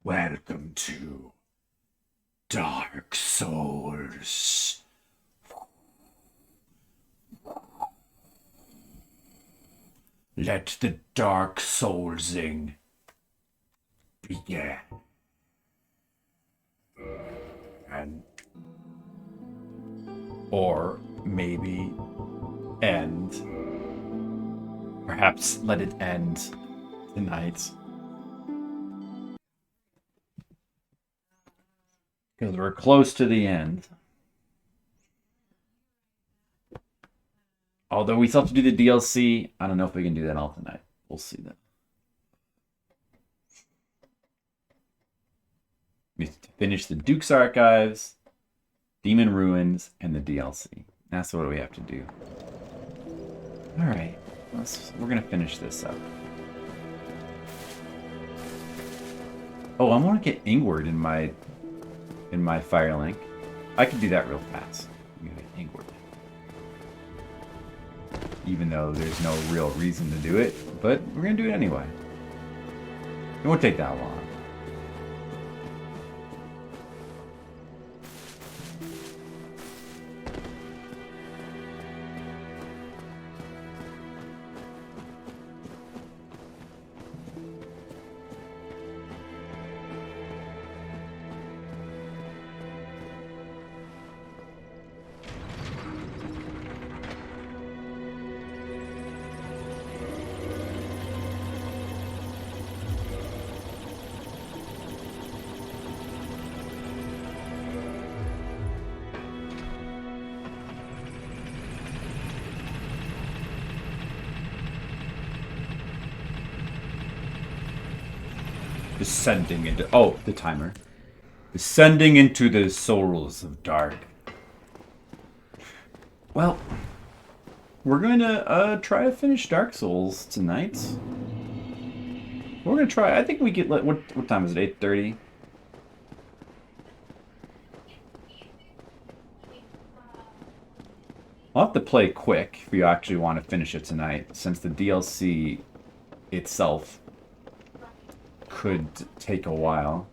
Welcome to Dark Souls. Let the Dark Soulsing begin. And or maybe end. Perhaps let it end tonight. Because we're close to the end. Although we still have to do the DLC, I don't know if we can do that all tonight. We'll see that. We have to finish the Duke's Archives, Demon Ruins, and the DLC. That's what we have to do. Alright, we're going to finish this up. Oh, I want to get Ingward in my Firelink. I can do that real fast. I'm going to get Ingward. Even though there's no real reason to do it, but we're going to do it anyway. It won't take that long. Descending into... Oh, the timer. Descending into the souls of dark. Well, we're going to try to finish Dark Souls tonight. We're going to try... I think we get... What time is it? 8:30? I'll have to play quick if you actually want to finish it tonight, since the DLC itself could take a while.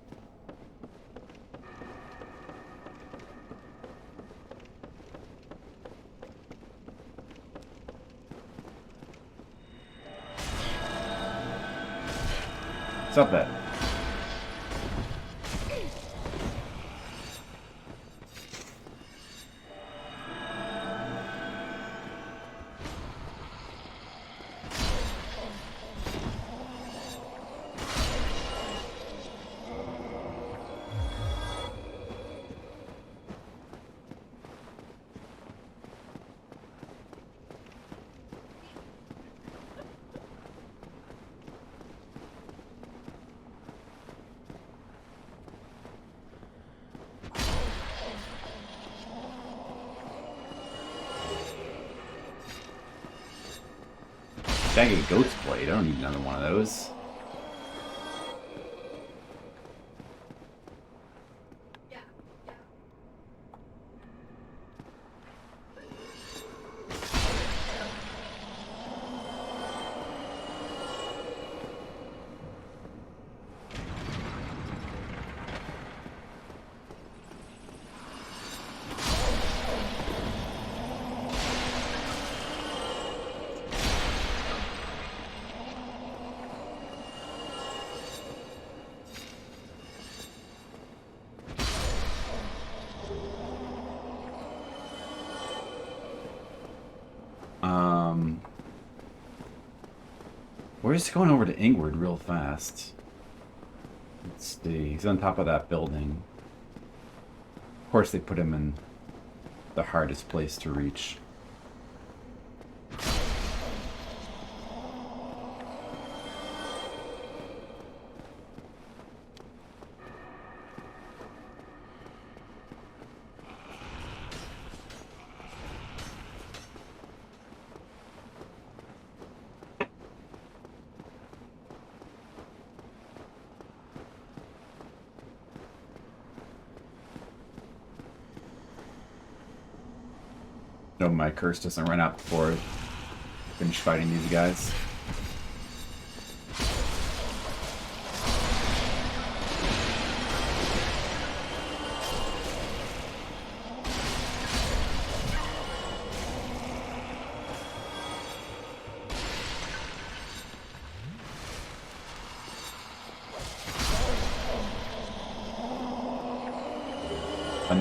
What's up, that? Jagged Goat's Blade. I don't need another one of those. We're just going over to Ingward real fast. Let's see. He's on top of that building. Of course, they put him in the hardest place to reach. No, my curse doesn't run out before I finish fighting these guys.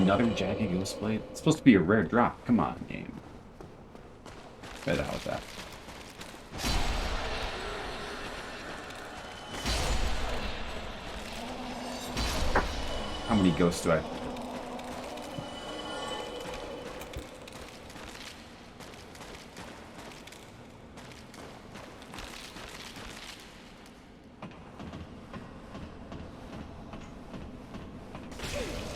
Another jagged ghost blade? It's supposed to be a rare drop. Come on, game. Get out with that. How many ghosts do I...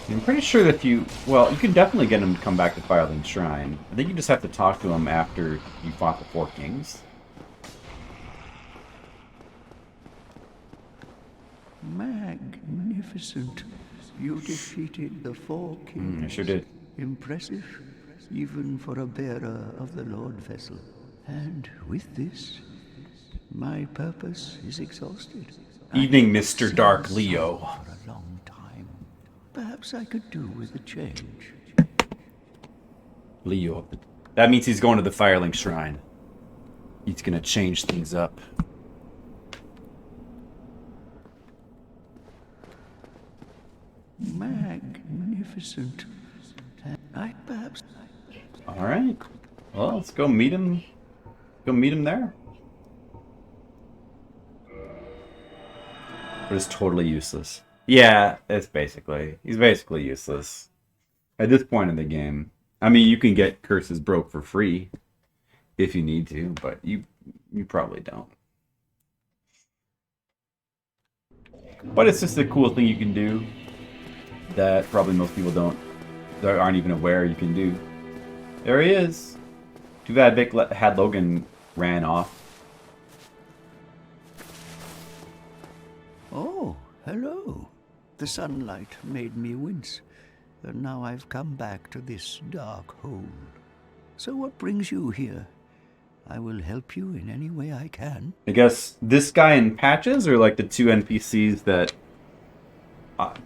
I'm pretty sure that you... Well, you can definitely get him to come back to Firelink Shrine. I think you just have to talk to him after you fought the 4 kings. Magnificent. You defeated the 4 kings. I sure did. Impressive, even for a bearer of the Lord Vessel. And with this, my purpose is exhausted. Evening, Mr. Dark Leo. For a long time. Perhaps I could do with a change. Leo. That means he's going to the Firelink Shrine. He's gonna change things up. Magnificent. I perhaps... Alright. Well, let's go meet him. Go meet him there. But it's totally useless. Yeah, it's basically... He's basically useless. At this point in the game. I mean, you can get Curses broke for free. If you need to, but you probably don't. But it's just a cool thing you can do. That probably most people that aren't even aware you can do. There he is. Too bad Vic had Logan ran off. Oh, hello. The sunlight made me wince, and now I've come back to this dark hole. So what brings you here? I will help you in any way I can. I guess this guy in Patches are like the 2 NPCs that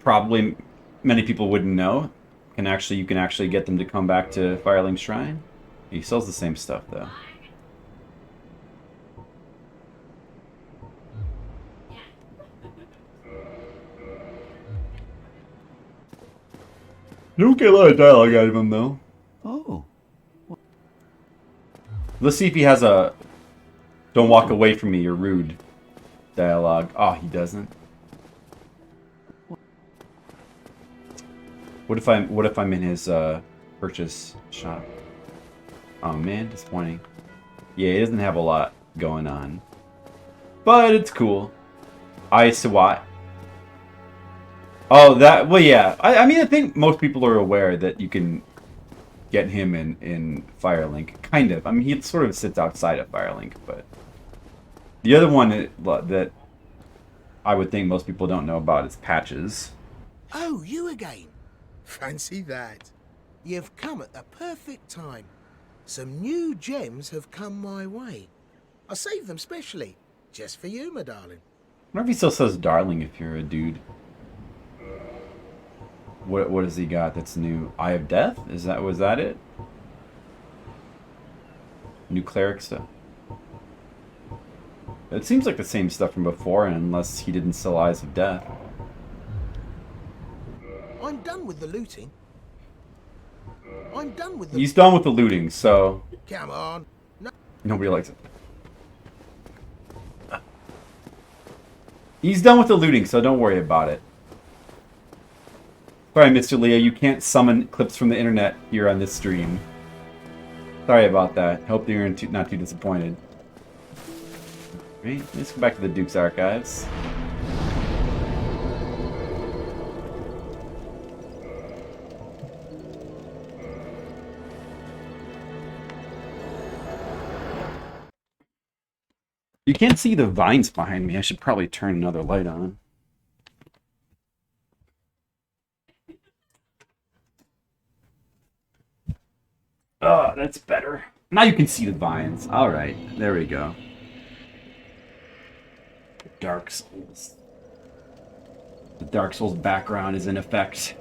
probably many people wouldn't know. You can actually get them to come back to Firelink Shrine. He sells the same stuff though. You don't get a lot of dialogue out of him though. Oh. Let's see if he has a "Don't walk away from me, you're rude" dialogue. Oh, he doesn't. What if I'm in his purchase shop? Oh man, disappointing. Yeah, he doesn't have a lot going on. But it's cool. Isawat. Oh, well, yeah. I mean, I think most people are aware that you can get him in Firelink. Kind of. I mean, he sort of sits outside of Firelink, but... The other one that I would think most people don't know about is Patches. Oh, you again? Fancy that. You've come at the perfect time. Some new gems have come my way. I saved them specially, just for you, my darling. I wonder if he still says darling if you're a dude. What has he got that's new? Eye of Death? Was that it? New cleric stuff. It seems like the same stuff from before, unless he didn't sell Eyes of Death. I'm done with the looting. He's done with the looting, so... Come on. No. Nobody likes it. He's done with the looting, so don't worry about it. Sorry, Mr. Leo, you can't summon clips from the internet here on this stream. Sorry about that. Hope you're not too disappointed. Right, let's go back to the Duke's Archives. You can't see the vines behind me. I should probably turn another light on. Oh, that's better. Now you can see the vines. Alright, there we go. Dark Souls. The Dark Souls background is in effect.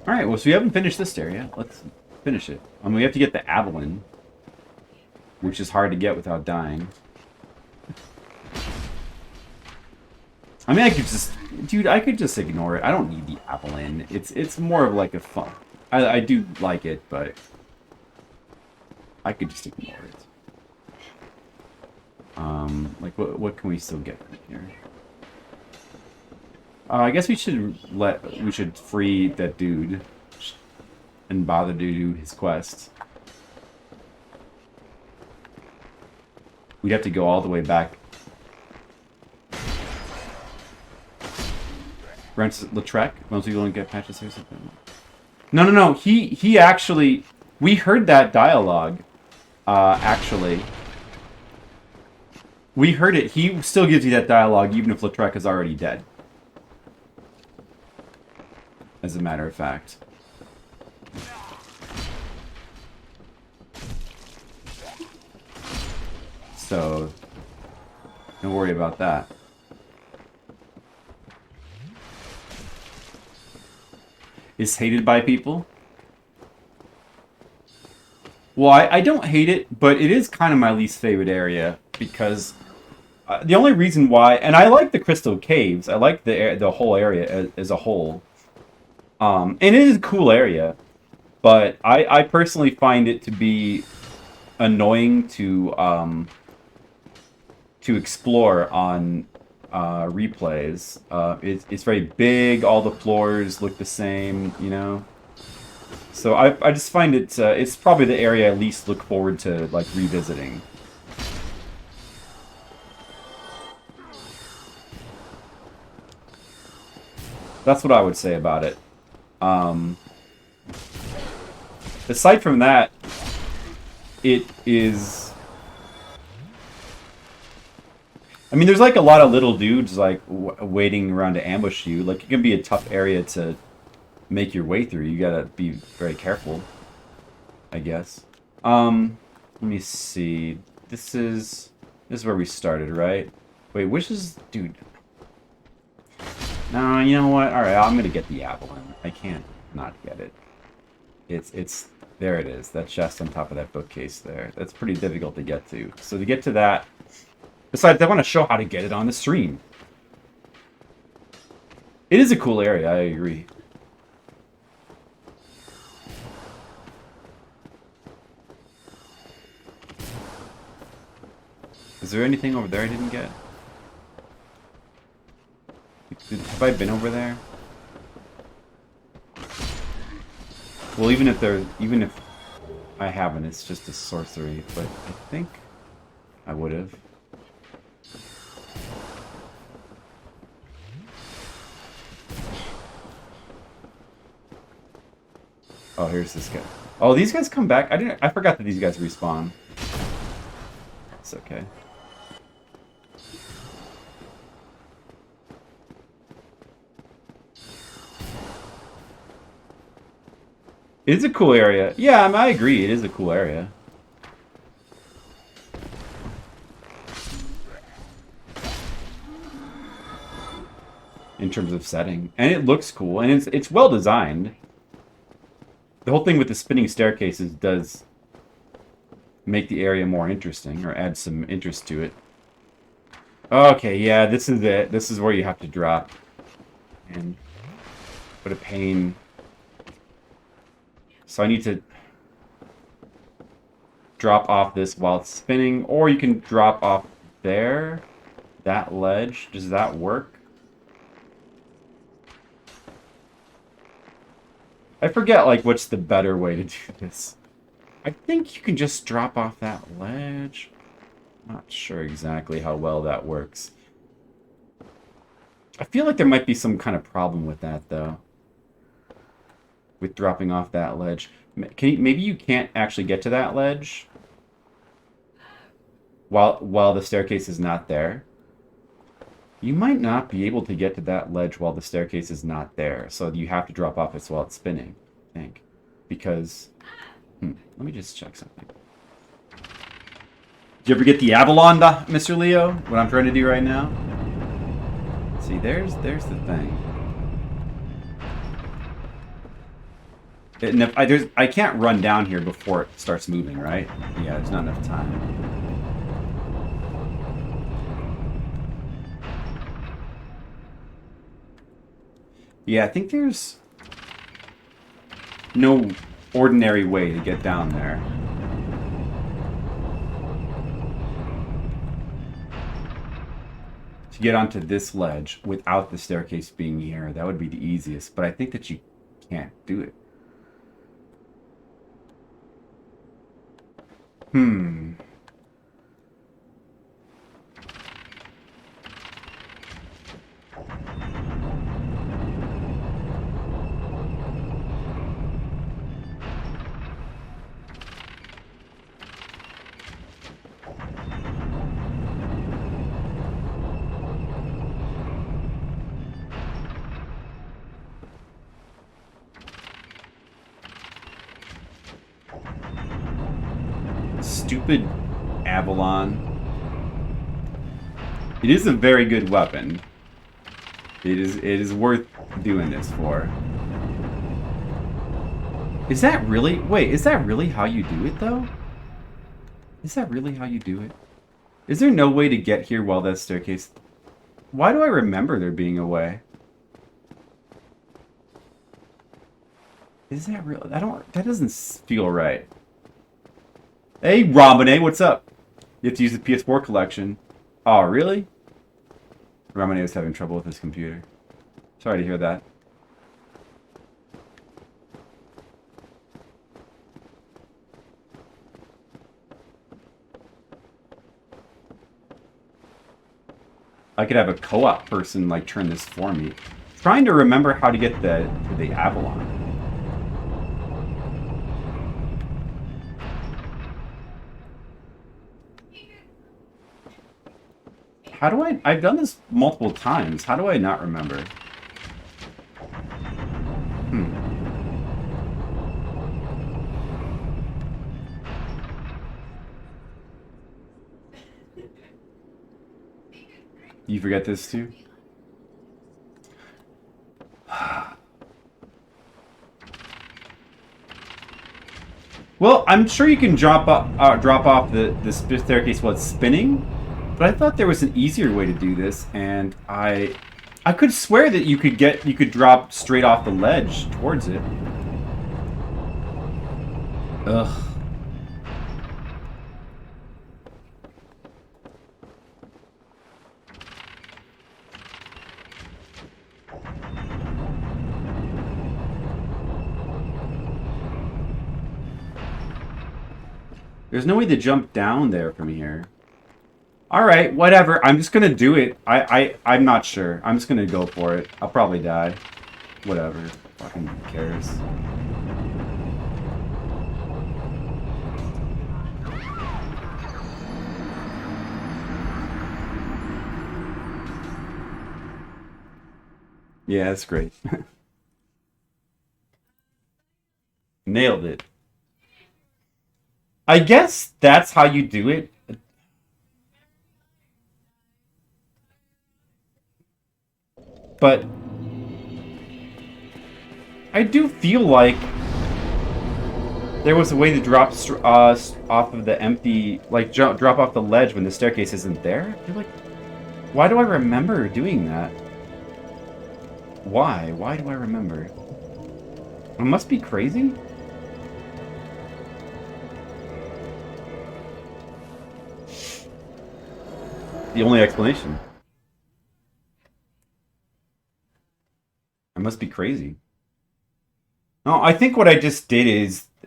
Alright, well, so we haven't finished this area. Let's finish it. We have to get the Avalon. which is hard to get without dying. I mean, I could just... Dude, I could just ignore it. I don't need the Avalon. It's more of like a fun... I do like it, but... I could just ignore it. Like, what can we still get from here? I guess we should free that dude and bother to do his quest. We'd have to go all the way back. Rents Latria? Most people don't get patches here. No. He actually... We heard that dialogue, actually. We heard it. He still gives you that dialogue even if Latria is already dead. As a matter of fact. So, don't worry about that. Is hated by people? Well, I don't hate it, but it is kind of my least favorite area because the only reason why, and I like the Crystal Caves, I like the whole area as a whole, and it is a cool area, but I personally find it to be annoying to explore on replays. It's very big. All the floors look the same, you know. So I just find it it's probably the area I least look forward to like revisiting. That's what I would say about it. Aside from that, it is... I mean, there's like a lot of little dudes like waiting around to ambush you. Like, it can be a tough area to make your way through. You gotta be very careful, I guess. Let me see. This is where we started, right? Wait, which is... Dude. No, you know what? Alright, I'm gonna get the Avalon. I can't not get it. It's... There it is. That chest on top of that bookcase there. That's pretty difficult to get to. So to get to that... Besides, I want to show how to get it on the stream. It is a cool area, I agree. Is there anything over there I didn't get? Have I been over there? Well, even if I haven't, it's just a sorcery, but I think I would have. Oh, here's this guy. Oh, these guys come back. I forgot that these guys respawn. It's okay. It's a cool area. Yeah, I agree. It is a cool area. In terms of setting. And it looks cool. And it's well designed. The whole thing with the spinning staircases does make the area more interesting. Or add some interest to it. Okay, yeah, this is it. This is where you have to drop. And what a pain. So I need to drop off this while it's spinning, or you can drop off there, that ledge. Does that work? I forget, like, what's the better way to do this. I think you can just drop off that ledge. Not sure exactly how well that works. I feel like there might be some kind of problem with that, though. With dropping off that ledge. Maybe you can't actually get to that ledge while the staircase is not there. You might not be able to get to that ledge while the staircase is not there. So you have to drop off it while it's spinning, I think. Because... let me just check something. Did you ever get the Avalon, Mr. Leo? What I'm trying to do right now? See, there's the thing. I can't run down here before it starts moving, right? Yeah, there's not enough time. Yeah, I think there's no ordinary way to get down there. To get onto this ledge without the staircase being here, that would be the easiest, but I think that you can't do it. Hmm. Stupid Avalon. It is a very good weapon. It is worth doing this for. Is that really... Wait, is that really how you do it, though? Is that really how you do it? Is there no way to get here while that staircase... Why do I remember there being a way? Is that real? I don't... That doesn't feel right. Hey, Ramune, what's up? You have to use the PS4 collection. Oh, really? Ramune was having trouble with his computer. Sorry to hear that. I could have a co-op person like turn this for me. Trying to remember how to get to the Avalon. How do I've done this multiple times. How do I not remember? You forget this too? Well, I'm sure you can drop off the staircase while it's spinning, but I thought there was an easier way to do this, and I could swear that you could drop straight off the ledge towards it. Ugh. There's no way to jump down there from here. Alright, whatever. I'm just gonna do it. I'm not sure. I'm just gonna go for it. I'll probably die. Whatever. Fucking who cares. Yeah, that's great. Nailed it. I guess that's how you do it. But I do feel like there was a way to drop off of the empty, like drop off the ledge when the staircase isn't there. I feel like, why do I remember doing that? Why? Why do I remember? I must be crazy? The only explanation. I must be crazy. No, I think what I just did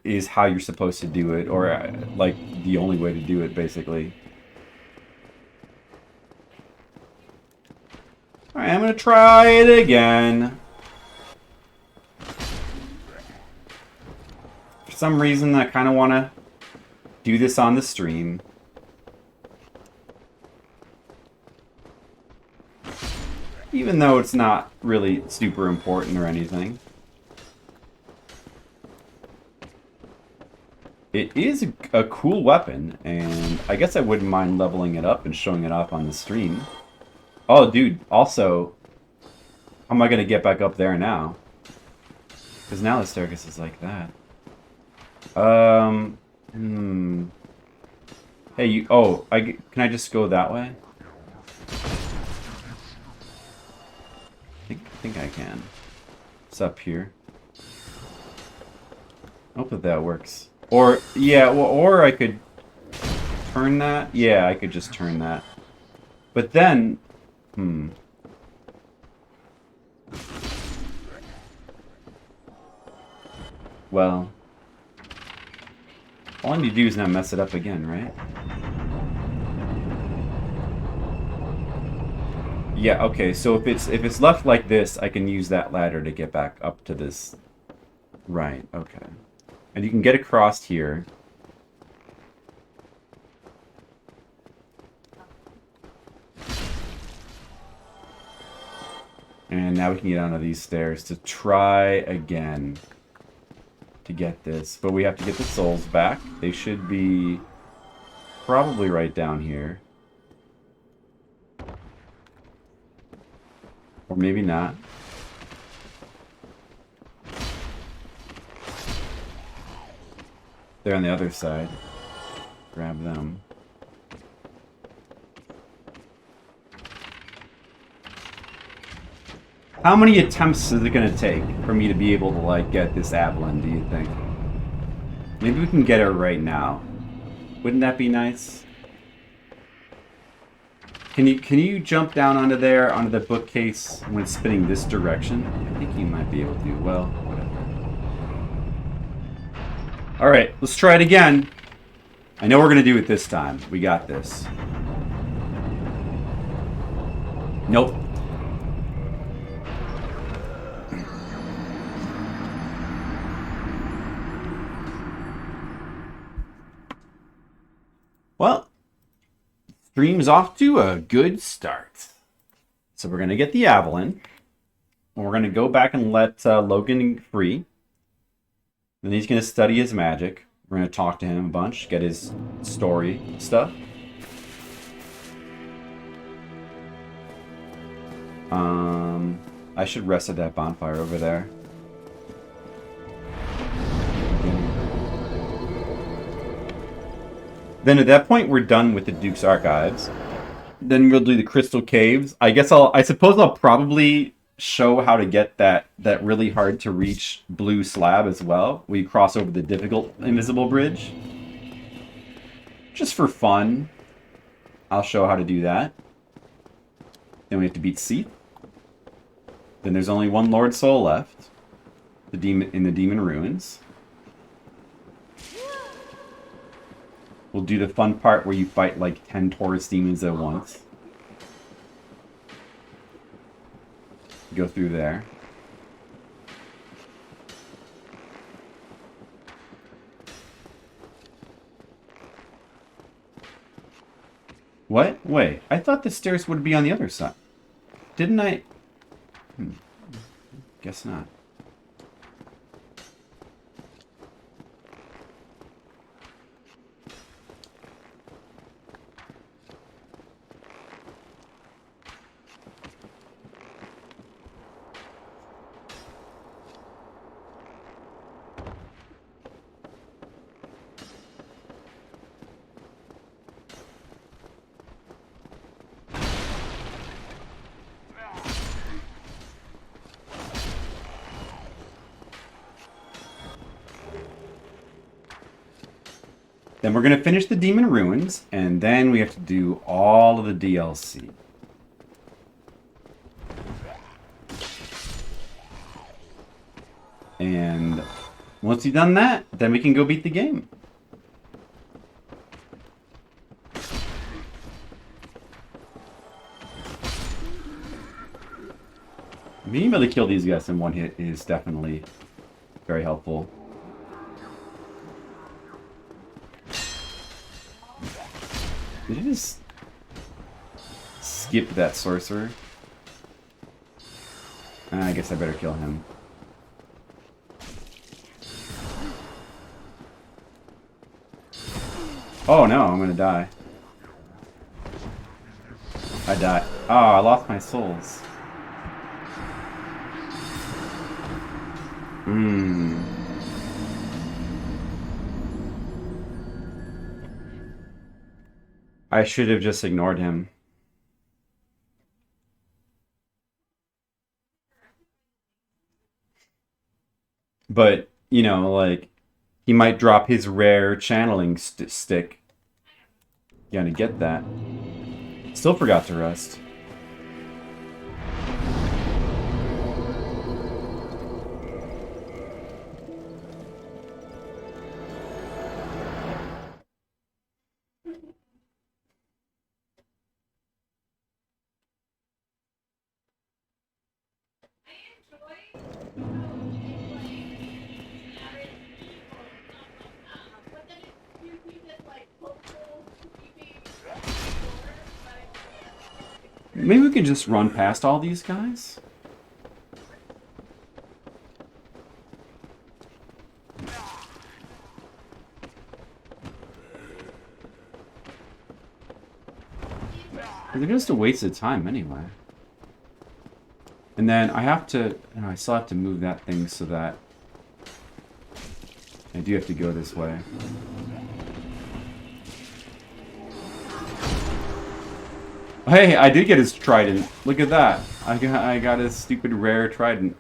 is how you're supposed to do it, or like the only way to do it, basically. Alright, I'm gonna try it again. For some reason, I kind of want to do this on the stream. Even though it's not really super important or anything. It is a cool weapon, and I guess I wouldn't mind leveling it up and showing it off on the stream. Oh, dude, also, how am I going to get back up there now? Because now the staircase is like that. Hey, you... Oh, can I just go that way? I think I can. It's up here. I hope that works. Or, yeah, well, or I could turn that. Yeah, I could just turn that. But then... Well... All I need to do is not mess it up again, right? Yeah, okay, so if it's left like this, I can use that ladder to get back up to this. Right, okay. And you can get across here. And now we can get onto these stairs to try again to get this. But we have to get the souls back. They should be probably right down here. Or maybe not. They're on the other side. Grab them. How many attempts is it going to take for me to be able to, like, get this Avalon, do you think? Maybe we can get her right now. Wouldn't that be nice? Can you jump down onto there, onto the bookcase when it's spinning this direction? I think you might be able to. Well, whatever. Alright, let's try it again. I know we're going to do it this time. We got this. Nope. Well, stream's off to a good start. So we're going to get the Avalon. And we're going to go back and let Logan free. Then he's going to study his magic. We're going to talk to him a bunch, get his story stuff. I should rest at that bonfire over there. Then at that point, we're done with the Duke's Archives. Then we'll do the Crystal Caves. I suppose I'll probably show how to get that really hard to reach blue slab as well. We cross over the difficult invisible bridge. Just for fun, I'll show how to do that. Then we have to beat Seath. Then there's only one Lord Soul left. The demon in the Demon Ruins. We'll do the fun part where you fight like 10 Taurus demons at once. Go through there. What? Wait, I thought the stairs would be on the other side. Didn't I? Guess not. Then we're going to finish the Demon Ruins, and then we have to do all of the DLC. And once you've done that, then we can go beat the game. Being able to kill these guys in one hit is definitely very helpful. Did you just skip that sorcerer? I guess I better kill him. Oh no, I'm gonna die. I died. Oh, I lost my souls. Hmm. I should have just ignored him. But, you know, like, he might drop his rare channeling stick. You gotta get that. Still forgot to rest. Maybe we can just run past all these guys? They're just a waste of time anyway. And then I have to... I still have to move that thing so that... I do have to go this way. Hey, I did get his trident. Look at that. I got his stupid rare trident.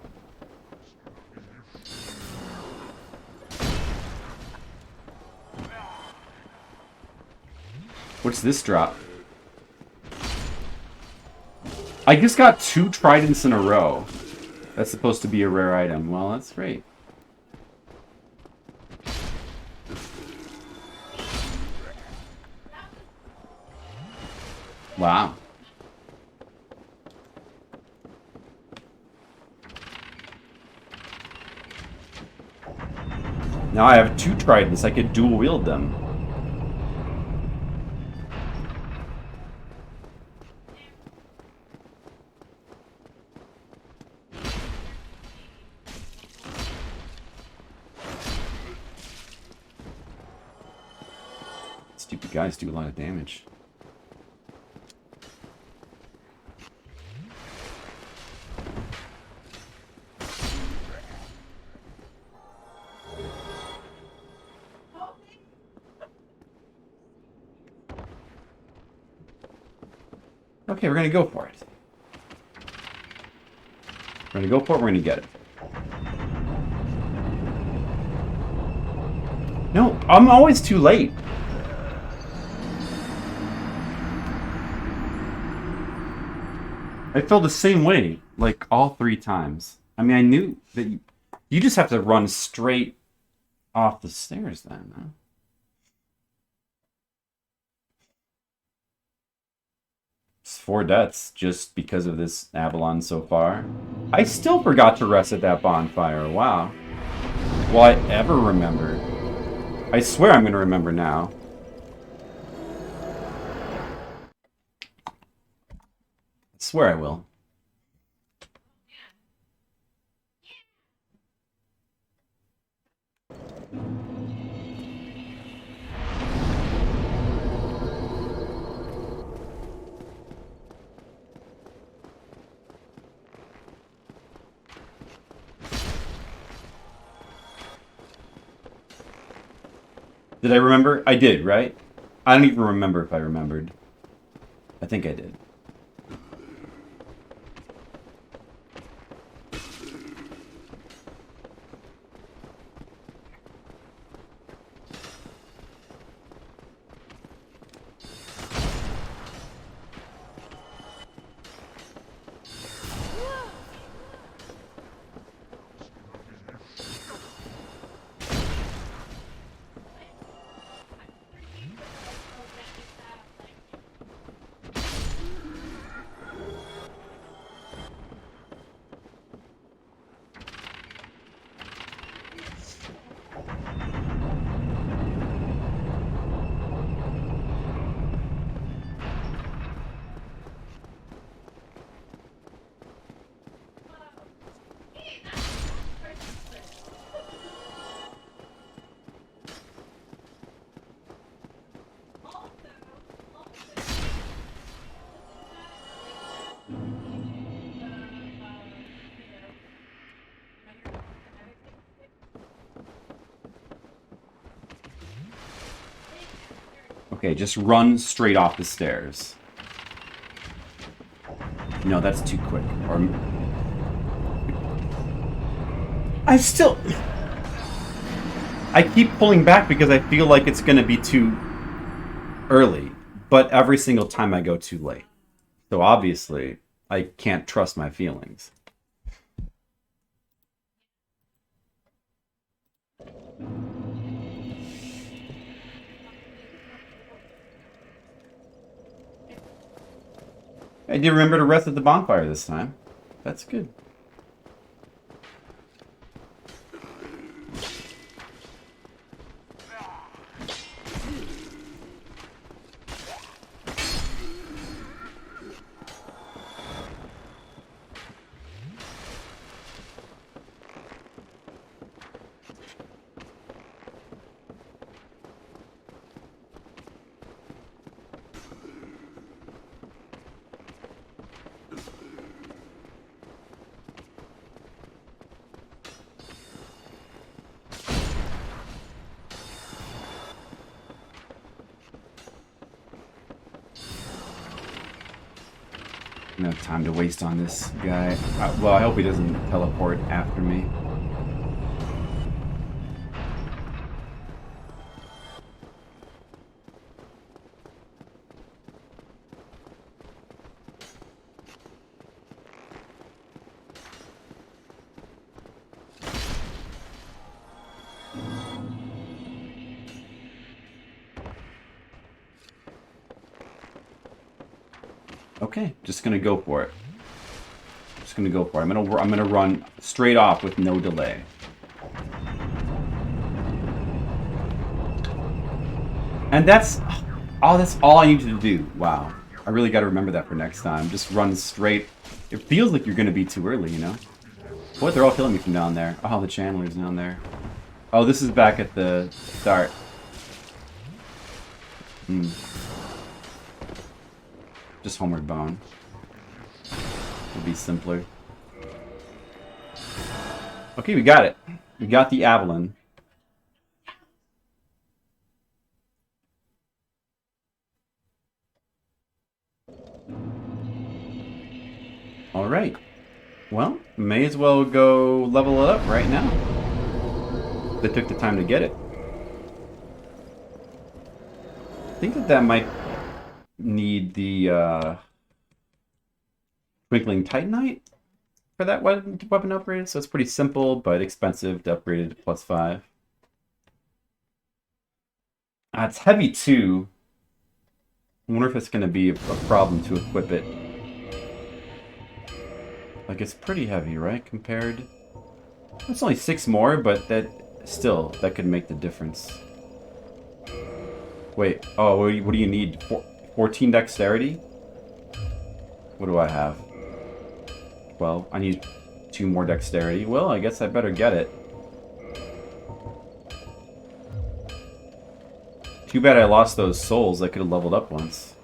What's this drop? I just got 2 tridents in a row. That's supposed to be a rare item. Well, that's great. Wow. Now I have 2 tridents. I could dual wield them. Stupid guys do a lot of damage. Okay, we're gonna go for it. We're gonna go for it, we're gonna get it. No, I'm always too late. I felt the same way, like, all 3 times. I mean, I knew that you just have to run straight off the stairs then, huh? It's 4 deaths just because of this Avalon so far. I still forgot to rest at that bonfire, wow. Will I ever remember? I swear I'm gonna remember now. I swear I will. Did I remember? I did, right? I don't even remember if I remembered. I think I did. Okay, just run straight off the stairs. No, that's too quick. Or I keep pulling back because I feel like it's going to be too early, but every single time I go too late. So obviously, I can't trust my feelings. I did remember to rest at the bonfire this time. That's good. No time to waste on this guy. Well, I hope he doesn't teleport after me. Okay, just gonna go for it. Just gonna go for it. I'm gonna run straight off with no delay. And that's all I need to do. Wow, I really got to remember that for next time. Just run straight. It feels like you're gonna be too early, you know. What? They're all killing me from down there. Oh, the Chandler's down there. Oh, this is back at the start. Just Homeward Bound. Would be simpler. Okay, we got it. We got the Avalon. Alright. Well, may as well go level it up right now. They took the time to get it. I think that might need the Twinkling Titanite for that weapon upgrade, so it's pretty simple but expensive to upgrade it to +5. It's heavy too. I wonder if it's going to be a problem to equip it. Like, it's pretty heavy, right? Compared... It's only 6 more, but that could make the difference. Wait, oh, what do you need? 14 dexterity? What do I have? 12. I need 2 more dexterity. Well, I guess I better get it. Too bad I lost those souls. I could have leveled up once.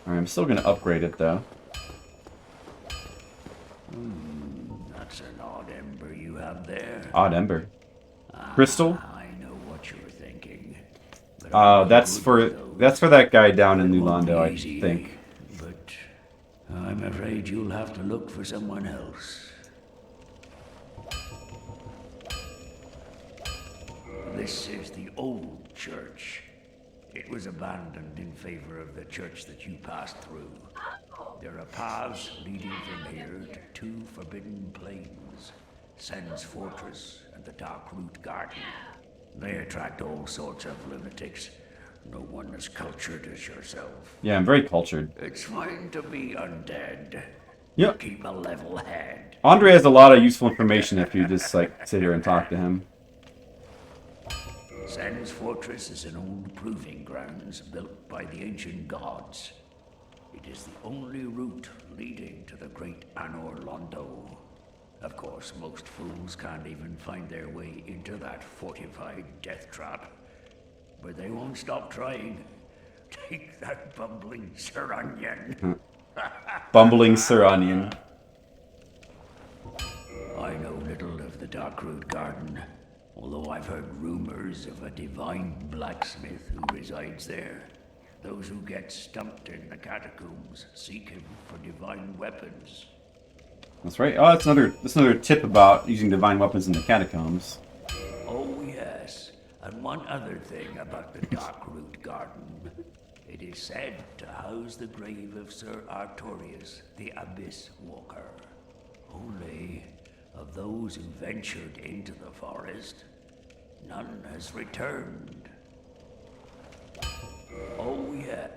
Alright, I'm still gonna upgrade it though. That's an odd ember you have there. Odd ember. Crystal? I know what you're thinking. That's for that guy down in Anor Londo, I think. But I'm afraid you'll have to look for someone else. This is the old church. It was abandoned in favor of the church that you passed through. There are paths leading from here to 2 forbidden plains, Sen's Fortress and the Darkroot Garden. They attract all sorts of lunatics. No one as cultured as yourself. Yeah, I'm very cultured. It's fine to be undead. Yep. Keep a level head. Andre has a lot of useful information if you just, like, sit here and talk to him. Sen's Fortress is an old proving grounds built by the ancient gods. It is the only route leading to the great Anor Londo. Of course, most fools can't even find their way into that fortified death trap. But they won't stop trying. Take that bumbling Sir Onion. Bumbling Sir Onion. I know little of the Darkroot Garden. although I've heard rumors of a divine blacksmith who resides there. Those who get stumped in the catacombs seek him for divine weapons. That's right. Oh, that's another tip about using divine weapons in the catacombs. Oh, yes. And one other thing about the Darkroot Garden. It is said to house the grave of Sir Artorius, the Abyss Walker. Only, of those who ventured into the forest, none has returned. Oh, yeah.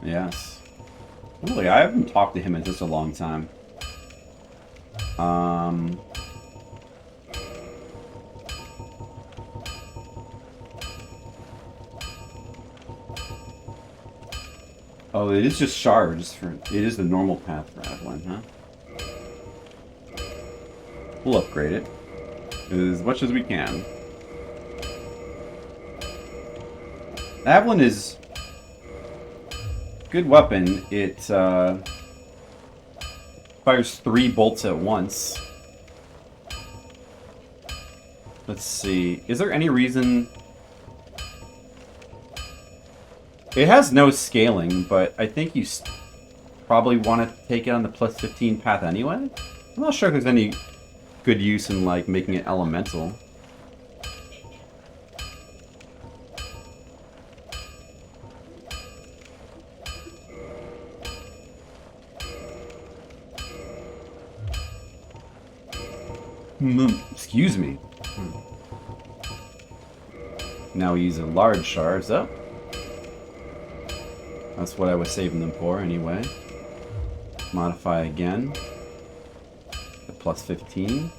Yes. Really, I haven't talked to him in just a long time. Oh, it is just shards for. It is the normal path for Adeline, huh? We'll upgrade it as much as we can. Adeline is a good weapon. It fires 3 bolts at once. Let's see. Is there any reason? It has no scaling, but I think you probably want to take it on the plus 15 path anyway. I'm not sure if there's any good use in like making it elemental. Excuse me. Now we use a large shards up. That's what I was saving them for anyway. Modify again. The plus 15.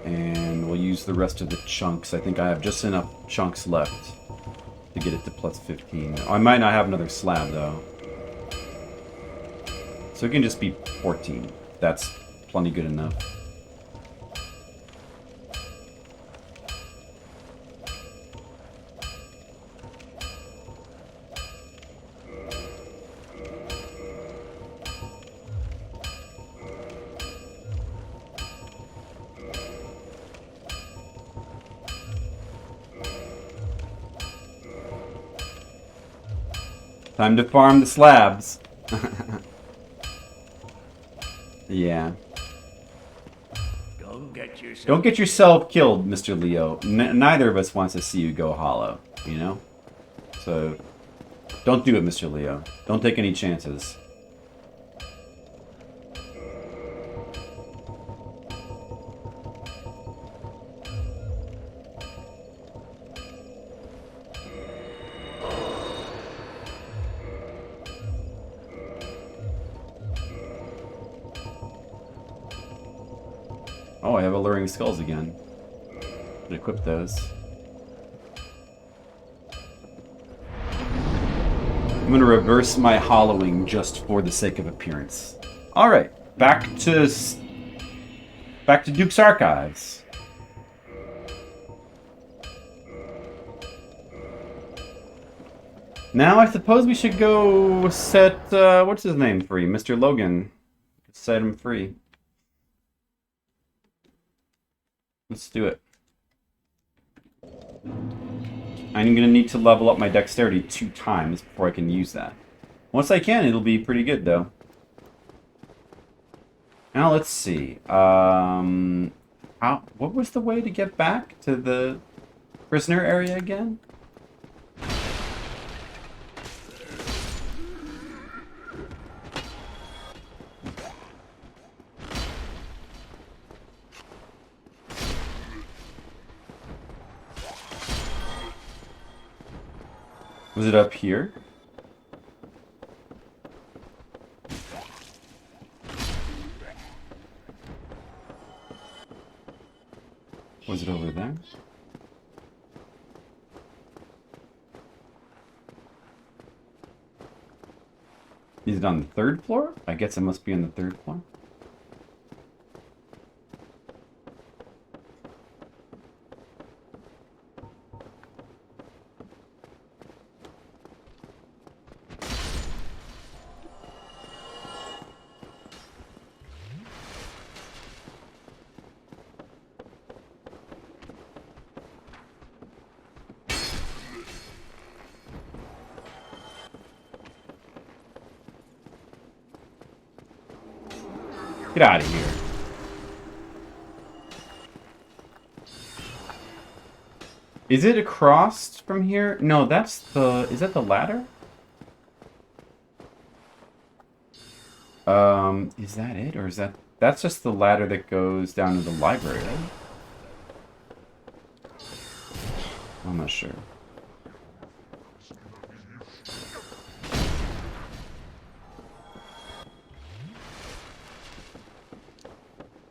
And we'll use the rest of the chunks. I think I have just enough chunks left to get it to plus 15. I might not have another slab though. So it can just be 14. That's plenty good enough. Time to farm the slabs. Yeah. Don't get yourself killed, Mr. Leo. Neither of us wants to see you go hollow, you know? So, don't do it, Mr. Leo. Don't take any chances. Oh, I have alluring skulls again. Should equip those. I'm gonna reverse my hollowing just for the sake of appearance. All right, back to Duke's Archives. Now I suppose we should go set what's his name free, Mr. Logan. Set him free. Let's do it. I'm going to need to level up my dexterity 2 times before I can use that. Once I can, it'll be pretty good, though. Now, let's see. What was the way to get back to the prisoner area again? Was it up here? Was it over there? Is it on the 3rd floor? I guess it must be on the 3rd floor. Get out of here. Is it across from here? No, that's the... Is that the ladder? Is that it? Or is that... That's just the ladder that goes down to the library, right? I'm not sure.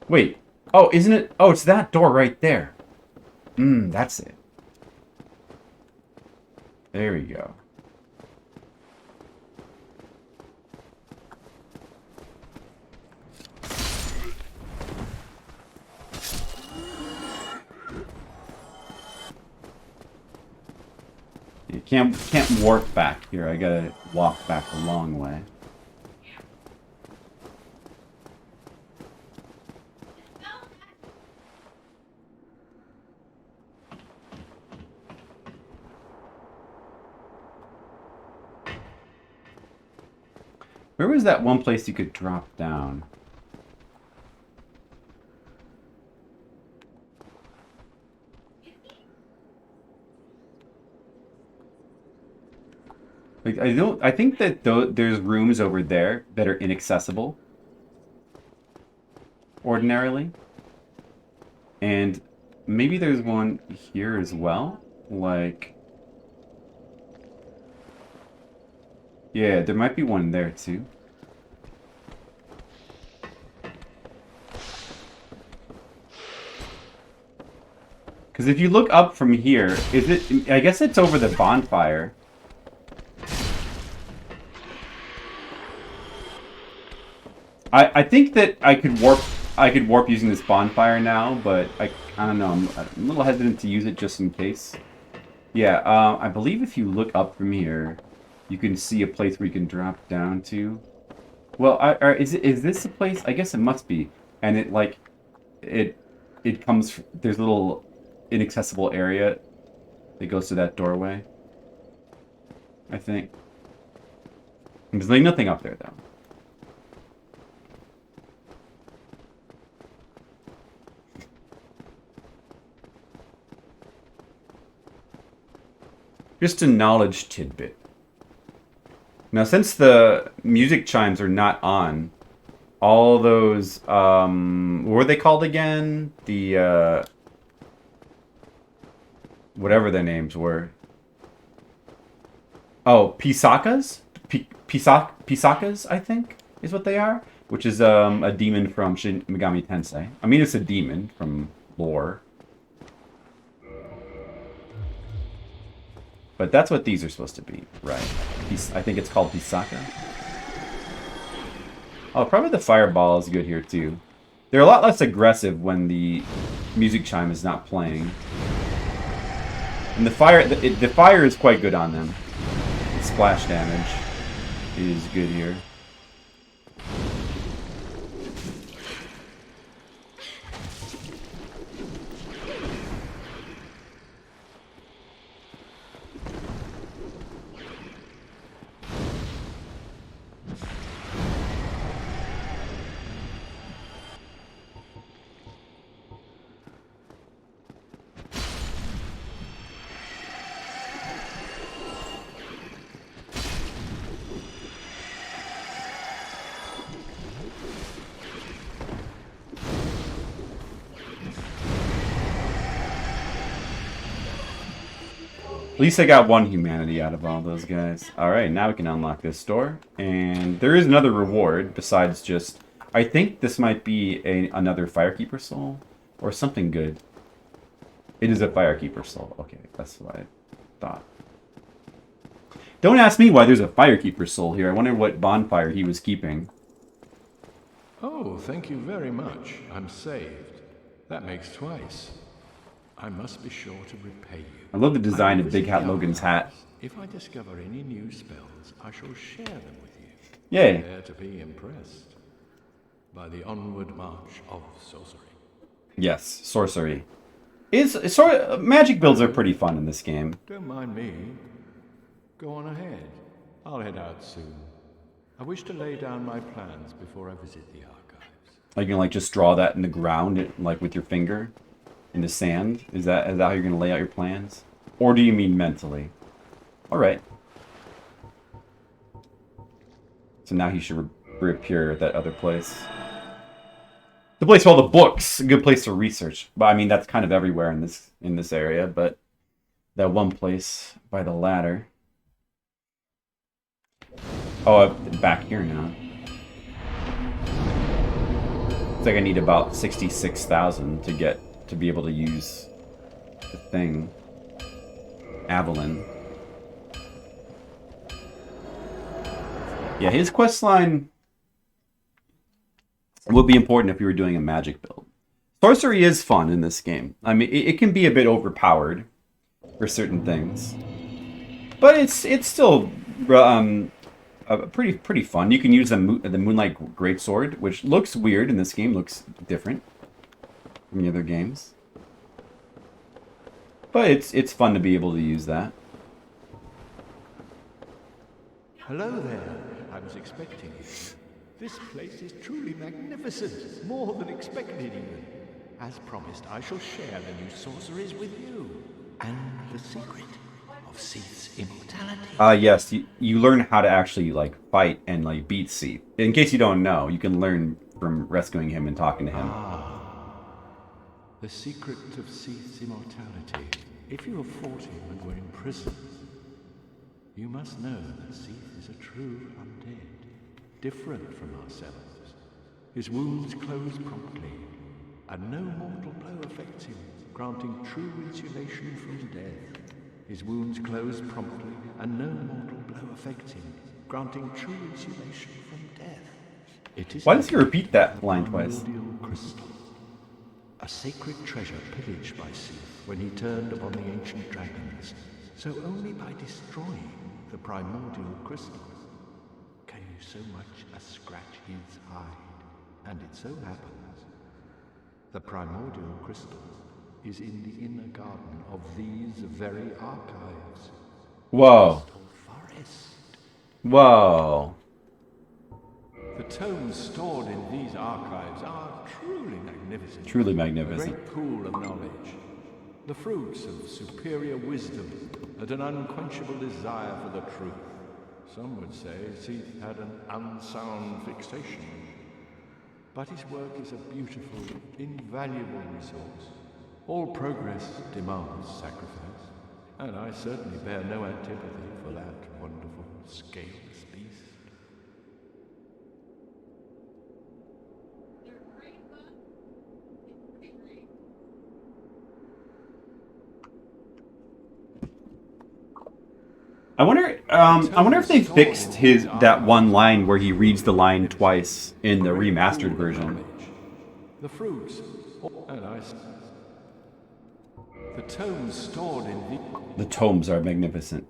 Wait. Oh, isn't it? Oh, it's that door right there. That's it. There we go. You can't warp back here. I gotta walk back a long way. Where was that one place you could drop down? Like, I think that there's rooms over there that are inaccessible ordinarily. And maybe there's one here as well. Like, yeah, there might be one there too. Because if you look up from here, is it? I guess it's over the bonfire. I think that I could warp using this bonfire now, but I don't know. I'm a little hesitant to use it just in case. Yeah, I believe if you look up from here, you can see a place where you can drop down to. Well, is this a place? I guess it must be. And it like it comes. There's a little inaccessible area that goes to that doorway. I think. There's like nothing up there though. Just a knowledge tidbit. Now, since the music chimes are not on, all those, what were they called again? The, whatever their names were. Oh, Pisakas? Pisakas, I think, is what they are. Which is, a demon from Shin Megami Tensei. I mean, it's a demon from lore. But that's what these are supposed to be, right? I think it's called Pisaka. Oh, probably the fireball is good here too. They're a lot less aggressive when the music chime is not playing. And the fire is quite good on them. The splash damage is good here. At least I got one humanity out of all those guys. Alright, now we can unlock this door. And there is another reward besides just... I think this might be another Firekeeper soul. Or something good. It is a Firekeeper soul. Okay, that's what I thought. Don't ask me why there's a Firekeeper soul here. I wonder what bonfire he was keeping. Oh, thank you very much. I'm saved. That makes twice. I must be sure to repay you. I love the design of Big Hat Logan's hat. If I discover any new spells, I shall share them with you. Yay. Prepare to be impressed by the onward march of sorcery. Yes, sorcery. Magic builds are pretty fun in this game. Don't mind me. Go on ahead. I'll head out soon. I wish to lay down my plans before I visit the archives. Like you can like just draw that in the ground, like with your finger, in the sand. Is that how you're gonna lay out your plans, or do you mean mentally? All right. So now he should reappear at that other place. The place with all the books, a good place for research. But I mean, that's kind of everywhere in this area. But that one place by the ladder. Oh, I'm back here now. Looks like I need about 66,000 to be able to use the thing. Avalon. Yeah, his quest line would be important if you were doing a magic build. Sorcery is fun in this game. I mean, it can be a bit overpowered for certain things, but it's still pretty fun. You can use the Moonlight Greatsword, which looks weird in this game. Looks different from the other games, but it's fun to be able to use that. Hello there. I was expecting you. This place is truly magnificent, more than expected even. As promised, I shall share the new sorceries with you. And the secret of Seath's immortality. Yes, you learn how to actually like fight and like beat Seath. In case you don't know, you can learn from rescuing him and talking to him. The secret of Seath's immortality. If you have fought him and were in prison, you must know that Seath is a true undead. Different from ourselves. His wounds close promptly, and no mortal blow affects him, granting true insulation from death. His wounds close promptly, and no mortal blow affects him, granting true insulation from death. It is Why does he repeat that line twice? Primordial crystal, a sacred treasure pillaged by Seath when he turned upon the ancient dragons. So only by destroying the primordial crystal can you so much as scratch his hide. And it so happens, the primordial crystal is in the inner garden of these very archives. Whoa. Forest. Whoa. The tomes stored in these archives are truly magnificent. Truly A magnificent. great pool of knowledge. The fruits of superior wisdom and an unquenchable desire for the truth. Some would say Seath had an unsound fixation. But his work is a beautiful, invaluable resource. All progress demands sacrifice, and I certainly bear no antipathy for that wonderful, scaleless beast. I wonder if they fixed that one line where he reads the line twice in the remastered version. The fruits, and the tomes stored in The tomes are magnificent.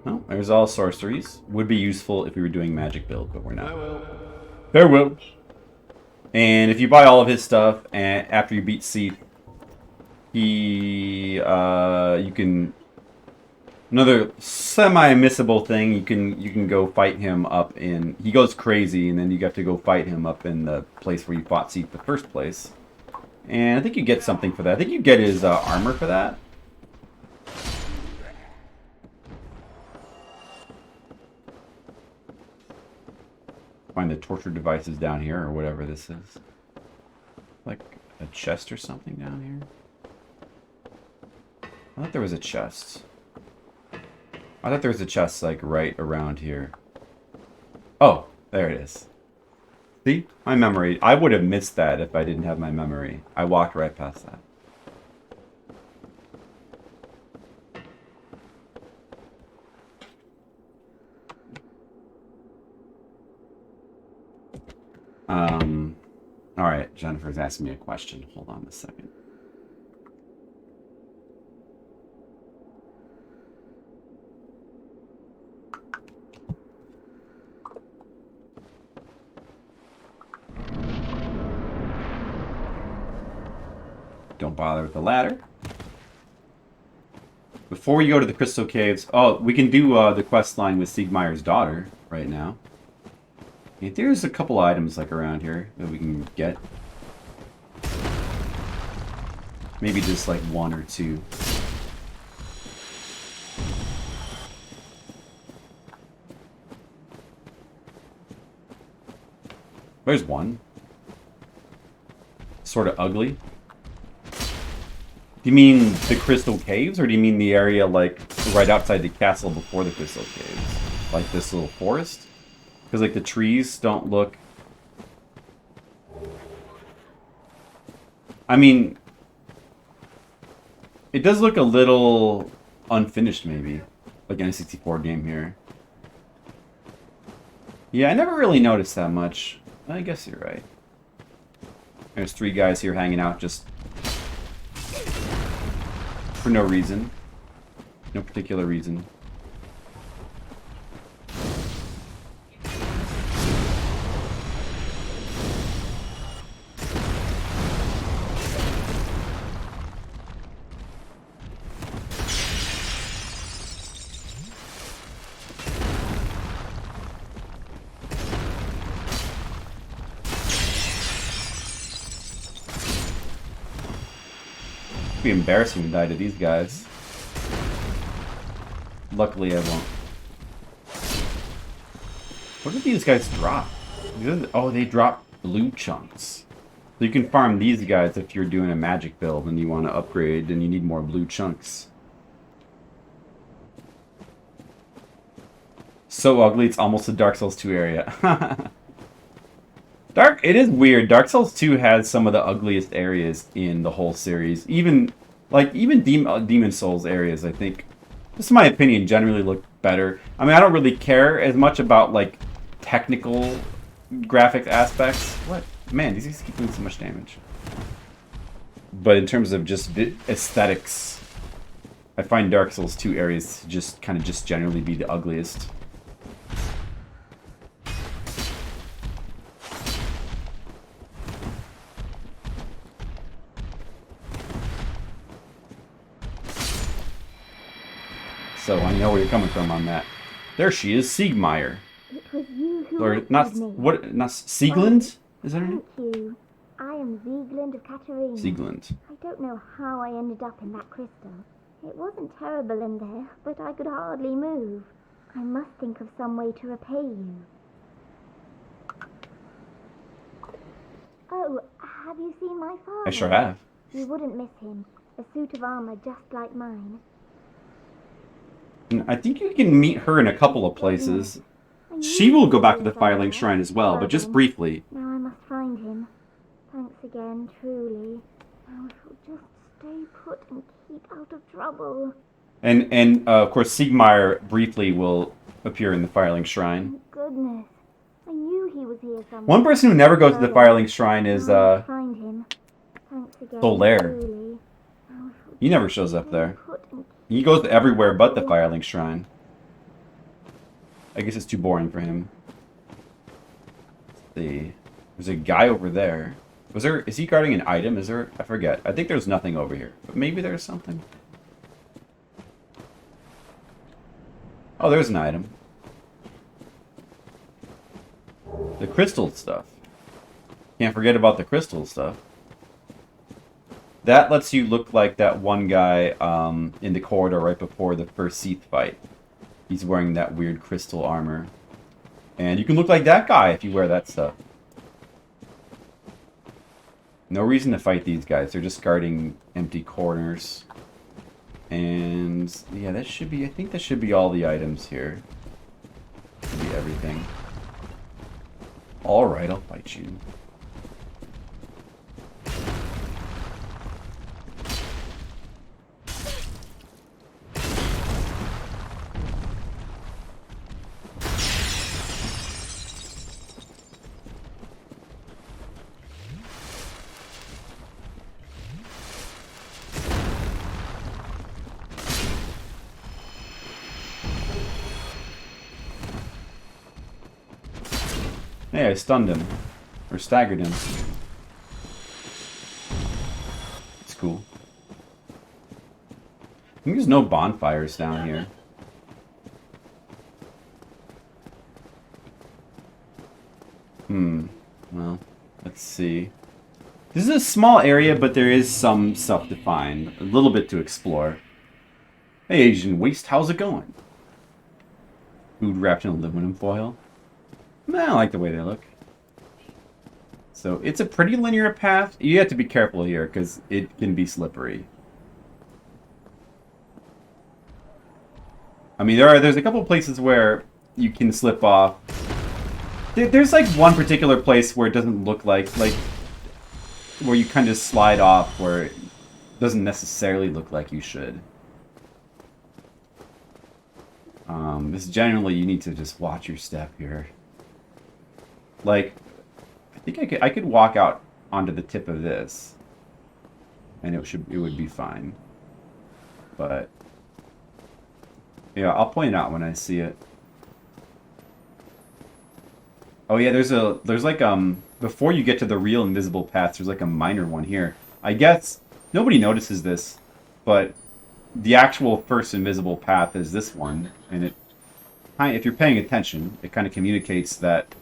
Well, there's all sorceries. Would be useful if we were doing magic build, but we're not. Farewell. And if you buy all of his stuff, and after you beat Seath, you can. Another semi-missable thing, you can go fight him up in... He goes crazy, and then you have to go fight him up in the place where you fought Seath the first place. And I think you get something for that. I think you get his armor for that. Find the torture devices down here, or whatever this is. Like a chest or something down here? I thought there was a chest. I thought there was a chest, like, right around here. Oh, there it is. See? My memory. I would have missed that if I didn't have my memory. I walked right past that. Alright, Jennifer's asking me a question. Hold on a second. Don't bother with the ladder. Before we go to the Crystal Caves... Oh, we can do the quest line with Siegmeyer's daughter right now. Yeah, there's a couple items like around here that we can get. Maybe just like one or two. There's one. Sort of ugly. Do you mean the Crystal Caves, or do you mean the area like right outside the castle before the Crystal Caves? Like this little forest? Because like the trees don't look... I mean... It does look a little unfinished maybe. Like in a 64 game here. Yeah, I never really noticed that much. I guess you're right. There's 3 guys here hanging out just for no reason. No particular reason. It'd be embarrassing to die to these guys. Luckily, I won't. What did these guys drop? Oh, they drop blue chunks. So you can farm these guys if you're doing a magic build and you want to upgrade and you need more blue chunks. So ugly, it's almost a Dark Souls 2 area. It is weird. Dark Souls 2 has some of the ugliest areas in the whole series. Even Demon Souls areas, I think, just in my opinion, generally look better. I mean, I don't really care as much about, like, technical graphics aspects. What? Man, these guys keep doing so much damage. But in terms of just aesthetics, I find Dark Souls 2 areas to just kind of just generally be the ugliest. So I know where you're coming from on that. There she is, Siegmeyer. It was you who Or not rescued me. what? Not Sieglund? Is that her name? Thank you. I am Sieglund of Katarina. Sieglund. I don't know how I ended up in that crystal. It wasn't terrible in there, but I could hardly move. I must think of some way to repay you. Oh, have you seen my father? I sure have. You wouldn't miss him. A suit of armor just like mine. I think you can meet her in a couple of places. She will go back to the Firelink Shrine as well, but just briefly. Now I must find him. Thanks again, truly. Now if you'll just stay put and keep out of trouble. And of course, Siegmeyer briefly will appear in the Firelink Shrine. Thank goodness. I knew he was here somewhere. One person who never goes to the Firelink Shrine is Now I must find him. Thanks again, Solaire. truly. Now if you'll He never shows up there. stay put and He goes everywhere but the Firelink Shrine. I guess it's too boring for him. Let's see. There's a guy over there. Is he guarding an item? Is there? I forget. I think there's nothing over here. But maybe there's something. Oh, there's an item. The crystal stuff. Can't forget about the crystal stuff. That lets you look like that one guy in the corridor right before the first Seath fight. He's wearing that weird crystal armor. And you can look like that guy if you wear that stuff. No reason to fight these guys. They're just guarding empty corners. And yeah, that should be, I think that should be all the items here. Should be everything. Alright, I'll fight you. Hey, I stunned him. Or staggered him. It's cool. I think there's no bonfires down here. Well, let's see. This is a small area, but there is some stuff to find. A little bit to explore. Hey, Asian Waste, how's it going? Food wrapped in aluminum foil. I like the way they look. So, it's a pretty linear path. You have to be careful here, because it can be slippery. I mean, there's a couple places where you can slip off. There's like one particular place where it doesn't look like where you kind of slide off, where it doesn't necessarily look like you should. This generally you need to just watch your step here. Like, I think I could walk out onto the tip of this, and it would be fine. But yeah, I'll point it out when I see it. Oh yeah, there's like before you get to the real invisible paths, there's like a minor one here. I guess nobody notices this, but the actual first invisible path is this one, and if you're paying attention, it kind of communicates that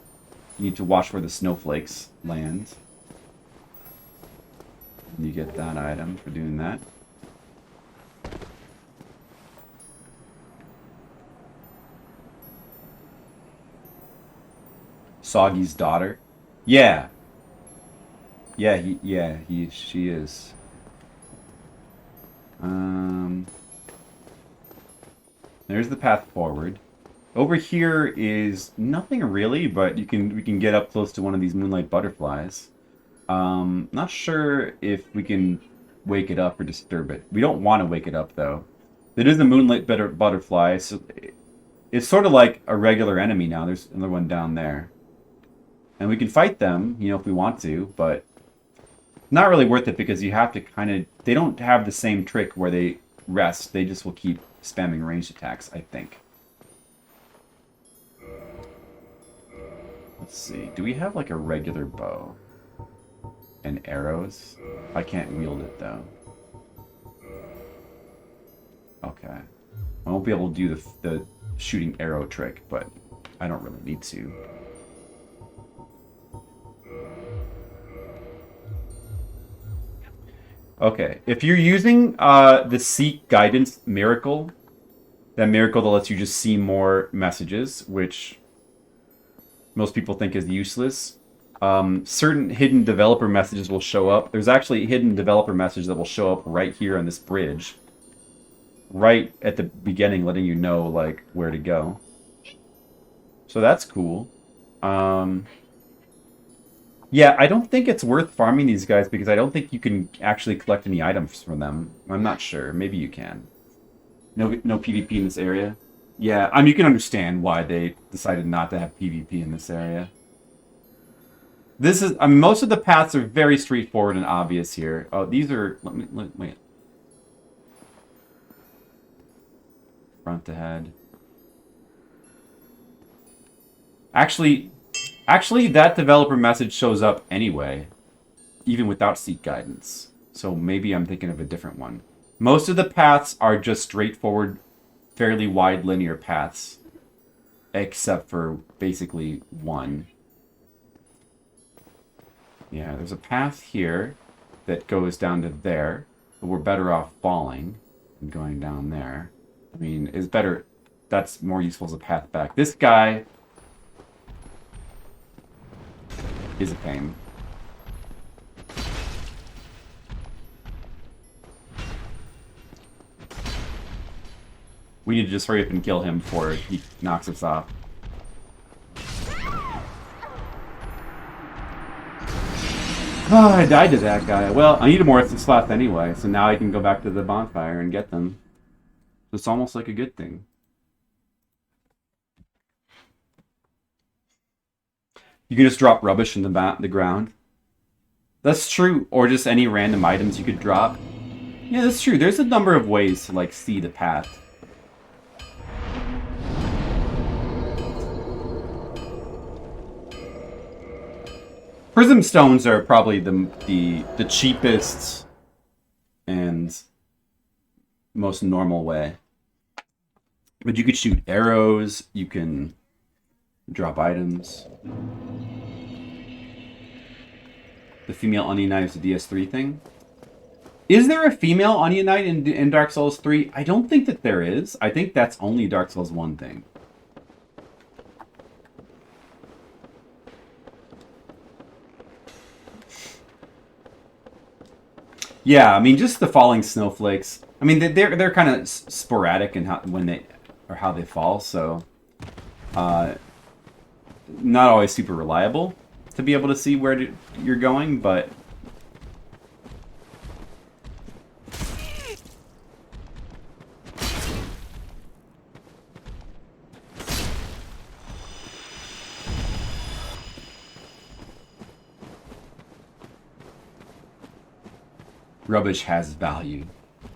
you need to watch where the snowflakes land. And you get that item for doing that. Soggy's daughter. Yeah. She is. There's the path forward. Over here is nothing really, but we can get up close to one of these moonlight butterflies. Not sure if we can wake it up or disturb it. We don't want to wake it up though. It is a moonlight butterfly, so it's sort of like a regular enemy now. There's another one down there. And we can fight them, if we want to, but not really worth it because you have to they don't have the same trick where they rest. They just will keep spamming ranged attacks, I think. Let's see. Do we have like a regular bow? And arrows? I can't wield it though. Okay. I won't be able to do the shooting arrow trick, but I don't really need to. Okay, if you're using the Seek Guidance Miracle, that miracle that lets you just see more messages, which most people think is useless, certain hidden developer messages will show up. There's actually a hidden developer message that will show up right here on this bridge. Right at the beginning, letting you know, like, where to go. So that's cool. Yeah, I don't think it's worth farming these guys because I don't think you can actually collect any items from them. I'm not sure. Maybe you can. No PvP in this area. Yeah, you can understand why they decided not to have PvP in this area. This is most of the paths are very straightforward and obvious here. Oh, these are wait. Front to head. Actually, that developer message shows up anyway, even without Seek Guidance. So maybe I'm thinking of a different one. Most of the paths are just straightforward, fairly wide linear paths, except for basically one. Yeah, there's a path here that goes down to there, but we're better off falling than going down there. I mean, it's better. That's more useful as a path back. This guy is a pain. We need to just hurry up and kill him before he knocks us off. Oh, I died to that guy. Well, I need more slots anyway, so now I can go back to the bonfire and get them. It's almost like a good thing. You can just drop rubbish in the ground. That's true. Or just any random items you could drop. Yeah, that's true. There's a number of ways to, like, see the path. Prism stones are probably the cheapest and most normal way. But you could shoot arrows, you can drop items. The female Onion Knight is the DS3 thing. Is there a female Onion Knight in Dark Souls 3? I don't think that there is. I think that's only Dark Souls 1 thing. Yeah, I mean, just the falling snowflakes. I mean, they're kind of sporadic in how they fall, so not always super reliable to be able to see where you're going, but rubbish has value.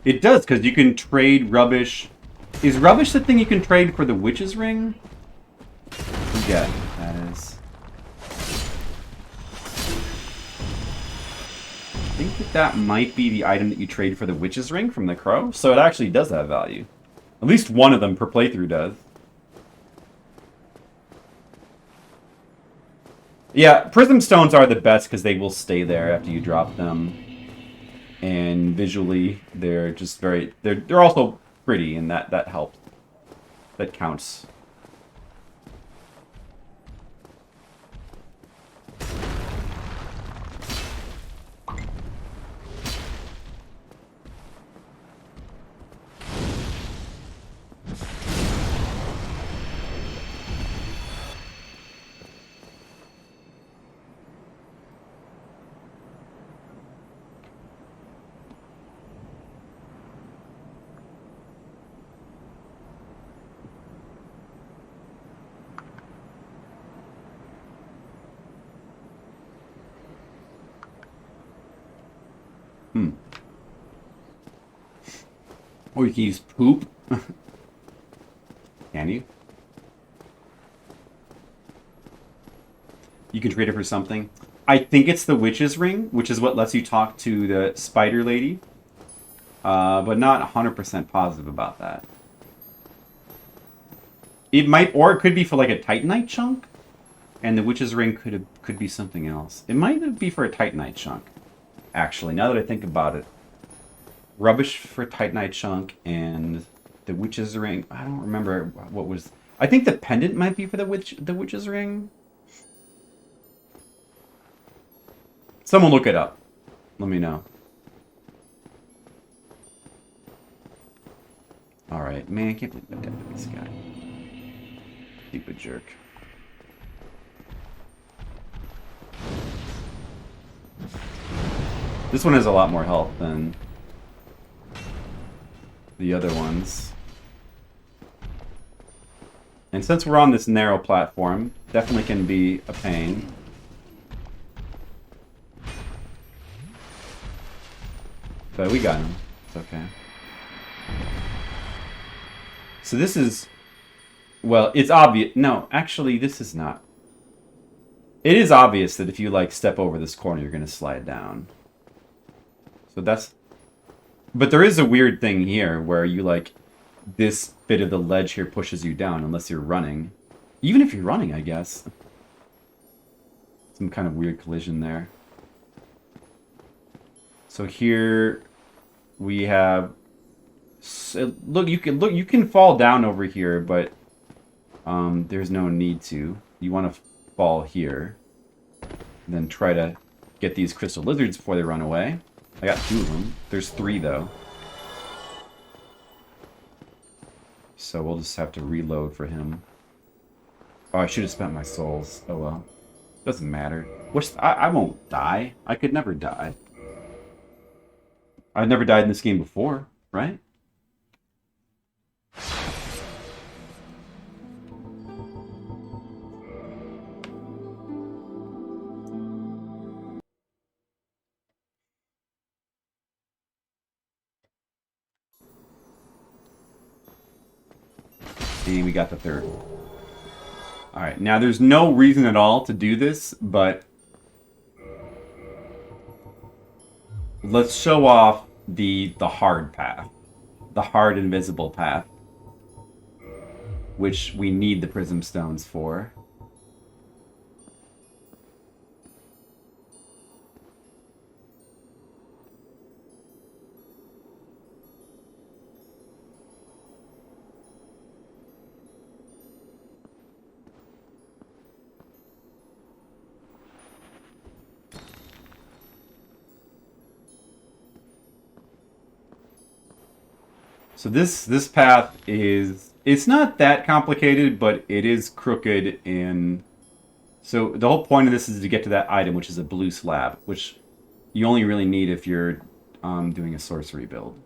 It does, because you can trade rubbish. Is rubbish the thing you can trade for the witch's ring? Yeah, that is. I think that might be the item that you trade for the witch's ring from the crow. So it actually does have value. At least one of them per playthrough does. Yeah, prism stones are the best because they will stay there after you drop them. And visually, they're just very... They're also pretty, and that helps. That counts. Or you can use poop. Can you? You can trade it for something. I think it's the witch's ring, which is what lets you talk to the spider lady. But not 100% positive about that. It might, or it could be for like a Titanite chunk. And the witch's ring could be something else. It might be for a Titanite chunk. Actually, now that I think about it. Rubbish for Titanite chunk and the witch's ring. I don't remember what was. I think the pendant might be for the witch's ring. Someone look it up. Let me know. All right, man. I can't believe I dead to this guy. Stupid jerk. This one has a lot more health than the other ones. And since we're on this narrow platform, definitely can be a pain. But we got him. It's okay. So this is... Well, it's obvious. No, actually, this is not. It is obvious that if you, like, step over this corner, you're going to slide down. So that's... But there is a weird thing here where you, like, this bit of the ledge here pushes you down unless you're running. Even if you're running, I guess. Some kind of weird collision there. So here we have... Look, you can fall down over here, but there's no need to. You want to fall here. And then try to get these crystal lizards before they run away. I got 2 of them. There's 3, though. So we'll just have to reload for him. Oh, I should have spent my souls. Oh, well. Doesn't matter. I won't die. I could never die. I've never died in this game before, right? And we got the 3rd. Alright, now there's no reason at all to do this, but let's show off the hard path. The hard invisible path. Which we need the prism stones for. So this path it's not that complicated, but it is crooked in. So the whole point of this is to get to that item, which is a blue slab, which you only really need if you're doing a sorcery build.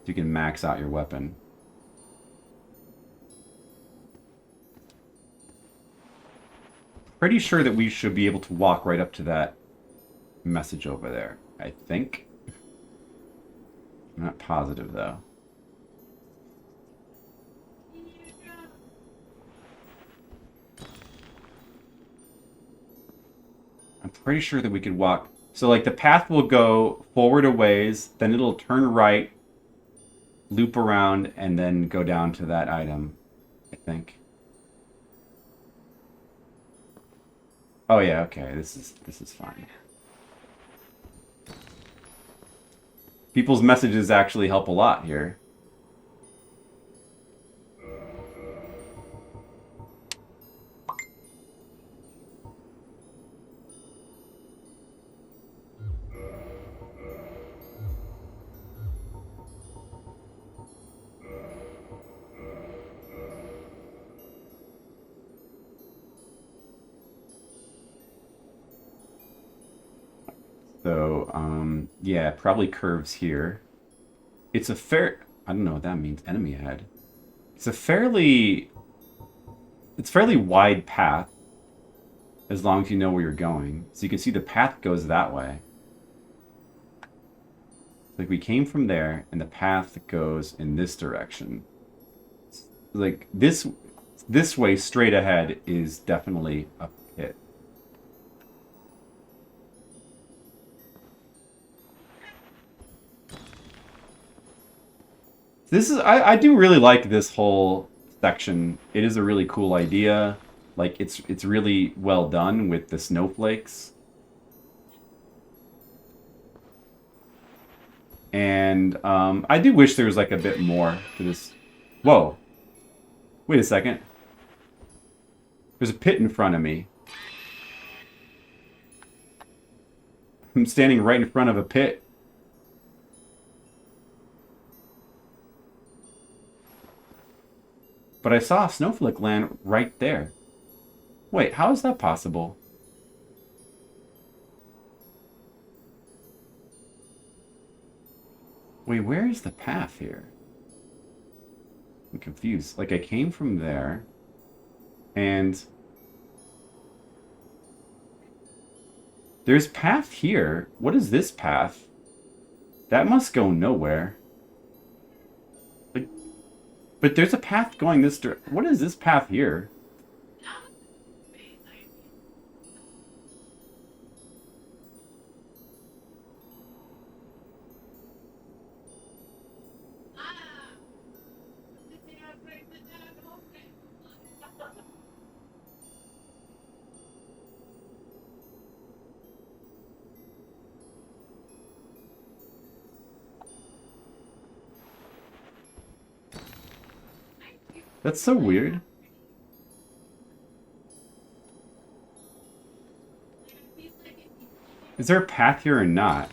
You can max out your weapon. Pretty sure that we should be able to walk right up to that message over there, I think. I'm not positive, though. I'm pretty sure that we could walk. So, like, the path will go forward a ways, then it'll turn right, loop around, and then go down to that item, I think. Oh yeah, okay. This is fine. People's messages actually help a lot here. So, yeah, probably curves here. It's a fair... I don't know what that means. Enemy ahead. It's a fairly wide path, as long as you know where you're going. So you can see the path goes that way. Like, we came from there, and the path goes in this direction. Like, this way straight ahead is definitely a pit. I do really like this whole section. It is a really cool idea. Like, it's really well done with the snowflakes. And I do wish there was like a bit more to this. Whoa. Wait a second. There's a pit in front of me. I'm standing right in front of a pit. But I saw a snowflake land right there. Wait, how is that possible? Wait, where is the path here? I'm confused. Like, I came from there, and there's path here. What is this path? That must go nowhere. But there's a path going this direction. What is this path here? That's so weird. Is there a path here or not?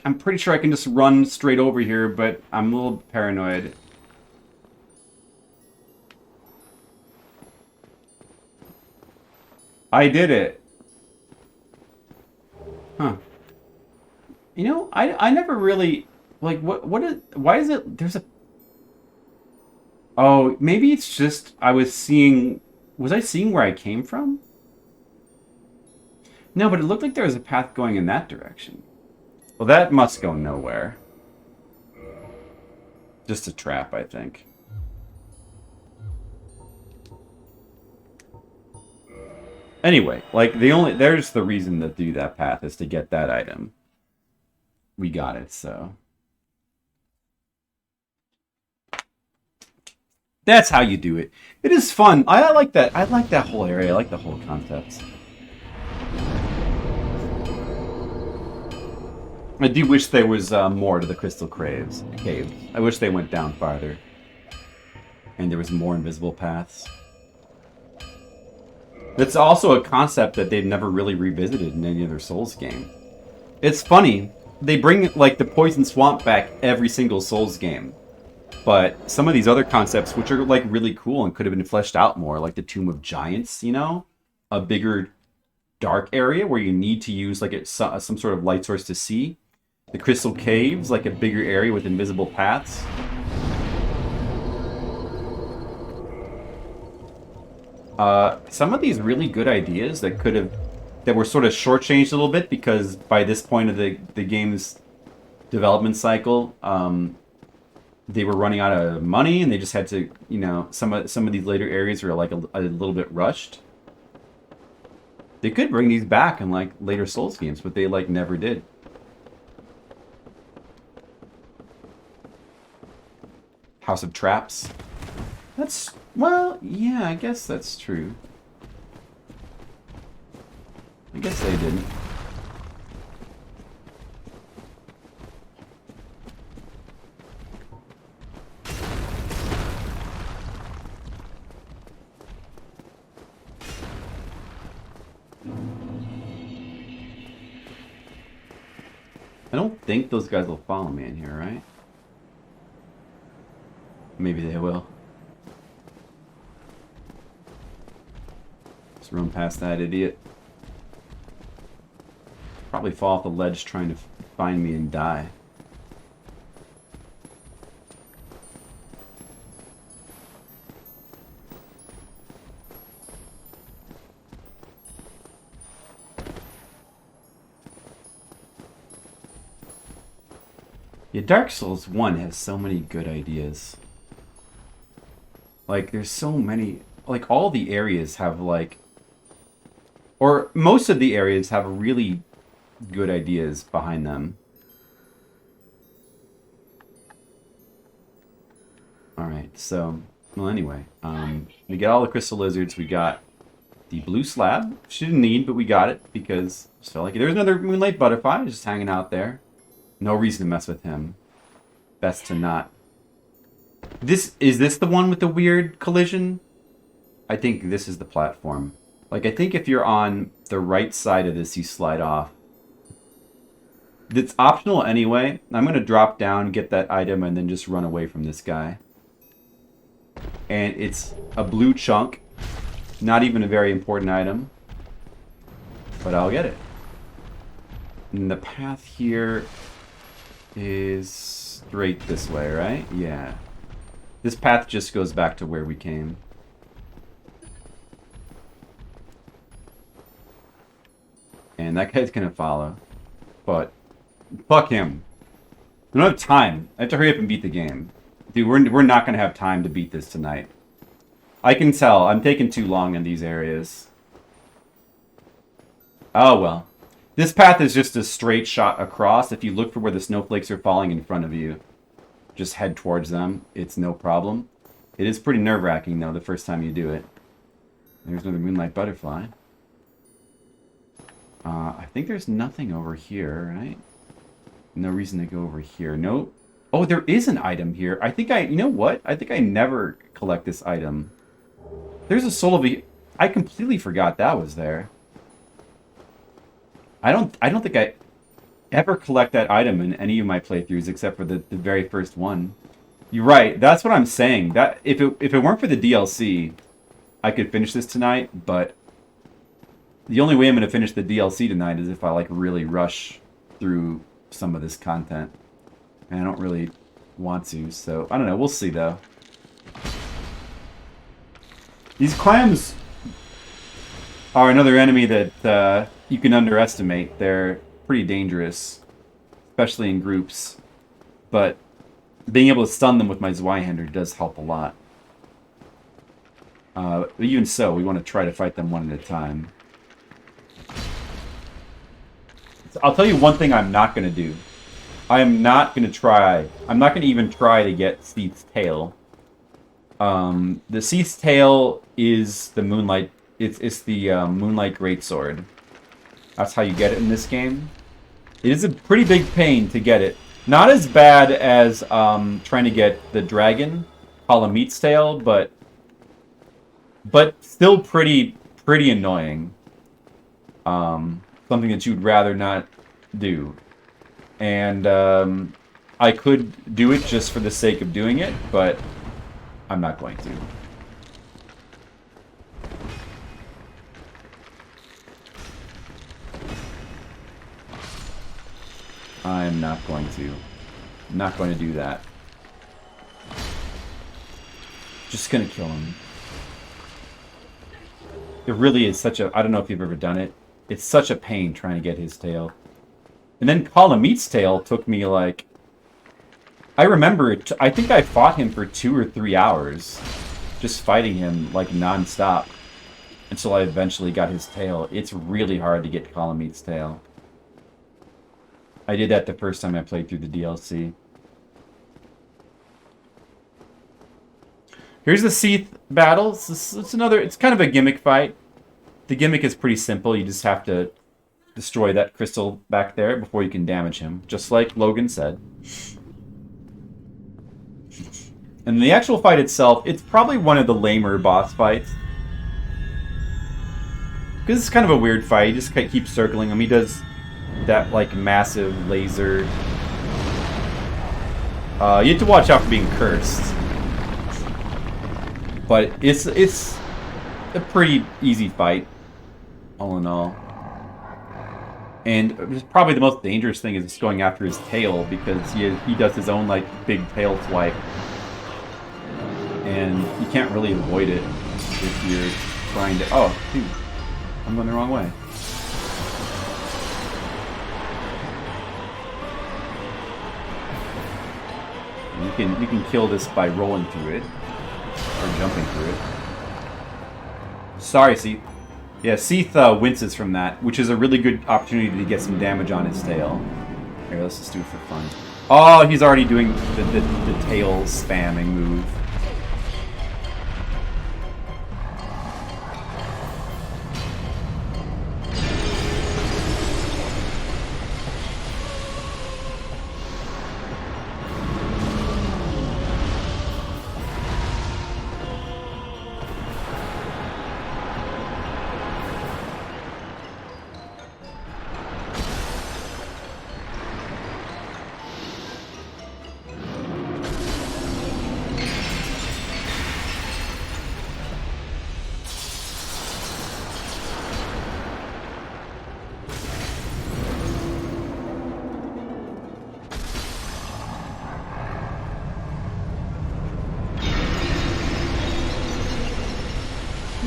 I'm pretty sure I can just run straight over here, but I'm a little paranoid. I did it. Huh. You know, I never really like why is it there's a Oh, maybe it's just was I seeing where I came from? No, but it looked like there was a path going in that direction. Well, that must go nowhere. Just a trap, I think. Anyway, like there's the reason to do that path is to get that item. We got it, so that's how you do it. It is fun. I like that. I like that whole area. I like the whole concept. I do wish there was more to the Crystal Caves. I wish they went down farther. And there was more invisible paths. That's also a concept that they've never really revisited in any other Souls game. It's funny. They bring, like, the Poison Swamp back every single Souls game. But some of these other concepts, which are, like, really cool and could have been fleshed out more, like the Tomb of Giants, you know? A bigger, dark area where you need to use, like, some sort of light source to see. The Crystal Caves, like a bigger area with invisible paths. Some of these really good ideas that were sort of shortchanged a little bit because by this point of the game's development cycle, they were running out of money and they just had to, you know, some of these later areas were like a little bit rushed. They could bring these back in like later Souls games, but they like never did. House of Traps. That's, well, yeah, I guess that's true. I guess they didn't. I don't think those guys will follow me in here, right? Maybe they will. Just run past that idiot. Probably fall off the ledge trying to find me and die. Yeah, Dark Souls 1 has so many good ideas. Like, there's so many... Like, all the areas have, like... Or most of the areas have really good ideas behind them. Alright, so... Well, anyway. We got all the crystal lizards. We got the blue slab. Which didn't need, but we got it because I just felt like there was another moonlight butterfly just hanging out there. No reason to mess with him. Best to not. Is this the one with the weird collision? I think this is the platform. Like, I think if you're on the right side of this, you slide off. It's optional anyway. I'm going to drop down, get that item, and then just run away from this guy. And it's a blue chunk. Not even a very important item. But I'll get it. And the path here is straight this way, right? Yeah. This path just goes back to where we came. And that guy's gonna follow. But fuck him. We don't have time. I have to hurry up and beat the game. Dude, we're not gonna have time to beat this tonight. I can tell. I'm taking too long in these areas. Oh well. This path is just a straight shot across. If you look for where the snowflakes are falling in front of you, just head towards them. It's no problem. It is pretty nerve-wracking, though, the first time you do it. There's another moonlight butterfly. I think there's nothing over here, right? No reason to go over here. No. Oh, there is an item here. I think you know what? I think I never collect this item. There's a soul of I completely forgot that was there. I don't think I ever collect that item in any of my playthroughs except for the very first one. You're right. That's what I'm saying. That if it weren't for the DLC, I could finish this tonight, but the only way I'm going to finish the DLC tonight is if I like really rush through some of this content. And I don't really want to, so I don't know. We'll see though. These clams are another enemy that you can underestimate. They're pretty dangerous, especially in groups. But being able to stun them with my Zweihander does help a lot. But even so, we want to try to fight them one at a time. I'll tell you one thing I'm not going to do. I am not going to try. I'm not going to even try to get Seath's tail. The Seath's tail is the Moonlight. It's the Moonlight Greatsword. That's how you get it in this game. It is a pretty big pain to get it. Not as bad as trying to get the dragon, Halamit's tail, but still pretty annoying. Something that you'd rather not do. And I could do it just for the sake of doing it, but I'm not going to. I'm not going to. I'm not going to do that. Just gonna kill him. It really is such a... I don't know if you've ever done it. It's such a pain trying to get his tail. And then Halamit's tail took me like... I remember it. I think I fought him for 2 or 3 hours. Just fighting him like non-stop. Until I eventually got his tail. It's really hard to get Halamit's tail. I did that the first time I played through the DLC. Here's the Seath battle. It's another... It's kind of a gimmick fight. The gimmick is pretty simple. You just have to destroy that crystal back there before you can damage him. Just like Logan said. And the actual fight itself, it's probably one of the lamer boss fights. Because it's kind of a weird fight. You just keep circling him. He does that, like, massive laser. You have to watch out for being cursed. But it's a pretty easy fight, all in all. And probably the most dangerous thing is just going after his tail, because he does his own, like, big tail swipe. And you can't really avoid it if you're trying to... Oh, dude. I'm going the wrong way. You can kill this by rolling through it. Or jumping through it. Sorry, Seath. Yeah, Seath winces from that, which is a really good opportunity to get some damage on his tail. Here, let's just do it for fun. Oh, he's already doing the tail spamming move.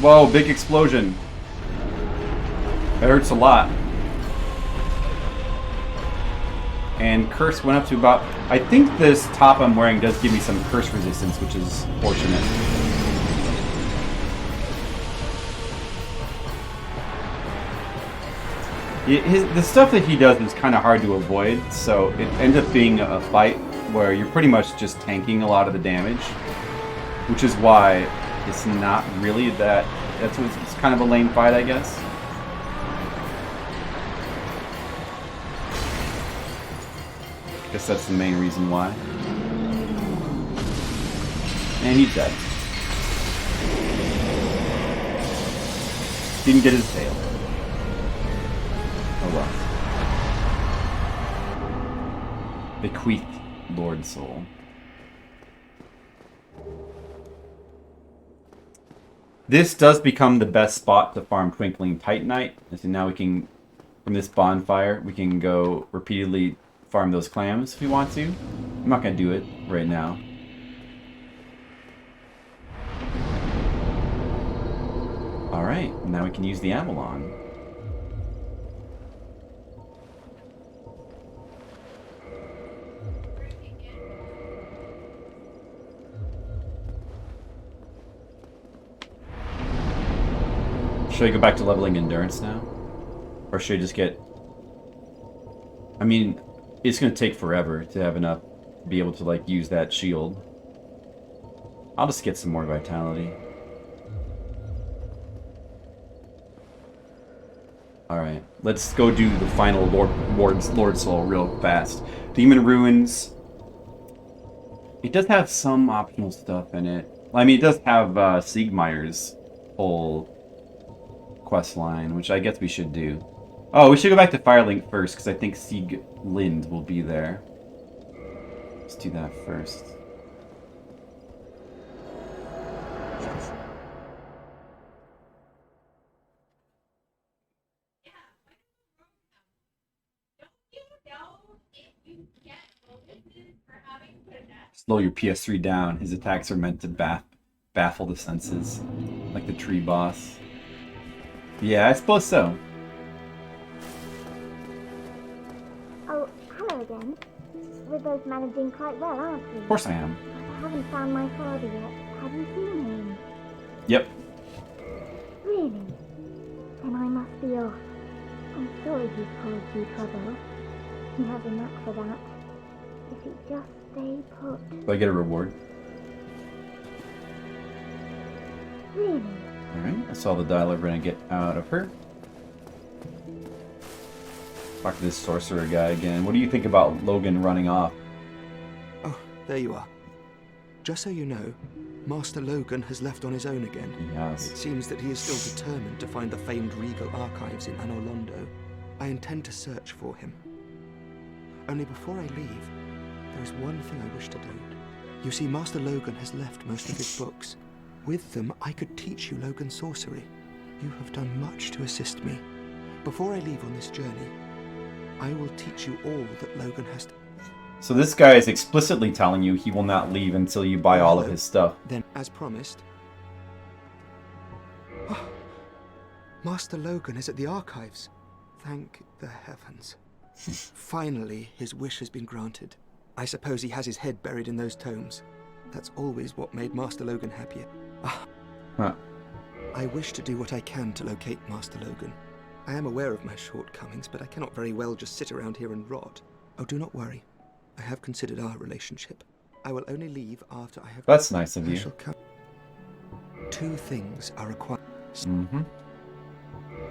Whoa, big explosion. That hurts a lot. And curse went up to about... I think this top I'm wearing does give me some curse resistance, which is fortunate. The stuff that he does is kind of hard to avoid, so it ends up being a fight where you're pretty much just tanking a lot of the damage. Which is why it's not really that... It's kind of a lame fight, I guess. I guess that's the main reason why. And he's dead. Didn't get his tail. Oh well. Bequeathed Lord Soul. This does become the best spot to farm Twinkling Titanite. So now we can, from this bonfire, we can go repeatedly farm those clams if we want to. I'm not going to do it right now. Alright, now we can use the Avalon. Should I go back to leveling endurance now? Or should I just get I mean, it's gonna take forever to have enough, be able to like use that shield. I'll just get some more vitality. Alright, let's go do the final Lord Soul real fast. Demon Ruins. It does have some optional stuff in it. I mean, it does have Siegmeyer's whole quest line, which I guess we should do. Oh, we should go back to Firelink first, because I think Sieglind will be there. Let's do that first. Slow your PS3 down. His attacks are meant to baffle the senses, like the tree boss. Yeah, I suppose so. Oh, hello again. We're both managing quite well, aren't we? Of course I am. I haven't found my father yet. Have you seen him? Yep. Really? Then I must be off. I'm sorry he's caused you trouble. He has a knack for that. If he just stay put. Do I get a reward? Really? Alright, that's all the dialogue we're gonna get out of her. Talk to this sorcerer guy again. What do you think about Logan running off? Oh, there you are. Just so you know, Master Logan has left on his own again. Yes. It seems that he is still determined to find the famed regal archives in Anor Londo. I intend to search for him. Only before I leave, there is one thing I wish to do. You see, Master Logan has left most of his books. With them, I could teach you Logan sorcery. You have done much to assist me. Before I leave on this journey, I will teach you all that Logan has to... So this guy is explicitly telling you he will not leave until you buy all of his stuff. Then, as promised... Oh, Master Logan is at the archives. Thank the heavens. Finally, his wish has been granted. I suppose he has his head buried in those tomes. That's always what made Master Logan happier. Huh. I wish to do what I can to locate Master Logan. I am aware of my shortcomings, but I cannot very well just sit around here and rot. Oh, do not worry. I have considered our relationship. I will only leave after I have... That's nice of I you. shall come. Two things are required. Mm-hmm.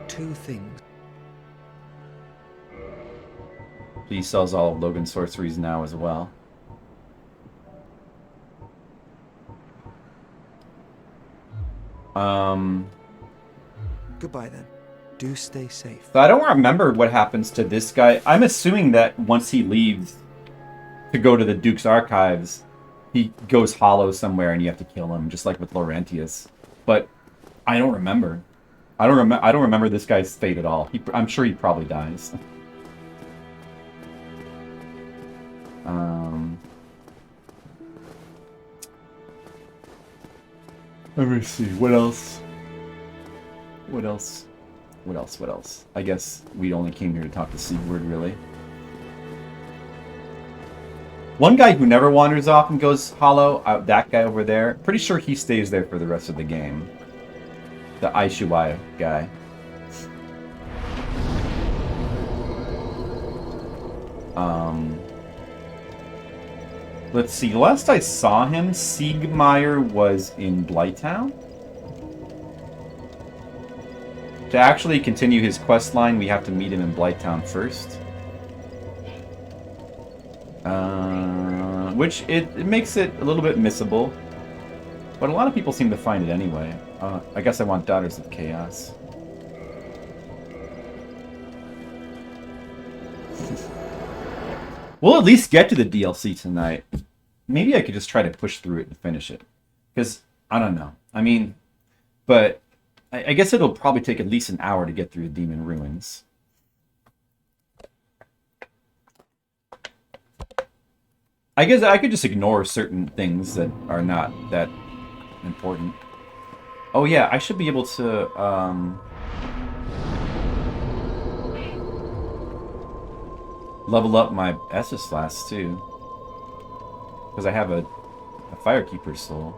Two things. He sells all of Logan's sorceries now as well. Goodbye then. Do stay safe. So I don't remember what happens to this guy. I'm assuming that once he leaves to go to the Duke's archives, he goes hollow somewhere and you have to kill him, just like with Laurentius. But I don't remember. I don't remember this guy's fate at all. I'm sure he probably dies. Let me see. What else? What else? What else? What else? I guess we only came here to talk to Sigurd, really. One guy who never wanders off and goes hollow, that guy over there, pretty sure he stays there for the rest of the game. The Aishuai guy. Let's see. Last I saw him, Siegmeyer was in Blighttown. To actually continue his quest line, we have to meet him in Blighttown first. Which it makes it a little bit missable. But a lot of people seem to find it anyway. I guess I want Daughters of Chaos. We'll at least get to the DLC tonight. Maybe I could just try to push through it and finish it. Because, I don't know. I mean, but I guess it'll probably take at least an hour to get through the Demon Ruins. I guess I could just ignore certain things that are not that important. Oh yeah, I should be able to, level up my Estus Flask too. Because I have a Firekeeper's Soul.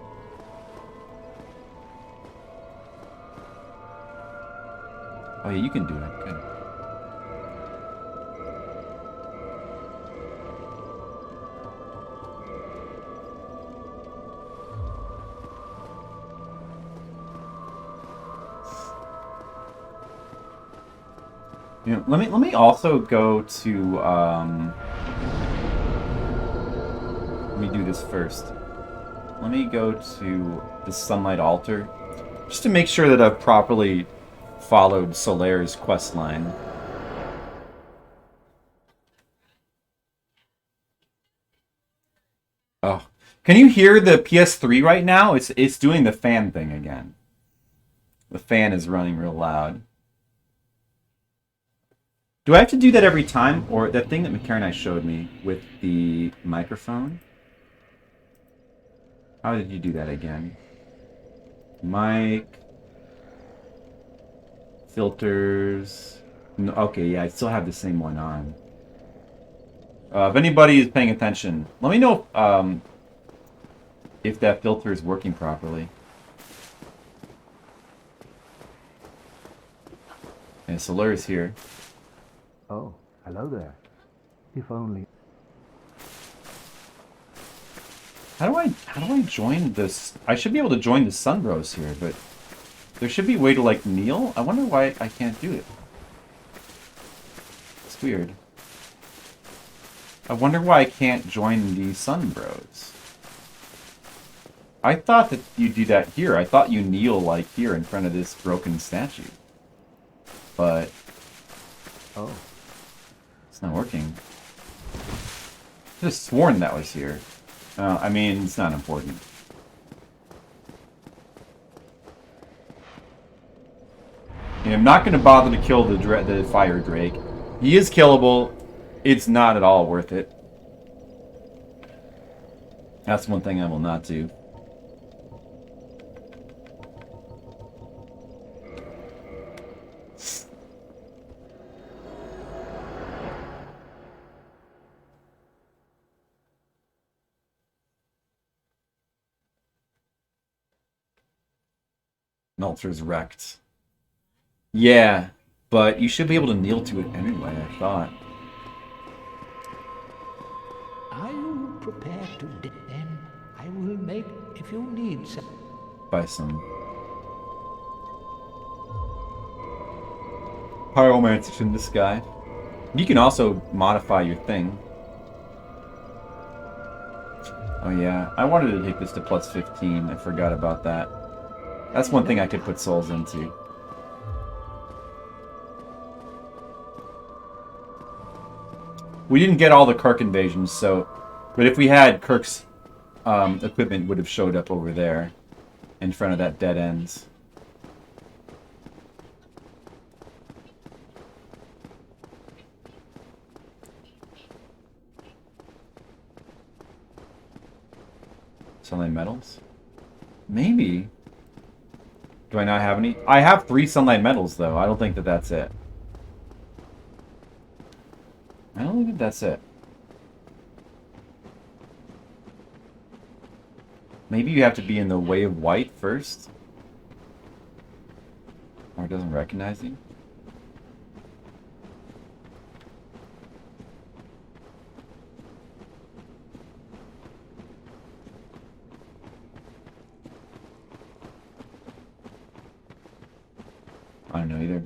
Oh yeah, you can do it. Good. You know, let me also go to let me do this first. Let me go to the Sunlight Altar just to make sure that I've properly followed Solaire's quest line. Oh, can you hear the PS3 right now? It's doing the fan thing again. The fan is running real loud. Do I have to do that every time? Or that thing that McCarran showed me with the microphone? How did you do that again? Mic. Filters. No, okay, yeah, I still have the same one on. If anybody is paying attention, let me know if that filter is working properly. And Solaire's here. Oh, hello there. If only... How do I join this? I should be able to join the Sunbros here, but there should be a way to like kneel. I wonder why I can't do it. It's weird. I wonder why I can't join the Sunbros. I thought that you do that here. I thought you kneel like here in front of this broken statue. But Oh, it's not working. I just sworn that was here. I mean, it's not important. And I'm not going to bother to kill the fire drake. He is killable. It's not at all worth it. That's one thing I will not do. Meltzer's wrecked. Yeah, but you should be able to kneel to it anyway, I thought. Are you prepared to then? I will make if you need some. By some pyromancers in the sky. You can also modify your thing. Oh yeah, I wanted to take this to plus 15. I forgot about that. That's one thing I could put souls into. We didn't get all the Kirk invasions, so... But if we had, Kirk's equipment would have showed up over there. In front of that dead ends. Sunlight metals? Maybe. Do I not have any? I have 3 sunlight metals, though. I don't think that that's it. I don't think that that's it. Maybe you have to be in the way of white first? Or it doesn't recognize you? I don't know either.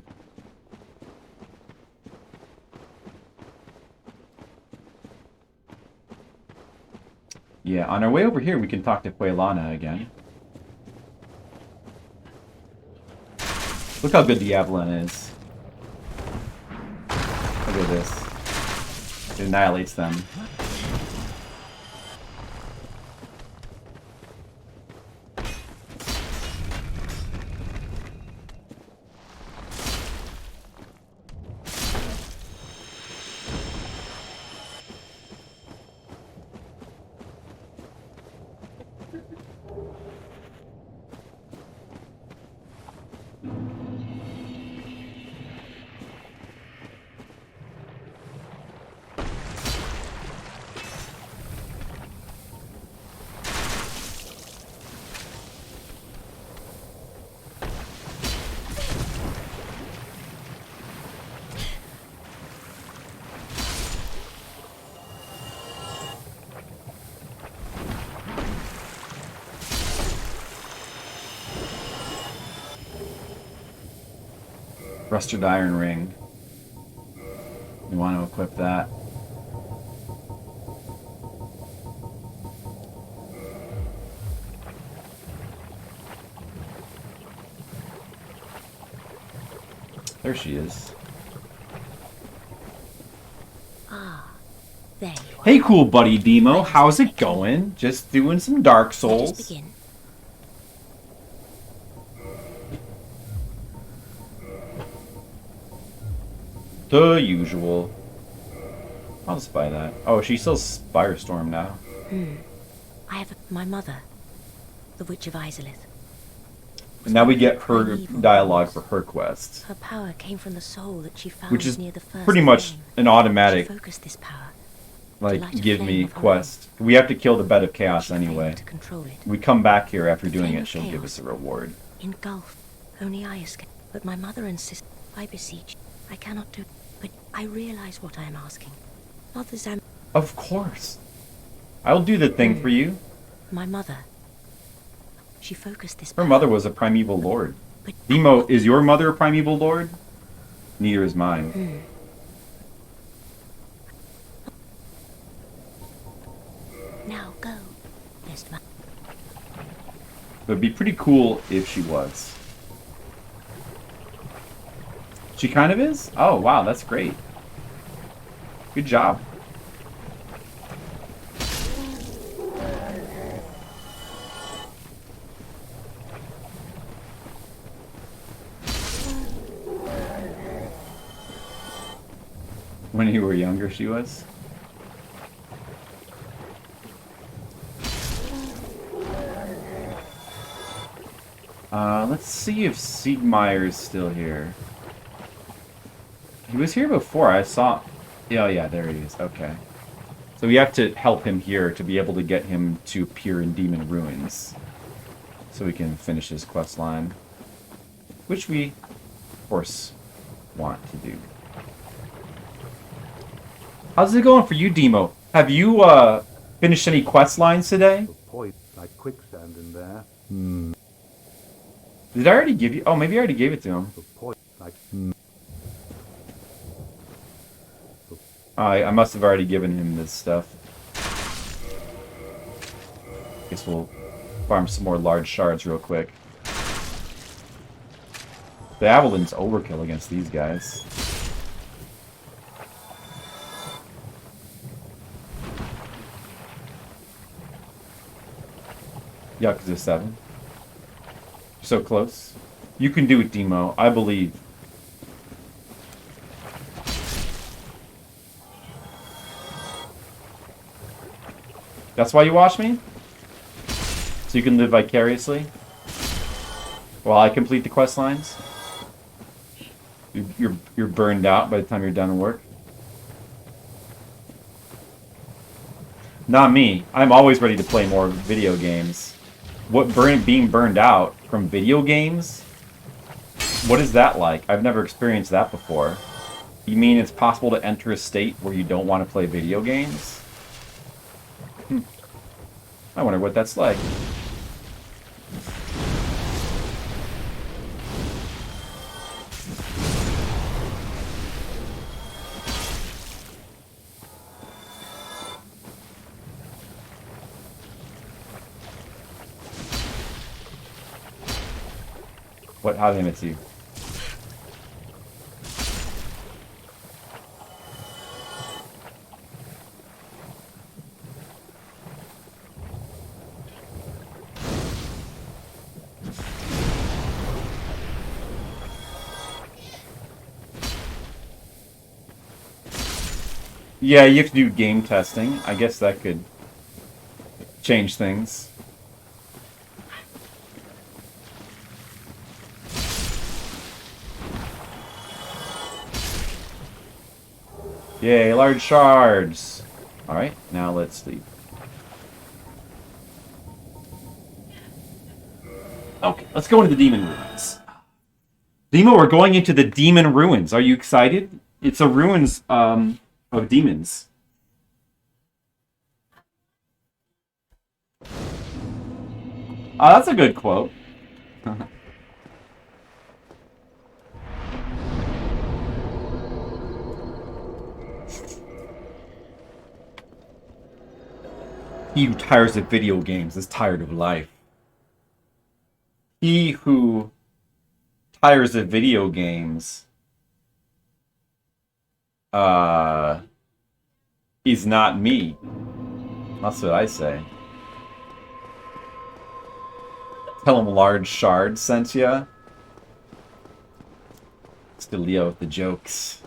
Yeah, on our way over here, we can talk to Quailana again. Look how good the Avalon is. Look at this. It annihilates them. Rusted iron ring. We want to equip that. There she is. Ah, there you are. Hey, cool buddy Demo. How's it going? Just doing some Dark Let us Souls. begin. The usual. I'll just buy that. Oh, she sells Firestorm now. I have my mother, the Witch of Izalith. And now we get her dialogue for her quest. Her power came from the soul that she found Which is near the first pretty much flame. an automatic, She focused this power. like, light a give flame me of her quest. We have to kill the Bed of Chaos She failed anyway. to control it. We come back here after doing Flame it, of she'll give chaos. us a reward. Engulfed. Only I escaped. But my mother insists. I beseech. I cannot do. But I realize what I am asking. Mother's Of course. I'll do the thing for you. my mother. She focused this Her power. mother was a primeval lord. But Demo, is your mother a primeval lord? Neither is mine. now go. Best man. It would be pretty cool if she was. She kind of is? Oh, wow, that's great. Good job. When you were younger, she was? Let's see if Siegmeyer's still here. He was here before, I saw... Oh yeah, there he is, okay. So we have to help him here to be able to get him to appear in Demon Ruins. So we can finish his quest line. Which we, of course, want to do. How's it going for you, Demo? Have you, finished any quest lines today? Point like quicksand in there. Did I already give you... Oh, maybe I already gave it to him. Point like I must have already given him this stuff. Guess we'll farm some more large shards real quick. The Avalan's overkill against these guys. Yakuza 7. So close. You can do it, Demo. I believe. That's why you watch me? So you can live vicariously? While I complete the quest lines? You're burned out by the time you're done with work? Not me. I'm always ready to play more video games. Being burned out from video games? What is that like? I've never experienced that before. You mean it's possible to enter a state where you don't want to play video games? I wonder what that's like. How did I miss you? Yeah, you have to do game testing. I guess that could change things. Yay, large shards! Alright, now let's sleep. Okay, let's go into the Demon Ruins. Demo, we're going into the Demon Ruins. Are you excited? It's a ruins of demons. That's a good quote. He who tires of video games is tired of life. He who tires of video games is not me. That's what I say. Tell him Large Shard sent ya. Let's get Leo with the jokes.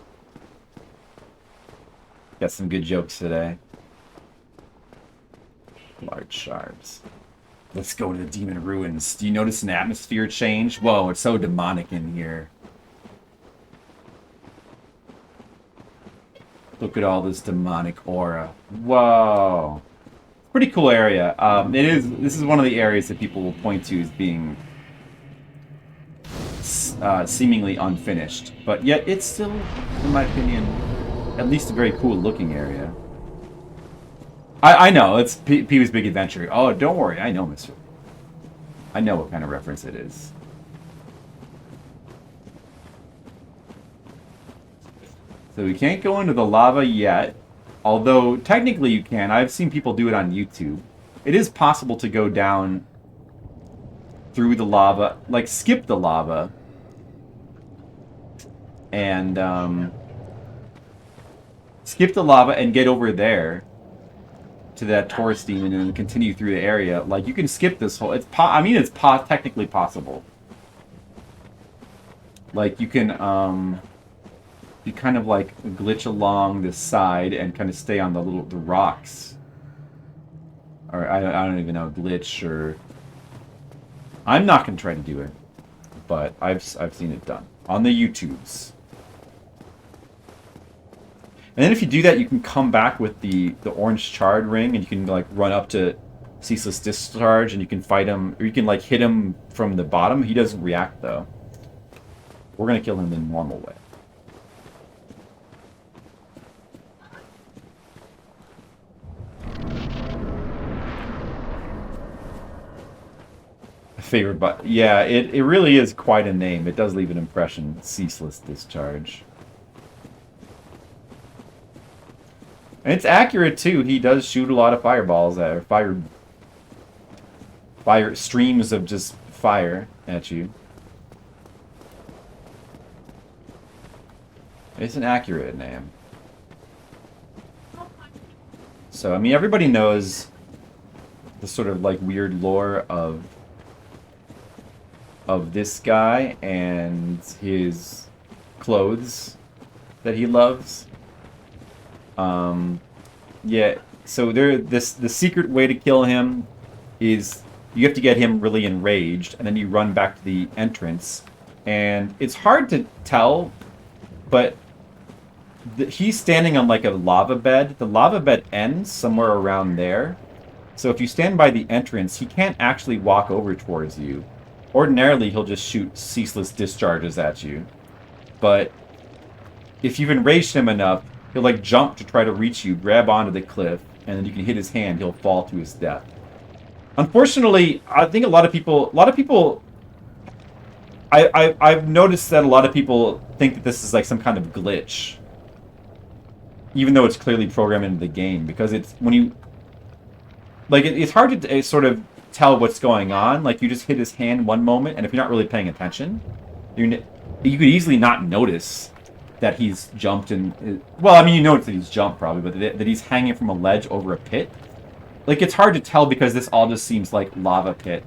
Got some good jokes today. Large shards. Let's go to the demon ruins. Do you notice an atmosphere change? Whoa, it's so demonic in here. Look at all this demonic aura. Whoa. Pretty cool area. This is one of the areas that people will point to as being seemingly unfinished. But yet it's still, in my opinion, at least a very cool looking area. I know, it's Pee-wee's Big Adventure. Oh, don't worry, I know, mister. I know what kind of reference it is. So we can't go into the lava yet, although technically you can. I've seen people do it on YouTube. It is possible to go down through the lava, like skip the lava, and skip the lava and get over there to that Taurus demon and then continue through the area. Like, you can skip this whole... it's technically possible. Like, you can, you kind of, like, glitch along this side and kind of stay on the rocks. Or, I don't even know, glitch, or... I'm not going to try to do it. But I've seen it done. On the YouTubes. And then if you do that, you can come back with the orange charred ring, and you can like run up to Ceaseless Discharge, and you can fight him, or you can like hit him from the bottom. He doesn't react though. We're gonna kill him the normal way. Favorite, but yeah, it really is quite a name. It does leave an impression. Ceaseless Discharge. And it's accurate too. He does shoot a lot of fireballs at, or fire streams of just fire at you. It's an accurate name. So I mean, everybody knows the sort of like weird lore of this guy and his clothes that he loves. Yeah, so the secret way to kill him is you have to get him really enraged, and then you run back to the entrance, and it's hard to tell, but he's standing on like a lava bed. The lava bed ends somewhere around there, so if you stand by the entrance, he can't actually walk over towards you. Ordinarily, he'll just shoot ceaseless discharges at you, but if you've enraged him enough, he'll like jump to try to reach you, grab onto the cliff, and then you can hit his hand. He'll fall to his death. Unfortunately, I think a lot of people. I've noticed that a lot of people think that this is like some kind of glitch, even though it's clearly programmed into the game. Because it's when you like it's hard to sort of tell what's going on. Like you just hit his hand one moment, and if you're not really paying attention, you could easily not notice that he's jumped and... Well, I mean, you notice that he's jumped, probably, but that he's hanging from a ledge over a pit. Like, it's hard to tell because this all just seems like lava pit.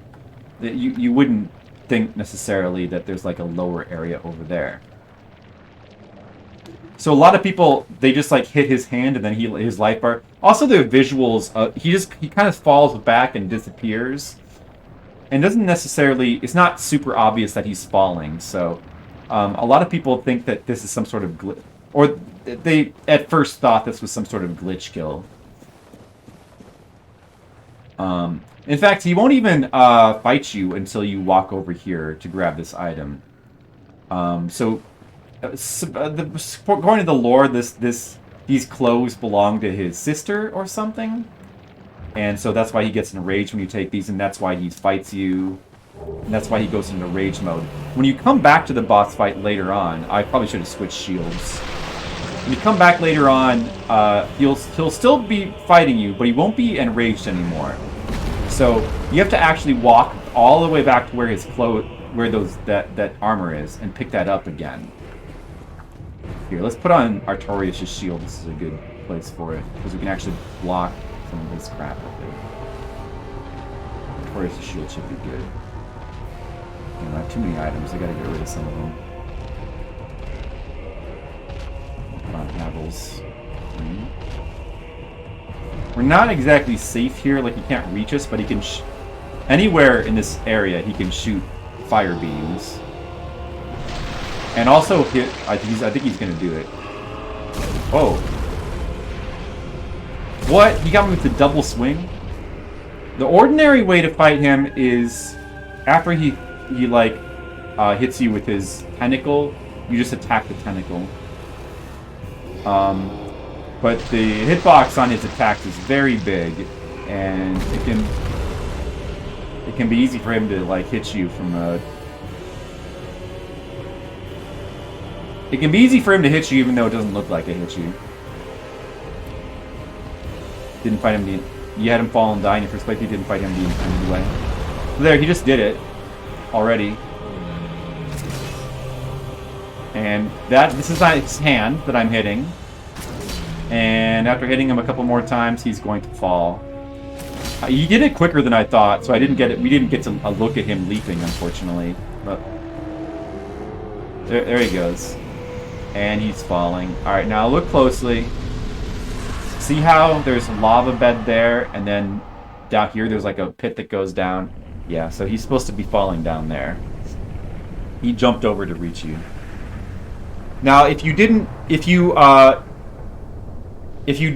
You wouldn't think, necessarily, that there's, like, a lower area over there. So a lot of people, they just, like, hit his hand and then his life bar... Also, the visuals, he kind of falls back and disappears. And doesn't necessarily... It's not super obvious that he's falling, so... a lot of people think that this is some sort of glitch, or they at first thought this was some sort of glitch kill. In fact, he won't even fight you until you walk over here to grab this item. According to the lore, these clothes belong to his sister or something, and so that's why he gets enraged when you take these, and that's why he fights you. And that's why he goes into rage mode. When you come back to the boss fight later on, I probably should have switched shields. When you come back later on, he'll still be fighting you, but he won't be enraged anymore. So you have to actually walk all the way back to where his clothes, where that armor is, and pick that up again. Here, let's put on Artorias' shield. This is a good place for it, because we can actually block some of this crap with it. Artorias' shield should be good. I don't have too many items. I gotta get rid of some of them. Put on Havel's ring. We're not exactly safe here. Like, he can't reach us, but he can anywhere in this area he can shoot fire beams. And also hit. I think he's gonna do it. Oh. What? He got me with the double swing? The ordinary way to fight him is after he like hits you with his tentacle, you just attack the tentacle. But the hitbox on his attacks is very big, and it can be easy for him to like hit you from a. It can be easy for him to hit you even though it doesn't look like it hit you. Didn't fight him. You had him fall and die in your first place. You didn't fight him the intended way. There, he just did it already. And this is not his hand that I'm hitting. And after hitting him a couple more times, he's going to fall. He did it quicker than I thought, so I didn't get it. We didn't get a look at him leaping, unfortunately. But there he goes. And he's falling. Alright, now look closely. See how there's a lava bed there, and then down here there's like a pit that goes down? Yeah, so he's supposed to be falling down there. He jumped over to reach you. Now, if you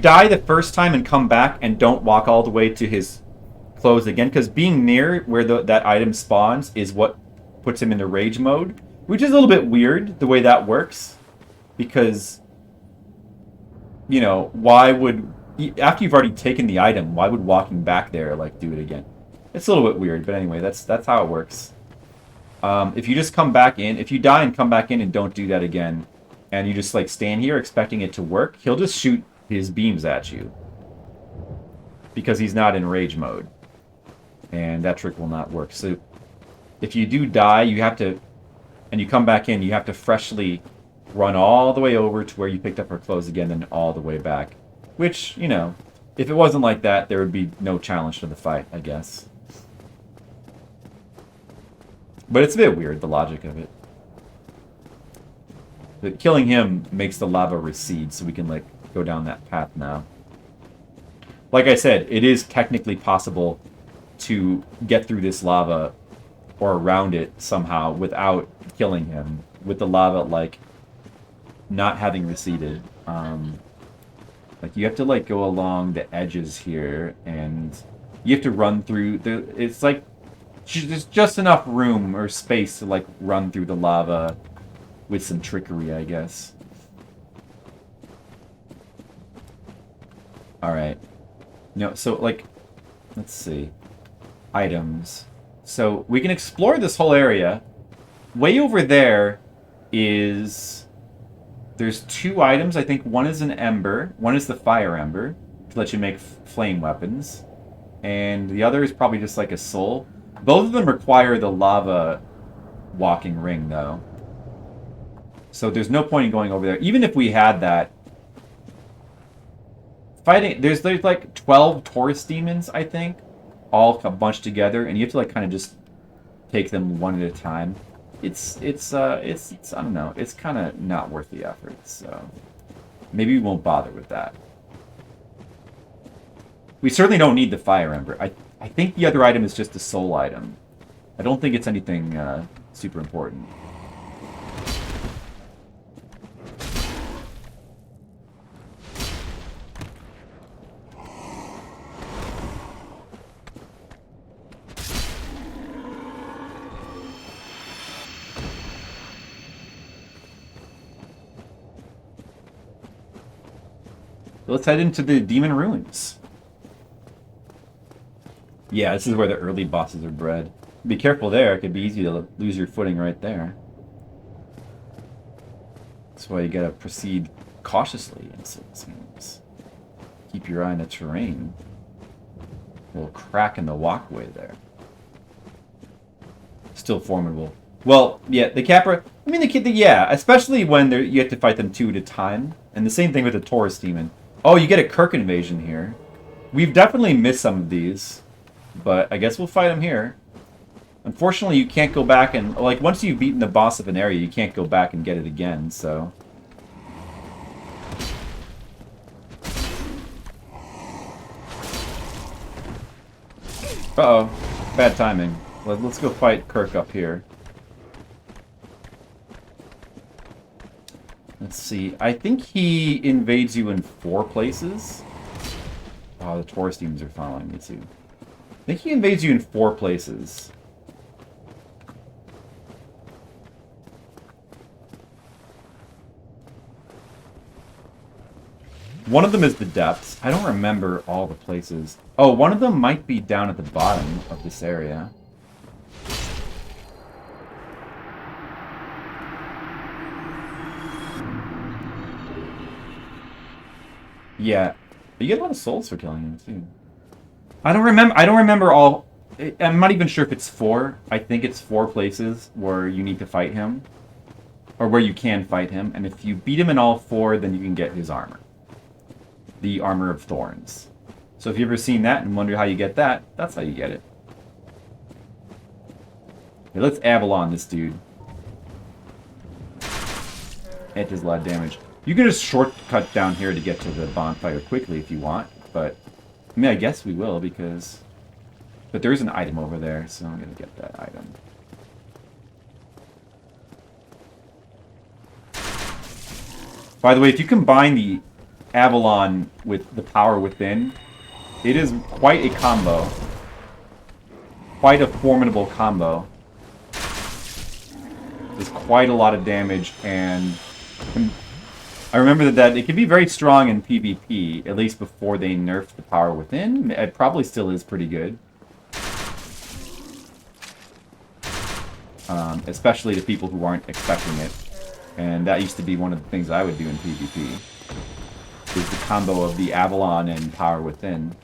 die the first time and come back and don't walk all the way to his clothes again, because being near where that item spawns is what puts him into rage mode, which is a little bit weird the way that works. Because, you know, why would... After you've already taken the item, why would walking back there, like, do it again? It's a little bit weird, but anyway, that's how it works. If you just come back in... If you die and come back in and don't do that again, and you just, like, stand here expecting it to work, he'll just shoot his beams at you. Because he's not in rage mode. And that trick will not work. So, if you do die, you have to... And you come back in, you have to freshly... run all the way over to where you picked up her clothes again, and all the way back. Which, you know, if it wasn't like that, there would be no challenge to the fight, I guess. But it's a bit weird, the logic of it. But killing him makes the lava recede, so we can, like, go down that path now. Like I said, it is technically possible to get through this lava, or around it somehow, without killing him. With the lava, like... not having receded. Like, you have to, like, go along the edges here, and you have to run through it's like there's just enough room or space to, like, run through the lava with some trickery, I guess. Alright. No, so, like, let's see. Items. So, we can explore this whole area. Way over there is... There's two items. I think one is an ember. One is the fire ember to let you make flame weapons. And the other is probably just like a soul. Both of them require the lava walking ring, though. So there's no point in going over there. Even if we had that... Fighting... There's like 12 Taurus demons, I think. All bunched together. And you have to, like, kind of just take them one at a time. It's I don't know, it's kind of not worth the effort, so maybe we won't bother with that. We certainly don't need the fire ember. I think the other item is just a soul item. I don't think it's anything super important. Let's head into the Demon Ruins. Yeah, this is where the early bosses are bred. Be careful there, it could be easy to lose your footing right there. That's why you gotta proceed cautiously, it seems. Keep your eye on the terrain. A little crack in the walkway there. Still formidable. Well, yeah, the Capra... I mean, yeah, especially when you have to fight them 2 at a time. And the same thing with the Taurus Demon. Oh, you get a Kirk invasion here. We've definitely missed some of these. But I guess we'll fight them here. Unfortunately, you can't go back and... Like, once you've beaten the boss of an area, you can't go back and get it again, so... Uh-oh. Bad timing. Let's go fight Kirk up here. Let's see. I think he invades you in 4 places. Oh, the Taurus demons are following me too. I think he invades you in 4 places. One of them is the depths. I don't remember all the places. Oh, one of them might be down at the bottom of this area. Yeah. You get a lot of souls for killing him, too. I don't remember all... I'm not even sure if it's 4. I think it's 4 places where you need to fight him. Or where you can fight him. And if you beat him in all 4, then you can get his armor. The Armor of Thorns. So if you've ever seen that and wonder how you get that, that's how you get it. Okay, let's Avalon this dude. It does a lot of damage. You can just shortcut down here to get to the bonfire quickly if you want, but... I mean, I guess we will, because... But there is an item over there, so I'm gonna get that item. By the way, if you combine the Avalon with the power within, it is quite a combo. Quite a formidable combo. There's quite a lot of damage, and I remember that it can be very strong in PvP, at least before they nerfed the power within. It probably still is pretty good. Especially to people who aren't expecting it. And that used to be one of the things I would do in PvP. Is the combo of the Avalon and power within.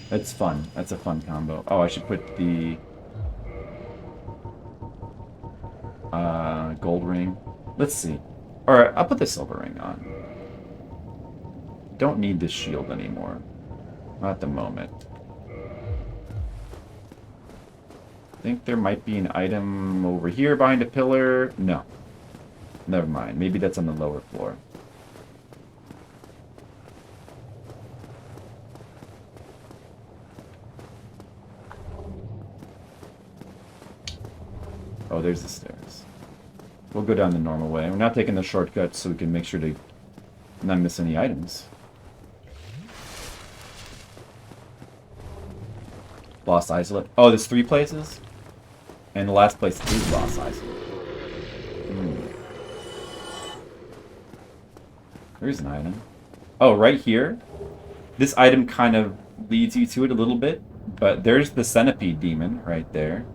That's fun. That's a fun combo. Oh, I should put the gold ring. Let's see. Alright, I'll put the silver ring on. Don't need this shield anymore. Not at the moment. I think there might be an item over here behind a pillar. No. Never mind. Maybe that's on the lower floor. Oh, there's the stairs. We'll go down the normal way. We're not taking the shortcut so we can make sure to not miss any items. Lost Isolate. Oh, there's 3 places? And the last place is Lost Isolate. There's an item. Oh, right here? This item kind of leads you to it a little bit, but there's the Centipede Demon right there.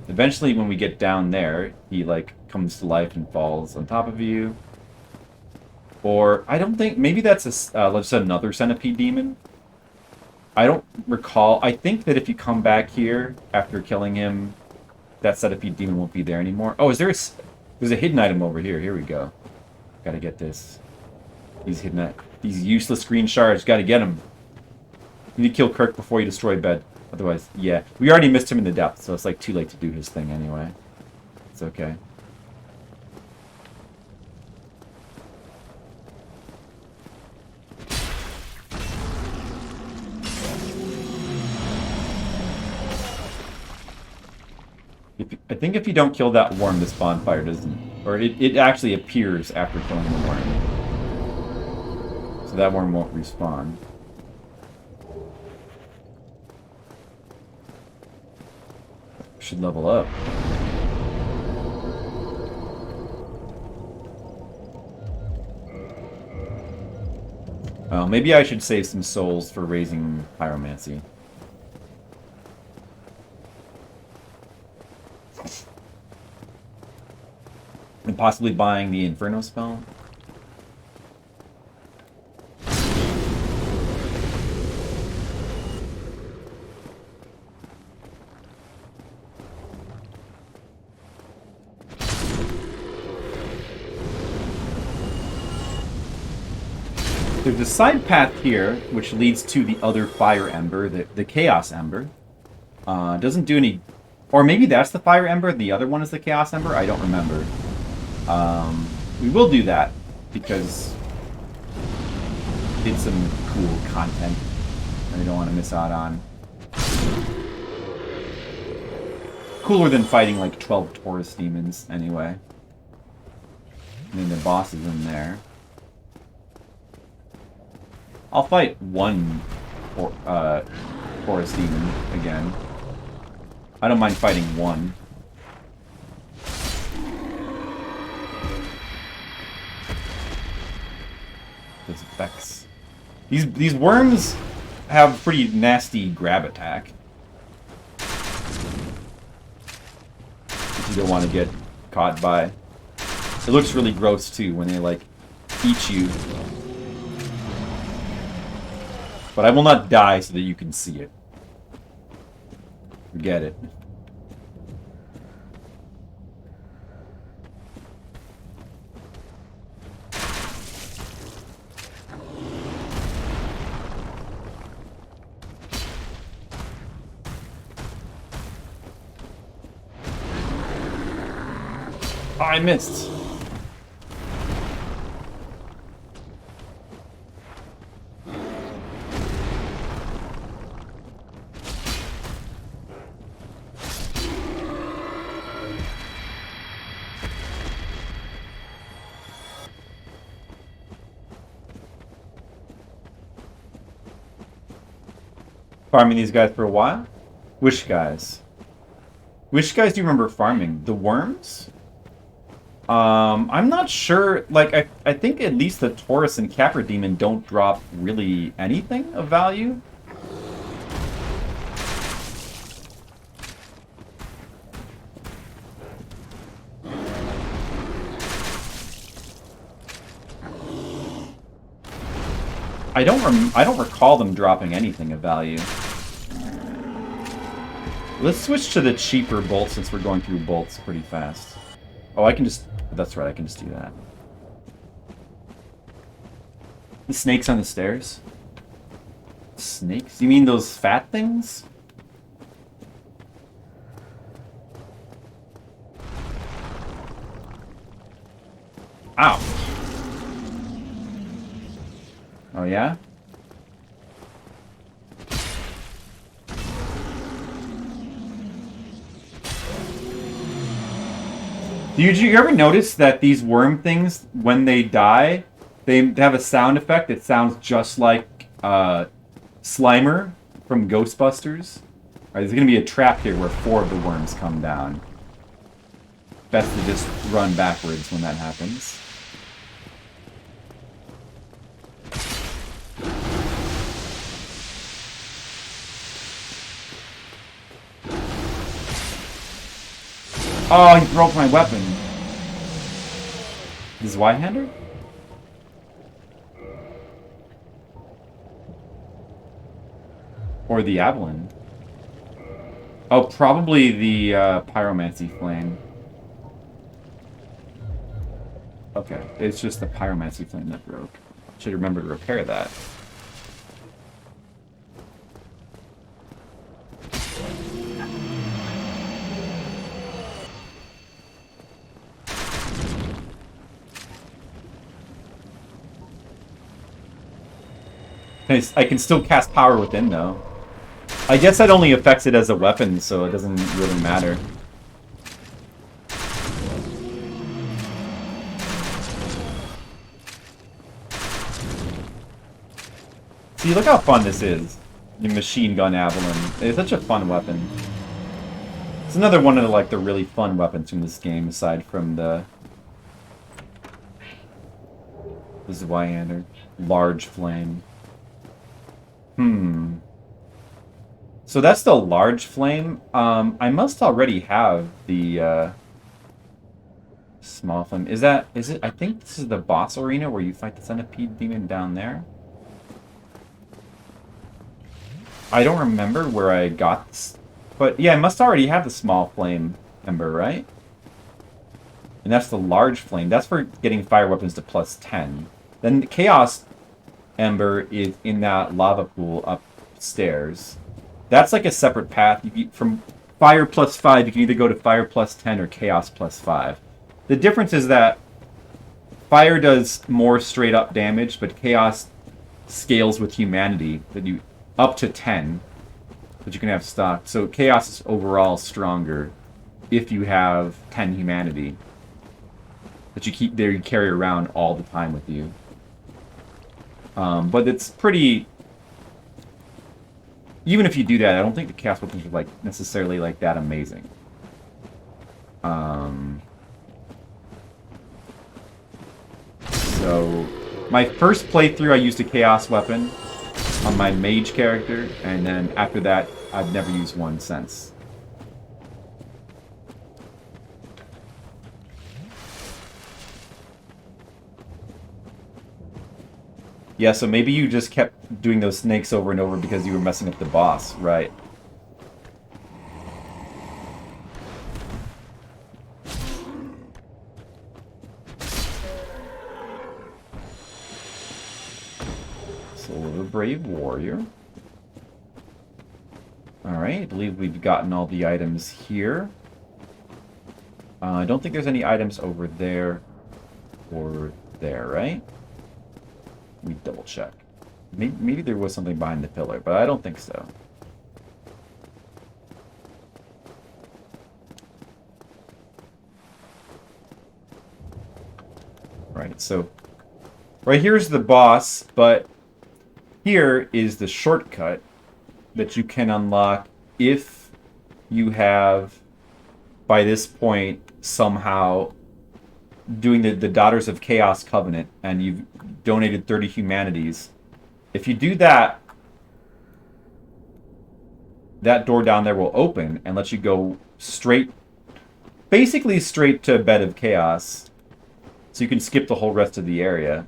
Eventually, when we get down there, he, like, comes to life and falls on top of you. Or, I don't think... Maybe that's just another Centipede Demon. I don't recall. I think that if you come back here after killing him, that Centipede Demon won't be there anymore. Oh, there's a hidden item over here. Here we go. Gotta get this. These useless green shards. Gotta get them. You need to kill Kirk before you destroy Bed. Otherwise, yeah. We already missed him in the depths, so it's like too late to do his thing anyway. It's okay. I think if you don't kill that worm, this bonfire doesn't... Or it actually appears after killing the worm. So that worm won't respawn. Should level up. Well, maybe I should save some souls for raising Pyromancy. And possibly buying the Inferno spell. There's a side path here, which leads to the other Fire Ember, the Chaos Ember. Doesn't do any... Or maybe that's the Fire Ember, the other one is the Chaos Ember? I don't remember. We will do that, because it's some cool content that I don't want to miss out on. Cooler than fighting like 12 Taurus demons, anyway. And then the boss is in there. I'll fight one Taurus demon again. I don't mind fighting one. Those effects. These worms have pretty nasty grab attack. If you don't want to get caught by. It looks really gross too when they like eat you. But I will not die so that you can see it. Forget it. Oh, I missed. Farming these guys for a while? Which guys? Which guys do you remember farming? The worms? I'm not sure. Like, I think at least the Taurus and Capra Demon don't drop really anything of value. I don't recall them dropping anything of value. Let's switch to the cheaper bolt since we're going through bolts pretty fast. Oh, I can just... That's right, I can just do that. The snakes on the stairs? Snakes? You mean those fat things? Ow. Oh, yeah? Did you ever notice that these worm things, when they die, they have a sound effect that sounds just like Slimer from Ghostbusters? All right, there's going to be a trap here where 4 of the worms come down. Best to just run backwards when that happens. Oh, he broke my weapon. This Y-hander? Or the Avalon? Oh, probably the Pyromancy Flame. Okay, it's just the Pyromancy Flame that broke. Should remember to repair that. I can still cast Power Within, though. I guess that only affects it as a weapon, so it doesn't really matter. See, look how fun this is. The Machine Gun Avalon. It's such a fun weapon. It's another one of the really fun weapons from this game, aside from the... This is Y-hander. Large Flame. So that's the large flame. I must already have the small flame. Is it? I think this is the boss arena where you fight the centipede demon down there. I don't remember where I got this, but yeah, I must already have the small flame ember, right? And that's the large flame. That's for getting fire weapons to +10. Then the chaos ember is in that lava pool upstairs. That's like a separate path. From fire +5, you can either go to fire +10 or chaos +5. The difference is that fire does more straight up damage, but chaos scales with humanity that you up to 10 that you can have stocked. So chaos is overall stronger if you have 10 humanity that you carry around all the time with you. But it's pretty. Even if you do that, I don't think the chaos weapons are like necessarily like that amazing. So my first playthrough, I used a chaos weapon on my mage character, and then after that, I've never used one since. Yeah, so maybe you just kept doing those snakes over and over because you were messing up the boss, right? Soul of a Brave Warrior. Alright, I believe we've gotten all the items here. I don't think there's any items over there or there, right? Let me double check. Maybe there was something behind the pillar, but I don't think so. Right, so right here's the boss, but here is the shortcut that you can unlock if you have, by this point, somehow doing the Daughters of Chaos Covenant, and you've donated 30 humanities. If you do that, that door down there will open and let you go straight, basically straight to Bed of Chaos. So you can skip the whole rest of the area,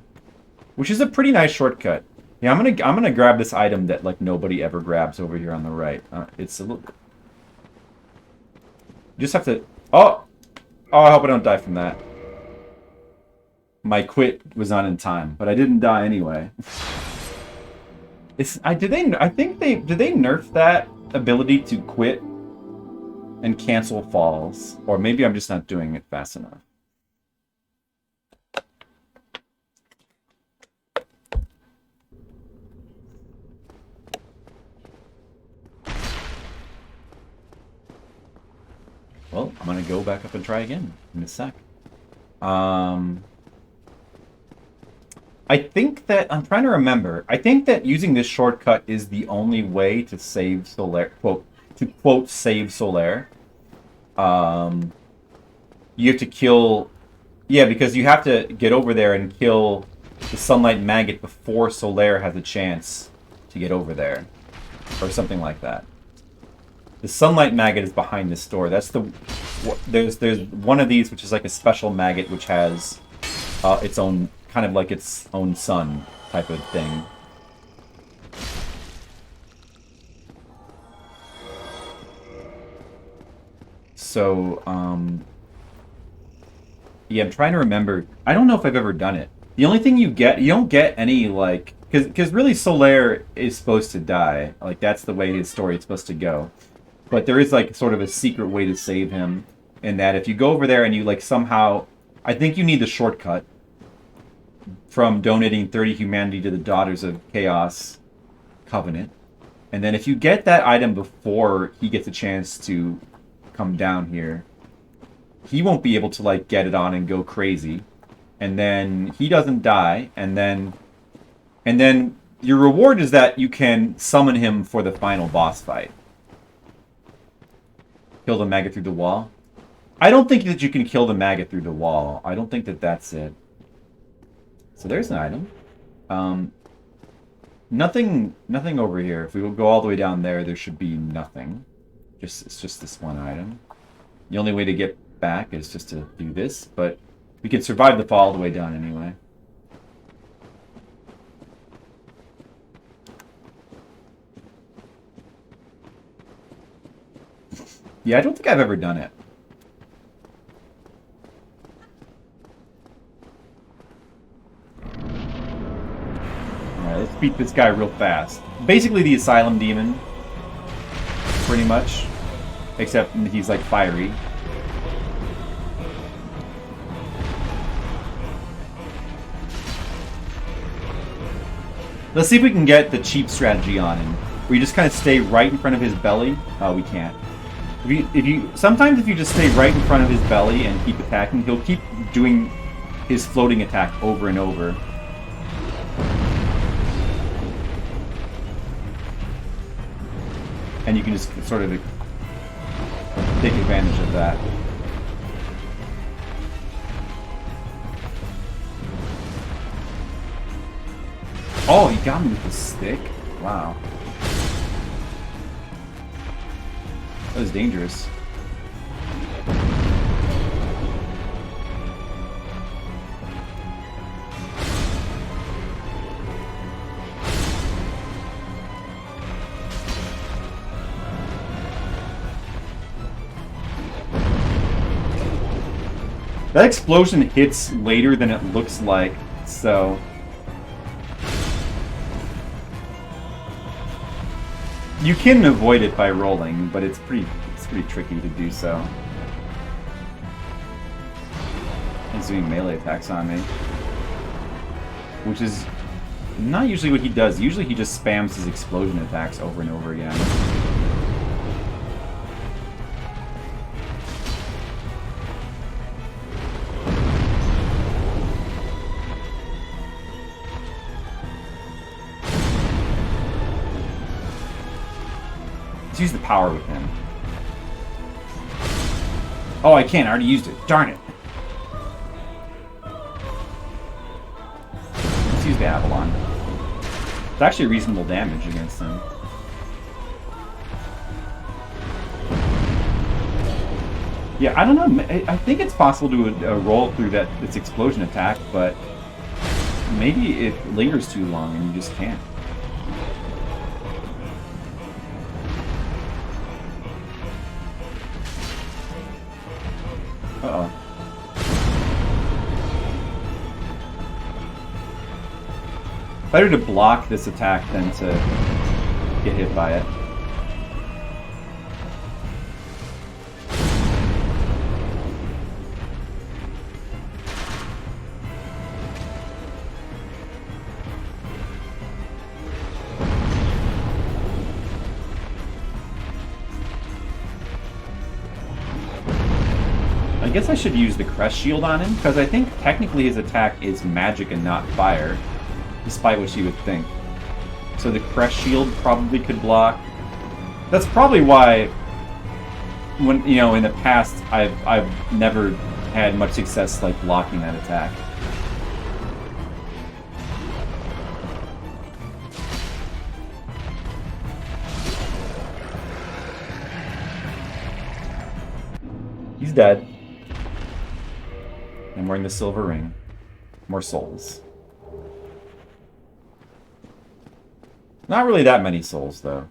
which is a pretty nice shortcut. Yeah, I'm gonna grab this item that like nobody ever grabs over here on the right. It's a little. You just have to. Oh, I hope I don't die from that. My quit was not in time, but I didn't die anyway. Did they nerf that ability to quit and cancel falls, or maybe I'm just not doing it fast enough. Well, I'm gonna go back up and try again in a sec. I think that, I'm trying to remember, I think that using this shortcut is the only way to save Solaire, quote, save Solaire. You have to kill, yeah, because you have to get over there and kill the Sunlight Maggot before Solaire has a chance to get over there. Or something like that. The Sunlight Maggot is behind this door. That's the, there's one of these which is like a special maggot which has its own, kind of like its own sun type of thing. So, yeah, I'm trying to remember. I don't know if I've ever done it. The only thing you don't get any, like, because really Solaire is supposed to die. Like, that's the way his story is supposed to go. But there is, like, sort of a secret way to save him. In that if you go over there and you, like, somehow, I think you need the shortcut from donating 30 humanity to the Daughters of Chaos Covenant. And then if you get that item before he gets a chance to come down here, he won't be able to, like, get it on and go crazy. And then he doesn't die, and then your reward is that you can summon him for the final boss fight. Kill the maggot through the wall. I don't think that you can kill the maggot through the wall. I don't think that that's it. So there's an item. Nothing over here. If we will go all the way down there, there should be nothing. It's just this one item. The only way to get back is just to do this, but we can survive the fall all the way down anyway. Yeah, I don't think I've ever done it. Alright, let's beat this guy real fast. Basically the Asylum Demon. Pretty much. Except he's like fiery. Let's see if we can get the cheap strategy on him. Where you just kind of stay right in front of his belly. Oh, we can't. Sometimes if you just stay right in front of his belly and keep attacking, he'll keep doing his floating attack over and over. And you can just sort of take advantage of that. Oh, he got me with the stick? Wow. That was dangerous. That explosion hits later than it looks like, so... You can avoid it by rolling, but it's pretty tricky to do so. He's doing melee attacks on me. Which is not usually what he does. Usually he just spams his explosion attacks over and over again. Let's use the power with him. Oh, I can't. I already used it. Darn it. Let's use the Avalon. It's actually reasonable damage against him. Yeah, I don't know. I think it's possible to roll through its explosion attack, but maybe it lingers too long and you just can't. Uh-oh. Better to block this attack than to get hit by it. I guess I should use the Crest Shield on him, because I think technically his attack is magic and not fire, despite what you would think. So the Crest Shield probably could block. That's probably why, when in the past, I've never had much success like blocking that attack. He's dead. I'm wearing the silver ring. More souls. Not really that many souls, though.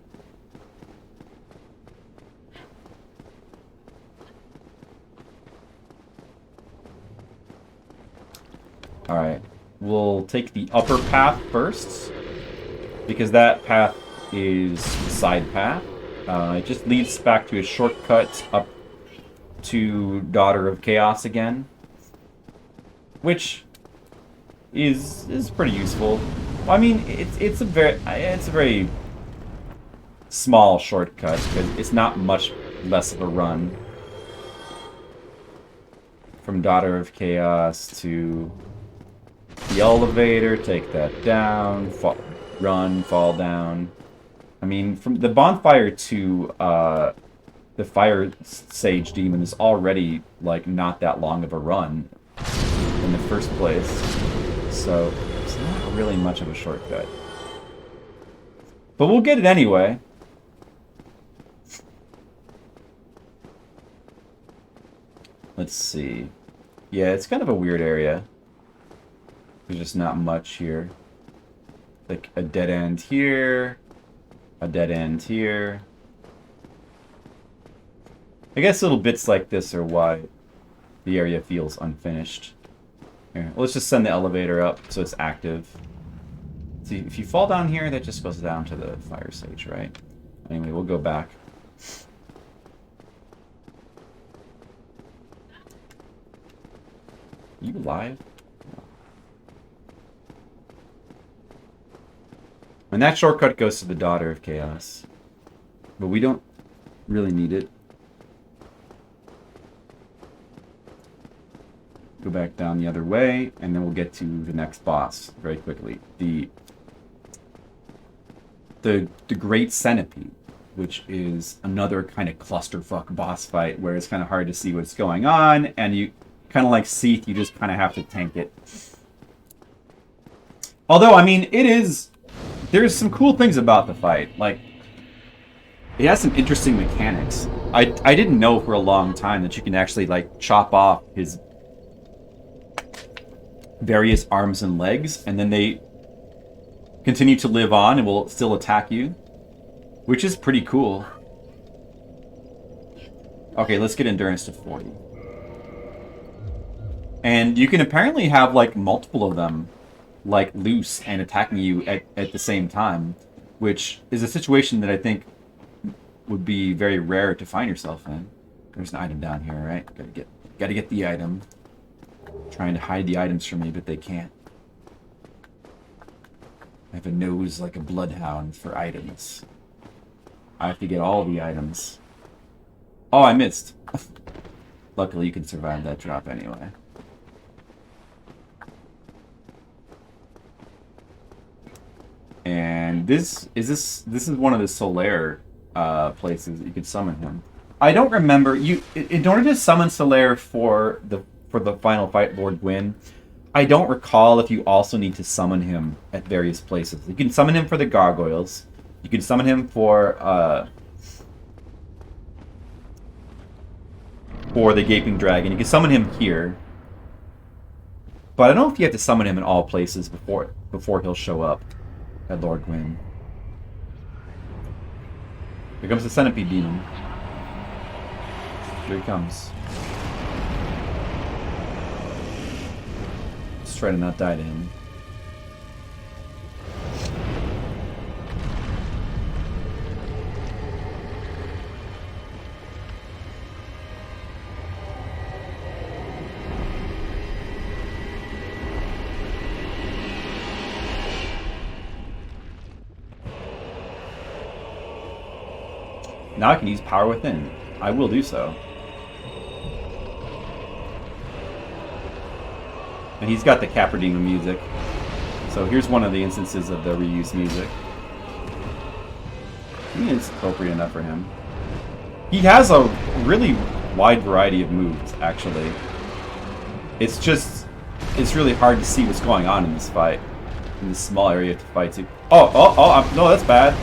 Alright. We'll take the upper path first, because that path is the side path. It just leads back to a shortcut up to Daughter of Chaos again, which is pretty useful. I mean, it's a very small shortcut because it's not much less of a run from Daughter of Chaos to the elevator. Take that down, fall down. I mean, from the bonfire to the Fire Sage Demon is already like not that long of a run in the first place, so it's not really much of a shortcut. But we'll get it anyway. Let's see. Yeah, it's kind of a weird area. There's just not much here. Like a dead end here. A dead end here. I guess little bits like this are why the area feels unfinished. Here, let's just send the elevator up so it's active. See, if you fall down here, that just goes down to the fire stage, right? Anyway, we'll go back. You alive? No. And that shortcut goes to the Daughter of Chaos. But we don't really need it. Go back down the other way, and then we'll get to the next boss very quickly. The Great Centipede, which is another kind of clusterfuck boss fight where it's kind of hard to see what's going on, and you kind of like Seath, you just kind of have to tank it. Although, I mean, there's some cool things about the fight. Like, it has some interesting mechanics. I didn't know for a long time that you can actually, like, chop off his various arms and legs, and then they continue to live on and will still attack you, which is pretty cool. Okay, let's get endurance to 40. And you can apparently have, like, multiple of them, like, loose and attacking you at the same time, which is a situation that I think would be very rare to find yourself in. There's an item down here, right? Gotta get the item. Trying to hide the items from me, but they can't. I have a nose like a bloodhound for items. I have to get all the items. Oh, I missed. Luckily, you can survive that drop anyway. And this is one of the Solaire places that you could summon him. I don't remember in order to summon Solaire for the final fight, Lord Gwyn, I don't recall if you also need to summon him at various places. You can summon him for the gargoyles. You can summon him for the gaping dragon. You can summon him here. But I don't know if you have to summon him in all places before he'll show up at Lord Gwyn. Here comes the centipede demon. Here he comes. Let's try to not die to him. Now I can use Power Within. I will do so. And he's got the Caprademon music. So here's one of the instances of the reused music. I mean, it's appropriate enough for him. He has a really wide variety of moves, actually. It's really hard to see what's going on in this fight. In this small area to fight to. No, that's bad.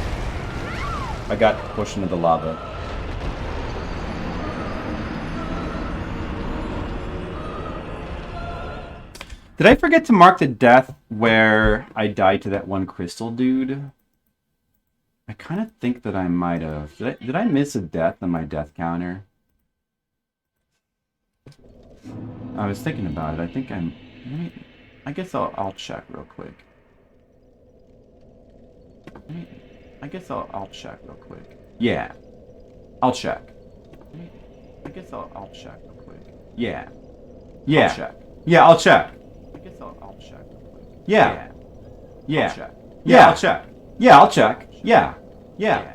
I got pushed into the lava. Did I forget to mark the death where I died to that one crystal dude? I kind of think that I might have. Did I miss a death on my death counter? I was thinking about it. I think I guess I'll check real quick. I guess I'll check real quick. Yeah. I'll check. I guess I'll check real quick. Yeah. Yeah. I'll check. Yeah, I'll check. I guess I'll check real quick. Yeah. Yeah. I'll check. Yeah, I'll check. Yeah, I'll check. Yeah. Yeah.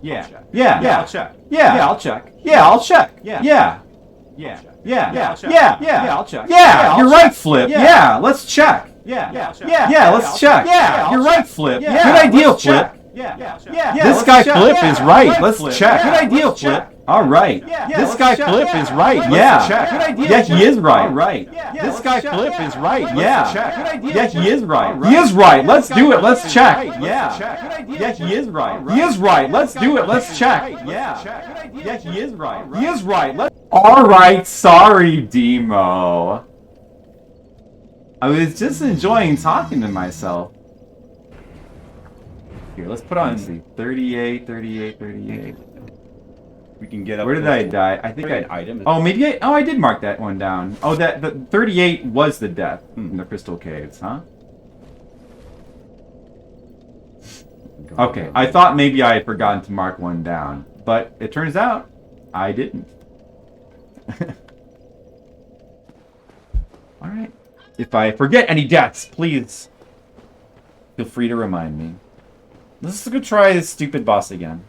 Yeah. Yeah. Yeah, I'll check. Yeah, I'll check. Yeah, I'll check. Yeah. Yeah. Yeah. Yeah. Yeah. Yeah, I'll check. Yeah, you're right, Flip. Yeah, let's check. Yeah. Yeah, let's check. Yeah, you're right, Flip. Good idea, Flip. Yeah. This guy Flip is right. Let's check. Good idea, Flip. All right. This guy Flip is right. Yeah. Yeah, he is right. Right. This guy Flip is right. Yeah. Yeah, he is right. He is right. Let's do it. Let's check. Yeah. Yeah, he is right. He is right. Let's do it. Let's check. Yeah. Yeah, he is right. He is right. Let's. All right. Sorry, Demo. I was just enjoying talking to myself. Here, let's put on, see, 38, 38, 38. We can get up. Where did I die? I think I... Item. Oh, maybe I did mark that one down. Oh, the 38 was the death in the Crystal Caves, huh? Okay, I thought maybe I had forgotten to mark one down. But it turns out, I didn't. Alright. If I forget any deaths, please feel free to remind me. Let's go try this stupid boss again.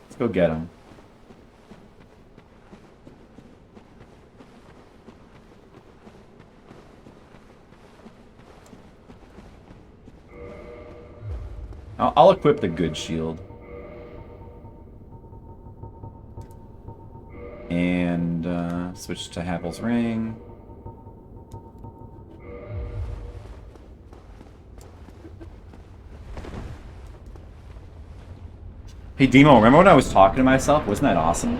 Let's go get him. I'll equip the good shield. And switch to Havel's Ring. Hey Demo, remember when I was talking to myself? Wasn't that awesome?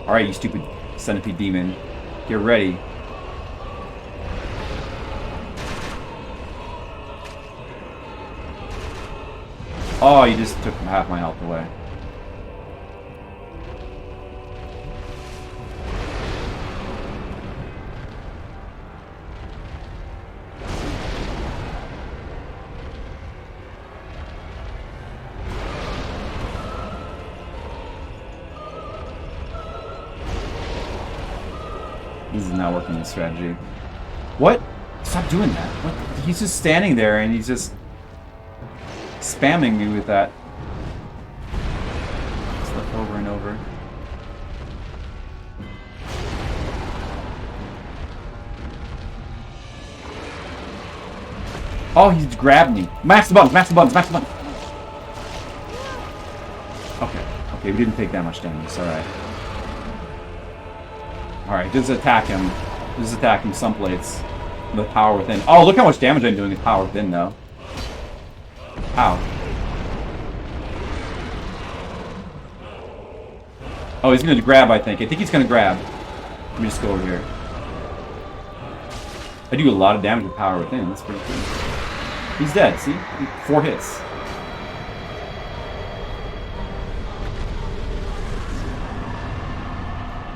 Alright, you stupid centipede demon. Get ready. Oh, you just took half my health away. This is not working with strategy. What? Stop doing that. What? He's just standing there and he's just spamming me with that stuff over and over. Oh, he's grabbed me. Max the buttons, max the buttons, max the buttons. Okay, okay, we didn't take that much damage. It's alright. Alright, just attack him. Just attack him someplace. The power within. Oh, look how much damage I'm doing with power within, though. Ow. Oh, he's gonna grab, I think. I think he's gonna grab. Let me just go over here. I do a lot of damage with power within. That's pretty cool. He's dead, see? 4 hits.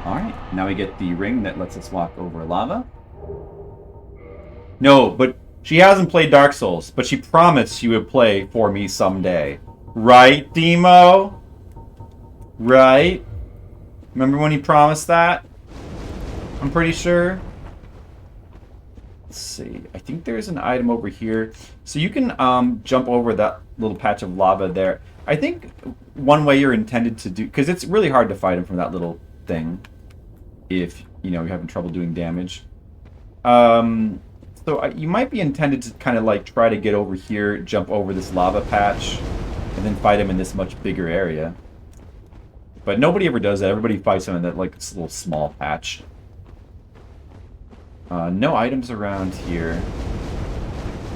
Alright, now we get the ring that lets us walk over lava. No, but she hasn't played Dark Souls, but she promised she would play for me someday. Right, Demo? Right? Remember when he promised that? I'm pretty sure. Let's see. I think there's an item over here. So you can jump over that little patch of lava there. I think one way you're intended to do... Because it's really hard to fight him from that little thing. If, you know, you're having trouble doing damage. So you might be intended to kind of like try to get over here, jump over this lava patch, and then fight him in this much bigger area. But nobody ever does that. Everybody fights him in that like this little small patch. No items around here,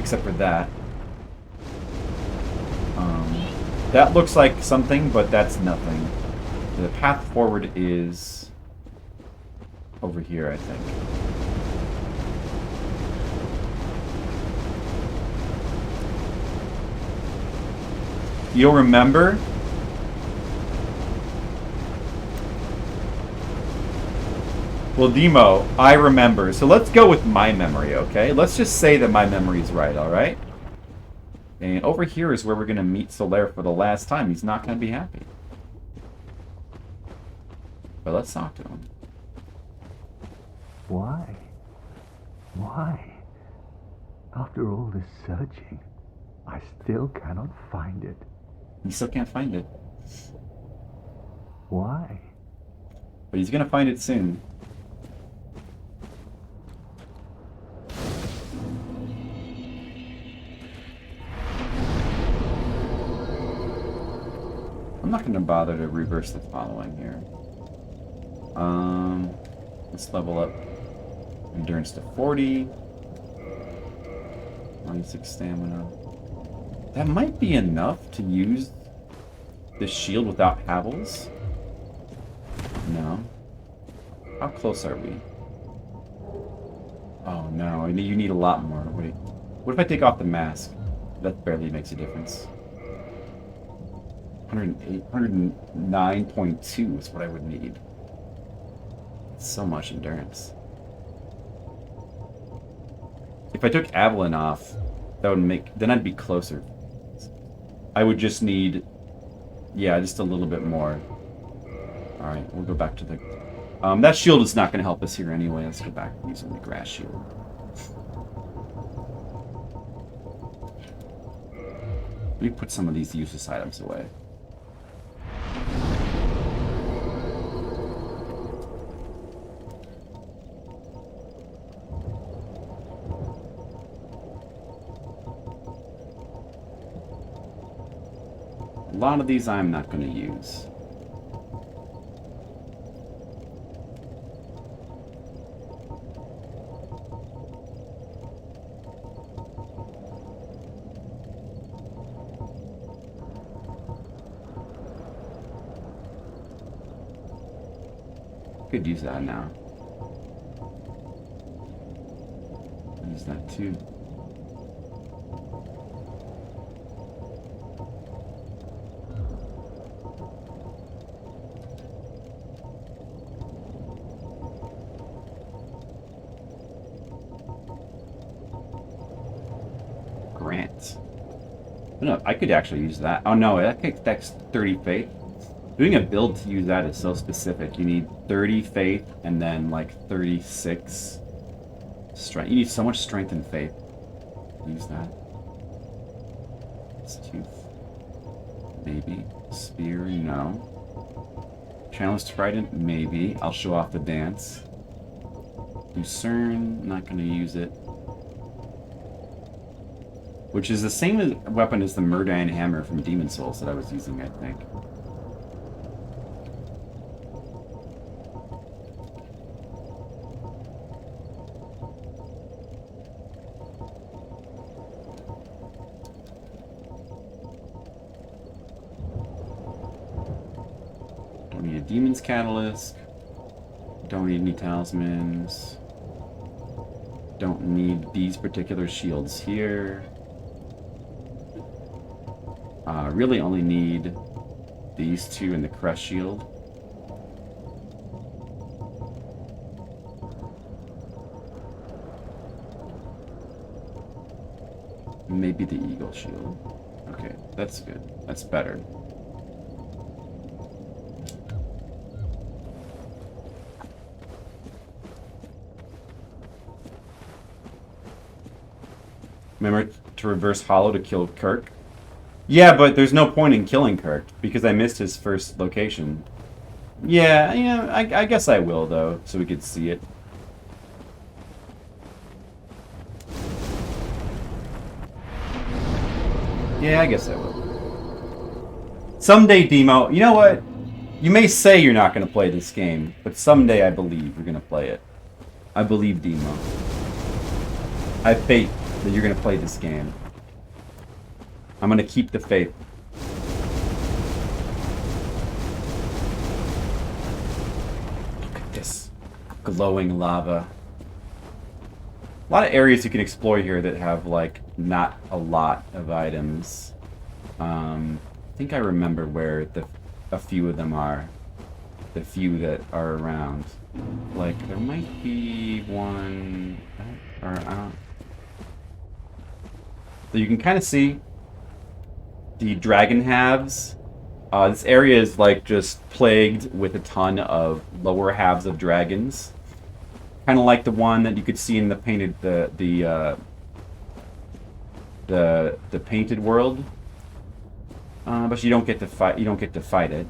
except for that. That looks like something, but that's nothing. The path forward is over here, I think. You'll remember? Well, Demo, I remember. So let's go with my memory, okay? Let's just say that my memory is right, alright? And over here is where we're going to meet Solaire for the last time. He's not going to be happy. But let's talk to him. Why? Why? After all this searching, I still cannot find it. You still can't find it. Why? But he's going to find it soon. I'm not going to bother to reverse the following here. Let's level up endurance to 40. 26 stamina. That might be enough to use this shield without Havels. No. How close are we? Oh no, you need a lot more. Wait. What if I take off the mask? That barely makes a difference. 109.2 is what I would need. So much endurance. If I took Avalon off, that would make... Then I'd be closer. I would just need... Yeah, just a little bit more. Alright, we'll go back to the... that shield is not going to help us here anyway. Let's go back using the grass shield. Let me put some of these useless items away. A lot of these I'm not going to use. Could use that now. Use that too. Grant. No, I could actually use that. Oh no, that's 30 faith. Doing a build to use that is so specific. You need 30 faith and then like 36 strength. You need so much strength and faith. Use that. Tooth. Maybe. Spear, no. Challenge Trident, maybe. I'll show off the dance. Lucerne, not going to use it. Which is the same weapon as the Murdain Hammer from Demons Souls that I was using, I think. Demon's Catalyst. Don't need any talismans. Don't need these particular shields here. Really only need these two and the Crest Shield. Maybe the Eagle Shield. Okay, that's good. That's better. Remember to reverse hollow to kill Kirk? Yeah, but there's no point in killing Kirk because I missed his first location. Yeah, I guess I will though, so we could see it. Yeah, I guess I will. Someday, Demo, you know what? You may say you're not going to play this game, but someday I believe you're going to play it. I believe, Demo. I have faith that you're going to play this game. I'm going to keep the faith. Look at this glowing lava. A lot of areas you can explore here that have, like, not a lot of items. I think I remember where a few of them are. The few that are around. Like, there might be one... Or, I don't... So you can kind of see the dragon halves. This area is like just plagued with a ton of lower halves of dragons. Kind of like the one that you could see in the painted the painted world. But you don't get to fight. You don't get to fight it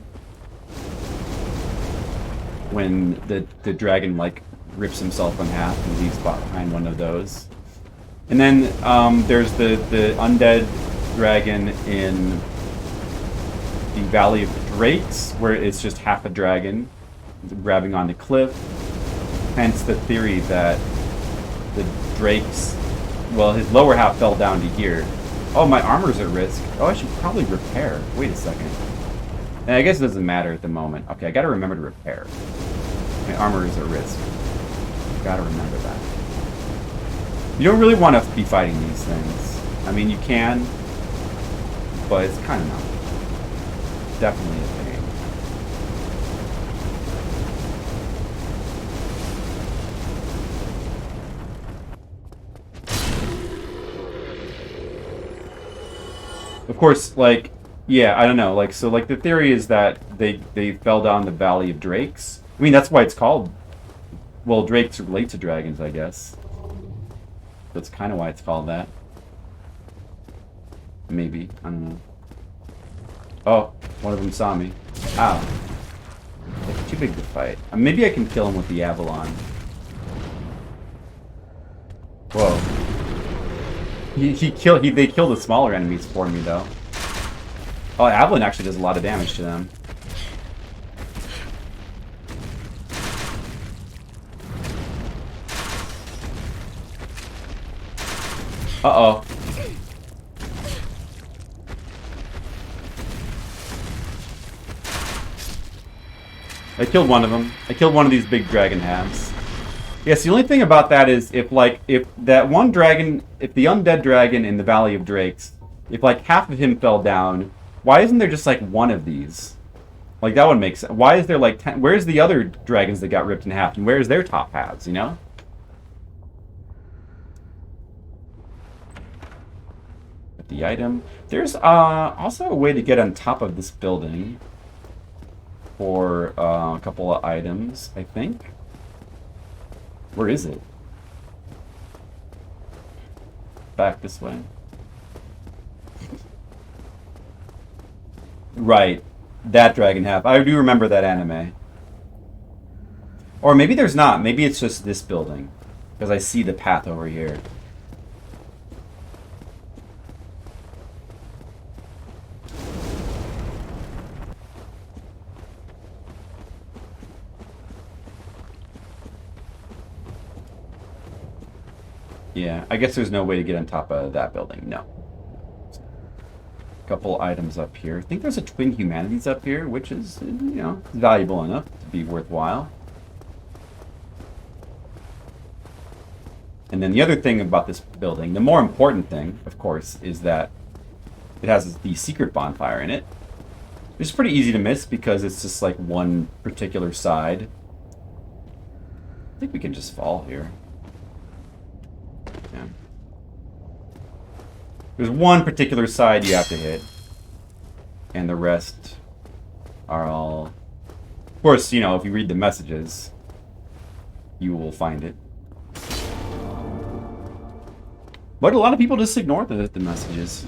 when the dragon like rips himself in half and leaves behind one of those. And then there's the undead dragon in the Valley of Drakes, where it's just half a dragon grabbing onto cliff. Hence the theory that the drakes, well, his lower half fell down to here. Oh, my armor's at risk. Oh, I should probably repair. Wait a second. I guess it doesn't matter at the moment. Okay, I gotta remember to repair. My armor is at risk. Gotta remember that. You don't really want to be fighting these things. I mean, you can, but it's kind of not. Definitely a pain. Of course, like, yeah, I don't know. Like, so, like, the theory is that they fell down the Valley of Drakes. I mean, that's why it's called... Well, drakes relate to dragons, I guess. That's kind of why it's called that. Maybe. I don't know. Oh, one of them saw me. Ow. It's too big to fight. Maybe I can kill him with the Avalon. Whoa. They kill the smaller enemies for me, though. Oh, Avalon actually does a lot of damage to them. Uh-oh. I killed one of them. I killed one of these big dragon halves. Yes, the only thing about that is if that one dragon, if the undead dragon in the Valley of Drakes, if like half of him fell down, why isn't there just like one of these? Like that would make sense. Why is there like 10? Where's the other dragons that got ripped in half, and where's their top halves, you know? The item. There's also a way to get on top of this building for a couple of items, I think. Where is it? Back this way. Right. That dragon half. I do remember that anime. Or maybe there's not. Maybe it's just this building. Because I see the path over here. Yeah, I guess there's no way to get on top of that building. No. A couple items up here. I think there's a Twin Humanities up here, which is, you know, valuable enough to be worthwhile. And then the other thing about this building, the more important thing, of course, is that it has the secret bonfire in it. It's pretty easy to miss because it's just like one particular side. I think we can just fall here. Yeah. There's one particular side you have to hit. And the rest are all... Of course, you know, if you read the messages, you will find it. But a lot of people just ignore the messages.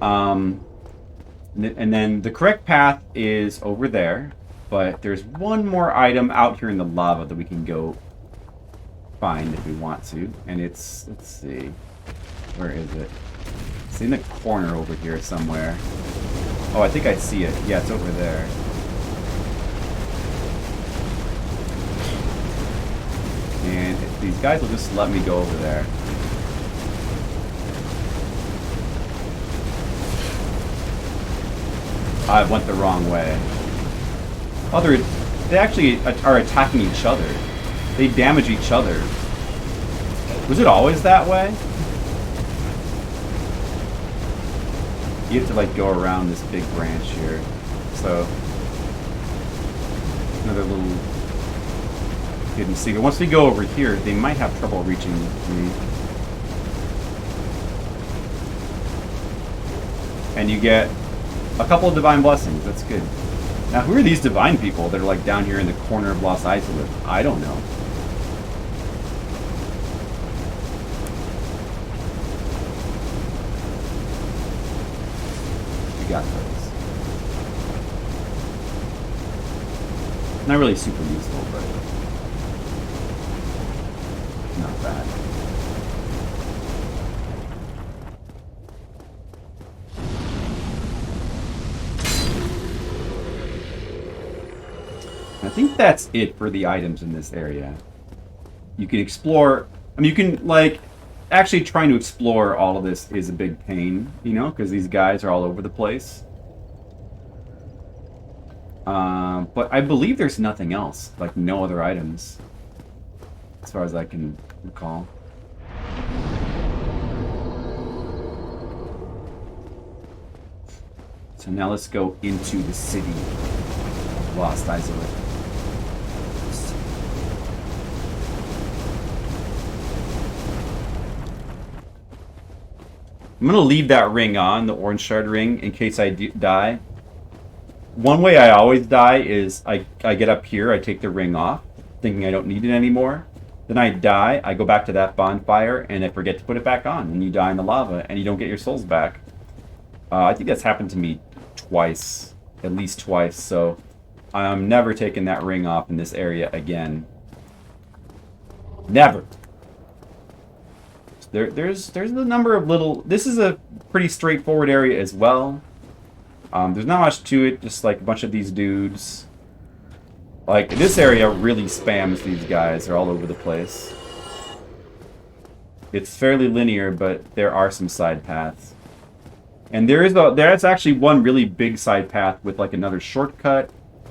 And then the correct path is over there. But there's one more item out here in the lava that we can go find if we want to. And it's, let's see, where is it? It's in the corner over here somewhere. Oh, I think I see it. Yeah, it's over there. And if these guys will just let me go over there. I went the wrong way. Oh, they actually are attacking each other. They damage each other. Was it always that way? You have to like go around this big branch here. So another little hidden secret. Once we go over here, they might have trouble reaching me. And you get a couple of divine blessings. That's good. Now, who are these divine people that are like down here in the corner of Los Isolate? I don't know. We got those. Not really super useful, but not bad. think that's it for the items in this area. You can explore... I mean, you can, like... Actually, trying to explore all of this is a big pain, you know? Because these guys are all over the place. But I believe there's nothing else. Like, no other items. As far as I can recall. So now let's go into the city of Lost Izalith. I'm going to leave that ring on, the orange shard ring, in case I die. One way I always die is I get up here, I take the ring off, thinking I don't need it anymore. Then I die, I go back to that bonfire, and I forget to put it back on. And you die in the lava, and you don't get your souls back. I think that's happened to me twice. At least twice, so I'm never taking that ring off in this area again. Never! There's a number of little... This is a pretty straightforward area as well. There's not much to it, just like a bunch of these dudes. Like, this area really spams these guys. They're all over the place. It's fairly linear, but there are some side paths. And there's actually one really big side path with like another shortcut.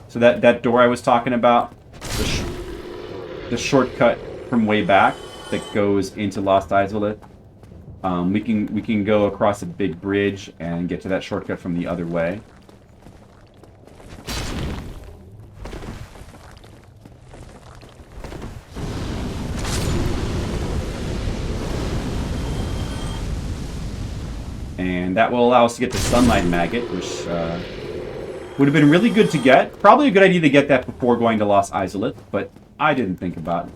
So that door I was talking about, the shortcut from way back that goes into Lost Izalith. We can go across a big bridge and get to that shortcut from the other way. And that will allow us to get the Sunlight Maggot, which would have been really good to get. Probably a good idea to get that before going to Lost Izalith, but I didn't think about it.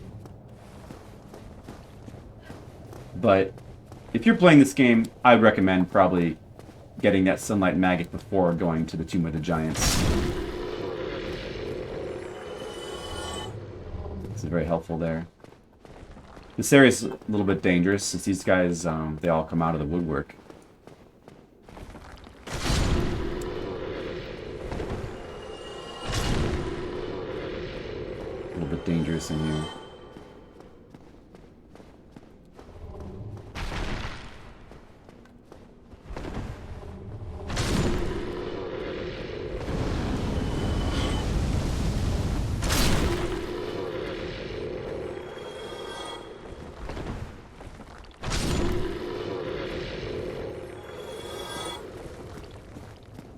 But if you're playing this game, I'd recommend probably getting that Sunlight Maggot before going to the Tomb of the Giants. This is very helpful there. This area is a little bit dangerous since these guys, they all come out of the woodwork. A little bit dangerous in here.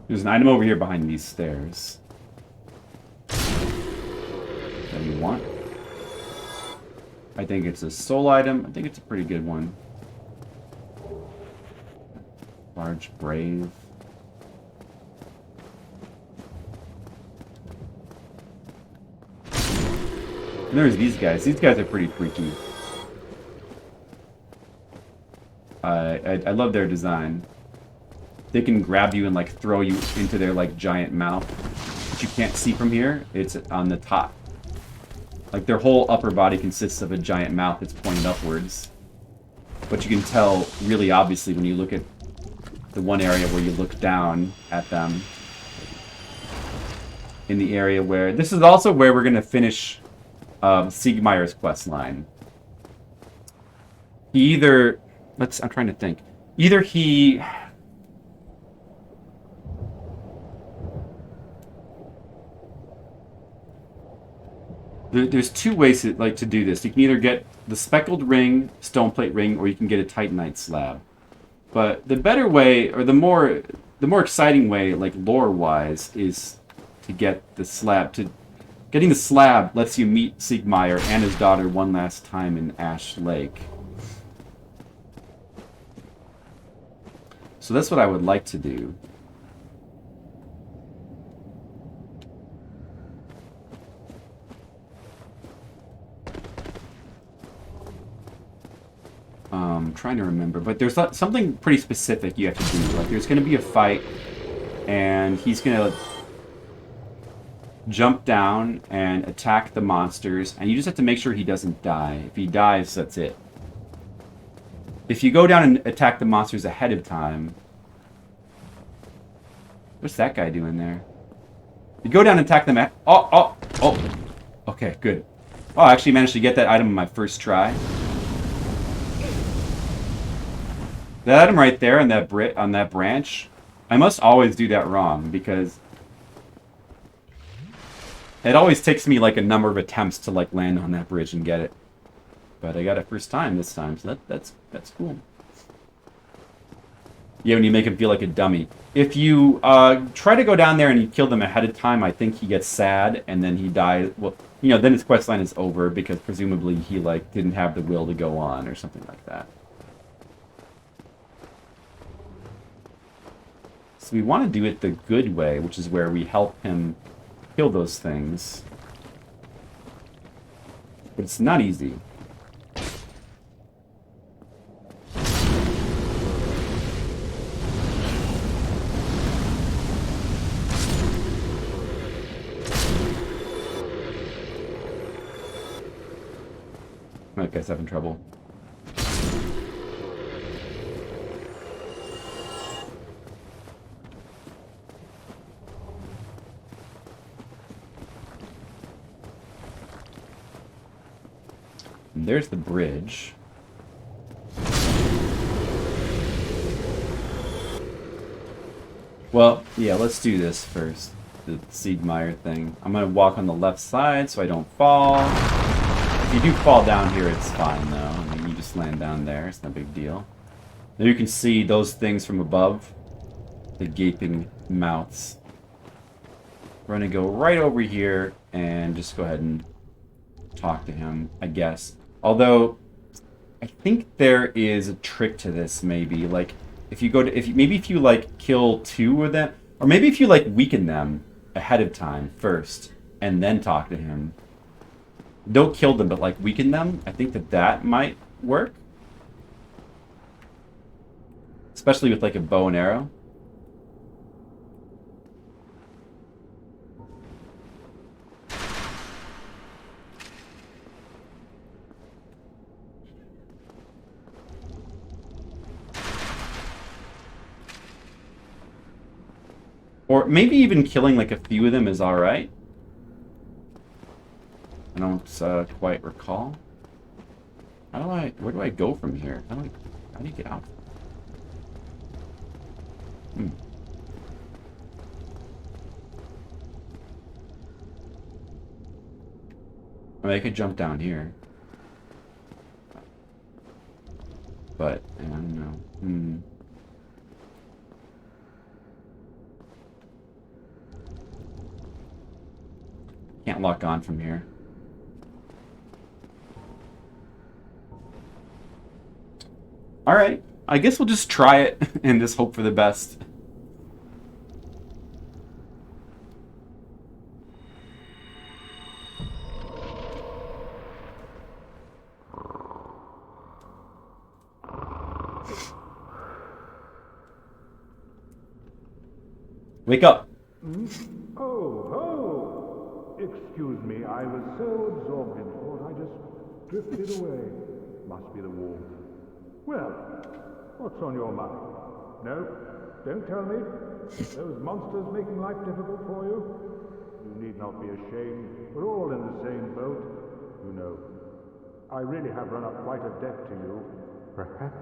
There's an item over here behind these stairs. That we want. I think it's a soul item. I think it's a pretty good one. Large brave. And there's these guys. These guys are pretty freaky. I love their design. They can grab you and like throw you into their like giant mouth, which you can't see from here. It's on the top. Like their whole upper body consists of a giant mouth that's pointed upwards. But you can tell really obviously when you look at the one area where you look down at them. In the area where... This is also where we're going to finish Siegmeyer's quest line. He either... I'm trying to think. Either he... There's two ways to do this. You can either get the speckled ring, stone plate ring, or you can get a titanite slab. But the better way, or the more exciting way, like lore-wise, is to get the slab. Getting the slab lets you meet Siegmeyer and his daughter one last time in Ash Lake. So that's what I would like to do. I'm trying to remember, but there's something pretty specific you have to do. Like, there's going to be a fight, and he's going to jump down and attack the monsters, and you just have to make sure he doesn't die. If he dies, that's it. If you go down and attack the monsters ahead of time... What's that guy doing there? You go down and attack them. Oh. Okay, good. Oh, I actually managed to get that item on my first try. That item right there on that branch, I must always do that wrong because it always takes me like a number of attempts to like land on that bridge and get it. But I got it first time this time, so that's cool. Yeah, when you make him feel like a dummy. If you try to go down there and you kill them ahead of time, I think he gets sad and then he dies. Well, you know, then his quest line is over because presumably he like didn't have the will to go on or something like that. So we want to do it the good way, which is where we help him kill those things. But it's not easy. That guy's having trouble. And there's the bridge. Well, yeah, let's do this first. The Siegmeyer thing. I'm gonna walk on the left side so I don't fall. If you do fall down here, it's fine though. I mean, you just land down there. It's no big deal. Now you can see those things from above. The gaping mouths. We're gonna go right over here and just go ahead and talk to him, I guess. Although, I think there is a trick to this, maybe. Like, if you like kill 2 of them, or maybe if you like weaken them ahead of time first, and then talk to him. Don't kill them, but like weaken them. I think that might work. Especially with like a bow and arrow. Or maybe even killing like a few of them is alright. I don't quite recall. Where do I go from here? How do you get out? I mean, I could jump down here. But, I don't know. Can't lock on from here. Alright, I guess we'll just try it and just hope for the best. Wake up. Oh, ho! Excuse me, I was so absorbed in thought I just drifted away. Must be the warmth. Well, what's on your mind? No? Don't tell me? Those monsters making life difficult for you? You need not be ashamed. We're all in the same boat. You know, I really have run up quite a debt to you. Perhaps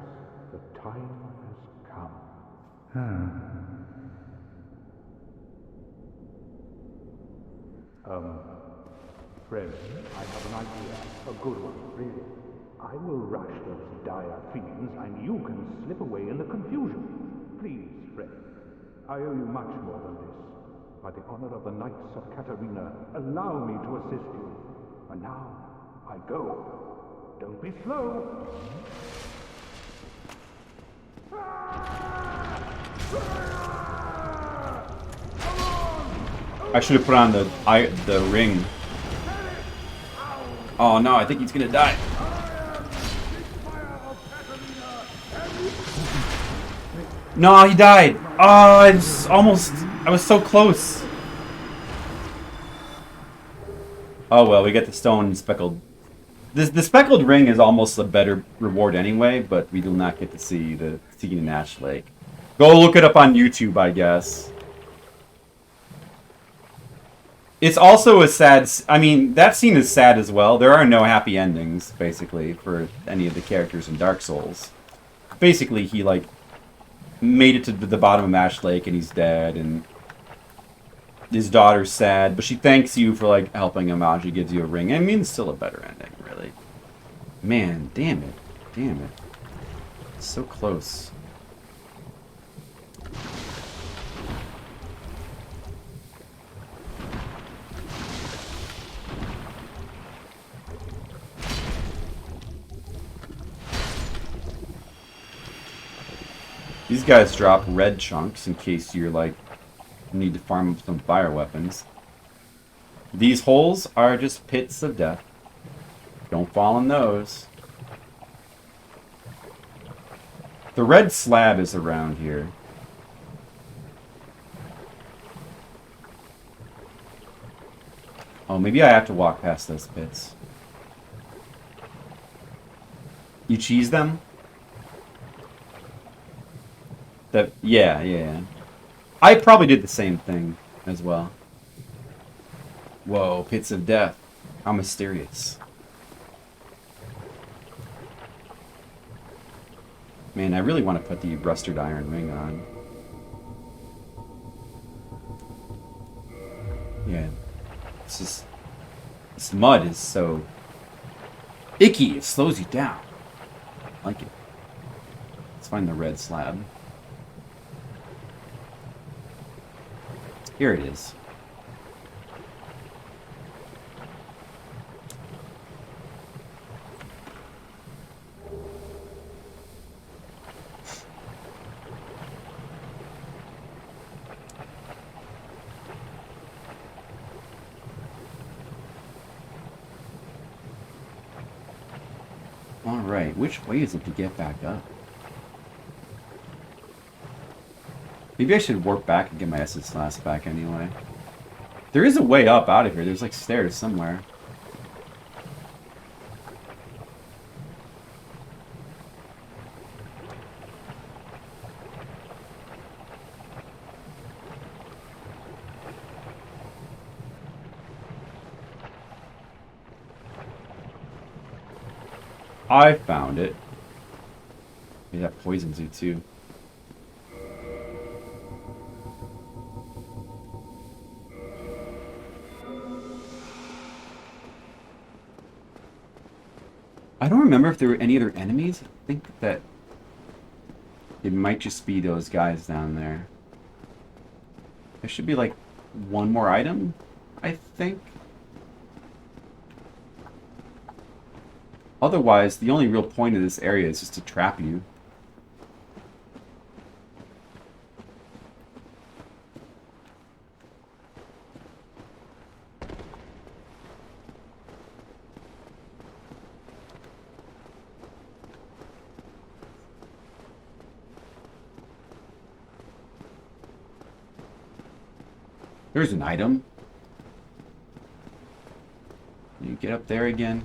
the time has come. Friend, I have an idea. A good one, really. I will rush those dire fiends, and you can slip away in the confusion. Please, friend. I owe you much more than this. By the honor of the Knights of Katarina, allow me to assist you. And now, I go. Don't be slow. I should have put on the ring. Oh no, I think he's gonna die. No, he died. Oh, I was so close. Oh well, we get the stone speckled. The speckled ring is almost a better reward anyway, but we do not get to see the Teen and Ash Lake. Go look it up on YouTube, I guess. It's also a sad... I mean, that scene is sad as well. There are no happy endings, basically, for any of the characters in Dark Souls. Basically, he, like, made it to the bottom of Ash Lake and he's dead, and his daughter's sad, but she thanks you for, like, helping him out. She gives you a ring. I mean, it's still a better ending, really. Man, damn it. Damn it. It's so close. These guys drop red chunks in case you're like need to farm up some fire weapons. These holes are just pits of death. Don't fall in those. The red slab is around here. Oh, maybe I have to walk past those pits. You cheese them? Yeah. I probably did the same thing as well. Whoa, pits of death. How mysterious. Man, I really want to put the rusted iron ring on. Yeah. This mud is so icky, it slows you down. I like it. Let's find the red slab. Here it is. Alright, which way is it to get back up? Maybe I should warp back and get my essence blast back anyway. There is a way up out of here. There's like stairs somewhere. I found it. Maybe that poisons you too. I don't remember if there were any other enemies. I think that it might just be those guys down there. There should be like one more item, I think. Otherwise, the only real point of this area is just to trap you. There's an item. You get up there again.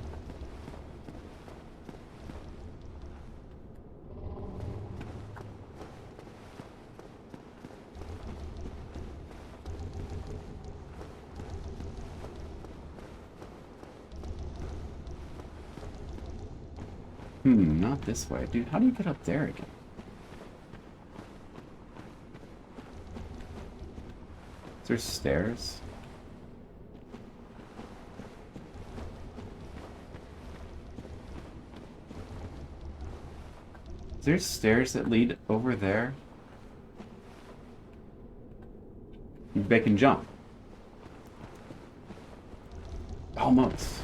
Not this way. Dude, how do you get up there again? Is there stairs? Is there stairs that lead over there? They can jump. Almost.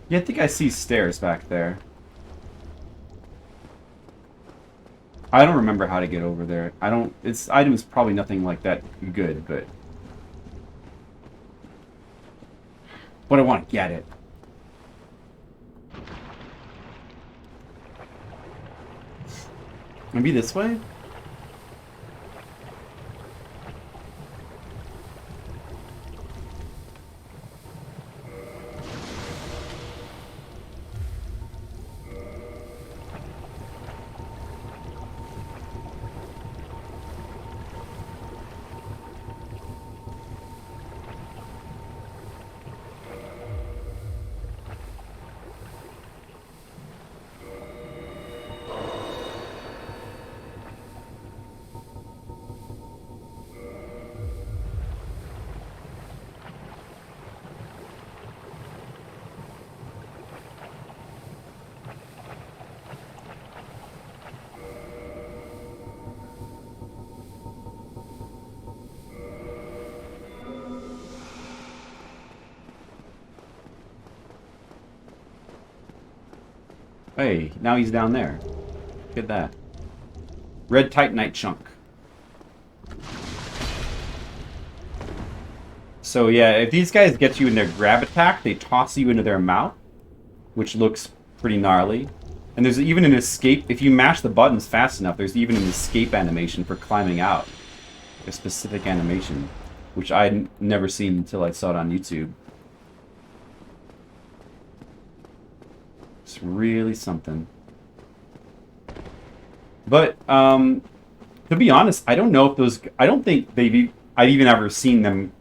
Yeah, I think I see stairs back there. I don't remember how to get over there. Its item's probably nothing like that good, but I want to get it. Maybe this way? Hey, now he's down there. Look at that. Red Titanite chunk. So yeah, if these guys get you in their grab attack, they toss you into their mouth, which looks pretty gnarly. And there's even an escape. If you mash the buttons fast enough, there's even an escape animation for climbing out. A specific animation, which I'd never seen until I saw it on YouTube. It's really something. But, to be honest, I don't know if those... I don't think I've even ever seen them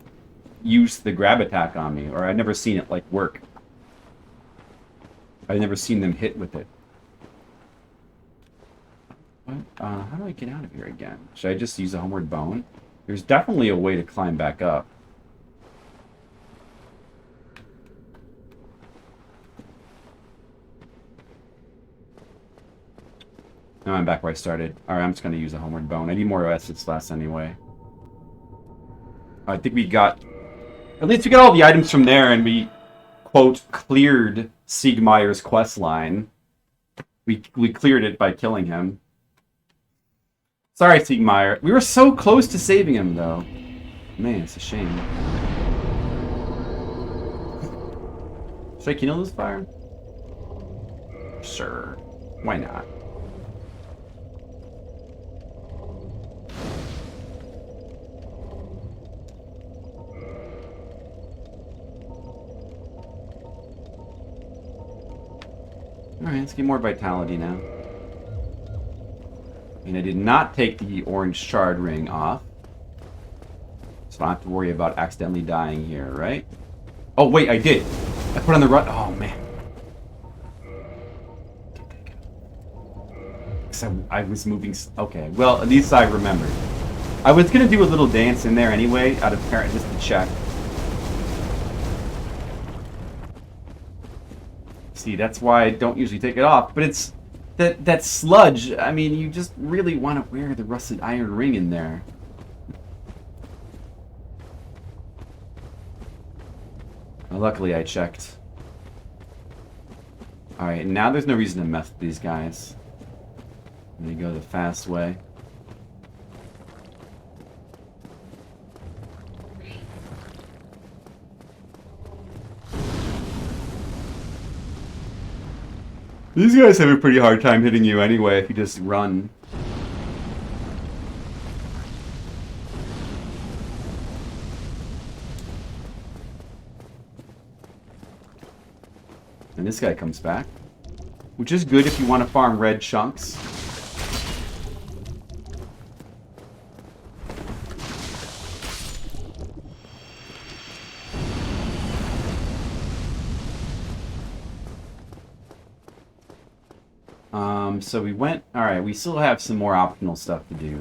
use the grab attack on me, or I've never seen it, like, work. I've never seen them hit with it. What? How do I get out of here again? Should I just use a homeward bone? There's definitely a way to climb back up. Now I'm back where I started. Alright, I'm just going to use a homeward bone. I need more essence last anyway. I think we got... At least we got all the items from there, and we, quote, cleared Siegmeyer's quest line. We cleared it by killing him. Sorry, Siegmeyer. We were so close to saving him, though. Man, it's a shame. Should I kindle this fire? Sure. Why not? Alright, let's get more vitality now. And I did not take the orange shard ring off. So I don't have to worry about accidentally dying here, right? Oh, wait, I did. I put on the rut. Oh, man. So I was moving... Okay, well, at least I remembered. I was going to do a little dance in there anyway, out of parent, just to check. See, that's why I don't usually take it off. But it's... That sludge, I mean, you just really want to wear the rusted iron ring in there. Well, luckily I checked. Alright, now there's no reason to mess with these guys. I'm gonna go the fast way. These guys have a pretty hard time hitting you anyway if you just run. And this guy comes back. Which is good if you want to farm red chunks. So we went... Alright, we still have some more optional stuff to do.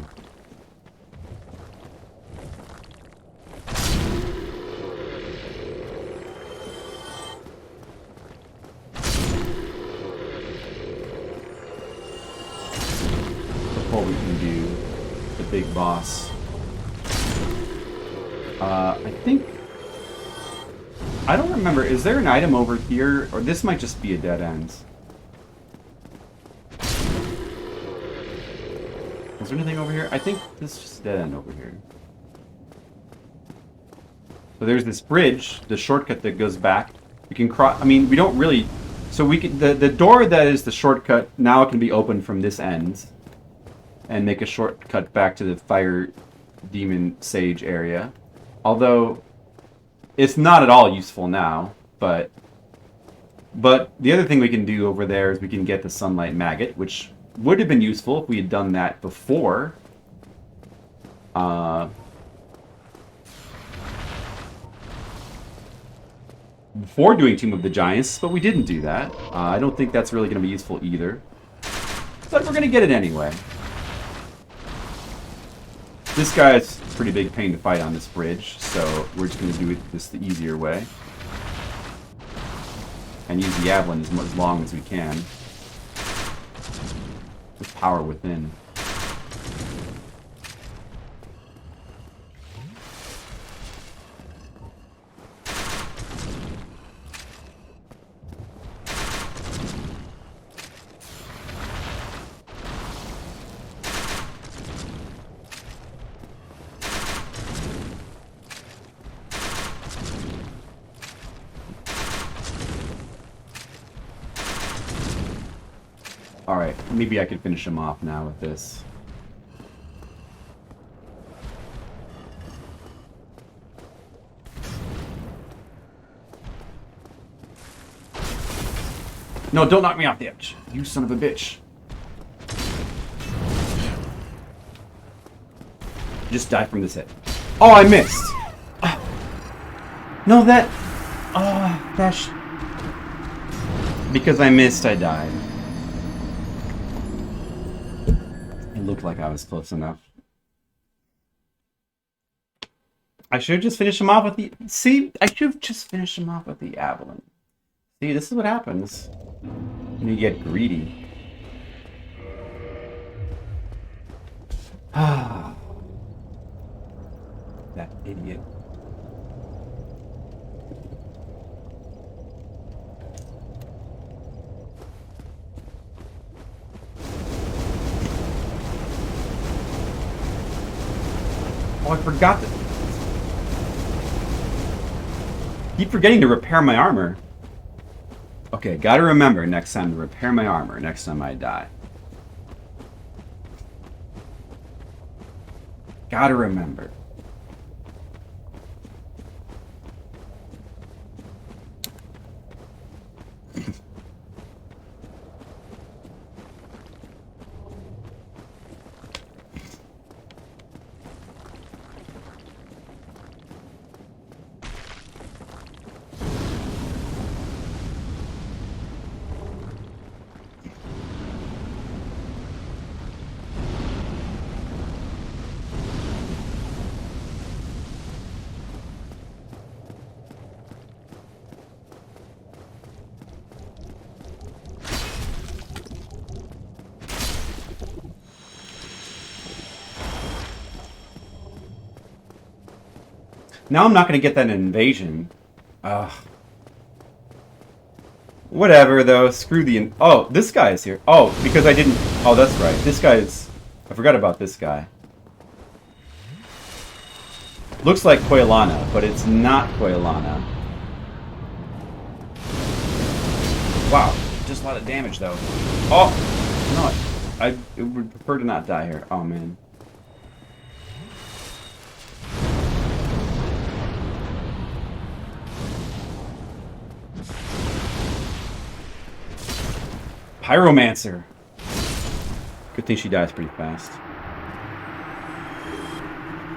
Before we can do the big boss. I think... I don't remember. Is there an item over here? Or this might just be a dead end. Is there anything over here? I think this is just a dead end over here. So there's this bridge, the shortcut that goes back. We can cross... I mean, we don't really... So we can... The door that is the shortcut now can be opened from this end. And make a shortcut back to the Fire Demon Sage area. Although, it's not at all useful now, but the other thing we can do over there is we can get the Sunlight Maggot, which would have been useful if we had done that before. Before doing Tomb of the Giants, but we didn't do that. I don't think that's really going to be useful either. But we're going to get it anyway. This guy's a pretty big pain to fight on this bridge, so we're just going to do it just the easier way. And use the Javelin as long as we can. With power within. Alright, maybe I could finish him off now with this. No, don't knock me off the edge. You son of a bitch. Just die from this hit. Oh, I missed. No, that... Oh, that's... Because I missed, I died. It looked like I was close enough. I should have just finished him off with the... See, I should have just finished him off with the Avalon. See, this is what happens when you get greedy. Ah, that idiot. Oh, I forgot that. Keep forgetting to repair my armor. Okay, gotta remember next time to repair my armor next time I die. Gotta remember. Now I'm not going to get that invasion. Ugh. Whatever, though. Screw the... Oh, this guy is here. Oh, because I didn't... Oh, that's right. This guy is... I forgot about this guy. Looks like Koilana, but it's not Koilana. Wow. Just a lot of damage, though. Oh! No, I would prefer to not die here. Oh, man. Pyromancer. Good thing she dies pretty fast.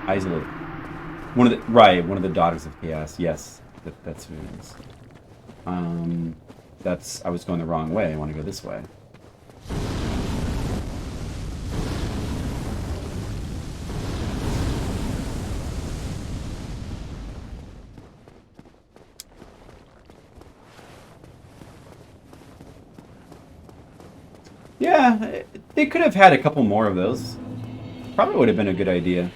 Isla. One of the daughters of Chaos. Yes, that's who it is. That's... I was going the wrong way. I want to go this way. Yeah, they could have had a couple more of those. Probably would have been a good idea.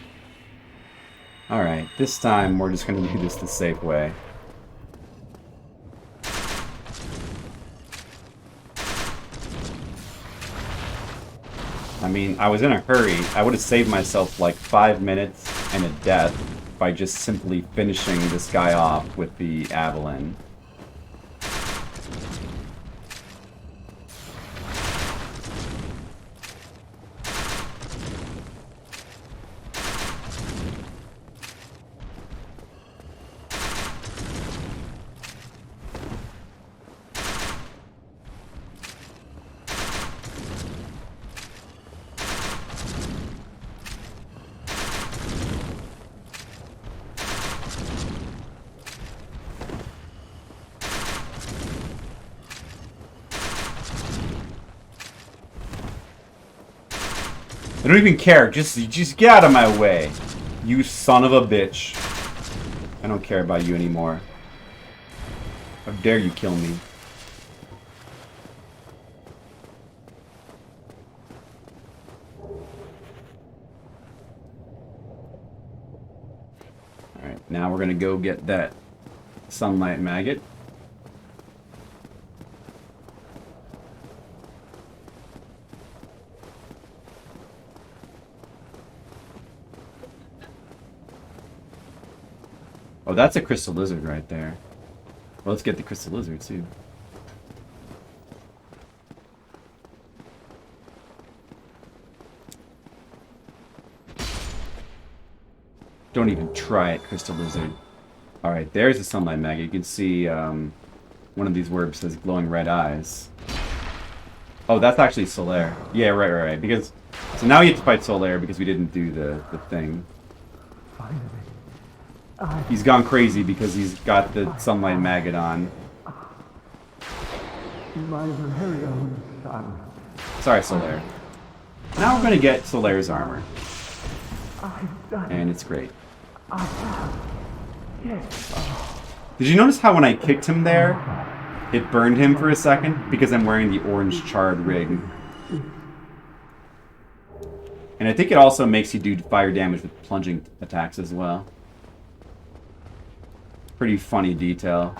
Alright, this time we're just going to do this the safe way. I mean, I was in a hurry. I would have saved myself like 5 minutes and a death by just simply finishing this guy off with the Avalon. I don't even care. Just get out of my way. You son of a bitch. I don't care about you anymore. How dare you kill me. Alright, now we're gonna go get that sunlight maggot. Oh, that's a crystal lizard right there. Well, let's get the crystal lizard too. Don't even try it, Crystal Lizard. Alright, there's a sunlight maggot. You can see one of these where says glowing red eyes. Oh, that's actually Solaire. Yeah, right. Because so now you have to fight Solaire because we didn't do the thing. He's gone crazy because he's got the sunlight maggot on. My very own son. Sorry, Solaire. Now we're gonna get Solaire's armor. And it's great. Yes. Did you notice how when I kicked him there, it burned him for a second? Because I'm wearing the orange charred rig. And I think it also makes you do fire damage with plunging attacks as well. Pretty funny detail.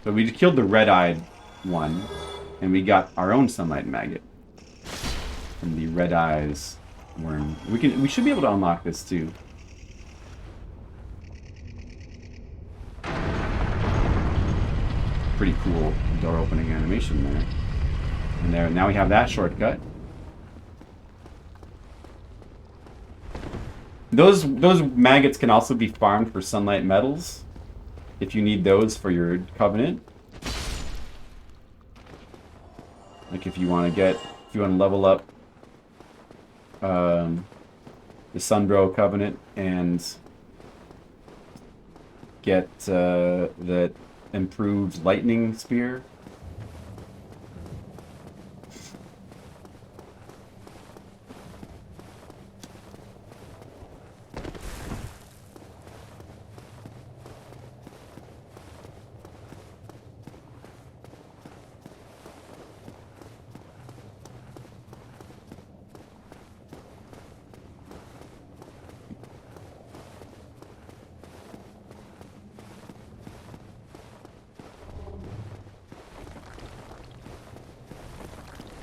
So we just killed the red-eyed one, and we got our own sunlight maggot from the red eyes worm. We should be able to unlock this too. Pretty cool door opening animation there. And there, now we have that shortcut. Those maggots can also be farmed for sunlight metals, if you need those for your covenant. Like if you want to level up the Sunbro covenant and get the improved lightning spear.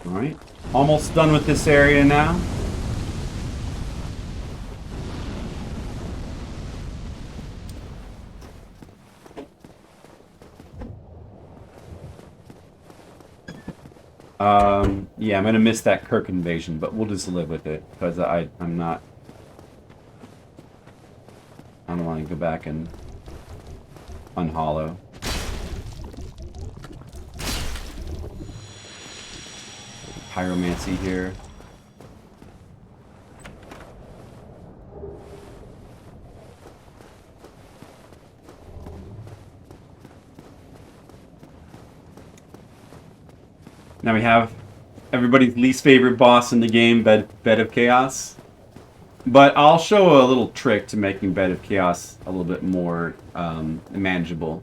Alright, almost done with this area now. Yeah, I'm gonna miss that Kirk invasion, but we'll just live with it, because I don't want to go back and unhollow. Pyromancy here. Now we have everybody's least favorite boss in the game, Bed of Chaos. But I'll show a little trick to making Bed of Chaos a little bit more manageable.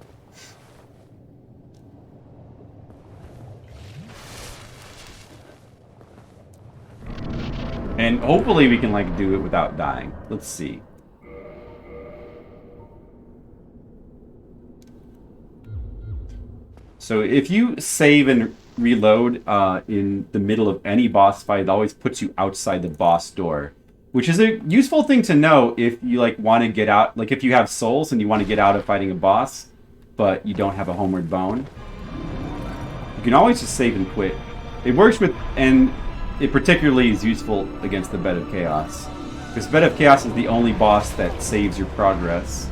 And hopefully we can like do it without dying. Let's see. So if you save and reload in the middle of any boss fight, it always puts you outside the boss door, which is a useful thing to know if you like want to get out, like if you have souls and you want to get out of fighting a boss, but you don't have a homeward bone. You can always just save and quit. It works with, and it particularly is useful against the Bed of Chaos, because Bed of Chaos is the only boss that saves your progress.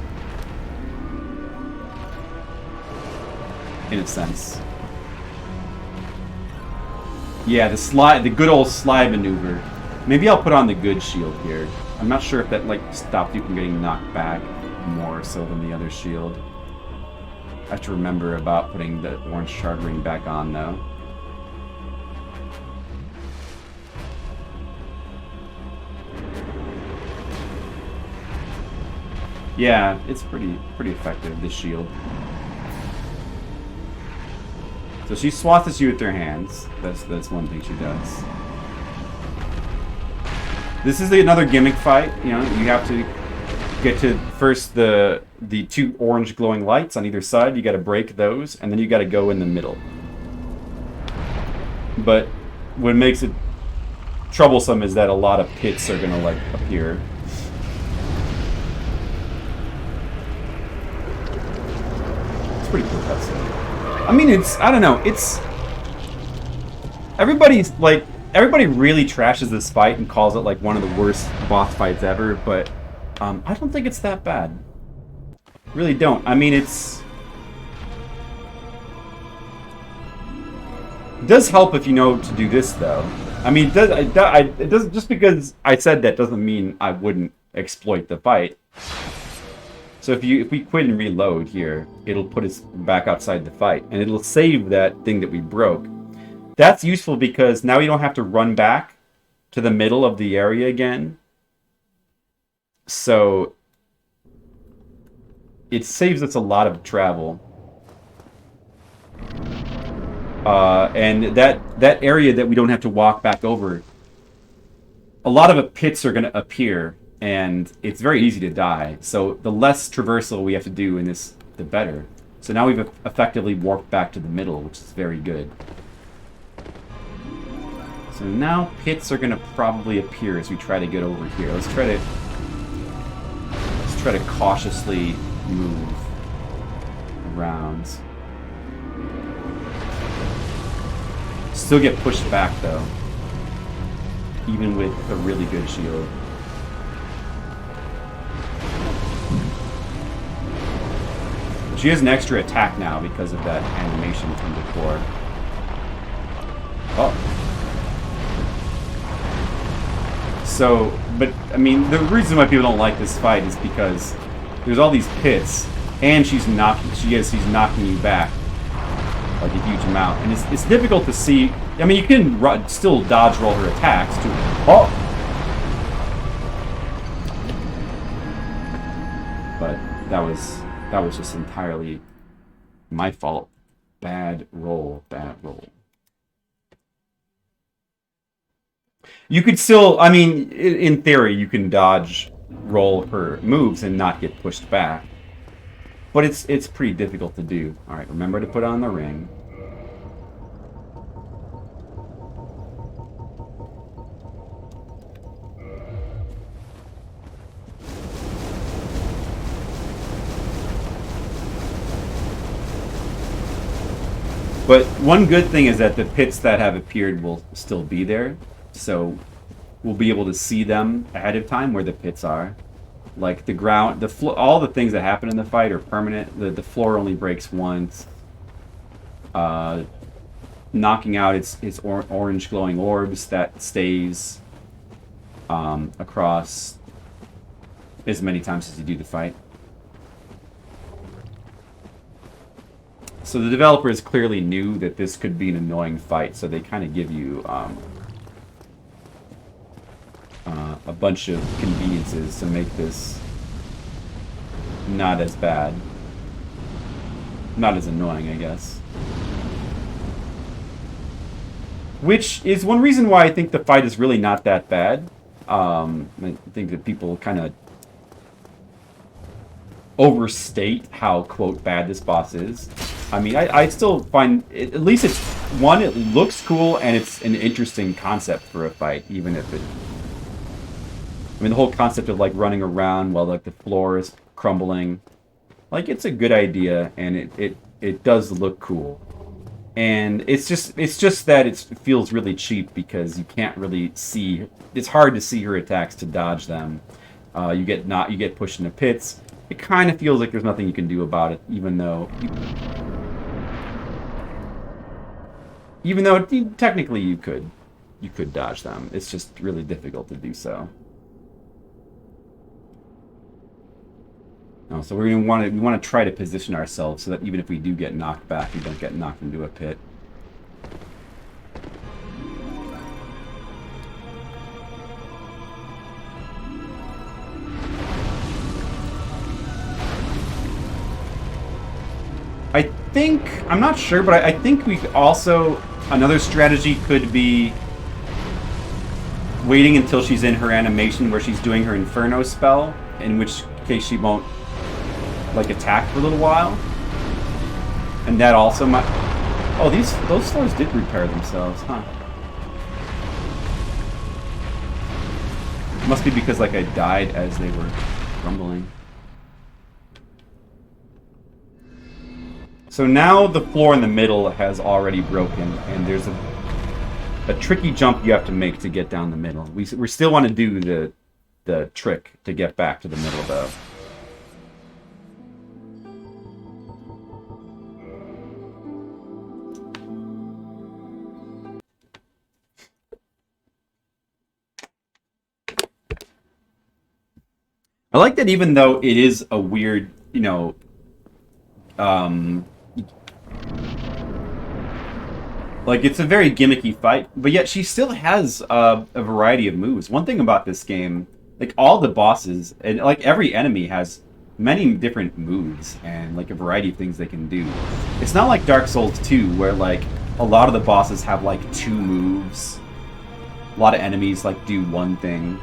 In a sense. Yeah, the good old slide maneuver. Maybe I'll put on the good shield here. I'm not sure if that like stopped you from getting knocked back more so than the other shield. I have to remember about putting the orange shard ring back on though. Yeah, it's pretty effective, this shield. So she swats at you with her hands. That's one thing she does. This is another gimmick fight. You know, you have to get to first the two orange glowing lights on either side. You got to break those, and then you got to go in the middle. But what makes it troublesome is that a lot of pits are gonna like appear. It's pretty cool cutscene. I mean, I don't know, everybody really trashes this fight and calls it like one of the worst boss fights ever, but I don't think it's that bad. Really don't. I mean, it does help if you know to do this, though. I mean, it doesn't, just because I said that doesn't mean I wouldn't exploit the fight. So if we quit and reload here, it'll put us back outside the fight, and it'll save that thing that we broke. That's useful because now you don't have to run back to the middle of the area again. So it saves us a lot of travel. And that area that we don't have to walk back over, a lot of pits are going to appear, and it's very easy to die. So the less traversal we have to do in this, the better. So now we've effectively warped back to the middle, which is very good. So now pits are going to probably appear as we try to get over here. Let's try to cautiously move around. Still get pushed back though, even with a really good shield. She has an extra attack now because of that animation from before. Oh. So, but I mean, the reason why people don't like this fight is because there's all these pits, and she's knocking you back like a huge amount, and it's difficult to see. I mean, you can still dodge roll her attacks too. Oh, but that was just entirely my fault. Bad roll. You could still, I mean, in theory, you can dodge roll her moves and not get pushed back. But it's pretty difficult to do. Alright, remember to put on the ring. But one good thing is that the pits that have appeared will still be there. So we'll be able to see them ahead of time where the pits are. Like the ground, all the things that happen in the fight are permanent. The floor only breaks once. Knocking out its orange glowing orbs, that stays across as many times as you do the fight. So the developers clearly knew that this could be an annoying fight, so they kind of give you a bunch of conveniences to make this not as bad. Not as annoying, I guess. Which is one reason why I think the fight is really not that bad. I think that people kind of overstate how, quote, bad this boss is. I mean, I still find, at least it's, one, it looks cool, and it's an interesting concept for a fight, even if it... I mean, the whole concept of, like, running around while, like, the floor is crumbling, like, it's a good idea, and it does look cool. And it's just that it feels really cheap because you can't really see... It's hard to see her attacks to dodge them. You get pushed into pits. It kind of feels like there's nothing you can do about it, even though technically you could dodge them. It's just really difficult to do so. No, so we want to try to position ourselves so that even if we do get knocked back, we don't get knocked into a pit. I'm not sure, but I think we also, another strategy could be waiting until she's in her animation where she's doing her Inferno spell, in which case she won't, like, attack for a little while. And that also might... Oh, those floors did repair themselves, huh? Must be because, like, I died as they were crumbling. So now the floor in the middle has already broken, and there's a tricky jump you have to make to get down the middle. We still want to do the trick to get back to the middle, though. I like that even though it is a weird, you know, like, it's a very gimmicky fight, but yet she still has a variety of moves. One thing about this game, like, all the bosses, and, like, every enemy has many different moves and, like, a variety of things they can do. It's not like Dark Souls 2, where, like, a lot of the bosses have, like, 2 moves. A lot of enemies, like, do one thing.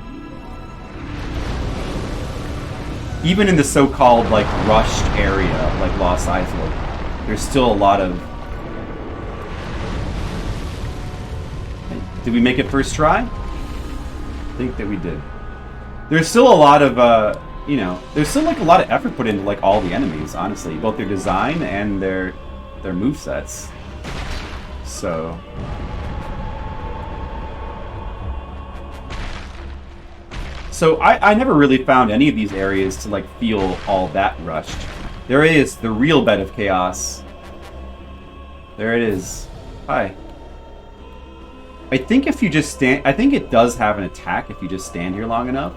Even in the so-called, like, rushed area, like Lost Isle, there's still a lot of... Did we make it first try? I think that we did. There's still a lot of, you know, there's still, like, a lot of effort put into, like, all the enemies, honestly. Both their design and their movesets. So... So I never really found any of these areas to, like, feel all that rushed. There is the real bed of chaos. There it is. Hi. I think if you just stand... I think it does have an attack if you just stand here long enough.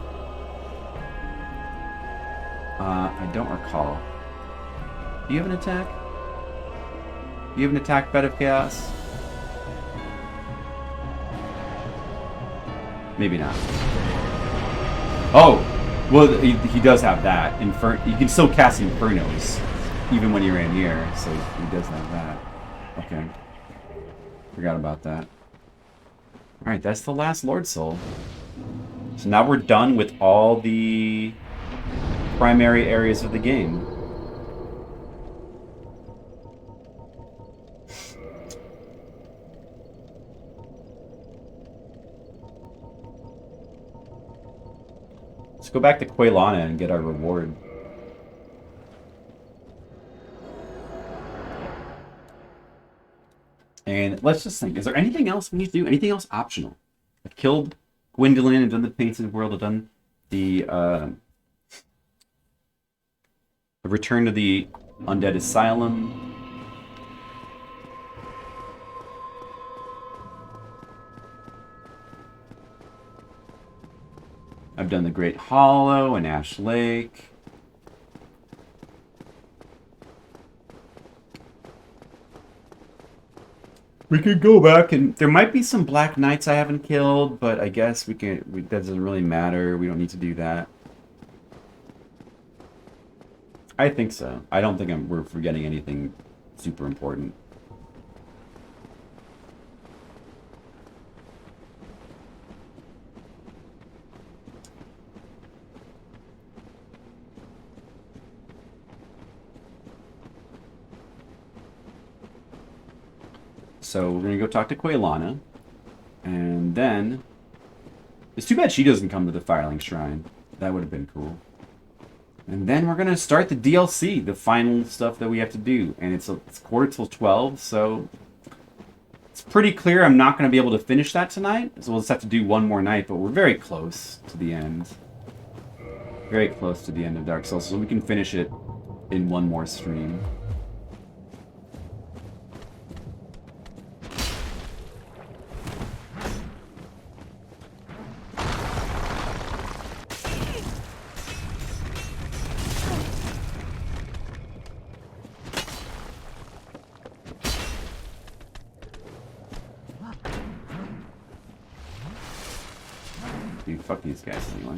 I don't recall. Do you have an attack? Do you have an attack, Bed of Chaos? Maybe not. Oh! Well, he does have that. You can still cast Infernos, even when you're in here, so he does have that. Okay. Forgot about that. Alright, that's the last Lord Soul. So now we're done with all the primary areas of the game. Let's go back to Quaylana and get our reward. And let's just think, is there anything else we need to do? Anything else optional? I've killed Gwendolyn and done the Painted World. I've done the return to the Undead Asylum. I've done the Great Hollow and Ash Lake. We could go back and... There might be some Black Knights I haven't killed, but I guess we can... that doesn't really matter. We don't need to do that. I think so. I don't think we're forgetting anything super important. So we're gonna go talk to Quaylana, and then it's too bad she doesn't come to the Firelink Shrine. That would have been cool. And then we're gonna start the DLC, the final stuff that we have to do, and it's 11:45, so it's pretty clear I'm not gonna be able to finish that tonight. So we'll just have to do one more night, but we're very close to the end. Very close to the end of Dark Souls, so we can finish it in one more stream. Dude, fuck these guys anyway.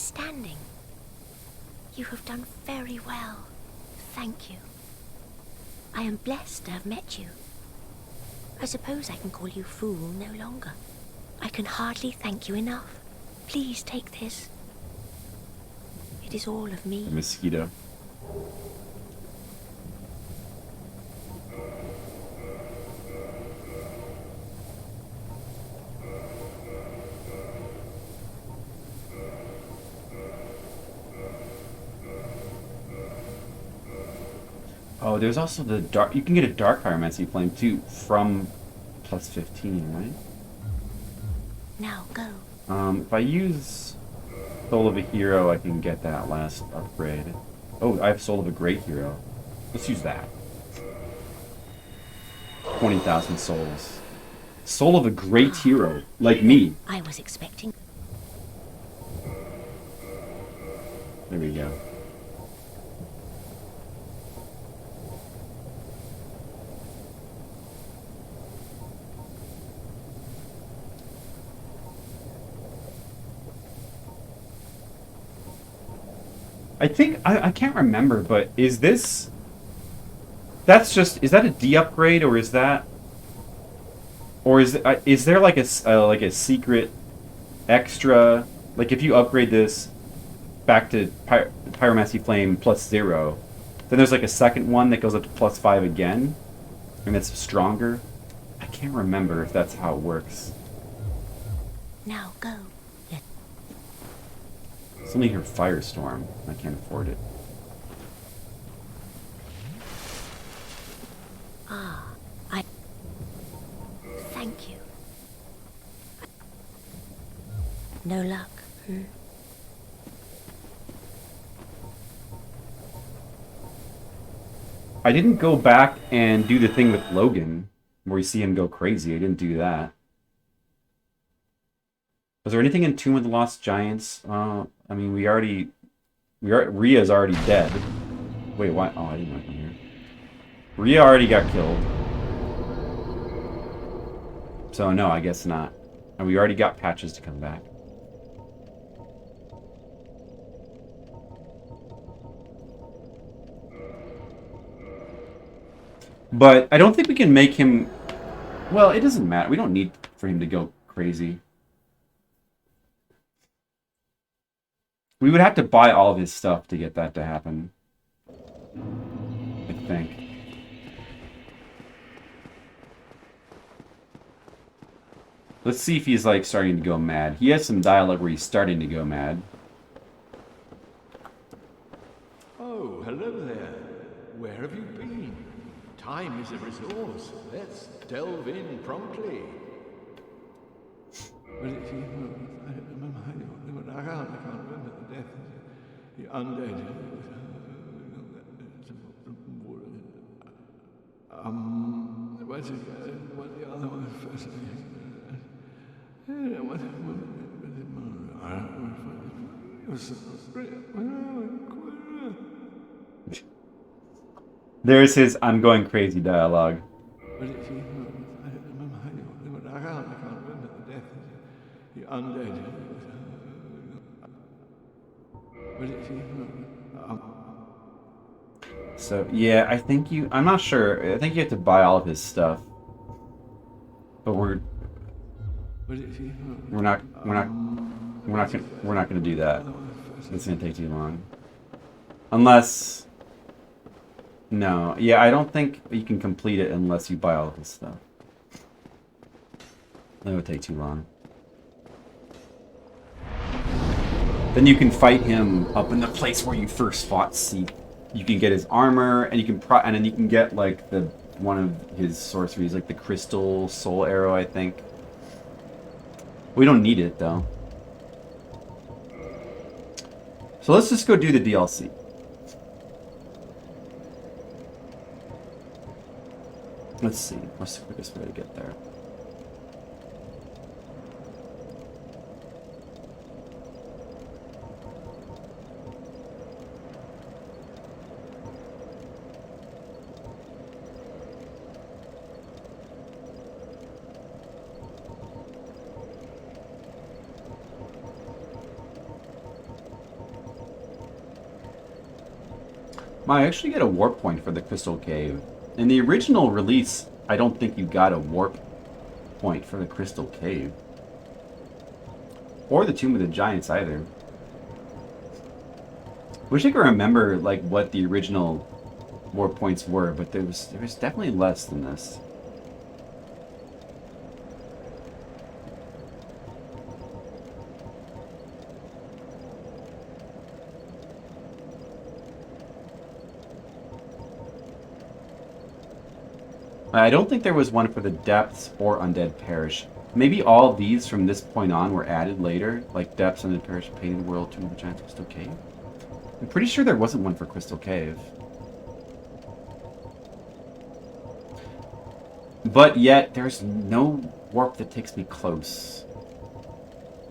standing. You have done very well. Thank you. I am blessed to have met you. I suppose I can call you fool no longer. I can hardly thank you enough. Please take this. It is all of me. A mosquito. Oh, there's also the dark. You can get a dark pyromancy flame too from plus 15, right? Now go. If I use Soul of a Hero, I can get that last upgrade. Oh, I have Soul of a Great Hero. Let's use that. 20,000 souls. Soul of a Great Hero, like me. I was expecting. There we go. I think, I can't remember, but is this... That's just... Is that a D upgrade, or is that... Or is there like a secret extra... Like, if you upgrade this back to Pyromancy Flame plus 0, then there's like a second one that goes up to plus 5 again, and it's stronger? I can't remember if that's how it works. Now go. It's only here Firestorm. I can't afford it. Thank you. No luck, hmm? I didn't go back and do the thing with Logan, where you see him go crazy. I didn't do that. Was there anything in Tomb of the Lost Giants? I mean, Rhea's already dead. Wait, what? Oh, I didn't want to come here. Rhea already got killed. So no, I guess not. And we already got Patches to come back. But I don't think we can make him... Well, it doesn't matter. We don't need for him to go crazy. We would have to buy all of his stuff to get that to happen. I think. Let's see if he's like starting to go mad. He has some dialogue where he's starting to go mad. Oh, hello there. Where have you been? Time is a resource. Let's delve in promptly. I can't remember the death. The undead. What's it? What the other one first? There's his "I'm going crazy" dialogue. I can't remember the death. The undead. So yeah, I think I'm not sure. I think you have to buy all of his stuff. But we're not gonna do that. It's gonna take too long. Unless, no, yeah, I don't think you can complete it unless you buy all of his stuff. That would take too long. Then you can fight him up in the place where you first fought Seek. You can get his armor, and you can and then you can get like the one of his sorceries, like the Crystal Soul Arrow, I think. We don't need it though. So let's just go do the DLC. Let's see. What's the quickest way to get there? I actually get a warp point for the Crystal Cave. In the original release, I don't think you got a warp point for the Crystal Cave. Or the Tomb of the Giants either. Wish I could remember like what the original warp points were, but there was definitely less than this. I don't think there was one for the Depths or Undead Parish. Maybe all these from this point on were added later, like Depths, Undead Parish, Painted World, Tomb of the Giants, Crystal Cave. I'm pretty sure there wasn't one for Crystal Cave. But yet, there's no warp that takes me close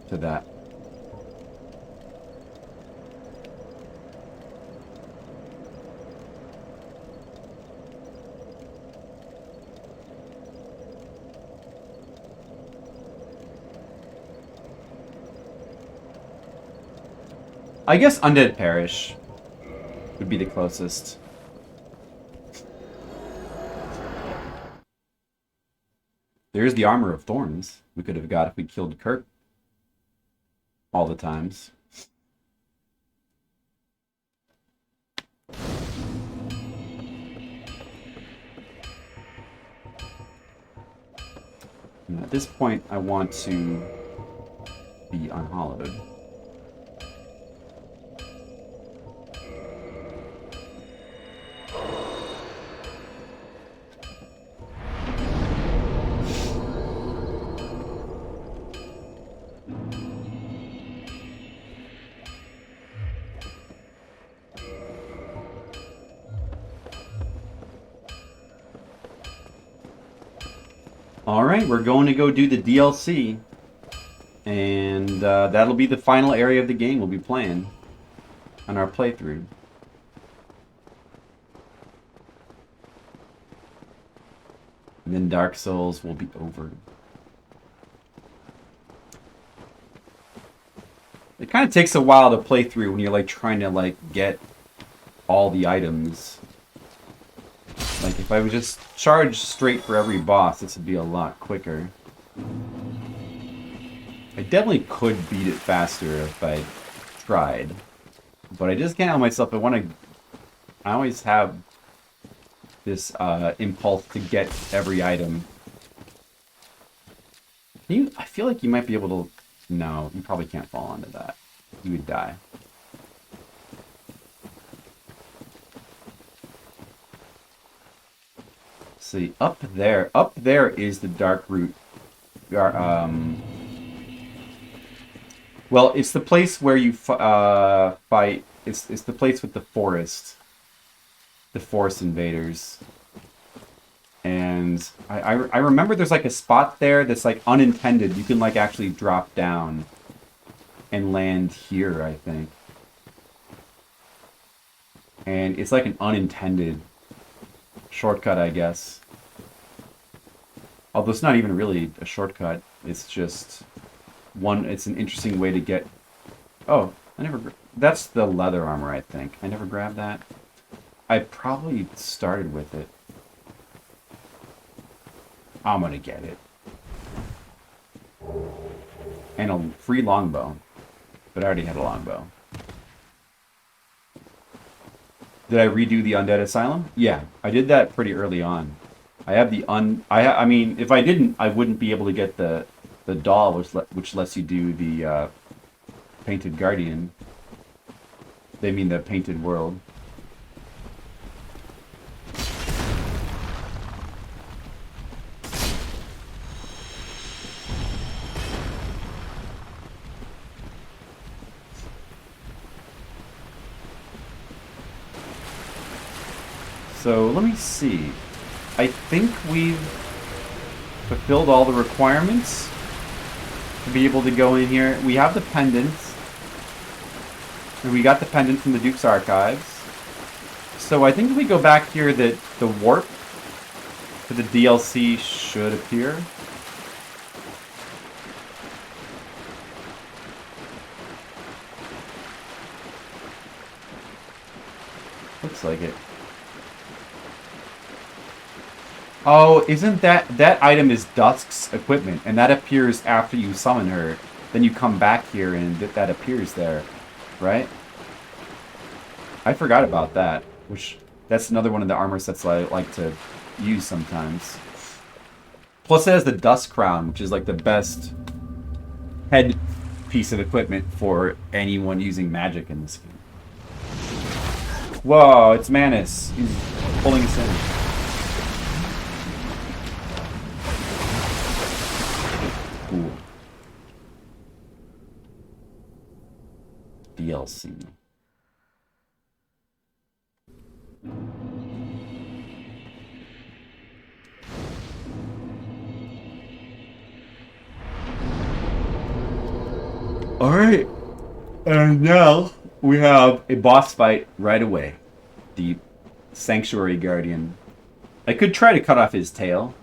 to that. I guess Undead Parish would be the closest. There's the Armor of Thorns we could have got if we killed Kirk all the times. And at this point, I want to be unhollowed. Alright, we're going to go do the DLC. And that'll be the final area of the game we'll be playing on our playthrough. And then Dark Souls will be over. It kind of takes a while to play through when you're like trying to like get all the items. Like if I would just charge straight for every boss, this would be a lot quicker. I definitely could beat it faster if I tried. But I just can't help myself. I always have this impulse to get every item. I feel like you might be able to... No, you probably can't fall onto that. You would die. See, up there is the dark root. Well, it's the place where you fight. It's the place with the forest invaders. And I remember there's like a spot there that's like unintended. You can like actually drop down and land here, I think. And it's like an unintended shortcut, I guess. Although it's not even really a shortcut. It's just it's an interesting way to get... Oh, that's the leather armor, I think. I never grabbed that. I probably started with it. I'm gonna get it. And a free longbow. But I already had a longbow. Did I redo the Undead Asylum? Yeah, I did that pretty early on. I have the I mean, if I didn't, I wouldn't be able to get the doll, which lets you do the Painted Guardian. They mean the Painted World. So let me see. I think we've fulfilled all the requirements to be able to go in here. We have the pendants. And we got the pendant from the Duke's Archives. So I think if we go back here, that the warp for the DLC should appear. Looks like it. Oh, isn't that item is Dusk's equipment, and that appears after you summon her. Then you come back here and that appears there, right? I forgot about that, which that's another one of the armor sets I like to use sometimes. Plus it has the Dusk Crown, which is like the best head piece of equipment for anyone using magic in this game. Whoa, it's Manus. He's pulling us in. Cool. DLC. Alright. And now we have a boss fight right away. The Sanctuary Guardian. I could try to cut off his tail.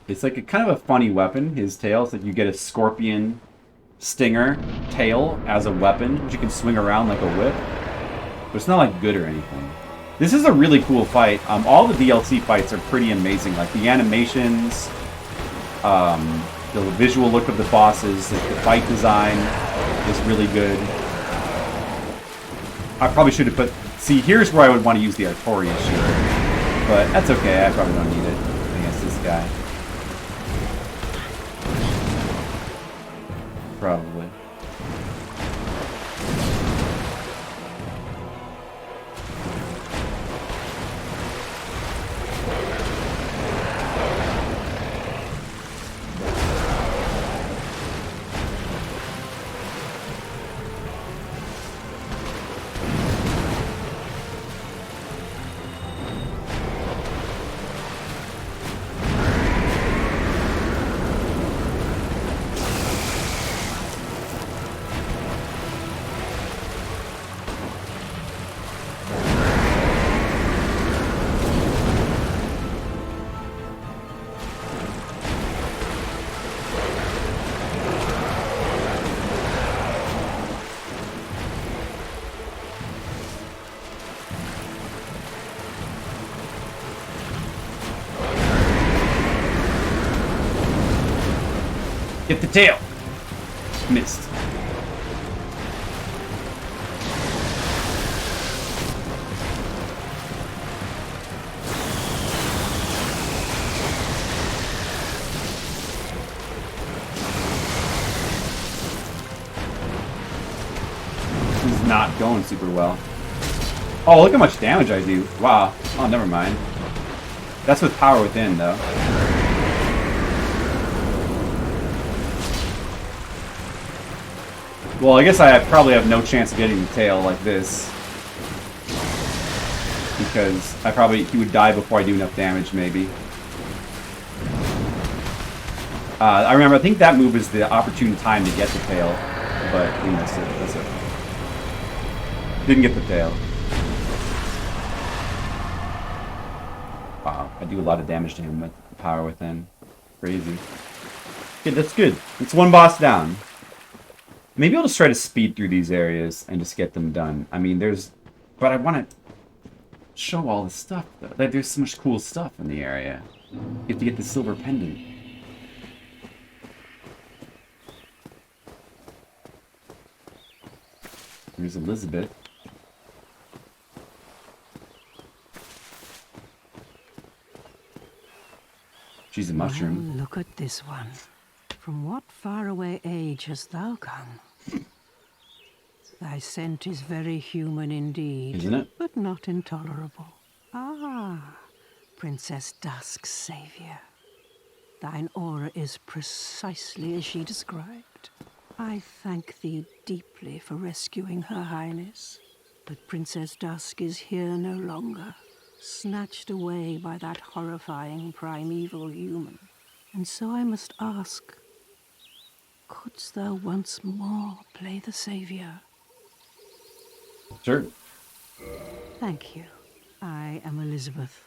It's like a kind of a funny weapon, his tail. It's like you get a scorpion stinger tail as a weapon, which you can swing around like a whip. But it's not like good or anything. This is a really cool fight. All the DLC fights are pretty amazing. Like the animations, the visual look of the bosses, the fight design is really good. I probably should have put... See, here's where I would want to use the Artorias shield. But that's okay, I probably don't need it against this guy. Probably. Get the tail! Missed. This is not going super well. Oh, look how much damage I do. Wow. Oh, never mind. That's with Power Within, though. Well, I guess I probably have no chance of getting the tail like this. Because he would die before I do enough damage, maybe. I remember, I think that move is the opportune time to get the tail. But we missed it. That's it. Didn't get the tail. Wow, I do a lot of damage to him with Power Within. Crazy. Okay, that's good. It's one boss down. Maybe I'll just try to speed through these areas and just get them done. I mean, but I want to show all the stuff, though. Like, there's so much cool stuff in the area. You have to get the silver pendant. There's Elizabeth. She's a mushroom. Well, look at this one. From what faraway age hast thou come? Thy scent is very human indeed, isn't it? But not intolerable. Ah, Princess Dusk's savior. Thine aura is precisely as she described. I thank thee deeply for rescuing Her Highness, but Princess Dusk is here no longer, snatched away by that horrifying primeval human. And so I must ask, couldst thou once more play the savior? Sure. Thank you. I am Elizabeth,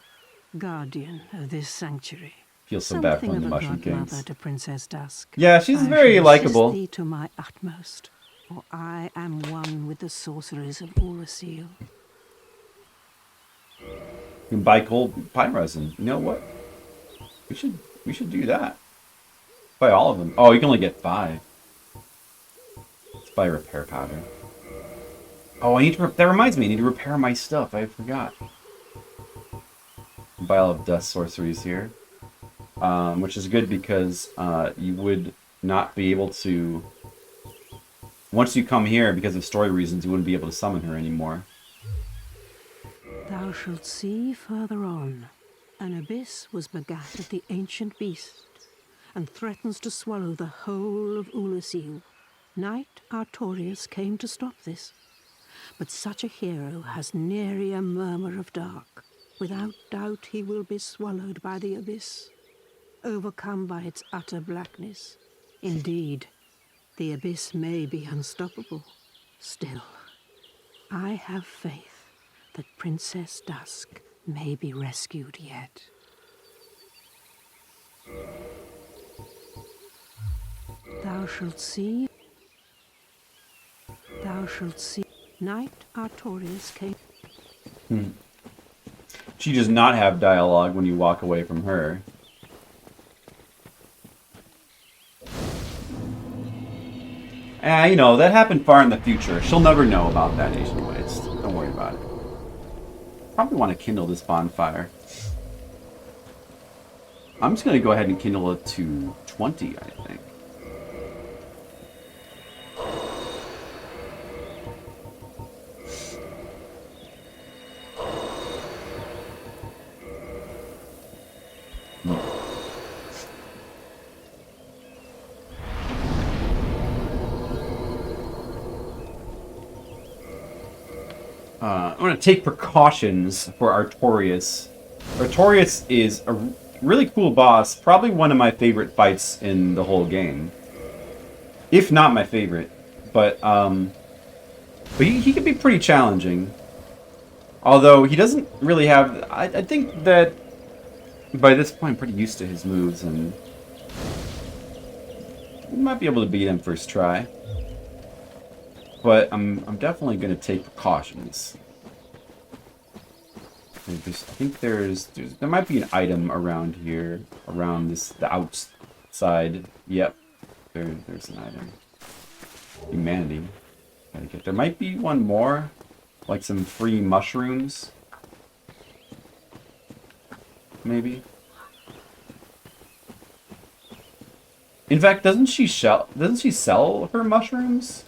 guardian of this sanctuary. Feel so bad for the Mushroom Something of a Kings. godmother to Princess Dusk. Yeah, she's I very shall likable. assist thee to my utmost, for I am one with the sorceries of Urasil. You can buy gold pine resin. You know what? We should do that. Buy all of them. Oh, you can only get 5. Let's buy repair powder. Oh, I need to. That reminds me. I need to repair my stuff. I forgot. Buy all of dust sorceries here, which is good because you would not be able to. Once you come here, because of story reasons, you wouldn't be able to summon her anymore. Thou shalt see further on, an abyss was begat of the ancient beast, and threatens to swallow the whole of Ulasil. Knight Artorius came to stop this, but such a hero has nary a murmur of dark. Without doubt he will be swallowed by the abyss, overcome by its utter blackness. Indeed, the abyss may be unstoppable. Still, I have faith that Princess Dusk may be rescued yet. Thou shalt see. Thou shalt see. Knight Artorius came. She does not have dialogue when you walk away from her. You know, that happened far in the future. She'll never know about that, Asian Whites. Don't worry about it. Probably want to kindle this bonfire. I'm just going to go ahead and kindle it to 20, I think. I'm going to take precautions for Artorius. Artorius is a really cool boss, probably one of my favorite fights in the whole game. If not my favorite. But he can be pretty challenging. Although he doesn't really have... I think that by this point I'm pretty used to his moves, and you might be able to beat him first try. But I'm definitely going to take precautions. I think there might be an item around here, around the outside. Yep, there's an item. Humanity. Gotta get there. Might be one more, like some free mushrooms. Maybe. In fact, doesn't she sell her mushrooms?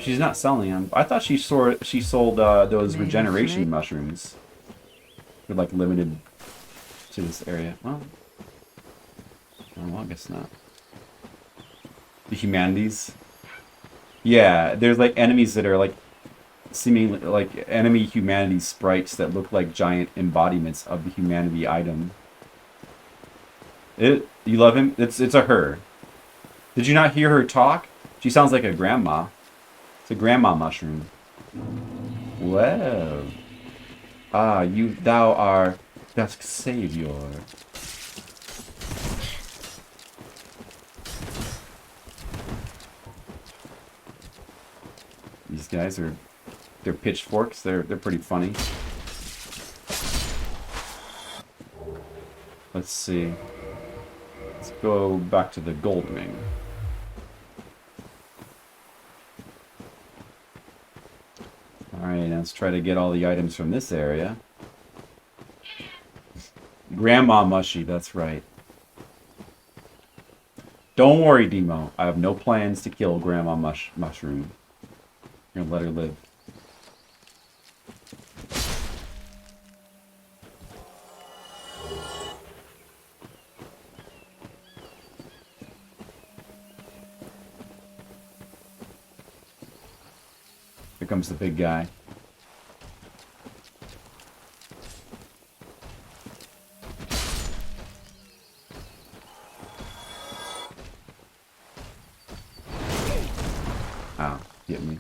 She's not selling them. I thought she sold those regeneration mushrooms. They're like limited to this area. Well, I guess not. The humanities. Yeah, there's like enemies that are like seemingly like enemy humanity sprites that look like giant embodiments of the humanity item. You love him? It's a her. Did you not hear her talk? She sounds like a grandma. It's a grandma mushroom. Well. Thou art Dusk Savior. These guys they're pitchforks. They're pretty funny. Let's see. Let's go back to the gold ring. Alright, let's try to get all the items from this area. Grandma Mushy, that's right. Don't worry, Demo. I have no plans to kill Grandma Mushroom. I'm gonna let her live. Here comes the big guy. Ow, get me.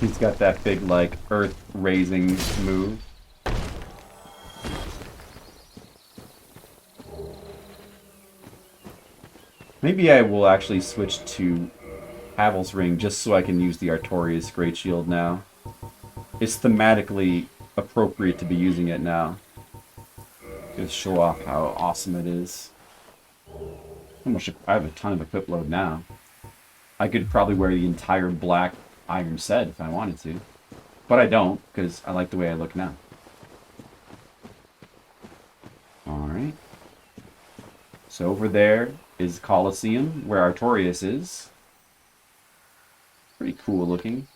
He's got that big, like, earth-raising move. Maybe I will actually switch to Havel's Ring just so I can use the Artorias Great Shield now. It's thematically appropriate to be using it now. Just show off how awesome it is. I have a ton of equip load now. I could probably wear the entire black iron set if I wanted to. But I don't, because I like the way I look now. Alright. So over there is Colosseum, where Artorias is. Pretty cool looking.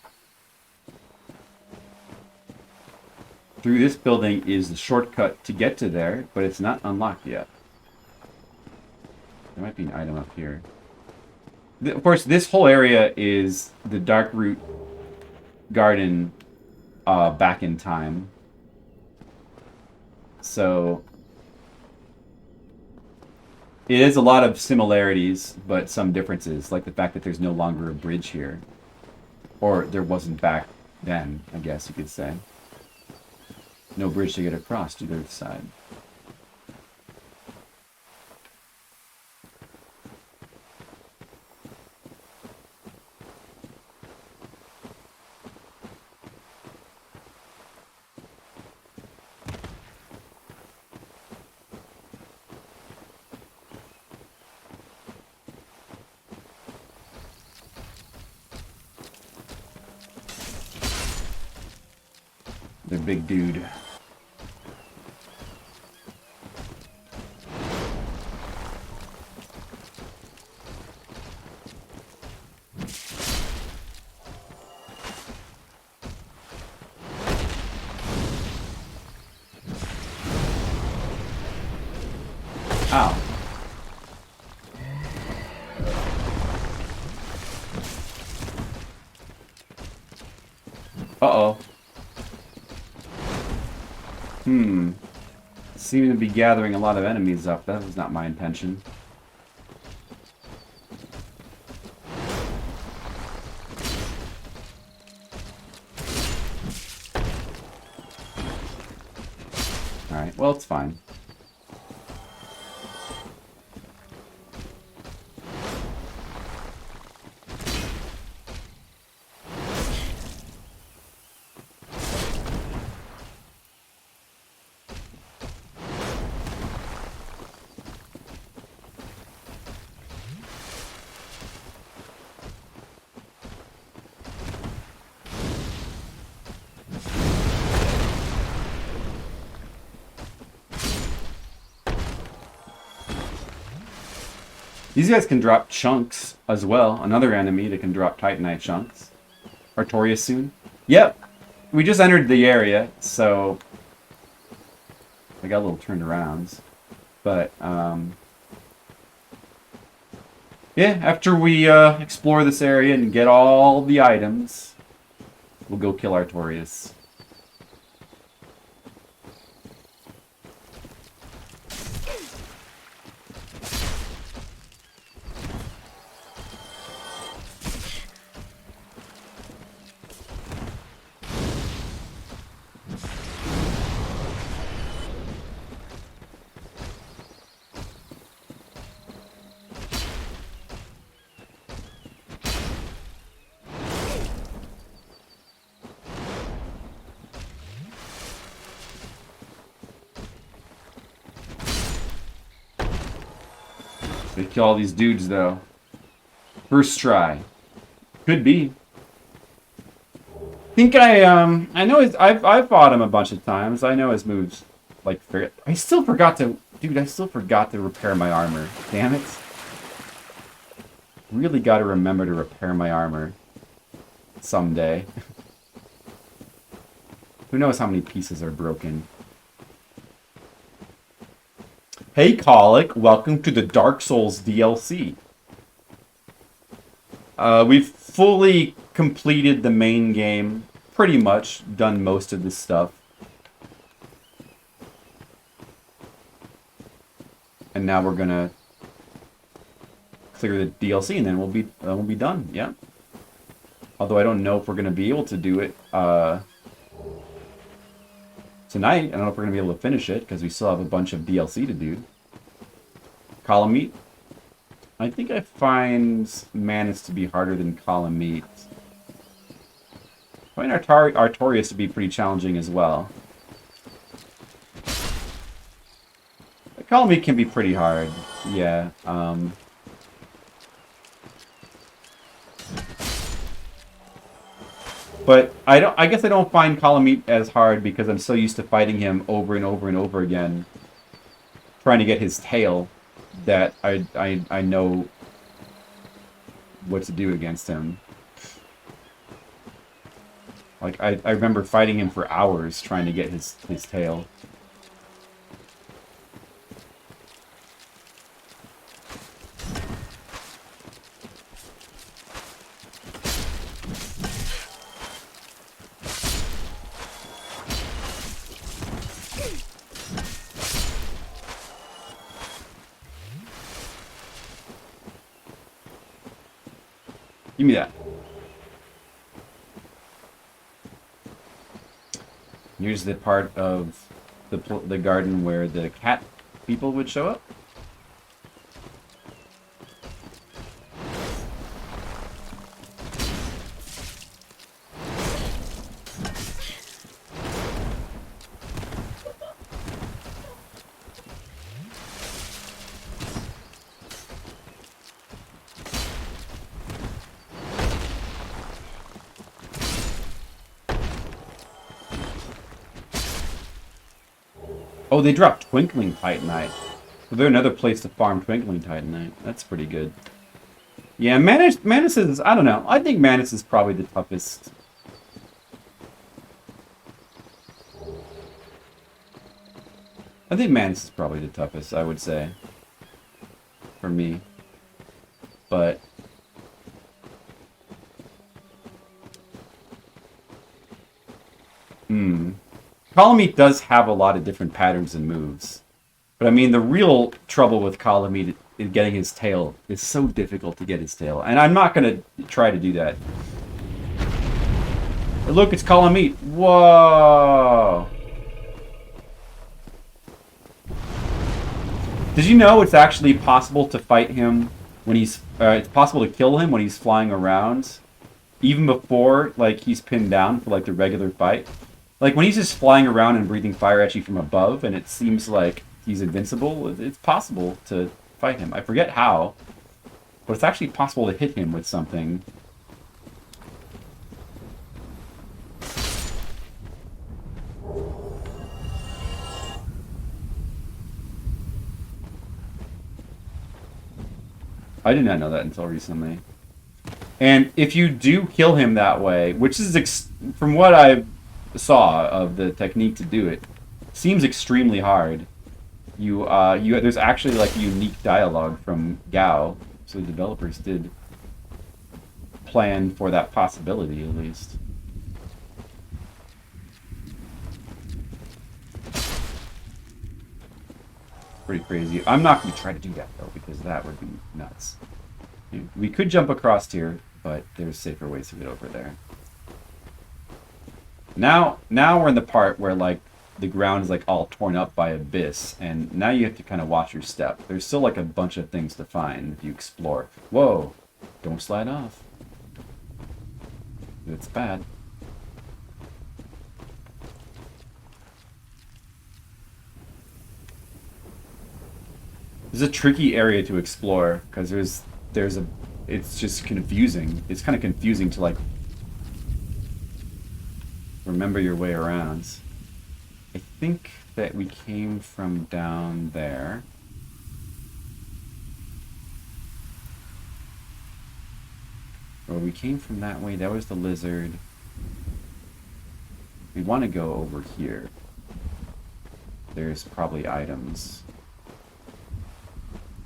Through this building is the shortcut to get to there, but it's not unlocked yet. There might be an item up here. Of course, this whole area is the Darkroot Garden back in time. So it is a lot of similarities, but some differences, like the fact that there's no longer a bridge here. Or there wasn't back then, I guess you could say. No bridge to get across to the other side. The big dude. Ow. Uh-oh. Seem to be gathering a lot of enemies up. That was not my intention. Alright, well, it's fine. These guys can drop chunks as well. Another enemy that can drop Titanite chunks. Artorias soon. Yep. We just entered the area, so I got a little turned around. But yeah, after we explore this area and get all the items, we'll go kill Artorias. They kill all these dudes, though. First try. Could be. I think I know I've fought him a bunch of times. I know his moves. Like, I still forgot to... Dude, I still forgot to repair my armor. Damn it. Really gotta remember to repair my armor. Someday. Who knows how many pieces are broken. Hey, Colic, welcome to the Dark Souls DLC. We've fully completed the main game. Pretty much done most of this stuff. And now we're gonna clear the DLC and then we'll be done, yeah. Although I don't know if we're gonna be able to do it tonight. I don't know if we're going to be able to finish it, because we still have a bunch of DLC to do. Column meat. I think I find Manus to be harder than Calamite. I find Artorias to be pretty challenging as well. Calamite can be pretty hard, yeah. But I guess I don't find Calamite as hard because I'm so used to fighting him over and over and over again, trying to get his tail, that I know what to do against him. Like I remember fighting him for hours trying to get his tail. Give me that. Here's the part of the garden where the cat people would show up. Oh, they dropped Twinkling Titanite. So they're another place to farm Twinkling Titanite. That's pretty good. Yeah, Manus is, I don't know. I think Manus is probably the toughest. I think Manus is probably the toughest, I would say. For me. But... Calamite does have a lot of different patterns and moves. But I mean, the real trouble with Calamite in getting his tail is so difficult to get his tail. And I'm not going to try to do that. Hey, look, it's Calamite. Whoa! Did you know it's actually possible to fight him when he's... it's possible to kill him when he's flying around? Even before, like, he's pinned down for, like, the regular fight? Like, when he's just flying around and breathing fire at you from above, and it seems like he's invincible, it's possible to fight him. I forget how, but it's actually possible to hit him with something. I did not know that until recently. And if you do kill him that way, which is, from what I saw of the technique to do it, seems extremely hard. There's actually like unique dialogue from Gao, so the developers did plan for that possibility at least. Pretty crazy. I'm not going to try to do that though, because that would be nuts. We could jump across here, but there's safer ways to get over there. Now we're in the part where like the ground is like all torn up by abyss, and now you have to kind of watch your step. There's still like a bunch of things to find if you explore. Whoa! Don't slide off. It's bad. It's a tricky area to explore because it's just confusing. It's kind of confusing to like remember your way around. I think that we came from down there. Or we came from that way. That was the lizard. We want to go over here. There's probably items.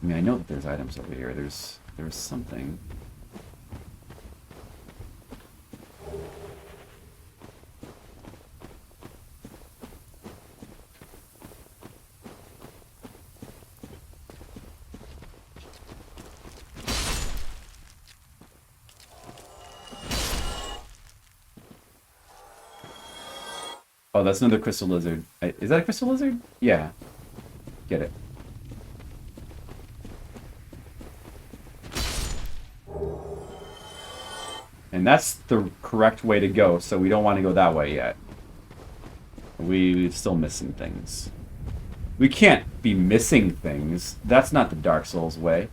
I mean, I know that there's items over here. There's something. Oh, that's another crystal lizard. Is that a crystal lizard? Yeah. Get it. And that's the correct way to go, so we don't want to go that way yet. We're still missing things. We can't be missing things. That's not the Dark Souls way.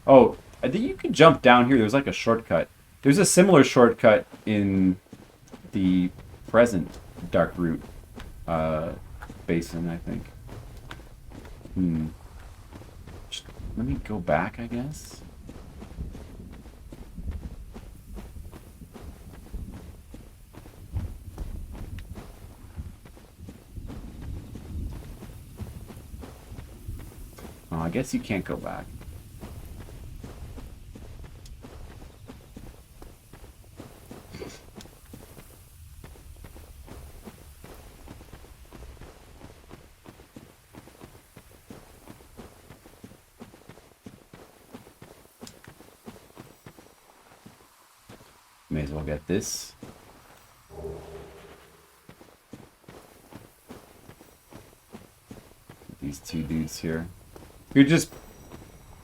Oh, I think you can jump down here. There's like a shortcut. There's a similar shortcut in the present Darkroot basin, I think. Let me go back, I guess. Oh, I guess you can't go back. May as well get this. These two dudes here. You just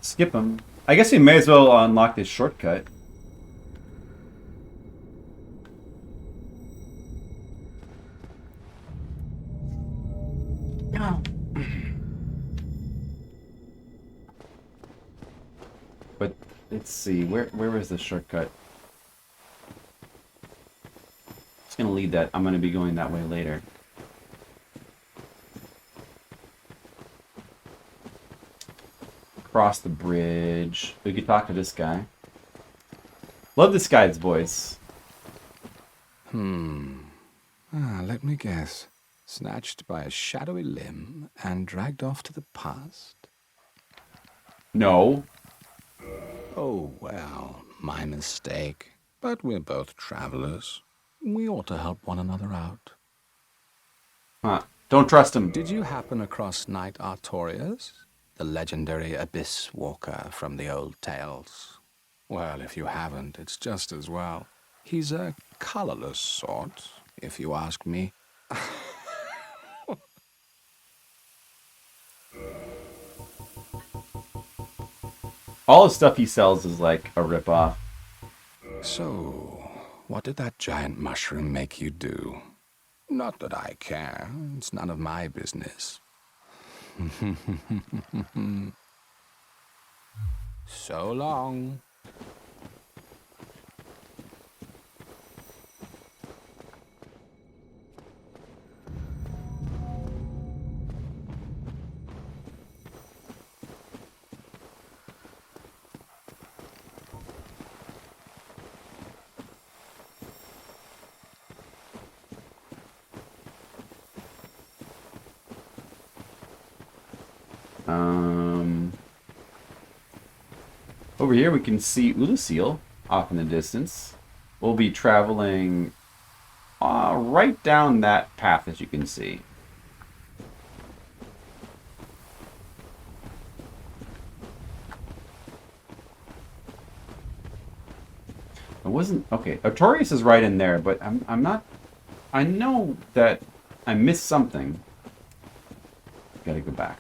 skip them. I guess we may as well unlock this shortcut. No. But let's see, where is the shortcut? It's gonna lead that. I'm gonna be going that way later. Cross the bridge. We could talk to this guy. Love this guy's voice. Let me guess. Snatched by a shadowy limb and dragged off to the past? No. Oh, well, my mistake. But we're both travelers. We ought to help one another out. Huh. Don't trust him. Did you happen across Knight Artorias? The legendary abyss walker from the old tales? Well, if you haven't, it's just as well. He's a colorless sort, if you ask me. All the stuff he sells is like a ripoff. So, what did that giant mushroom make you do? Not that I care. It's none of my business. So long. Over here we can see Ulusil off in the distance. We'll be traveling right down that path, as you can see. It wasn't okay. Artorias is right in there, but I'm not. I know that I missed something. Gotta go back.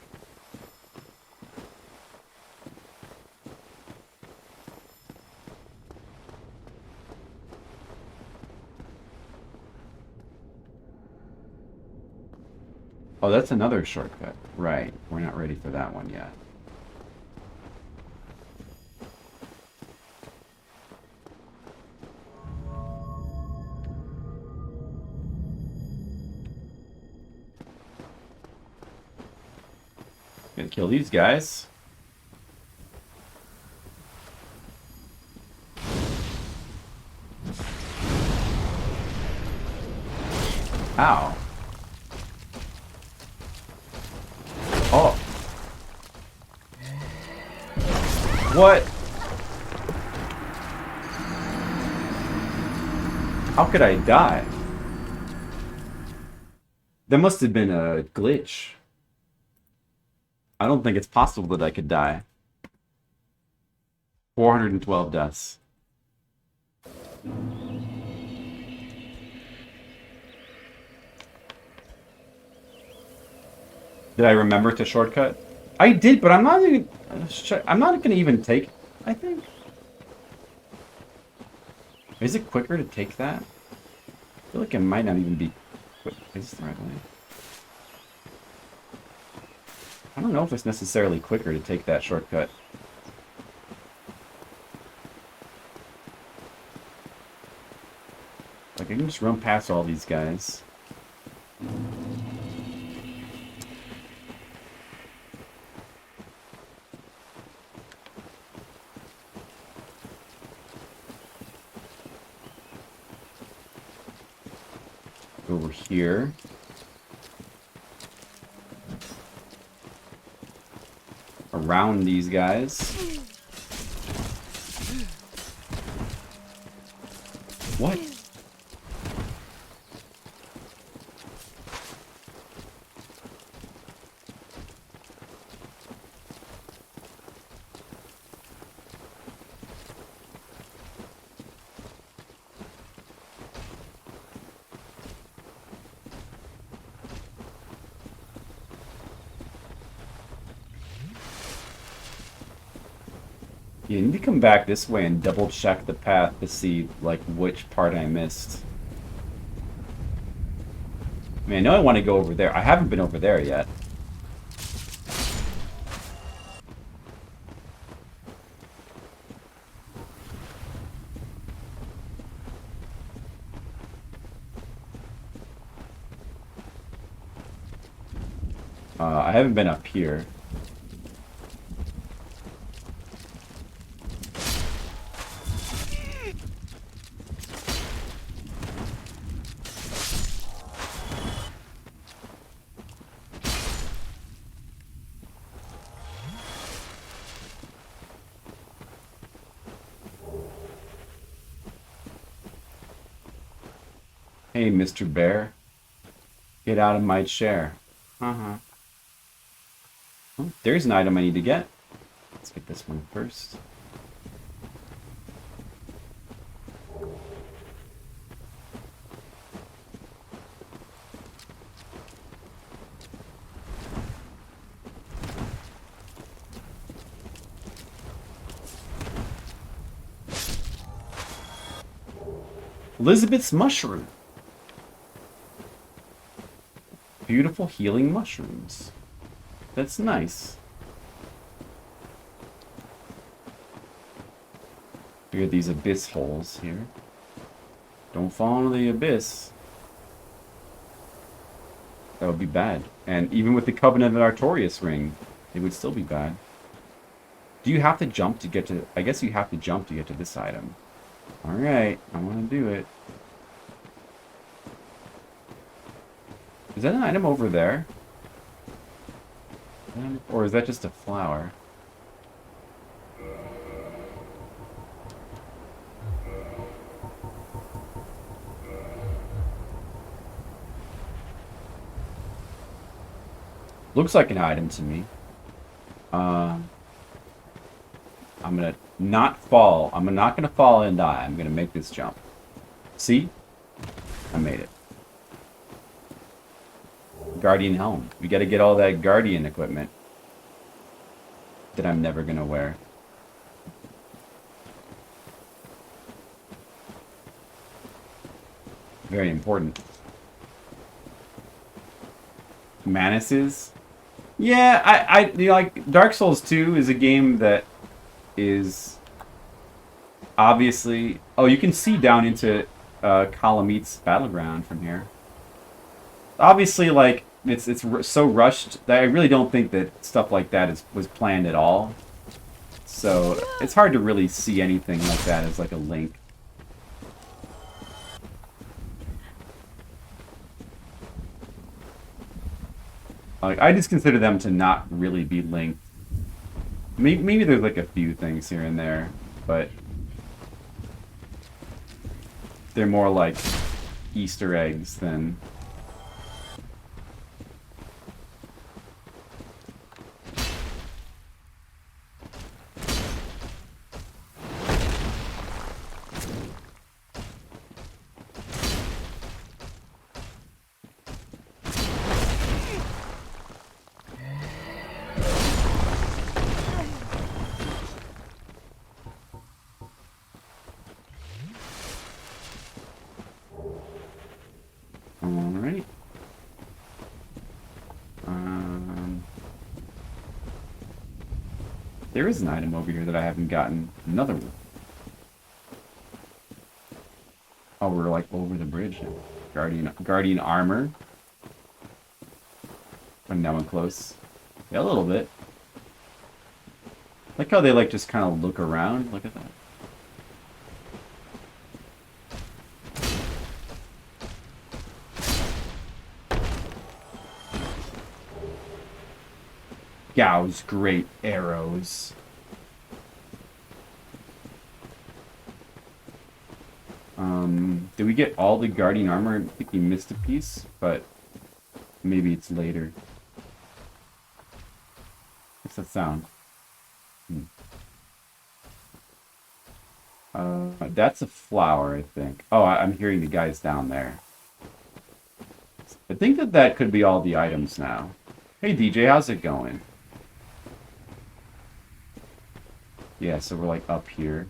Oh, that's another shortcut. Right. We're not ready for that one yet. Gonna kill these guys. Ow. Oh. What? How could I die? There must have been a glitch. I don't think it's possible that I could die. 412 deaths. Did I remember to shortcut? I did, but I'm not going to even take, I think. Is it quicker to take that? I feel like it might not even be quick. Is this the right way? I don't know if it's necessarily quicker to take that shortcut. Like, I can just run past all these guys. Over here. Around these guys. What? You need to come back this way and double check the path to see, like, which part I missed. I mean, I know I want to go over there. I haven't been over there yet. I haven't been up here. Hey, Mr. Bear. Get out of my chair. Oh, there's an item I need to get. Let's get this one first. Elizabeth's mushroom. Beautiful healing mushrooms. That's nice. Here are these abyss holes here. Don't fall into the abyss. That would be bad. And even with the Covenant of Artorias ring, it would still be bad. Do you have to jump to get to... I guess you have to jump to get to this item. Alright, I want to do it. Is that an item over there? Or is that just a flower? Looks like an item to me. I'm gonna not fall. I'm not gonna fall and die. I'm gonna make this jump. See? I made it. Guardian helm. We gotta get all that Guardian equipment that I'm never gonna wear. Very important. Manuses? Yeah, you know, like, Dark Souls 2 is a game that is obviously... Oh, you can see down into Kalamit's battleground from here. Obviously, like, it's so rushed that I really don't think that stuff like that was planned at all. So it's hard to really see anything like that as like a link. Like, I just consider them to not really be linked. Maybe there's like a few things here and there, but they're more like Easter eggs than... There is an item over here that I haven't gotten. Another one. Oh, we're like over the bridge now. Guardian armor. And now I'm close. Yeah, a little bit. Like how they like just kind of look around. Look at that. Gao's great arrows. Did we get all the guardian armor? I think we missed a piece, but maybe it's later. What's that sound? That's a flower, I think. Oh, I'm hearing the guys down there. I think that could be all the items now. Hey DJ, how's it going? Yeah, so we're like up here,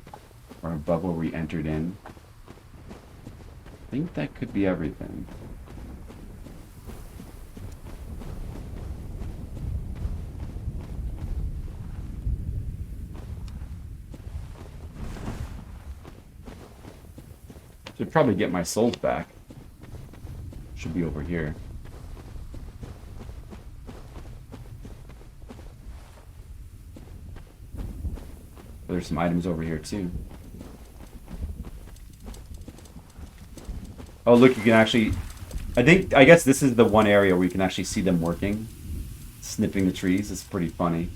or above where we entered in. I think that could be everything. Should probably get my souls back. Should be over here. There's some items over here too. Oh, look, you can actually... I guess this is the one area where you can actually see them working. Snipping the trees. It's pretty funny.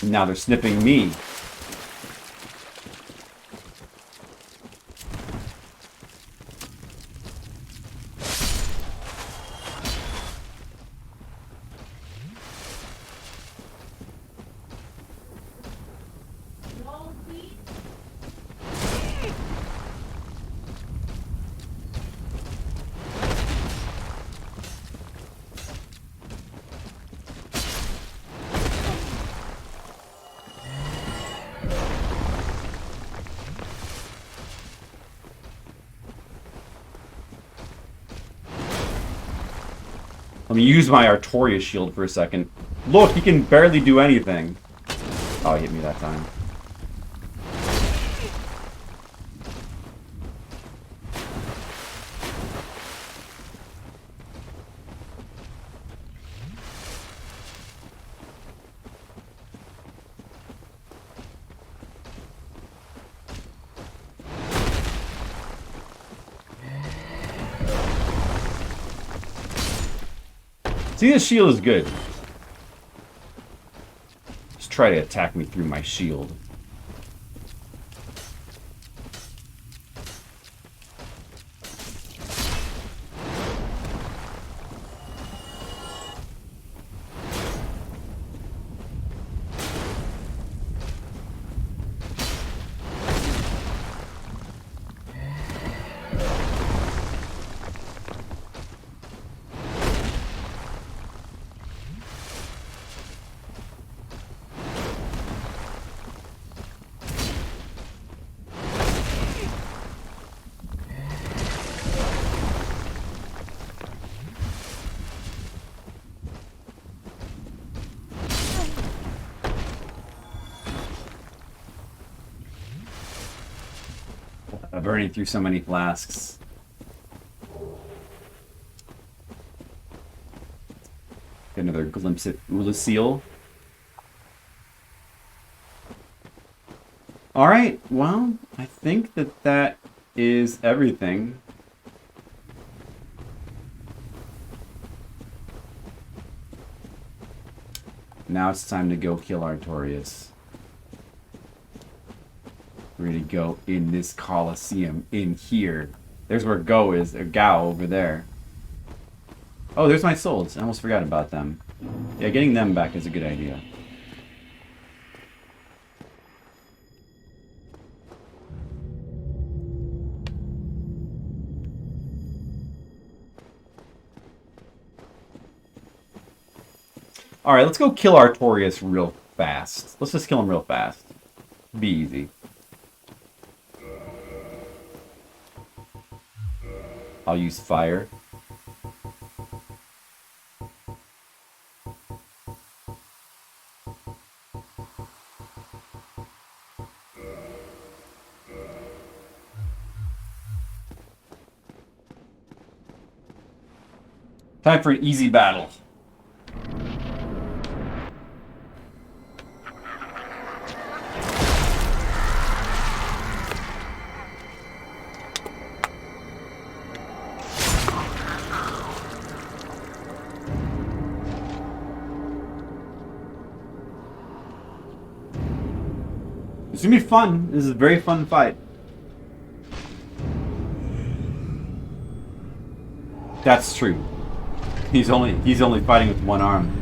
Now they're snipping me. Let me use my Artorias shield for a second. Look, he can barely do anything. Oh, he hit me that time. See, this shield is good. Just try to attack me through my shield. Burning through so many flasks. Get another glimpse at Ulasil. Alright, well, I think that is everything. Now it's time to go kill Artorias. We're gonna go in this Coliseum, in here. There's where Go is, or Gao over there. Oh, there's my souls. I almost forgot about them. Yeah, getting them back is a good idea. Alright, let's go kill Artorias real fast. Let's just kill him real fast. Be easy. I'll use fire. Time for an easy battle. It's gonna be fun. This is a very fun fight. That's true. He's only fighting with one arm.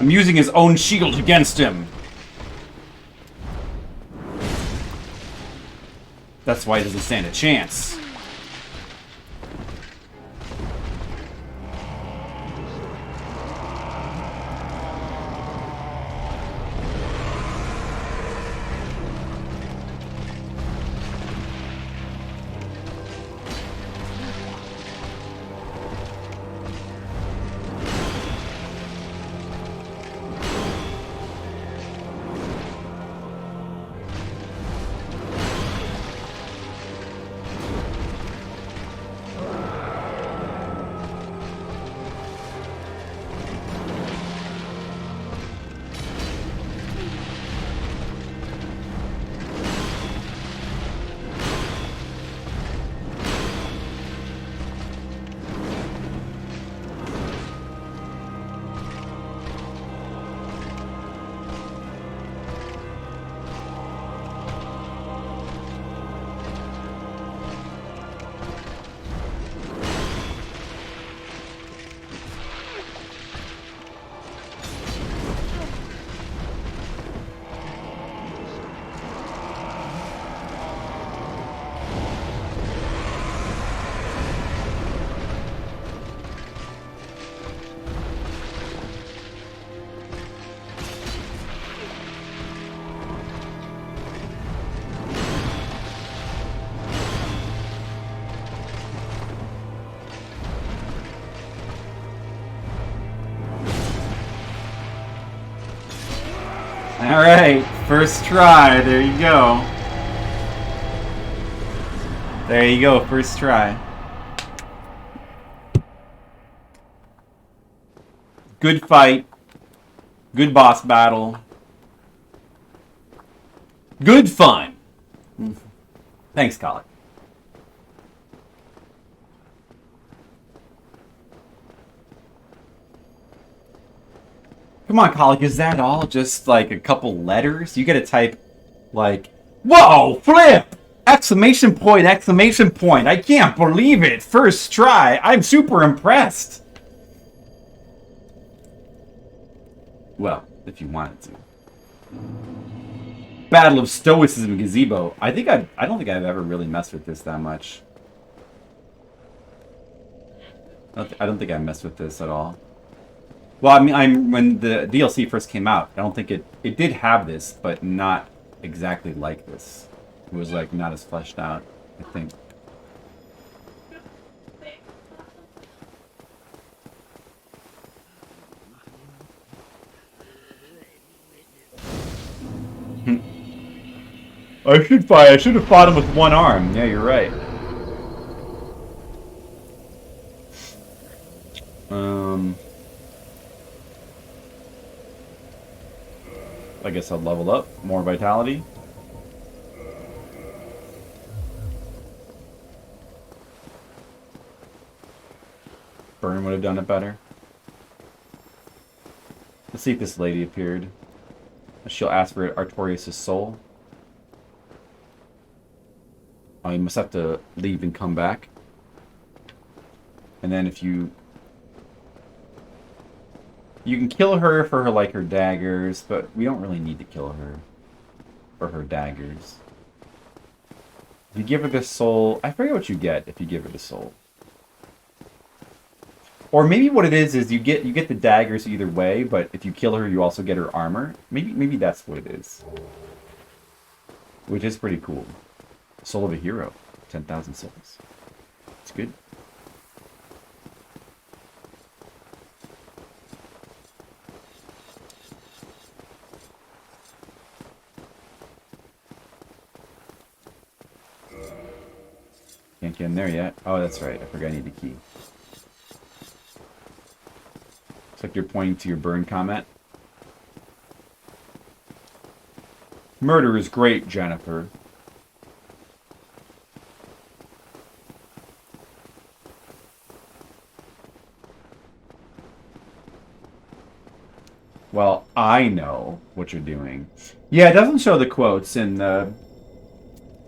I'm using his own shield against him. That's why he doesn't stand a chance. Alright, first try. There you go. There you go, first try. Good fight. Good boss battle. Good fun. Thanks, Colic. Come on, Colic, is that all? Just like a couple letters? You gotta type like, whoa, flip! Exclamation point, exclamation point. I can't believe it. First try. I'm super impressed. Well, if you wanted to. Battle of Stoicism Gazebo. I don't think I've ever really messed with this that much. I don't think I messed with this at all. Well, I mean, when the DLC first came out, I don't think it did have this, but not exactly like this. It was like not as fleshed out, I think. I should have fought him with one arm. Yeah, you're right. I guess I'll level up. More vitality. Burn would have done it better. Let's see if this lady appeared. She'll ask for Artorias' soul. Oh, you must have to leave and come back. And then if you can kill her for her daggers, but we don't really need to kill her for her daggers. If you give her the soul, I forget what you get if you give her the soul. Or maybe what it is you get the daggers either way, but if you kill her, you also get her armor. Maybe that's what it is. Which is pretty cool. Soul of a hero, 10,000 souls. It's good. Can't get in there yet. Oh, that's right. I forgot I need the key. Looks like you're pointing to your burn comment. Murder is great, Jennifer. Well, I know what you're doing. Yeah, it doesn't show the quotes in the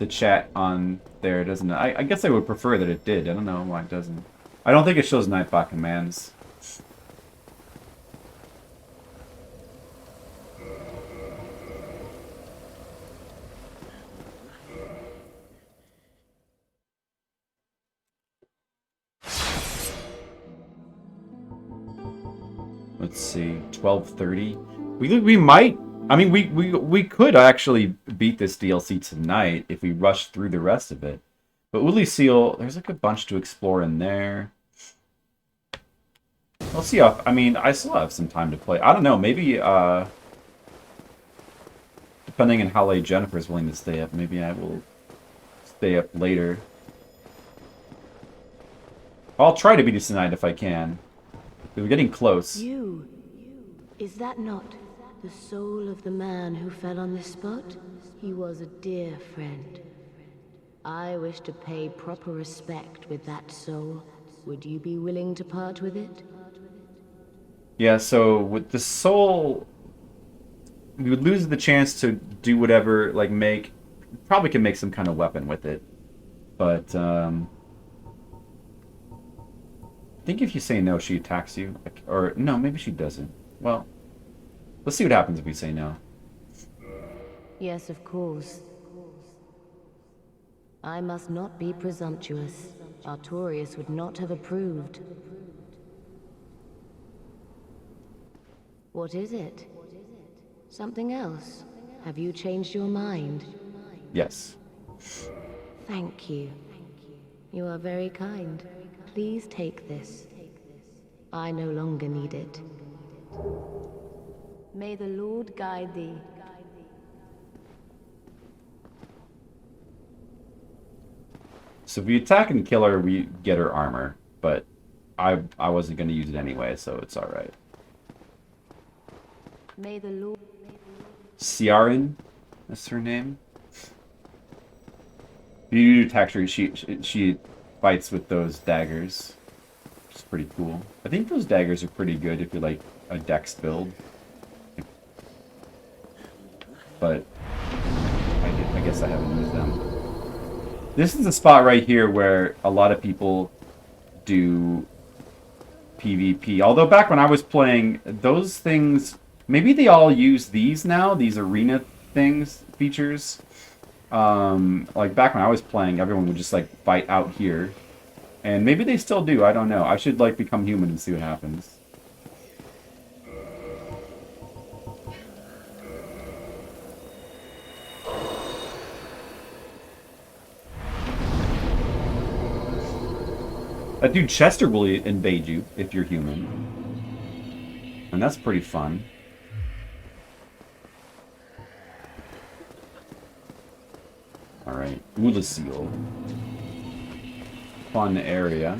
chat on there, doesn't it? I guess I would prefer that it did. I don't know why it doesn't. I don't think it shows Nightbot commands. Let's see, 12:30. We might. I mean, we could actually beat this DLC tonight if we rush through the rest of it. But Uli Seal, there's like a bunch to explore in there. We'll see how. I mean, I still have some time to play. I don't know. Maybe depending on how late Jennifer's willing to stay up, maybe I will stay up later. I'll try to beat this tonight if I can. We're getting close. Is that not the soul of the man who fell on this spot? He was a dear friend. I wish to pay proper respect with that soul. Would you be willing to part with it? Yeah, so with the soul, we would lose the chance to do whatever, like probably can make some kind of weapon with it. But, I think if you say no, she attacks you. Or, no, maybe she doesn't. Well, let's see what happens if we say no. Yes, of course. I must not be presumptuous. Artorias would not have approved. What is it? Something else? Have you changed your mind? Yes. Thank you. You are very kind. Please take this. I no longer need it. May the Lord guide thee. So if we attack and kill her, we get her armor. But I wasn't going to use it anyway, so it's alright. May the Lord... Ciaran, that's her name. If you attack her, she fights with those daggers. Which is pretty cool. I think those daggers are pretty good if you like a dex build. But I guess I haven't used them. This is a spot right here where a lot of people do PvP. Although back when I was playing, those things, maybe they all use these now, these arena things, features. Like back when I was playing, everyone would just like fight out here. And maybe they still do, I don't know. I should like become human and see what happens. That dude Chester will invade you if you're human. And that's pretty fun. Alright, Ulasil. Fun area.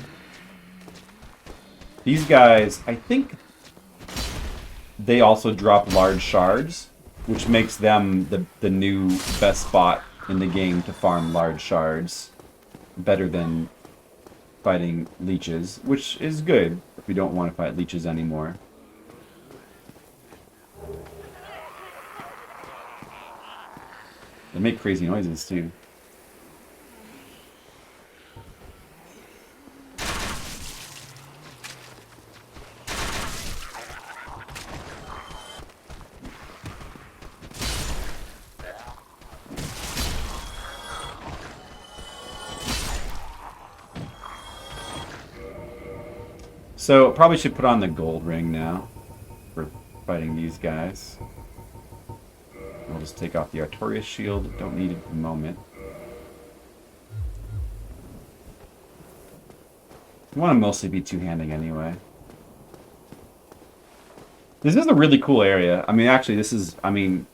These guys, I think they also drop large shards, which makes them the new best spot in the game to farm large shards. Better than fighting leeches, which is good if we don't want to fight leeches anymore. They make crazy noises too. So, probably should put on the gold ring now for fighting these guys. We'll just take off the Artorias shield. Don't need it at the moment. I want to mostly be two-handing anyway. This is a really cool area. I mean, actually, this is, I mean,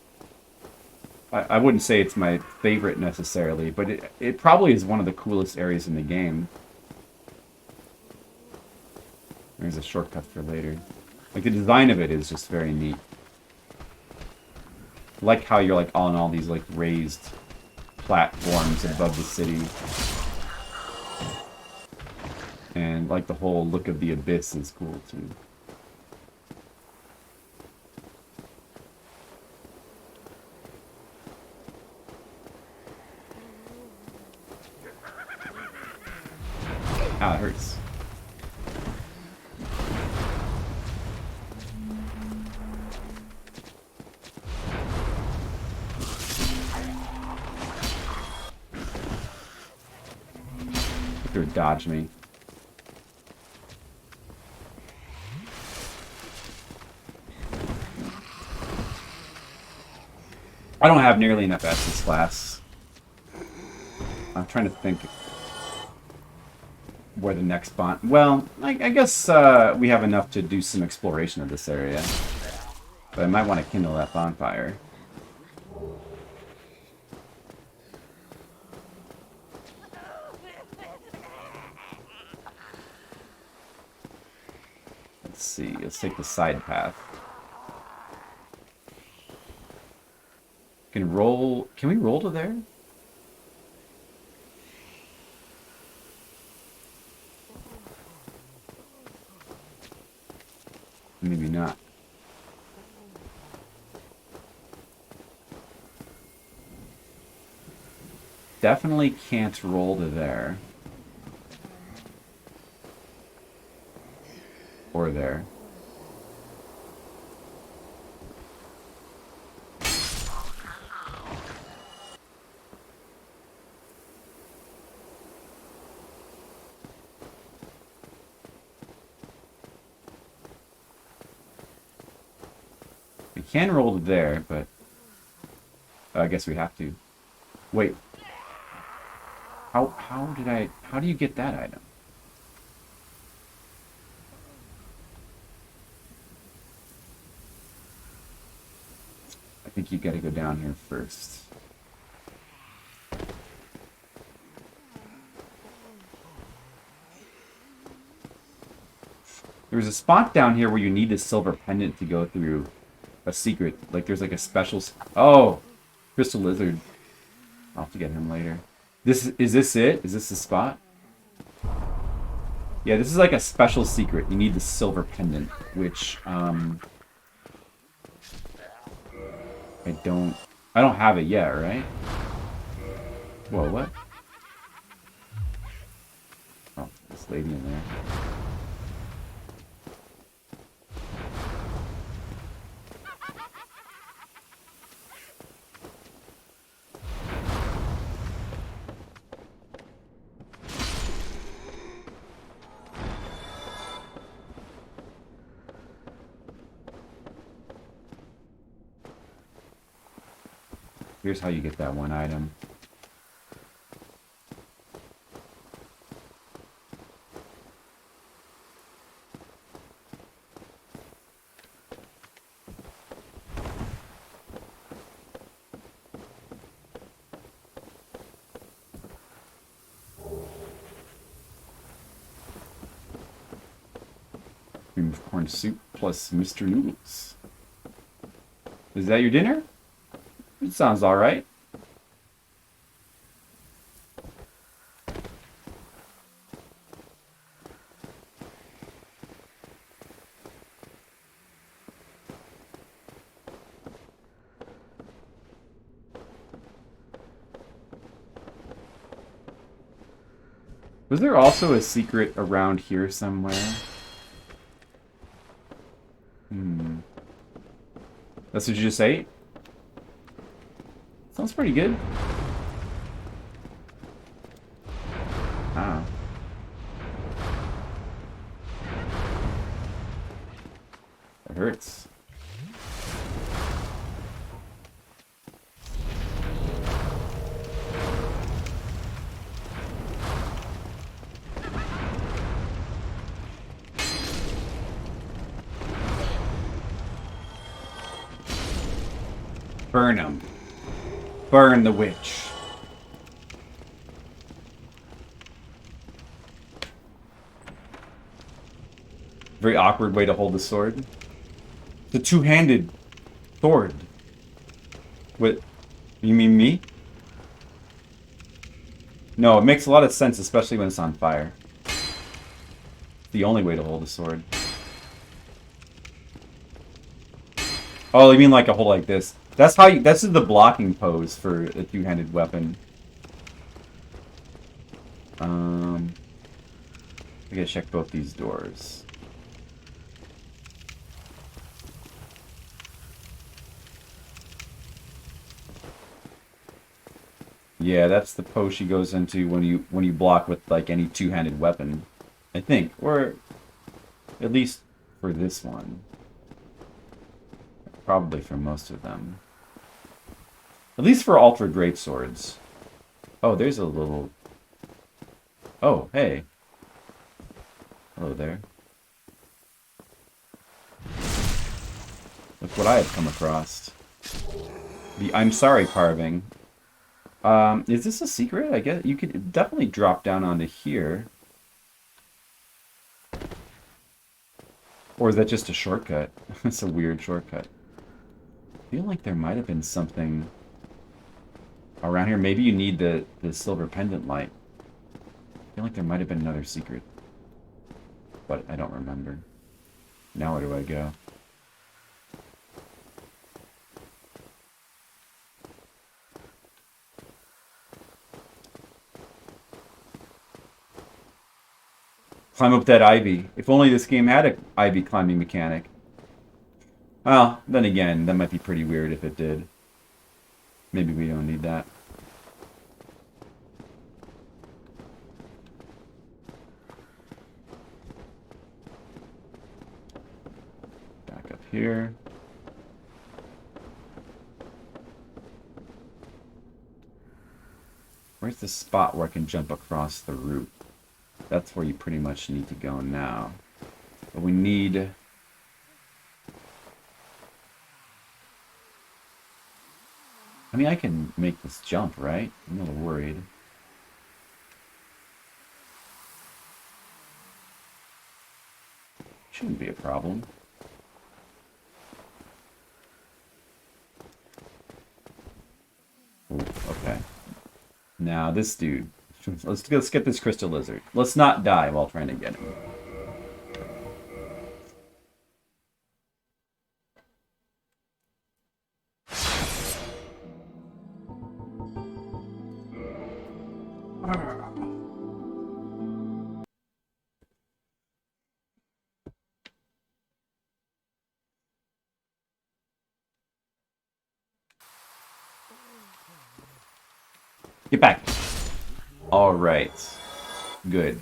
I wouldn't say it's my favorite necessarily, but it probably is one of the coolest areas in the game. There's a shortcut for later. Like, the design of it is just very neat. I like how you're, like, on all these, like, raised platforms above the city. And, like, the whole look of the abyss is cool, too. Ah, it hurts. They're dodge me. I don't have nearly enough Estus class. I'm trying to think where the next bond. Well, I guess we have enough to do some exploration of this area. But I might want to kindle that bonfire. Let's see, let's take the side path. Can roll, can we roll to there? Maybe not. Definitely can't roll to there. Or there. We can roll to there, but I guess we have to. Wait. How do you get that item? I think you gotta go down here first. There's a spot down here where you need this silver pendant to go through a secret. Like, there's like a special... Oh! Crystal Lizard. I'll have to get him later. Is this it? Is this the spot? Yeah, this is like a special secret. You need the silver pendant, which, I don't have it yet, right? Whoa, what? Oh, this lady in there. Here's how you get that one item. Cream of corn soup plus Mr. Noodles. Is that your dinner? It sounds alright. Was there also a secret around here somewhere? That's what you just ate? Sounds pretty good. Ah. It hurts. Burn him. Burn the witch. Very awkward way to hold the sword. The two-handed sword. What? You mean me? No, it makes a lot of sense, especially when it's on fire. The only way to hold a sword. Oh, you mean like a hold like this? That's how you, this is the blocking pose for a two-handed weapon. I gotta check both these doors. Yeah, that's the pose she goes into when you block with like any two-handed weapon, I think, or at least for this one. Probably for most of them. At least for ultra great swords. Oh, there's a little... Oh, hey. Hello there. Look what I have come across. The I'm sorry carving. Is this a secret? I guess you could definitely drop down onto here. Or is that just a shortcut? It's a weird shortcut. I feel like there might have been something around here. Maybe you need the silver pendant light. I feel like there might have been another secret. But I don't remember. Now where do I go? Climb up that ivy. If only this game had an ivy climbing mechanic. Well, then again, that might be pretty weird if it did. Maybe we don't need that. Back up here. Where's the spot where I can jump across the roof? That's where you pretty much need to go now. But we need... I mean, I can make this jump, right? I'm a little worried. Shouldn't be a problem. Ooh, okay. Now this dude. Let's get this crystal lizard. Let's not die while trying to get him. Get back. All right. Good.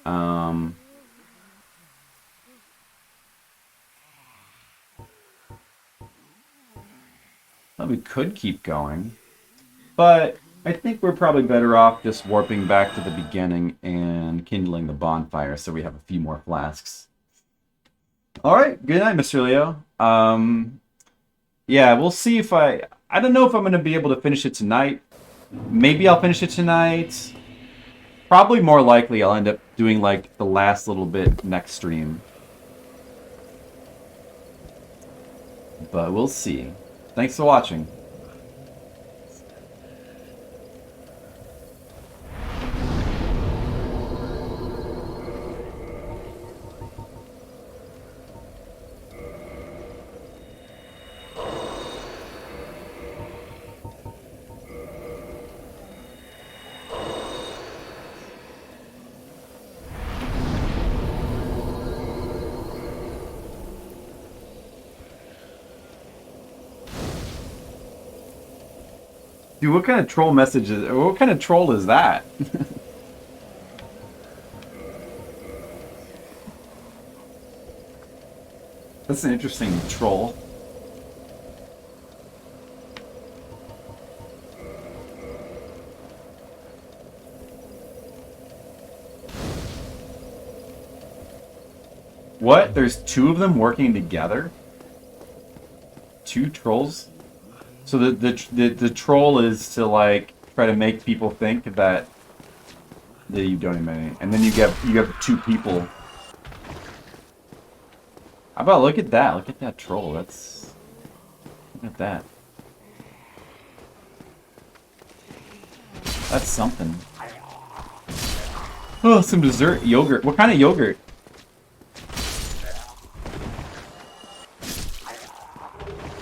Well, we could keep going, but I think we're probably better off just warping back to the beginning and kindling the bonfire so we have a few more flasks. All right. Good night, Mr. Leo. Yeah, we'll see if I don't know if I'm going to be able to finish it tonight. Maybe I'll finish it tonight. Probably more likely I'll end up doing like the last little bit next stream. But we'll see. Thanks for watching. Dude, what kind of troll message is... What kind of troll is that? That's an interesting troll. What? There's two of them working together? Two trolls? So the troll is to like try to make people think that you don't even any, and then you have two people. How about look at that? Look at that troll. Look at that. That's something. Oh, some dessert yogurt. What kind of yogurt?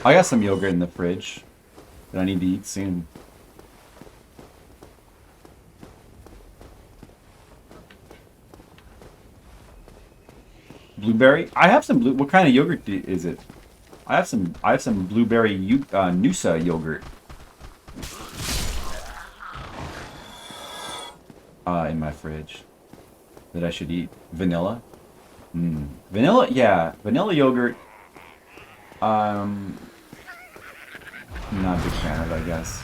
I got some yogurt in the fridge that I need to eat soon. Blueberry? I have some blue. What kind of yogurt is it? I have some blueberry Noosa yogurt. In my fridge that I should eat. Vanilla. Vanilla, yeah, vanilla yogurt. Not a big fan of it, I guess.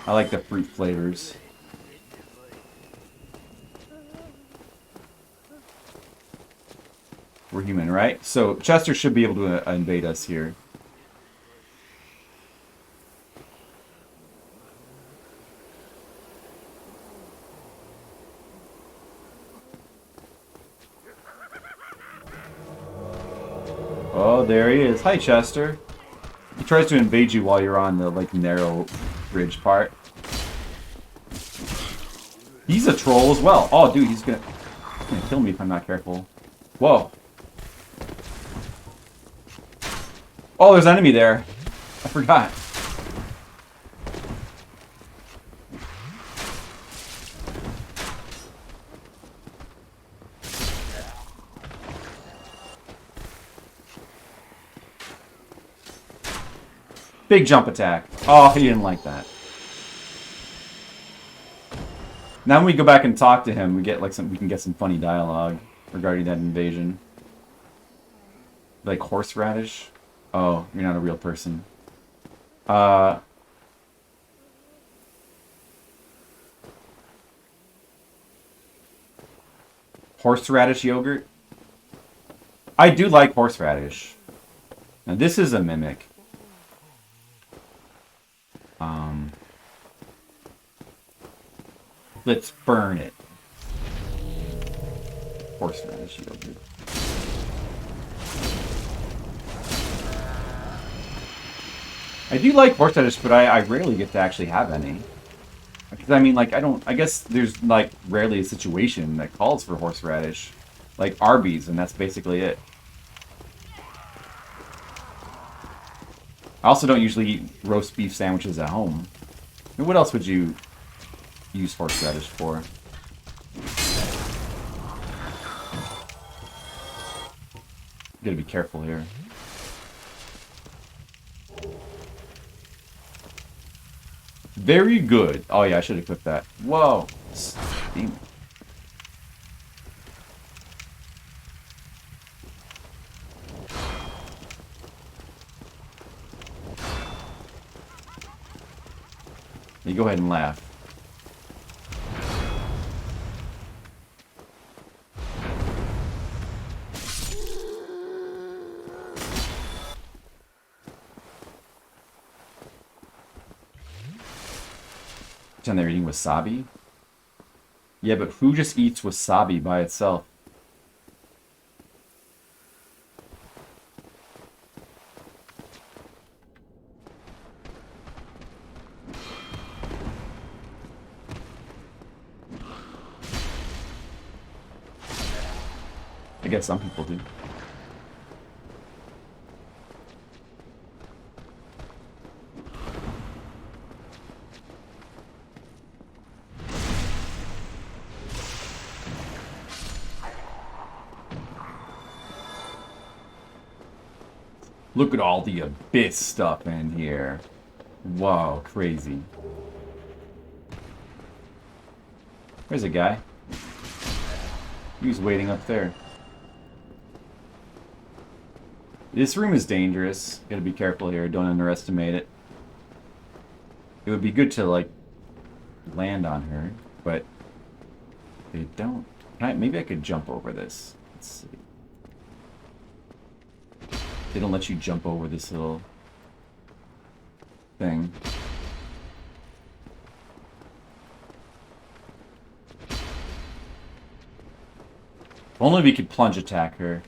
I like the fruit flavors. We're human, right? So Chester should be able to invade us here. Oh, there he is. Hi, Chester. He tries to invade you while you're on the like narrow bridge part. He's a troll as well. Oh, dude, he's gonna kill me if I'm not careful. Whoa. Oh, there's an enemy there. I forgot. Big jump attack. Oh, he didn't like that. Now when we go back and talk to him, we can get some funny dialogue regarding that invasion. Like horseradish? Oh, you're not a real person. Horseradish yogurt? I do like horseradish. Now this is a mimic. Let's burn it. Horseradish shield, dude. I do like horseradish, but I rarely get to actually have any. Because I mean, like, I guess there's like rarely a situation that calls for horseradish, like Arby's, and that's basically it. I also don't usually eat roast beef sandwiches at home. I mean, what else would you use horseradish for? Gotta be careful here. Very good. Oh yeah, I should equip that. Whoa. Demon. You go ahead and laugh. And they're eating wasabi? Yeah, but who just eats wasabi by itself? I guess some people do. Look at all the abyss stuff in here. Whoa, crazy. There's a guy. He's waiting up there. This room is dangerous. Gotta be careful here. Don't underestimate it. It would be good to, like, land on her, but they don't. Maybe I could jump over this. Let's see. They don't let you jump over this little thing. If only we could plunge attack her.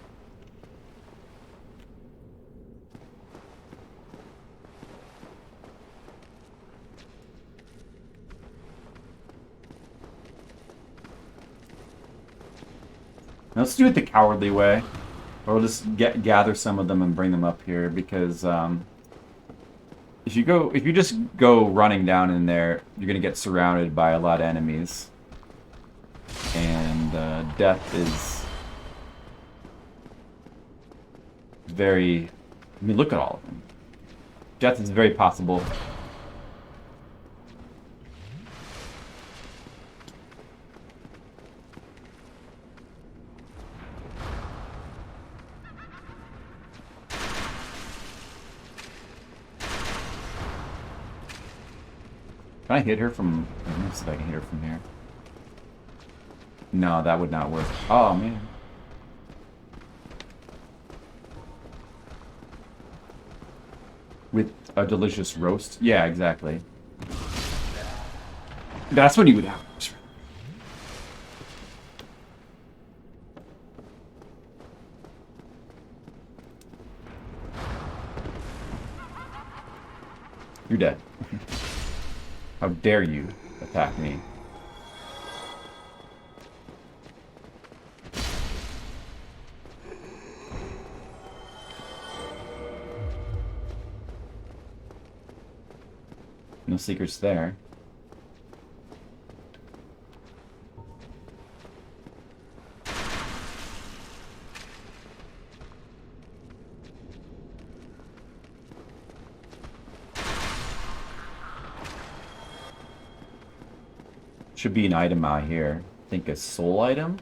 Now let's do it the cowardly way. Or we'll just gather some of them and bring them up here, because if you just go running down in there, you're gonna get surrounded by a lot of enemies, and death is very. I mean, look at all of them. Death is very possible. Can I hit her from... Let me see if I can hit her from here. No, that would not work. Oh, man. With a delicious roast? Yeah, exactly. That's what you would have. You're dead. How dare you attack me? No secrets there. Should be an item out here. I think a soul item?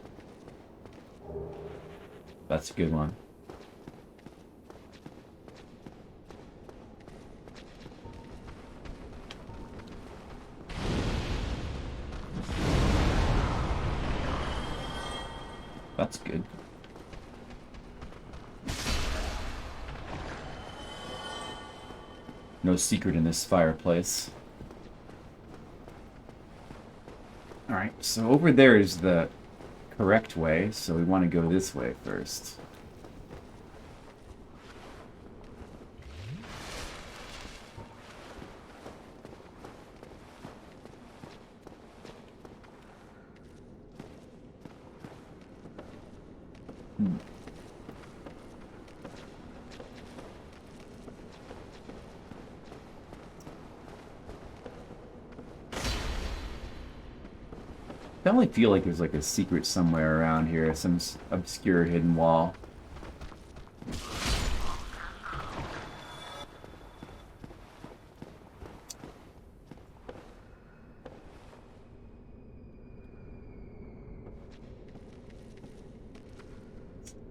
That's a good one. That's good. No secret in this fireplace. Alright, so over there is the correct way, so we want to go this way first. I definitely feel like there's like a secret somewhere around here, some obscure hidden wall.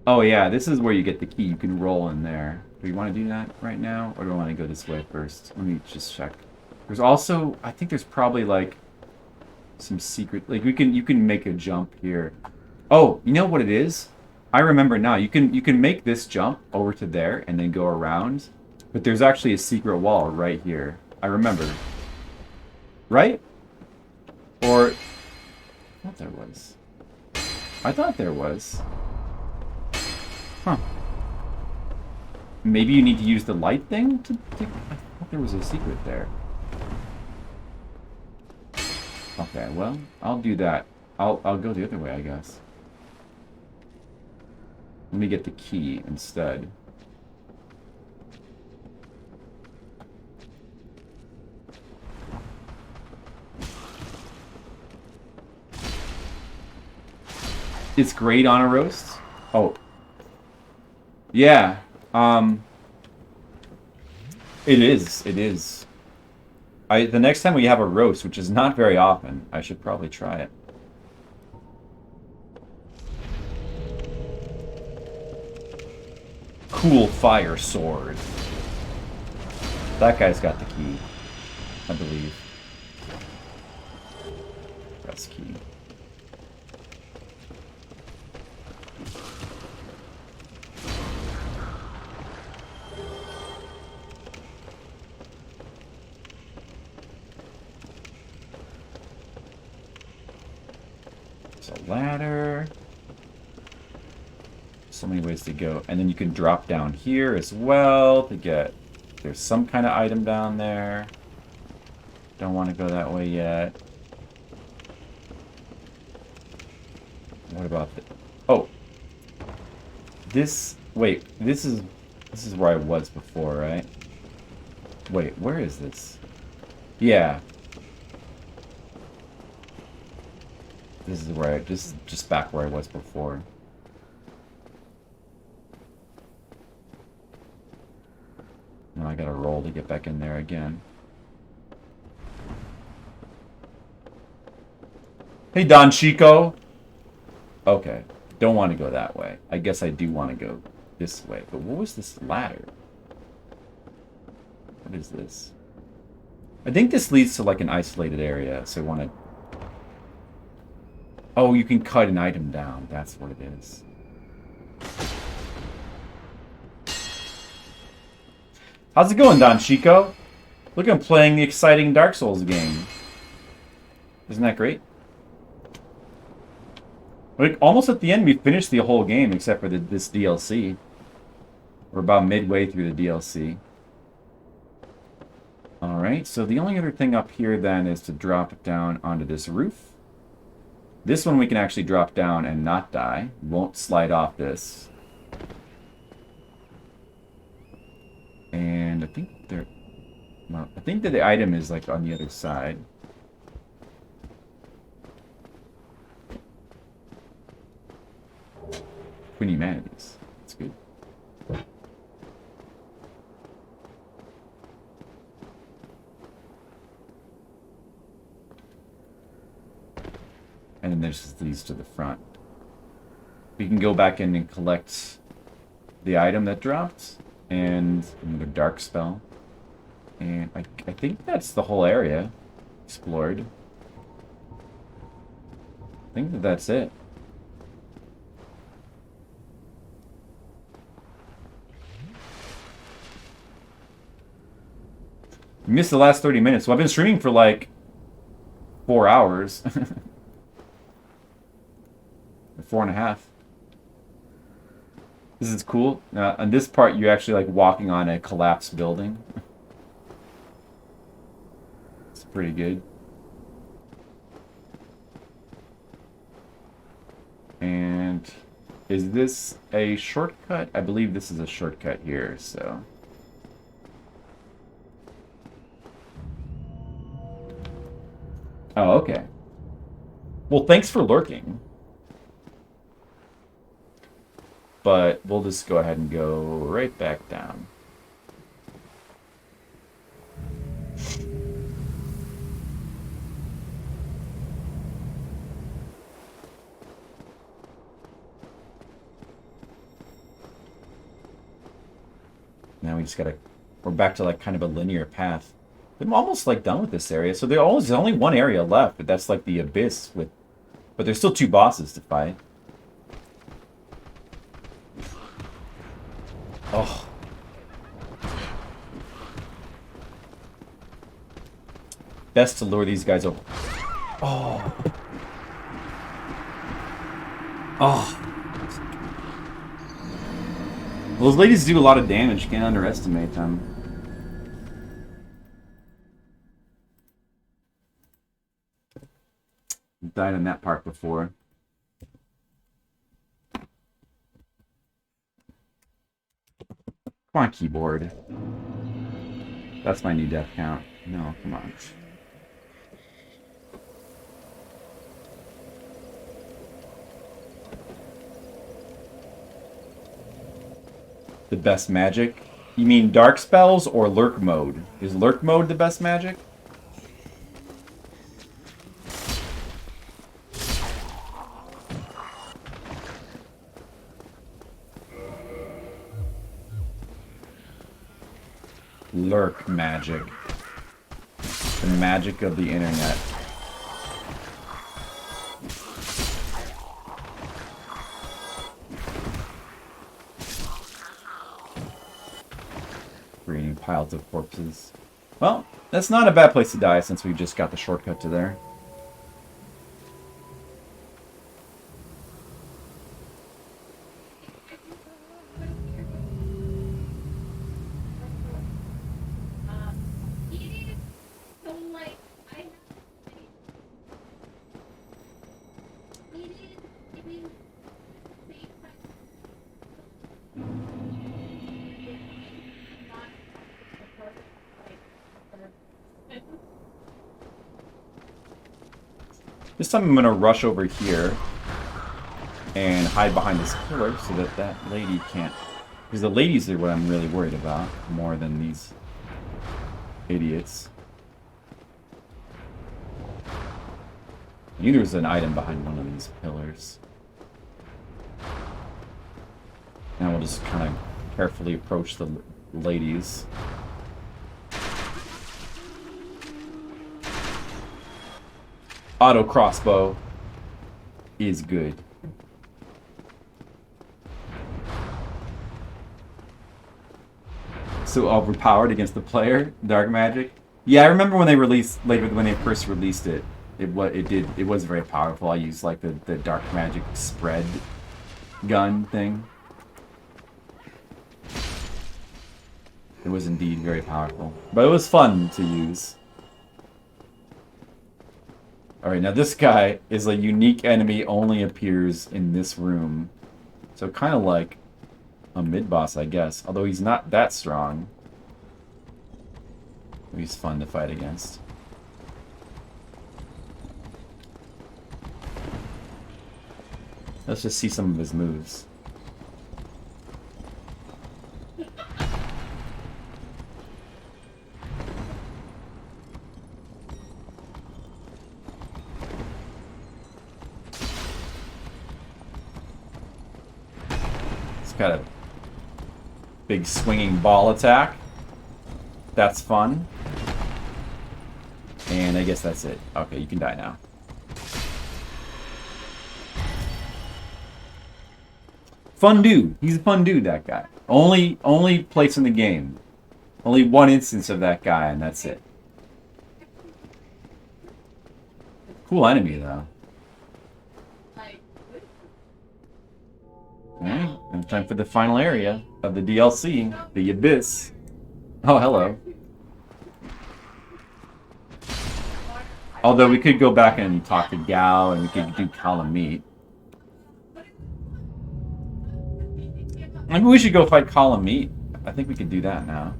Oh yeah, this is where you get the key. You can roll in there. Do you want to do that right now, or do I want to go this way first? Let me just check. There's also, I think there's probably like some secret, like you can make a jump here. Oh, you know what it is? I remember now. You can make this jump over to there and then go around, but there's actually a secret wall right here. I remember. Right? Or I thought there was. I thought there was. Huh. Maybe you need to use the light thing to I thought there was a secret there. Okay, well, I'll do that. I'll go the other way, I guess. Let me get the key instead. It's great on a roast? Oh. Yeah. It is. It is. The next time we have a roast, which is not very often, I should probably try it. Cool fire sword. That guy's got the key, I believe. Press key. Ladder. So many ways to go. And then you can drop down here as well to get... There's some kind of item down there. Don't want to go that way yet. What about the... Oh! This... Wait, this is where I was before, right? Wait, where is this? Yeah. This is where I just back where I was before. Now I gotta roll to get back in there again. Hey Don Chico! Okay, don't want to go that way. I guess I do want to go this way. But what was this ladder? What is this? I think this leads to like an isolated area, so I want to... Oh, you can cut an item down. That's what it is. How's it going, Don Chico? Look, I'm playing the exciting Dark Souls game. Isn't that great? Like, almost at the end, we finished the whole game except for this DLC. We're about midway through the DLC. Alright, so the only other thing up here then is to drop down onto this roof. This one we can actually drop down and not die. Won't slide off this. And I think there... Well, I think that the item is like on the other side. Twin Humanities. That's good. And then there's these to the front. We can go back in and collect the item that dropped. And another dark spell. And I think that's the whole area explored. I think that's it. You missed the last 30 minutes. So I've been streaming for like 4 hours. 4.5. This is cool. On this part, you're actually like walking on a collapsed building. It's pretty good. And is this a shortcut? I believe this is a shortcut here, so. Oh, okay. Well, thanks for lurking. But we'll just go ahead and go right back down. Now we just gotta... We're back to like kind of a linear path. I'm almost like done with this area. So there's only one area left, but that's like the abyss with... But there's still 2 bosses to fight. Oh. Best to lure these guys over. Oh. Oh. Those ladies do a lot of damage. You can't underestimate them. Died in that part before. Come on, keyboard. That's my new death count. No, come on. The best magic? You mean dark spells or lurk mode? Is lurk mode the best magic? Lurk magic. The magic of the internet. Creating piles of corpses. Well, that's not a bad place to die since we just got the shortcut to there. This time I'm going to rush over here and hide behind this pillar so that that lady can't... Because the ladies are what I'm really worried about, more than these idiots. I knew there was an item behind one of these pillars. Now we'll just kind of carefully approach the ladies. Auto crossbow is good. So overpowered against the player, dark magic. Yeah, I remember when they released, when they first released it. It was very powerful. I used like the dark magic spread gun thing. It was indeed very powerful, but it was fun to use. Alright, now this guy is a unique enemy, only appears in this room. So kind of like a mid-boss, I guess. Although he's not that strong. He's fun to fight against. Let's just see some of his moves. Got a big swinging ball attack. That's fun. And I guess that's it. Okay, you can die now. Fun dude. He's a fun dude, that guy. Only place in the game Only one instance of that guy, and that's it. Cool enemy, though. Alright, and time for the final area of the DLC, the Abyss. Oh, hello. Although we could go back and talk to Gao, and we could do Calamite. Maybe we should go fight Calamite. I think we could do that now.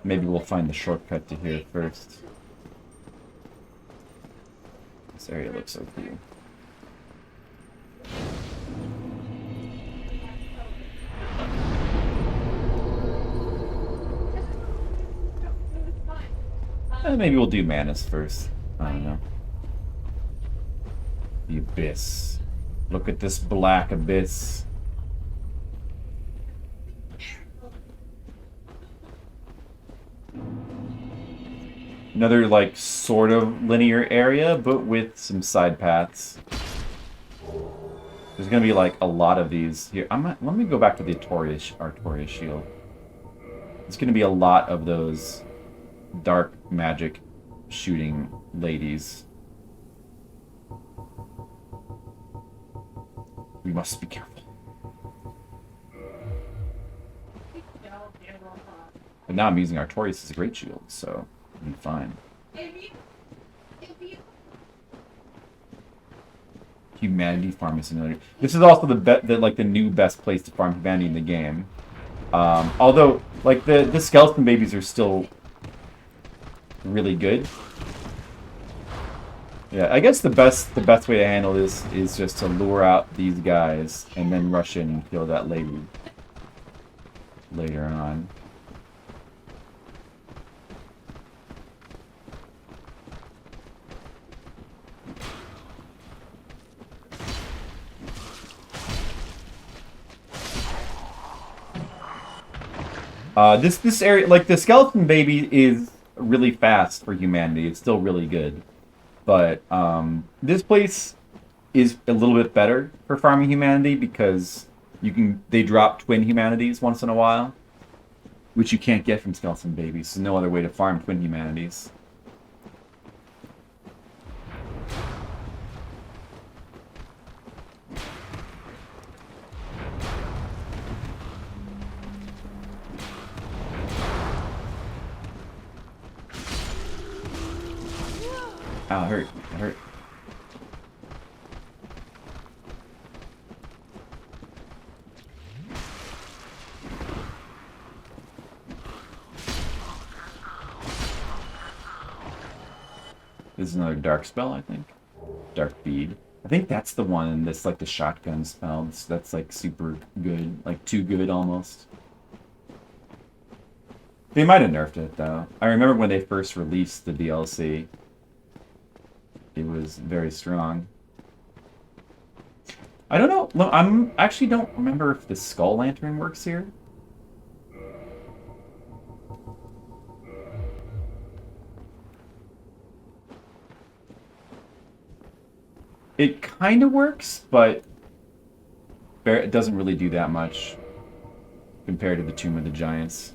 Maybe we'll find the shortcut to here first. This area looks so cool. Maybe we'll do Manus first. I don't know. The Abyss. Look at this black abyss. Another, like, sort of linear area, but with some side paths. There's gonna be, like, a lot of these here. Let me go back to the Artorias shield. There's gonna be a lot of those dark magic shooting ladies. We must be careful. But now I'm using Artorias as a great shield, so I'm fine. Humanity farm is another. This is also the new best place to farm humanity in the game. Although, like, the skeleton babies are still really good. Yeah, I guess the best way to handle this is just to lure out these guys and then rush in and kill that lady later on. This area, like, the skeleton baby is really fast for humanity. It's still really good. But this place is a little bit better for farming humanity because they drop twin humanities once in a while, which you can't get from skeleton babies. There's no other way to farm twin humanities. Ow, it hurt. It hurt. This is another dark spell, I think. Dark bead. I think that's the one that's like the shotgun spell. That's like super good. Like too good almost. They might have nerfed it though. I remember when they first released the DLC. It was very strong. I don't know. No, actually don't remember if the Skull Lantern works here. It kind of works, but it doesn't really do that much compared to the Tomb of the Giants.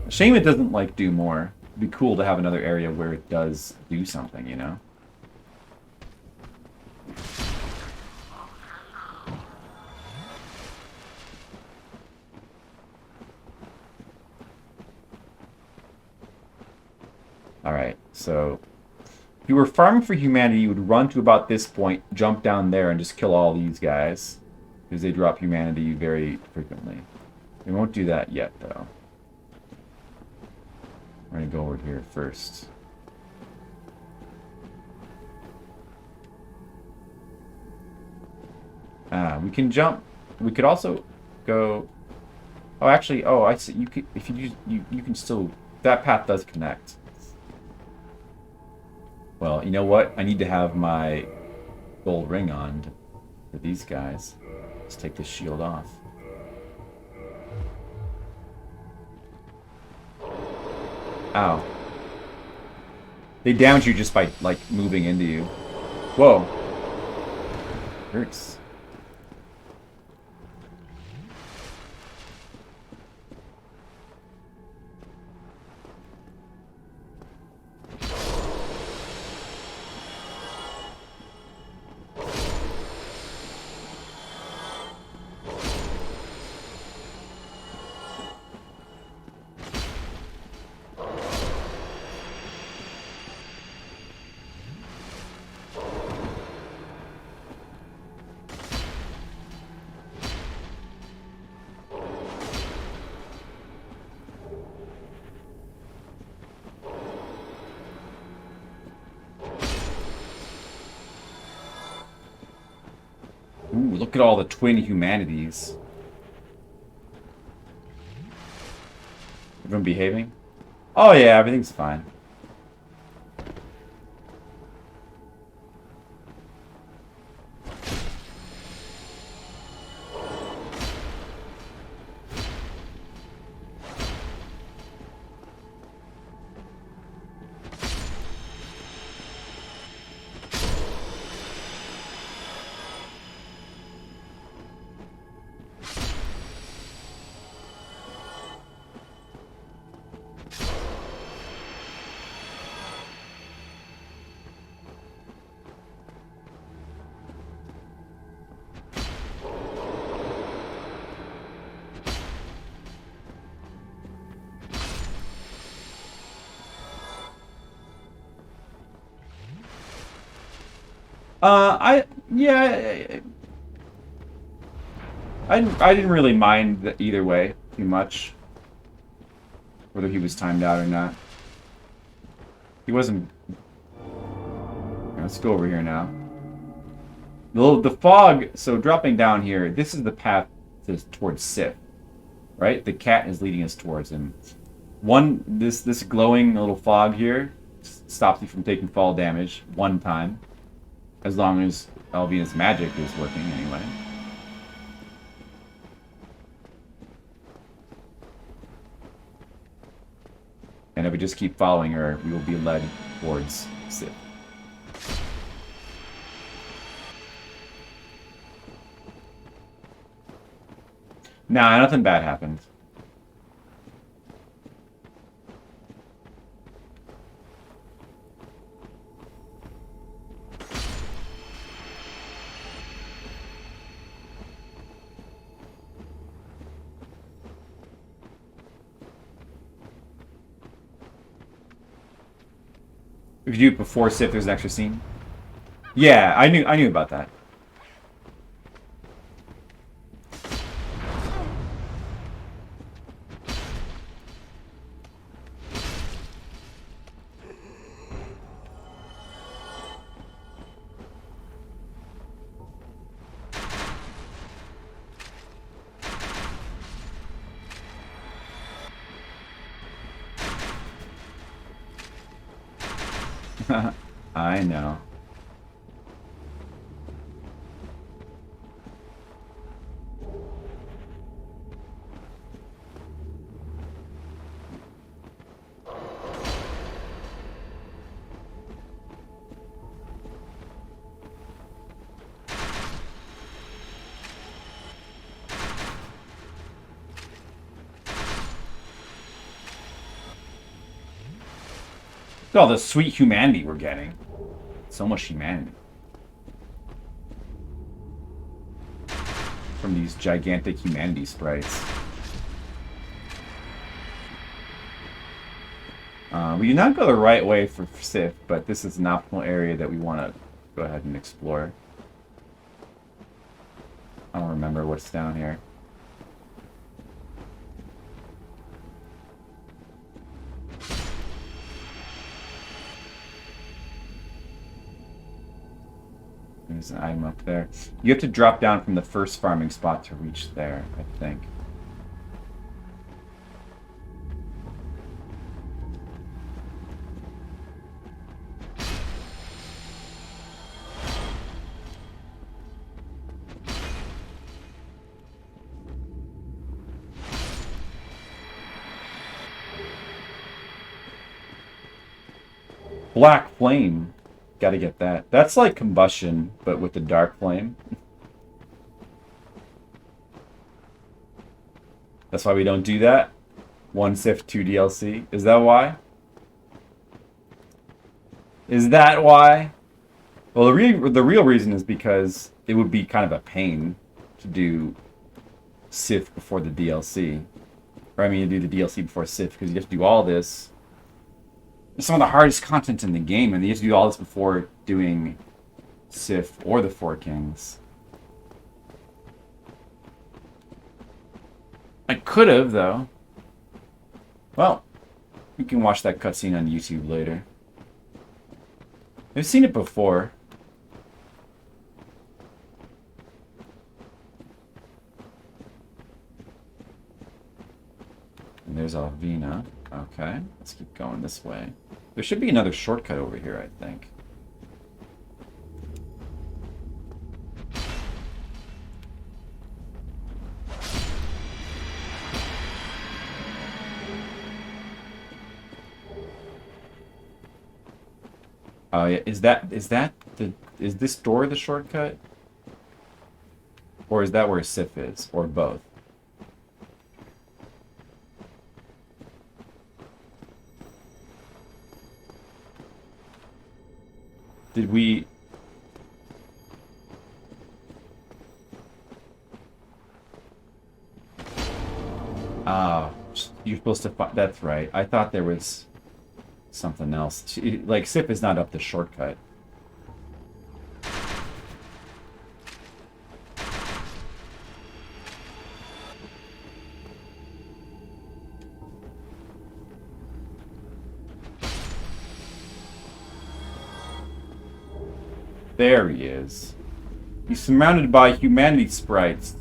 Shame it doesn't like do more. It'd be cool to have another area where it does do something, you know? Alright, so if you were farming for humanity, you would run to about this point, jump down there, and just kill all these guys. Because they drop humanity very frequently. We won't do that yet, though. We're going to go over here first. We can jump. We could also go... Oh, actually, oh, I see. You could, if you can still... That path does connect. Well, you know what? I need to have my gold ring on for these guys. Let's take this shield off. Ow. They damage you just by, like, moving into you. Whoa. Hurts. Ooh, look at all the twin humanities. Everyone behaving? Oh yeah, everything's fine. Yeah, I didn't really mind either way too much, whether he was timed out or not. He wasn't. Let's go over here now. The fog. So dropping down here, this is the path towards Sif, right? The cat is leading us towards him. This glowing little fog here stops you from taking fall damage one time, as long as Alvina's magic is working anyway. And if we just keep following her, we will be led towards Sif. Nah, nothing bad happened. If you do it before Sif, there's an extra scene. Yeah, I knew about that. I know. Look at all the sweet humanity we're getting. So much humanity. From these gigantic humanity sprites. We did not go the right way for Sif, but this is an optimal area that we want to go ahead and explore. I don't remember what's down here. There's an item up there. You have to drop down from the first farming spot to reach there, I think. Black flame. Gotta get that. That's like combustion, but with the dark flame. That's why we don't do that. 1 Sif, 2 DLC. Is that why? Is that why? Well, the real reason is because it would be kind of a pain to do Sif before the DLC. Or I mean, to do the DLC before Sif, because you have to do all this. It's some of the hardest content in the game, and you have to do all this before doing Sif or the Four Kings. I could have, though. Well, you can watch that cutscene on YouTube later. I've seen it before. there's Alvina. Okay, let's keep going this way. There should be another shortcut over here, I think. Oh yeah, is this door the shortcut? Or is that where Sif is? Or both? Did we... Ah, you're supposed to find... That's right. I thought there was something else. Like, Sif is not up the shortcut. There he is. He's surrounded by humanity sprites.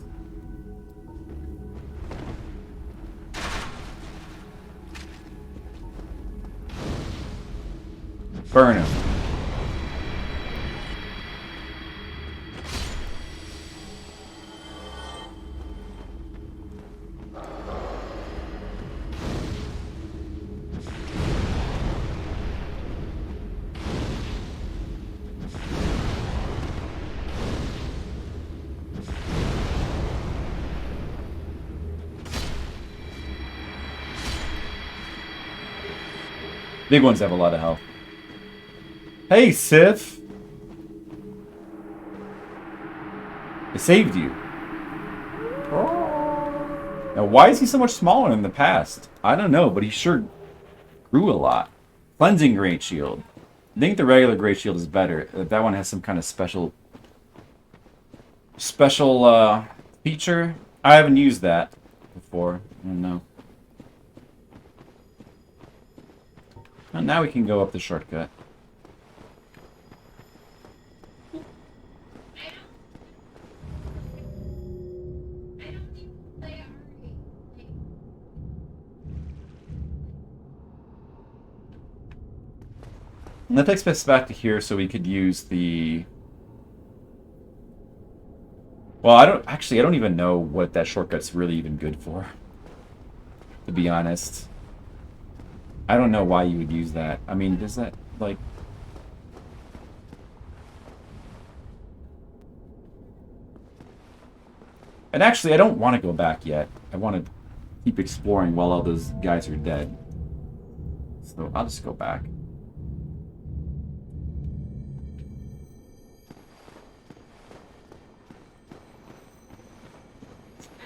Burn him. Big ones have a lot of health. Hey, Sif! I saved you. Now, why is he so much smaller than in the past? I don't know, but he sure grew a lot. Cleansing Great Shield. I think the regular Great Shield is better. That one has some kind of special feature. I haven't used that before. I don't know. And now we can go up the shortcut. And that takes us back to here so we could use the... Well, I don't even know what that shortcut's really even good for. To be honest. I don't know why you would use that. I mean, does that, like... And actually, I don't want to go back yet. I want to keep exploring while all those guys are dead. So I'll just go back.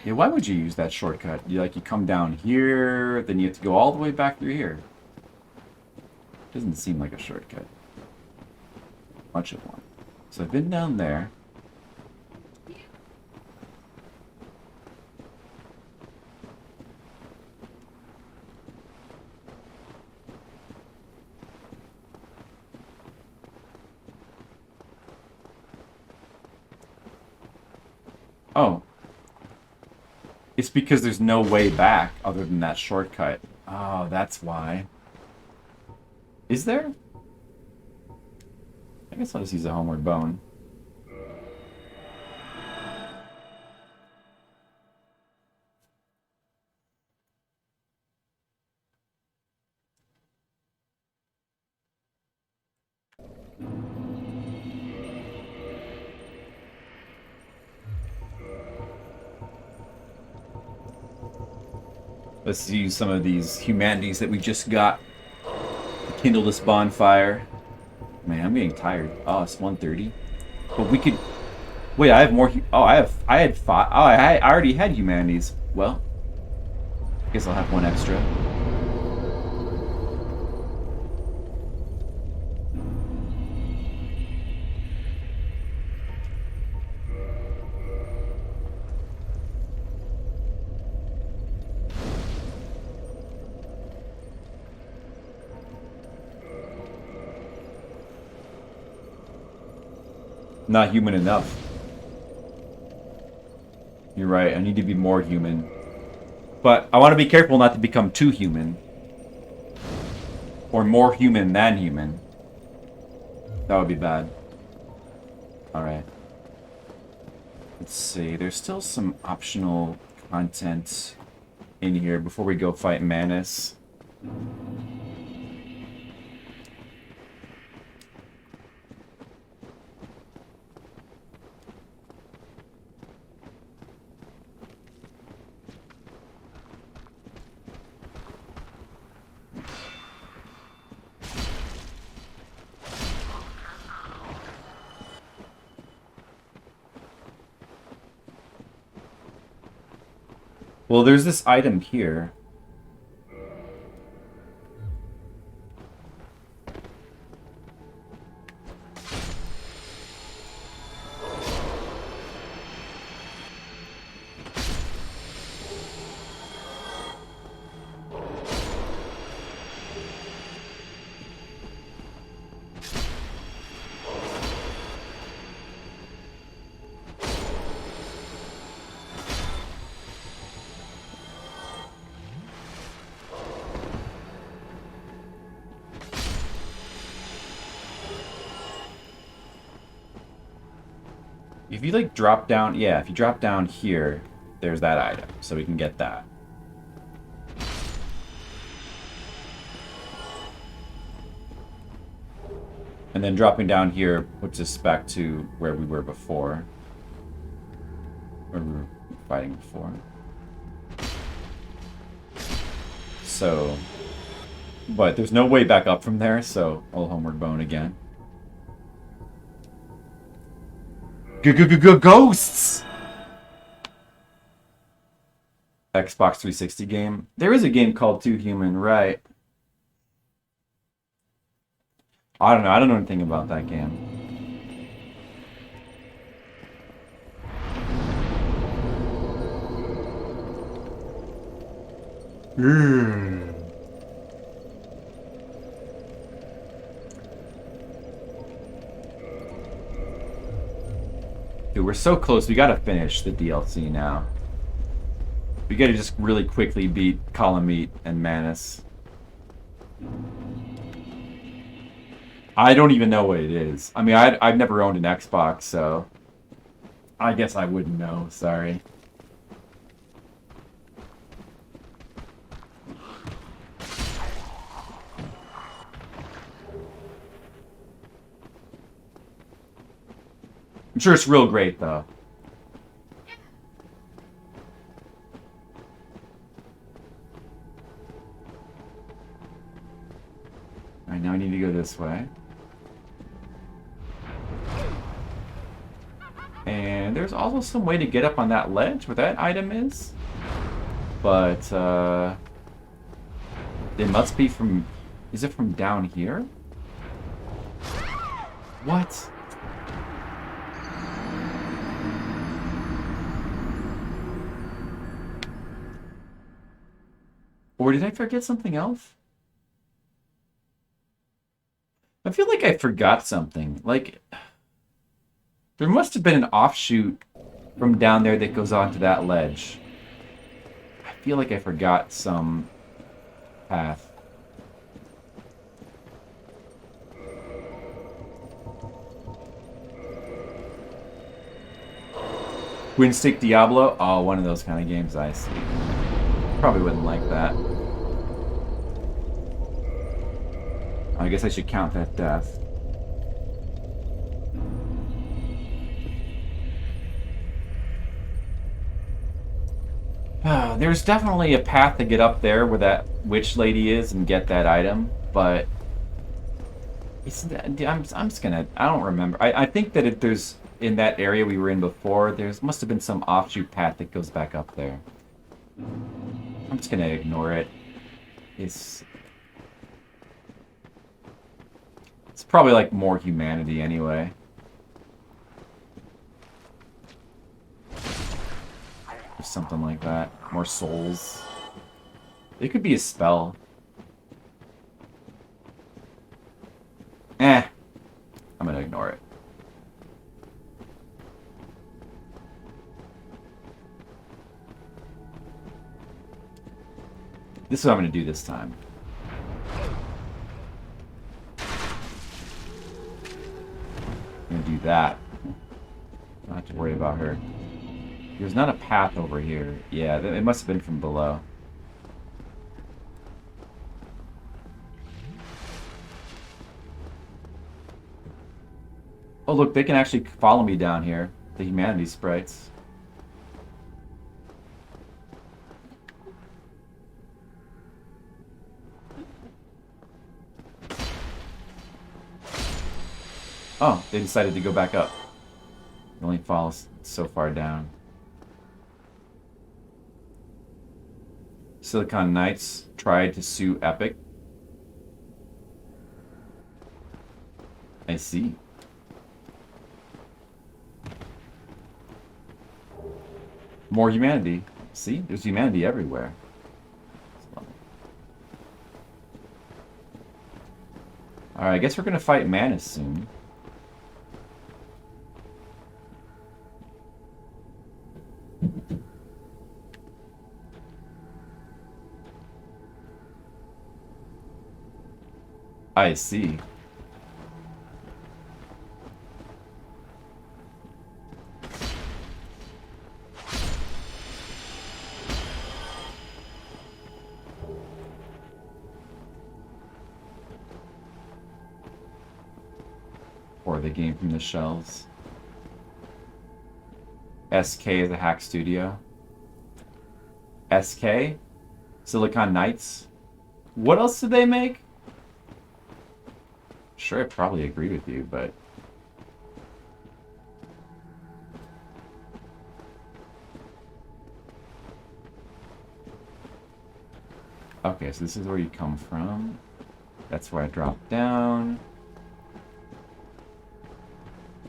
Yeah, why would you use that shortcut? You come down here, then you have to go all the way back through here. Doesn't seem like a shortcut. Much of one. So I've been down there. Oh. It's because there's no way back other than that shortcut. Oh, that's why. Is there? I guess I'll just use a homeward bone. Let's use some of these humanities that we just got to kindle this bonfire. Man, I'm getting tired. Oh, it's 1:30. But we could... Wait, I have more... Oh, I had 5... Oh, I already had humanities. Well, I guess I'll have one extra. Not human enough. You're right, I need to be more human. But I want to be careful not to become too human. Or more human than human. That would be bad. Alright. Let's see. There's still some optional content in here before we go fight Manus. Well, there's this item here. If you like drop down, yeah, if you drop down here, there's that item, so we can get that. And then dropping down here puts us back to where we were before. Where we were fighting before. So, but there's no way back up from there, so I'll homeward bone again. Ghosts! Xbox 360 game. There is a game called Too Human, right? I don't know. I don't know anything about that game. Dude, we're so close. We gotta finish the DLC now. We gotta just really quickly beat Kalameet and Manus. I don't even know what it is. I mean, I've never owned an Xbox, so I guess I wouldn't know. Sorry. I'm sure it's real great, though. Alright, now I need to go this way. And there's also some way to get up on that ledge where that item is. But, it must be from... Is it from down here? What? Or did I forget something else? I feel like I forgot something. Like, there must have been an offshoot from down there that goes onto that ledge. I feel like I forgot some path. Twin Stick Diablo? Oh, one of those kind of games, I see. Probably wouldn't like that. I guess I should count that death. There's definitely a path to get up there where that witch lady is and get that item, but I'm just gonna... I don't remember. I think that if there's... In that area we were in before, must have been some offshoot path that goes back up there. I'm just gonna ignore it. It's probably like more humanity anyway. Or something like that. More souls. It could be a spell. I'm gonna ignore it. This is what I'm going to do this time. I'm going to do that. Don't have to worry about her. There's not a path over here. Yeah, it must have been from below. Oh, look, they can actually follow me down here. The humanity sprites. Oh, they decided to go back up. It only falls so far down. Silicon Knights tried to sue Epic. I see. More humanity. See? There's humanity everywhere. Alright, I guess we're gonna fight Manus soon. I see. Or the game from the shelves. SK is a hack studio. SK? Silicon Knights? What else did they make? Sure, I probably agree with you, but... Okay, so this is where you come from. That's where I dropped down.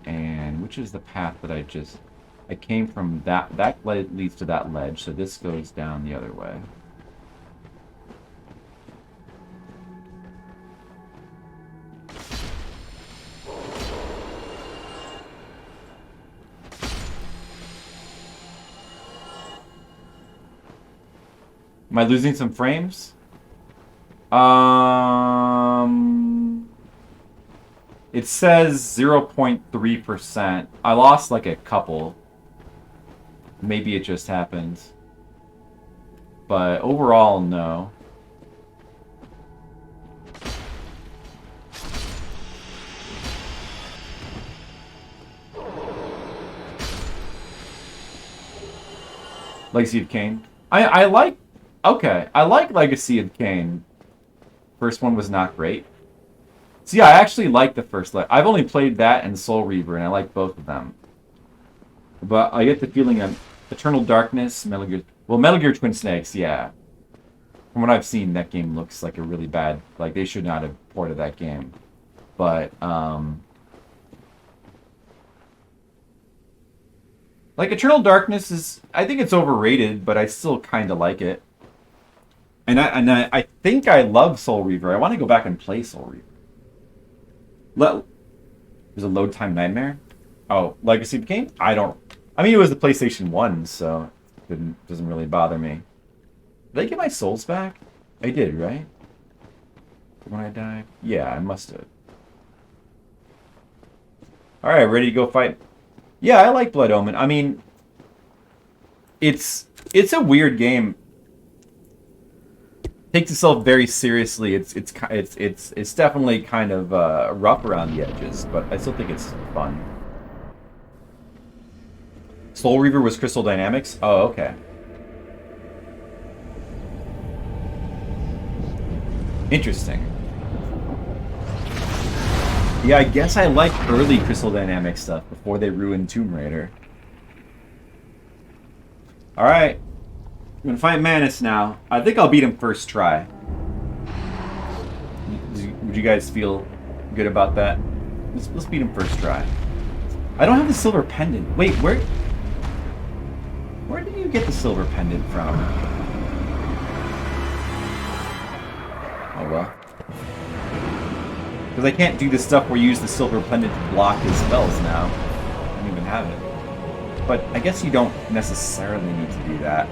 And which is the path that I just... I came from that... That leads to that ledge, so this goes down the other way. Am I losing some frames? It says 0.3%. I lost like a couple. Maybe it just happened. But overall, no. Legacy of Kain. I like... Okay, I like Legacy of Kain. First one was not great. See, I actually like the first... I've only played that and Soul Reaver, and I like both of them. But I get the feeling of Eternal Darkness, Metal Gear... Well, Metal Gear Twin Snakes, yeah. From what I've seen, that game looks like a really bad... Like, they should not have ported that game. But, like, Eternal Darkness is... I think it's overrated, but I still kind of like it. And I think I love Soul Reaver. I want to go back and play Soul Reaver. There's a load time nightmare? Oh, Legacy of Kain? I mean, it was the PlayStation 1, so it doesn't really bother me. Did I get my souls back? I did, right? When I died? Yeah, I must have. Alright, ready to go fight? Yeah, I like Blood Omen. I mean, it's a weird game. Takes itself very seriously. It's definitely kind of rough around the edges, but I still think it's fun. Soul Reaver was Crystal Dynamics? Oh, okay. Interesting. Yeah, I guess I like early Crystal Dynamics stuff before they ruined Tomb Raider. Alright. I'm gonna fight Manus now. I think I'll beat him first try. Would you guys feel good about that? Let's beat him first try. I don't have the silver pendant. Wait, where did you get the silver pendant from? Oh well. Because I can't do the stuff where you use the silver pendant to block his spells now. I don't even have it. But I guess you don't necessarily need to do that.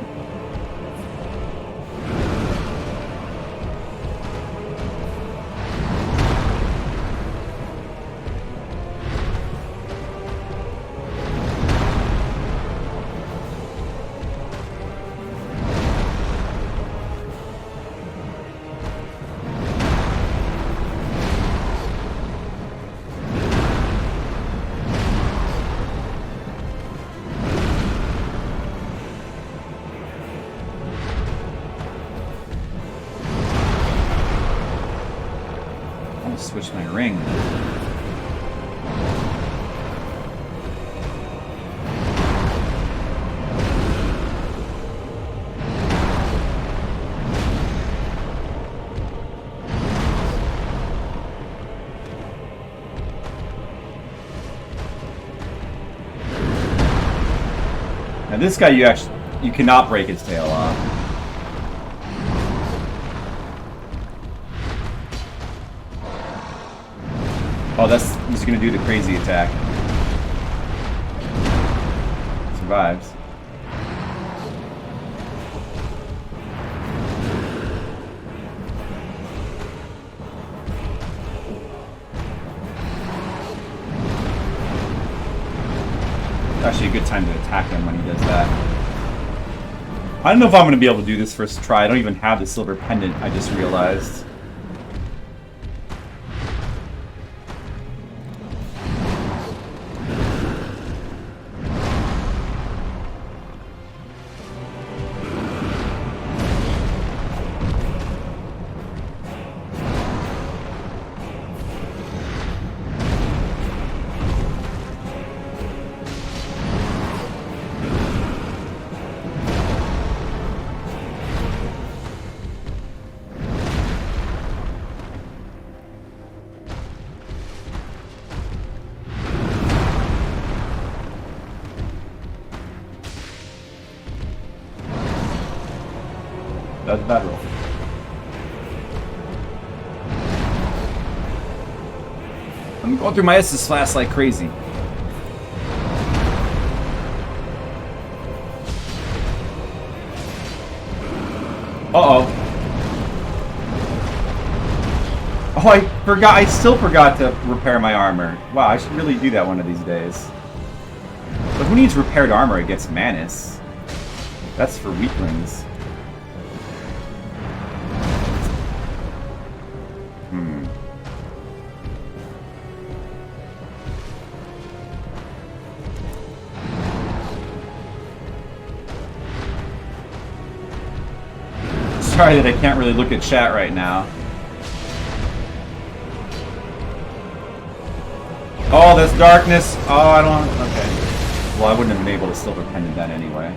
switch my ring. Now this guy, you cannot break his tail off. Oh, he's gonna do the crazy attack. Survives. Actually a good time to attack him when he does that. I don't know if I'm going to be able to do this first try. I don't even have the silver pendant, I just realized. That's a bad roll. I'm going through my Estus flask like crazy. Uh-oh. Oh, I forgot. I still forgot to repair my armor. Wow, I should really do that one of these days. But who needs repaired armor against Manus? That's for weaklings. Sorry that I can't really look at chat right now. Oh, there's darkness. Oh, I don't... Okay. Well, I wouldn't have been able to silver pendant that anyway.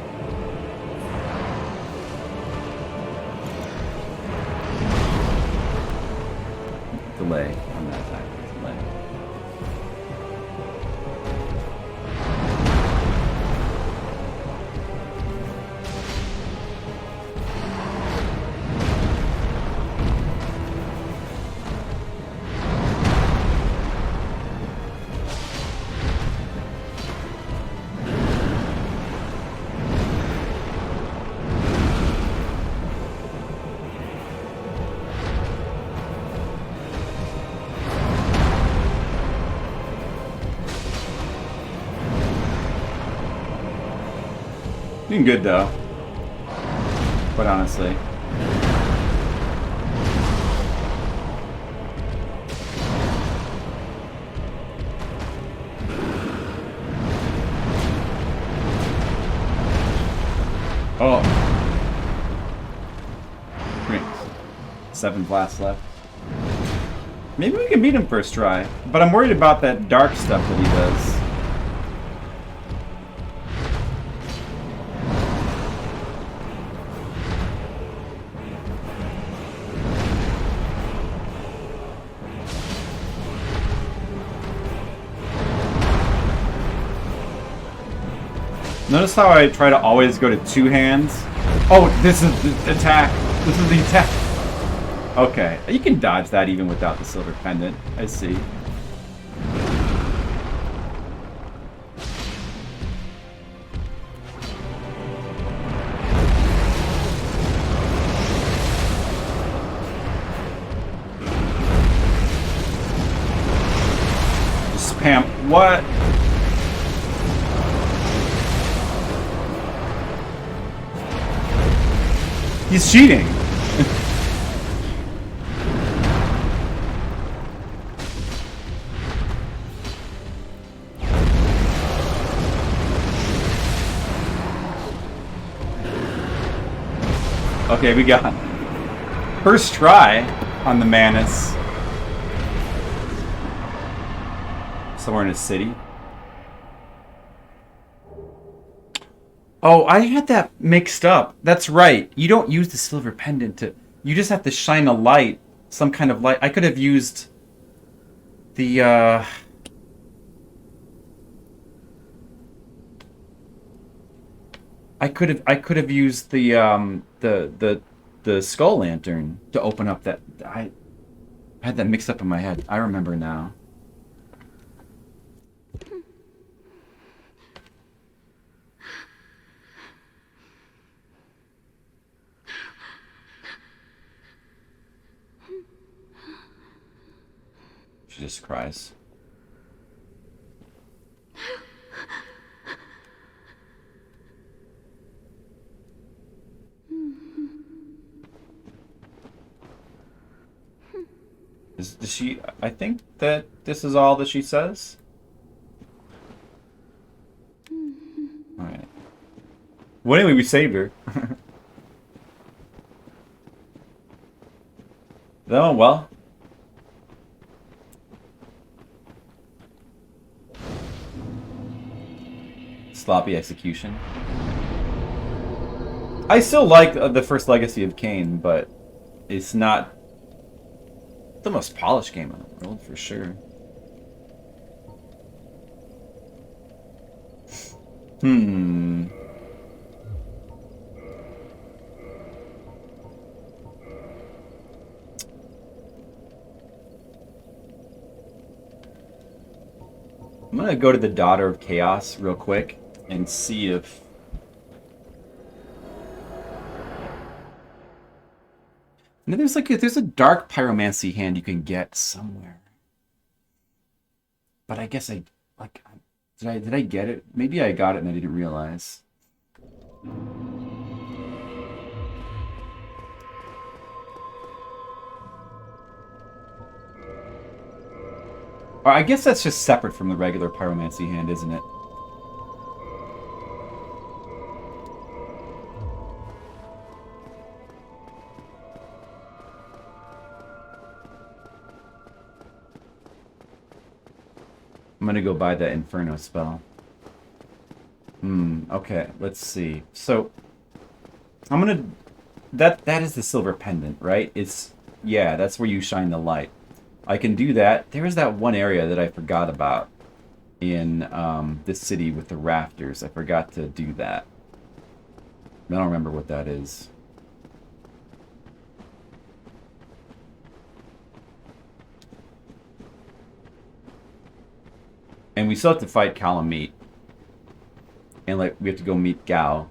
Delay on that attack. Delay. Doing good though, quite honestly. Oh, 7 blasts left. Maybe we can beat him first try, but I'm worried about that dark stuff that he does. Notice how I try to always go to 2 hands? Oh, this is the attack. This is the attack. Okay, you can dodge that even without the silver pendant. I see. Spam. What? He's cheating. Okay, we got first try on the Manus. Somewhere in a city. Oh, I had that mixed up. That's right. You don't use the silver pendant to... You just have to shine a light. Some kind of light. I could have used the, I could have used the skull lantern to open up that... I had that mixed up in my head. I remember now. She just cries. Does she... I think that this is all that she says? Alright. Well, anyway, we saved her. Oh, well. Sloppy execution. I still like the first Legacy of Kain, but it's not the most polished game in the world, for sure. I'm gonna go to the Daughter of Chaos real quick and see if... And there's there's a dark pyromancy hand you can get somewhere. But I guess did I get it? Maybe I got it and I didn't realize. Or I guess that's just separate from the regular pyromancy hand, isn't it? I'm gonna go buy that Inferno spell. Okay, let's see. So, I'm gonna... That is the silver pendant, right? Yeah, that's where you shine the light. I can do that. There's that one area that I forgot about in this city with the rafters. I forgot to do that. I don't remember what that is. And we still have to fight Calamite. And we have to go meet Gao.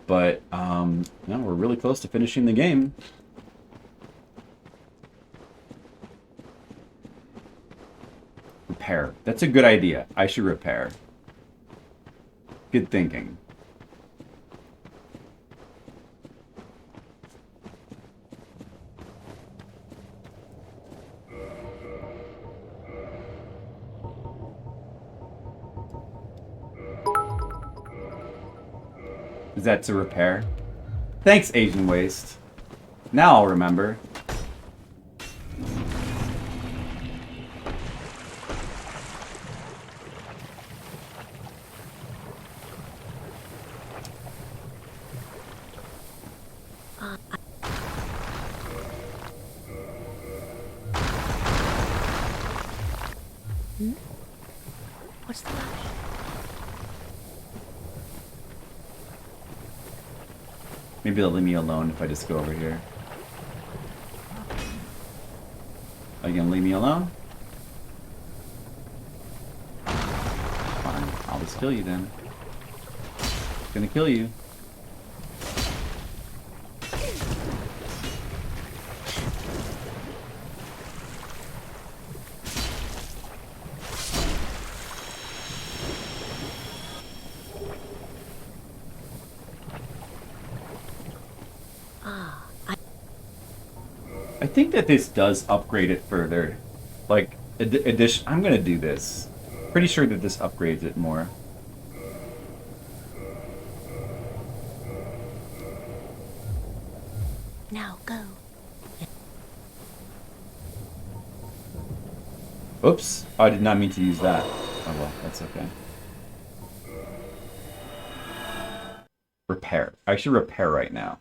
But no, we're really close to finishing the game. Repair. That's a good idea. I should repair. Good thinking. Is that to repair? Thanks, Asian Waste. Now I'll remember. What's the matter? Maybe they'll leave me alone if I just go over here. Are you gonna leave me alone? Fine, I'll just kill you then. Gonna kill you. I think that this does upgrade it further. Like, addition. I'm gonna do this. Pretty sure that this upgrades it more. Now go. Oops. Oh, I did not mean to use that. Oh well, that's okay. Repair. I should repair right now.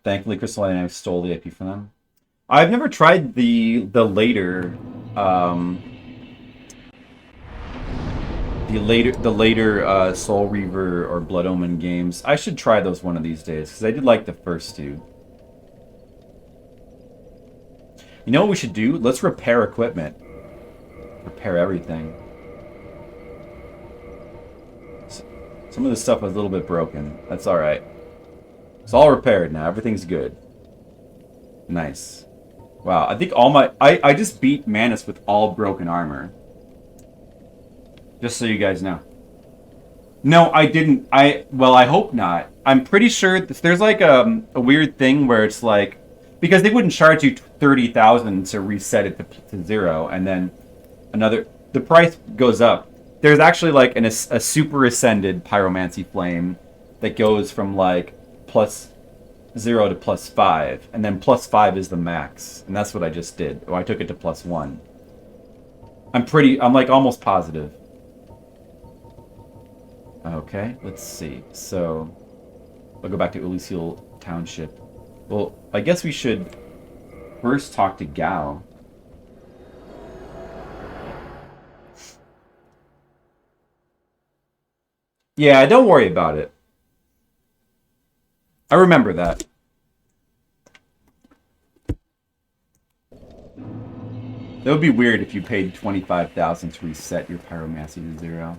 Thankfully, Crystal and I stole the IP from them. I've never tried the later Soul Reaver or Blood Omen games. I should try those one of these days because I did like the first two. You know what we should do? Let's repair equipment. Repair everything. Some of this stuff was a little bit broken. That's all right. It's all repaired now. Everything's good. Nice. Wow, I think all my... I just beat Manus with all broken armor. Just so you guys know. No, I didn't. Well, I hope not. I'm pretty sure there's like a weird thing where it's like... Because they wouldn't charge you 30,000 to reset it to 0, and then another... The price goes up. There's actually like a super ascended pyromancy flame that goes from like +0 to +5, and then +5 is the max, and that's what I just did. Oh, I took it to +1. I'm like almost positive. Okay, let's see. So I'll go back to Elysial Township. Well, I guess we should first talk to Gao. Yeah, don't worry about it. I remember that. That would be weird if you paid 25,000 to reset your pyromancy to 0.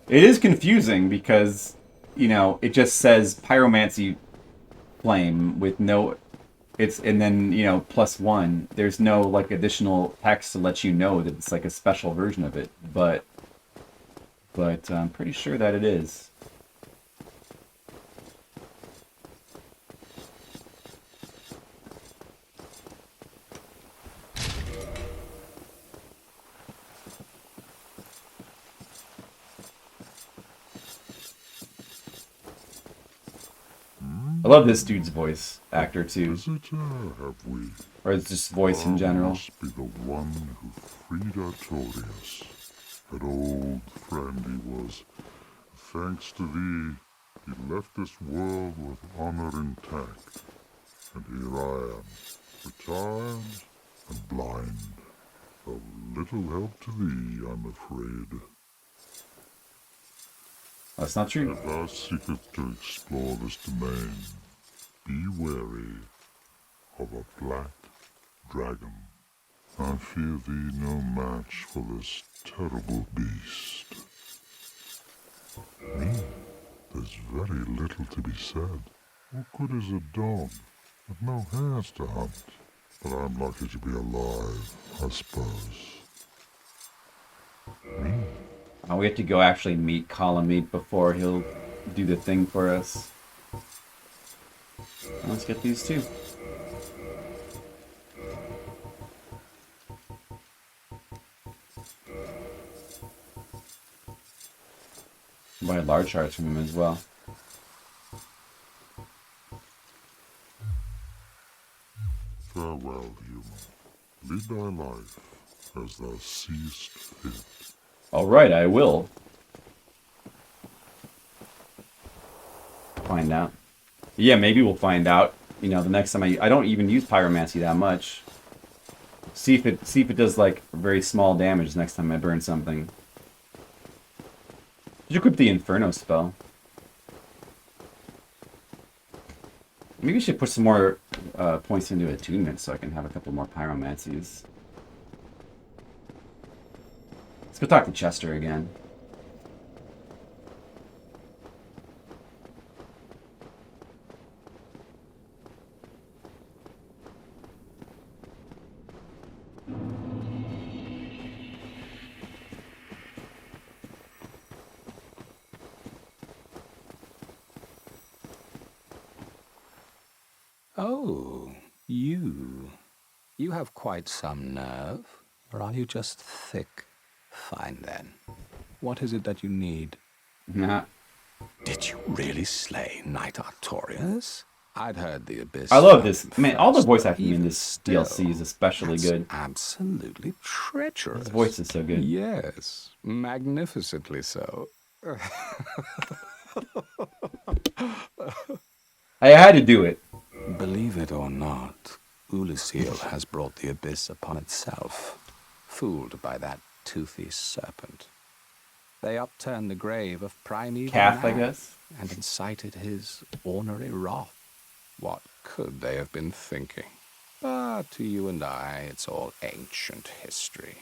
It is confusing because, you know, it just says pyromancy flame with no... and then, you know, +1. There's no, like, additional text to let you know that it's, like, a special version of it. But I'm pretty sure that it is. I love this dude's voice actor too. Visitor, have we? Or it's just voice in general. Must be the one who freed Artorias. An old friend he was. Thanks to thee, he left this world with honor intact. And here I am, retired and blind. Of little help to thee, I'm afraid. That's not true. If thou seekest to explore this domain, be wary of a black dragon. I fear thee no match for this terrible beast. Me? There's very little to be said. What good is a dog with no hairs to hunt? But I'm lucky to be alive, I suppose. Me? Oh, we have to go actually meet Kalameet before he'll do the thing for us. Let's get these two. Buy large shards from him as well. Farewell, human. Lead thy life as thou seest fit. Alright, I will. Find out. Yeah, maybe we'll find out. You know, the next time I don't even use pyromancy that much. See if it does like very small damage next time I burn something. Did you equip the Inferno spell? Maybe we should put some more points into attunement so I can have a couple more pyromancies. Let's go talk to Chester again. Oh, you. You have quite some nerve, or are you just thick? Fine then. What is it that you need? Nah. Did you really slay Knight Artorias? I'd heard the Abyss. I love this. Man, all the first, voice but acting in even this still, DLC is especially that's good. Absolutely treacherous. His voice is so good. Yes, magnificently so. I had to do it. Believe it or not, Ulusil has brought the Abyss upon itself, fooled by that toothy serpent. They upturned the grave of primeval Calf, man I guess. and incited his ornery wrath. What could they have been thinking? But to you and I, it's all ancient history.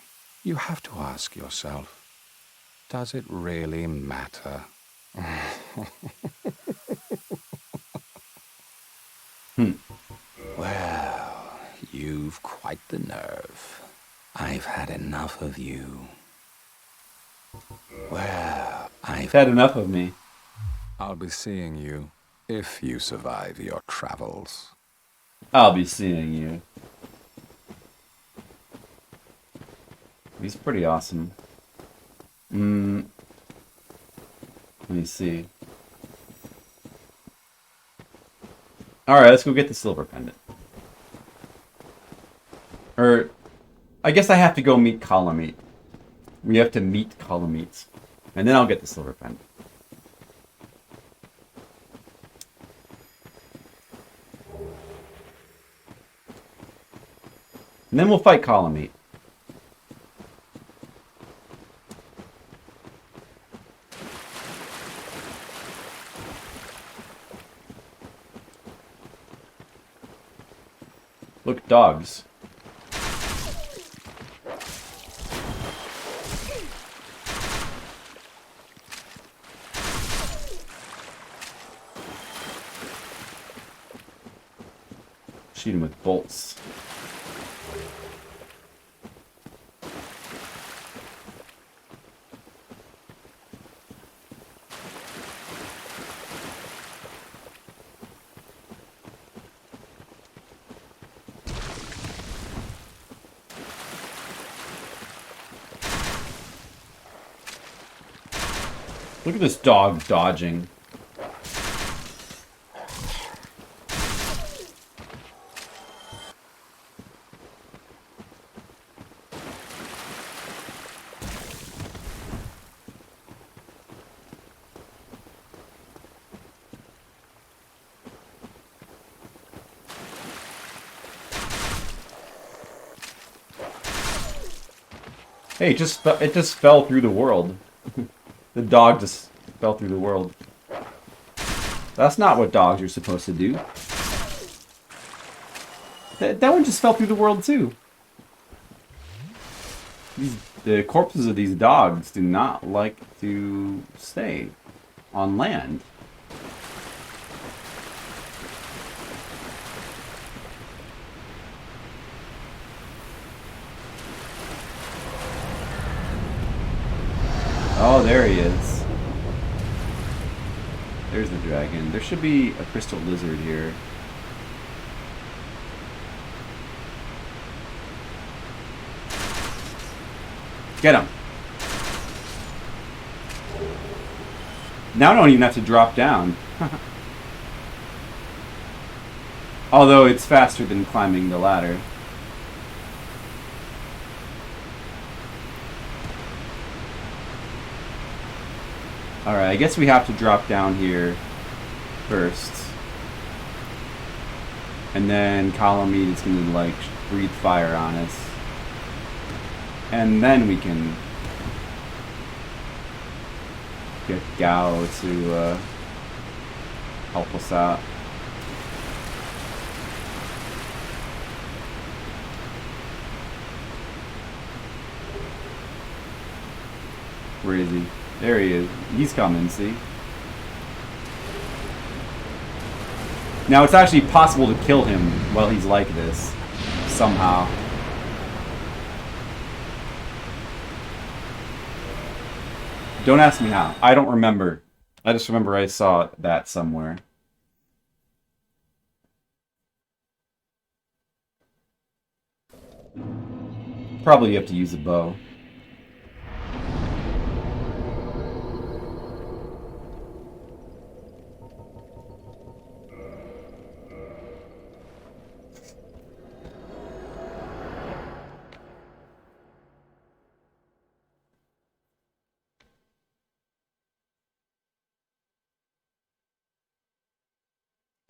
You have to ask yourself, does it really matter? Well, you've quite the nerve. I've had enough of you. Well, I've had enough of me. I'll be seeing you if you survive your travels. I'll be seeing you. He's pretty awesome. Let me see. Alright, let's go get the silver pendant. Or, I guess I have to go meet Columnate. We have to meet Columnate. And then I'll get the silver pendant. And then we'll fight Columnate. Look, dogs. Shoot him with bolts. Look at this dog dodging. Hey, it just fell through the world. The dog just fell through the world. That's not what dogs are supposed to do. That one just fell through the world too. The corpses of these dogs do not like to stay on land. Oh, there he is. There's the dragon. There should be a crystal lizard here. Get him. Now I don't even have to drop down. Although it's faster than climbing the ladder. Alright, I guess we have to drop down here first. And then Columnate is going to, like, breathe fire on us. And then we can get Gao to help us out. Where is he? There he is. He's coming, see? Now, it's actually possible to kill him while he's like this. Somehow. Don't ask me how. I don't remember. I just remember I saw that somewhere. Probably you have to use a bow.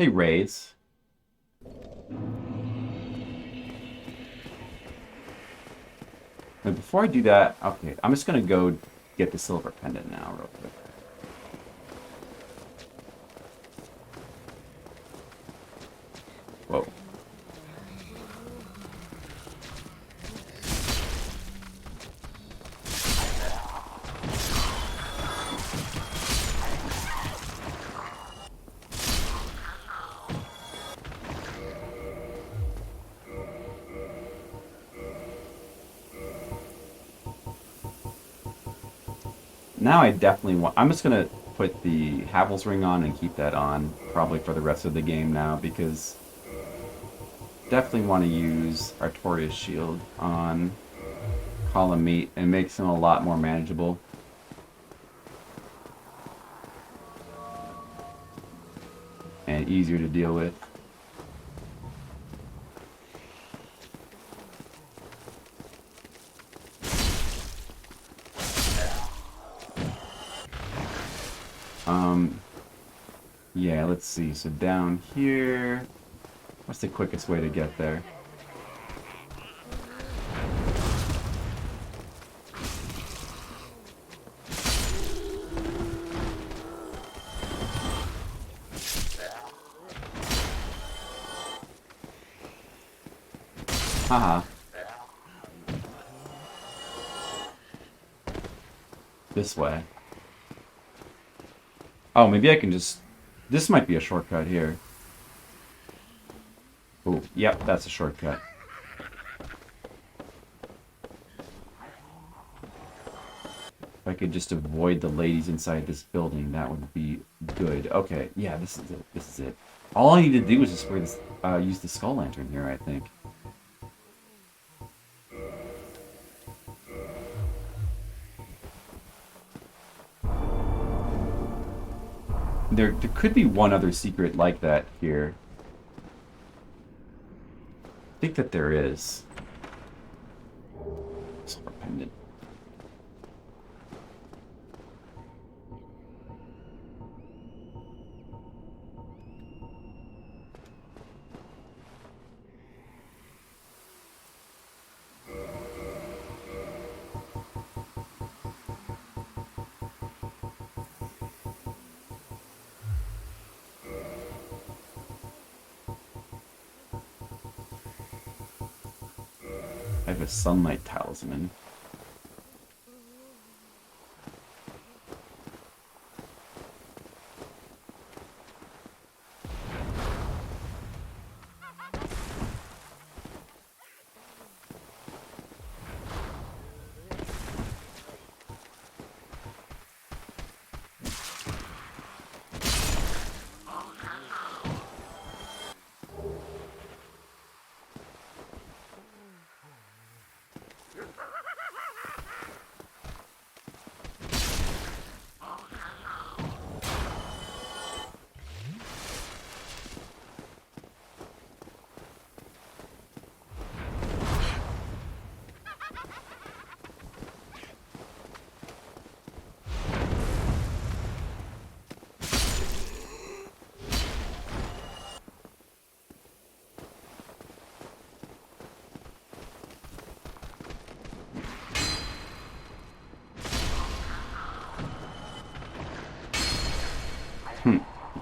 Hey, Rays. And before I do that, okay, I'm just gonna go get the silver pendant now, real quick. Whoa. Now I definitely want... I'm just going to put the Havel's ring on and keep that on probably for the rest of the game now, because definitely want to use Artorias' shield on Column Meat. It makes him a lot more manageable. And easier to deal with. Yeah, let's see. So down here, what's the quickest way to get there? Haha. This way. Oh, maybe I can just... This might be a shortcut here. Oh, yep, that's a shortcut. If I could just avoid the ladies inside this building, that would be good. Okay, yeah, this is it. This is it. All I need to do is just wear this, use the skull lantern here, I think. There could be one other secret like that here. I think that there is. Silver pendant. I have a sunlight talisman.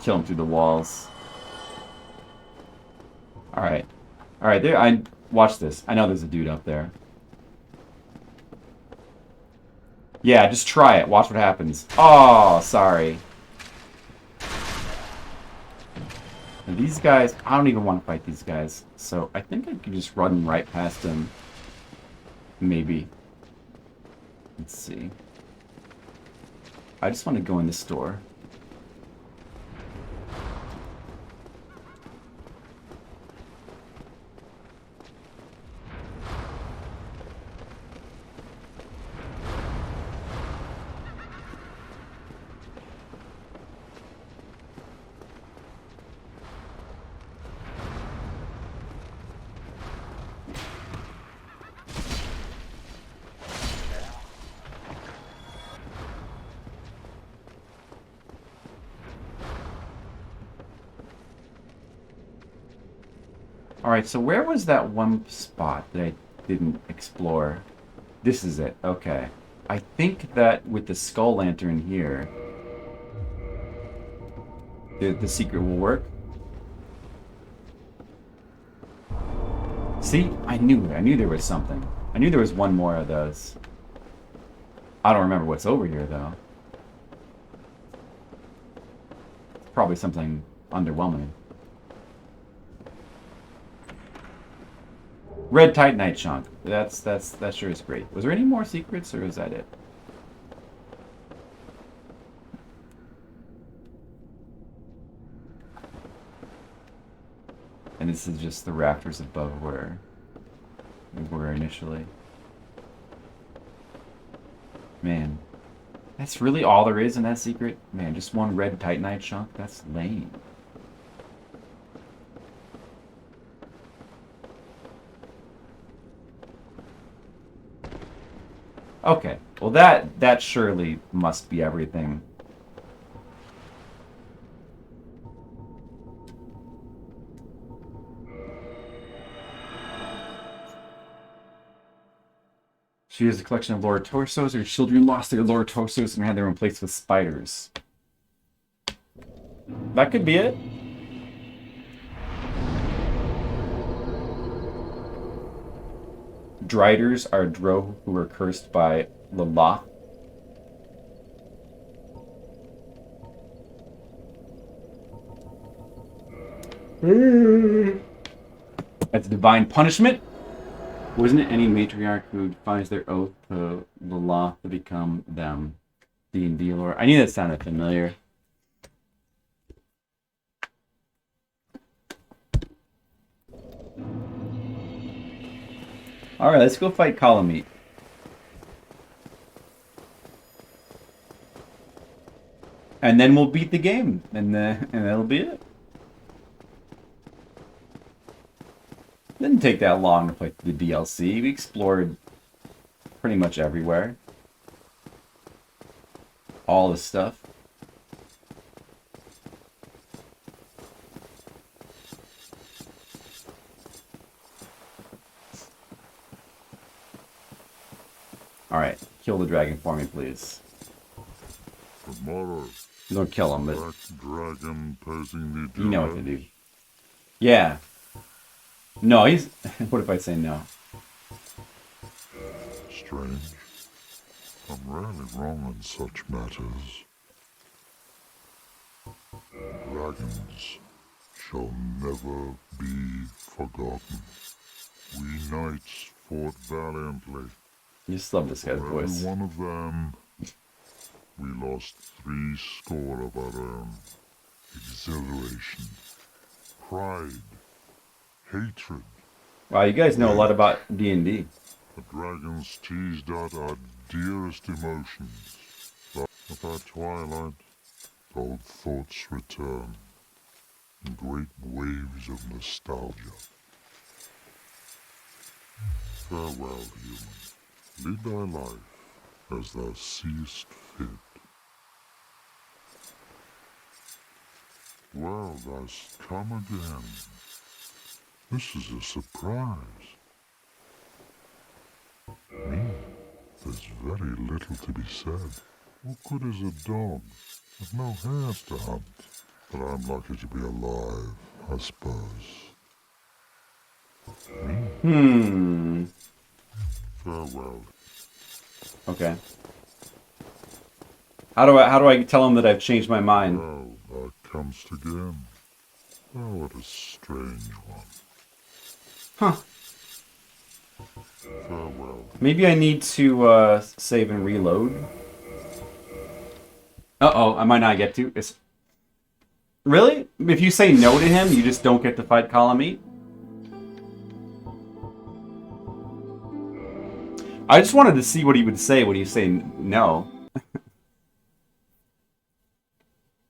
Kill him through the walls. Alright. Alright, there, watch this. I know there's a dude up there. Yeah, just try it. Watch what happens. Oh, sorry. And these guys, I don't even want to fight these guys. So I think I can just run right past them. Maybe. Let's see. I just want to go in this door. Alright, so where was that one spot that I didn't explore? This is it. Okay. I think that with the skull lantern here, the secret will work. See? I knew there was something. I knew there was one more of those. I don't remember what's over here, though. It's probably something underwhelming. Red Titanite chunk. That sure is great. Was there any more secrets, or is that it? And this is just the rafters above where we were initially. Man, that's really all there is in that secret? Man, just one red Titanite chunk? That's lame. Okay, well that surely must be everything. She has a collection of lower torsos. Her children lost their lower torsos and had them replaced with spiders. That could be it. Driders are drow who were cursed by Loloth. That's a divine punishment. Wasn't it any matriarch who finds their oath to Loloth to become them? D&D lore. I knew that sounded familiar. Alright, let's go fight Kalameet. And then we'll beat the game. And that'll be it. Didn't take that long to play through the DLC. We explored pretty much everywhere. All the stuff. Alright, kill the dragon for me, please. Tomorrow. Don't kill him, but Black dragon posing the you know what to do. Yeah. No, he's... What if I say no? Strange. I'm rarely wrong in such matters. Dragons shall never be forgotten. We knights fought valiantly. You just love this guy's voice. Every one of them, we lost 70 of our own. Exhilaration, pride, hatred. Wow, you guys know a lot about D&D. The dragons teased out our dearest emotions. But at our twilight, old thoughts return in great waves of nostalgia. Farewell, human. Lead thy life as thou seest fit. Well, thou'st come again. This is a surprise. Me, there's very little to be said. What good is a dog with no hairs to hunt? But I'm lucky to be alive, I suppose. Hmm. Farewell. Okay. How do I tell him that I've changed my mind? Well, thou comest again. Thou art a strange one. Huh. Farewell. Maybe I need to save and reload. Uh-oh, I might not get to. Really? If you say no to him, you just don't get to fight Kalameet? I just wanted to see what he would say when you say no.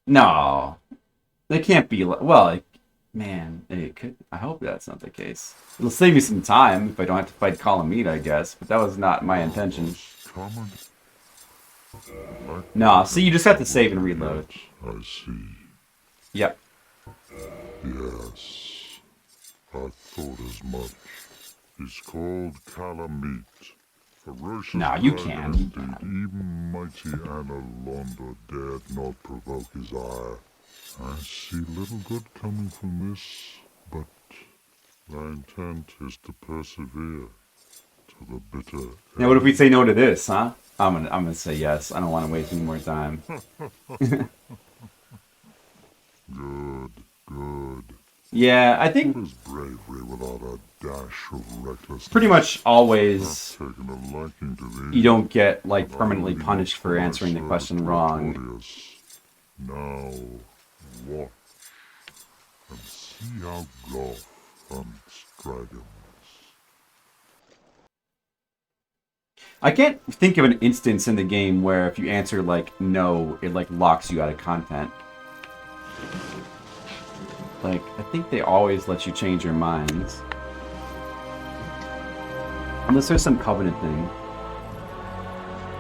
No. They can't be... Well, man, it could... I hope that's not the case. It'll save me some time if I don't have to fight Kalameet, I guess. But that was not my intention. No, see, you just have to save and reload. I see. Yep. Yes. I thought as much. He's called Calamite. Ferocious Nah, you dragon can. indeed. Even mighty Anor Londo dared not provoke his ire. I see little good coming from this, but my intent is to persevere to the bitter end. Now, what if we say no to this, huh? I'm gonna say yes. I don't want to waste any more time. Good, good. Yeah, I think What is bravery without a dash of recklessness? pretty much always I've taken a liking to thee. you don't get like permanently punished for answering the question wrong. Now watch and see how Golf hunts dragons. I can't think of an instance in the game where if you answer like no, it like locks you out of content. Like, I think they always let you change your minds. Unless there's some covenant thing.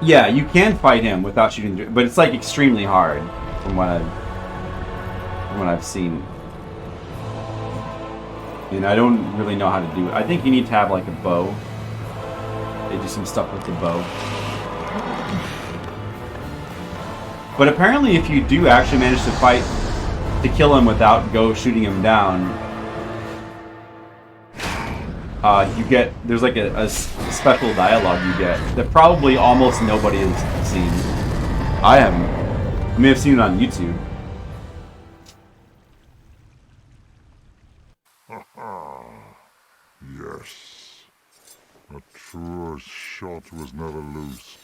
Yeah, you can fight him without shooting, but it's like extremely hard from what I've seen. And I don't really know how to do it. I think you need to have like a bow. They do some stuff with the bow. But apparently if you do actually manage to kill him without shooting him down, there's like a special dialogue you get that probably almost nobody has seen. I haven't. I may have seen it on YouTube. Yes. A truer shot was never loosed.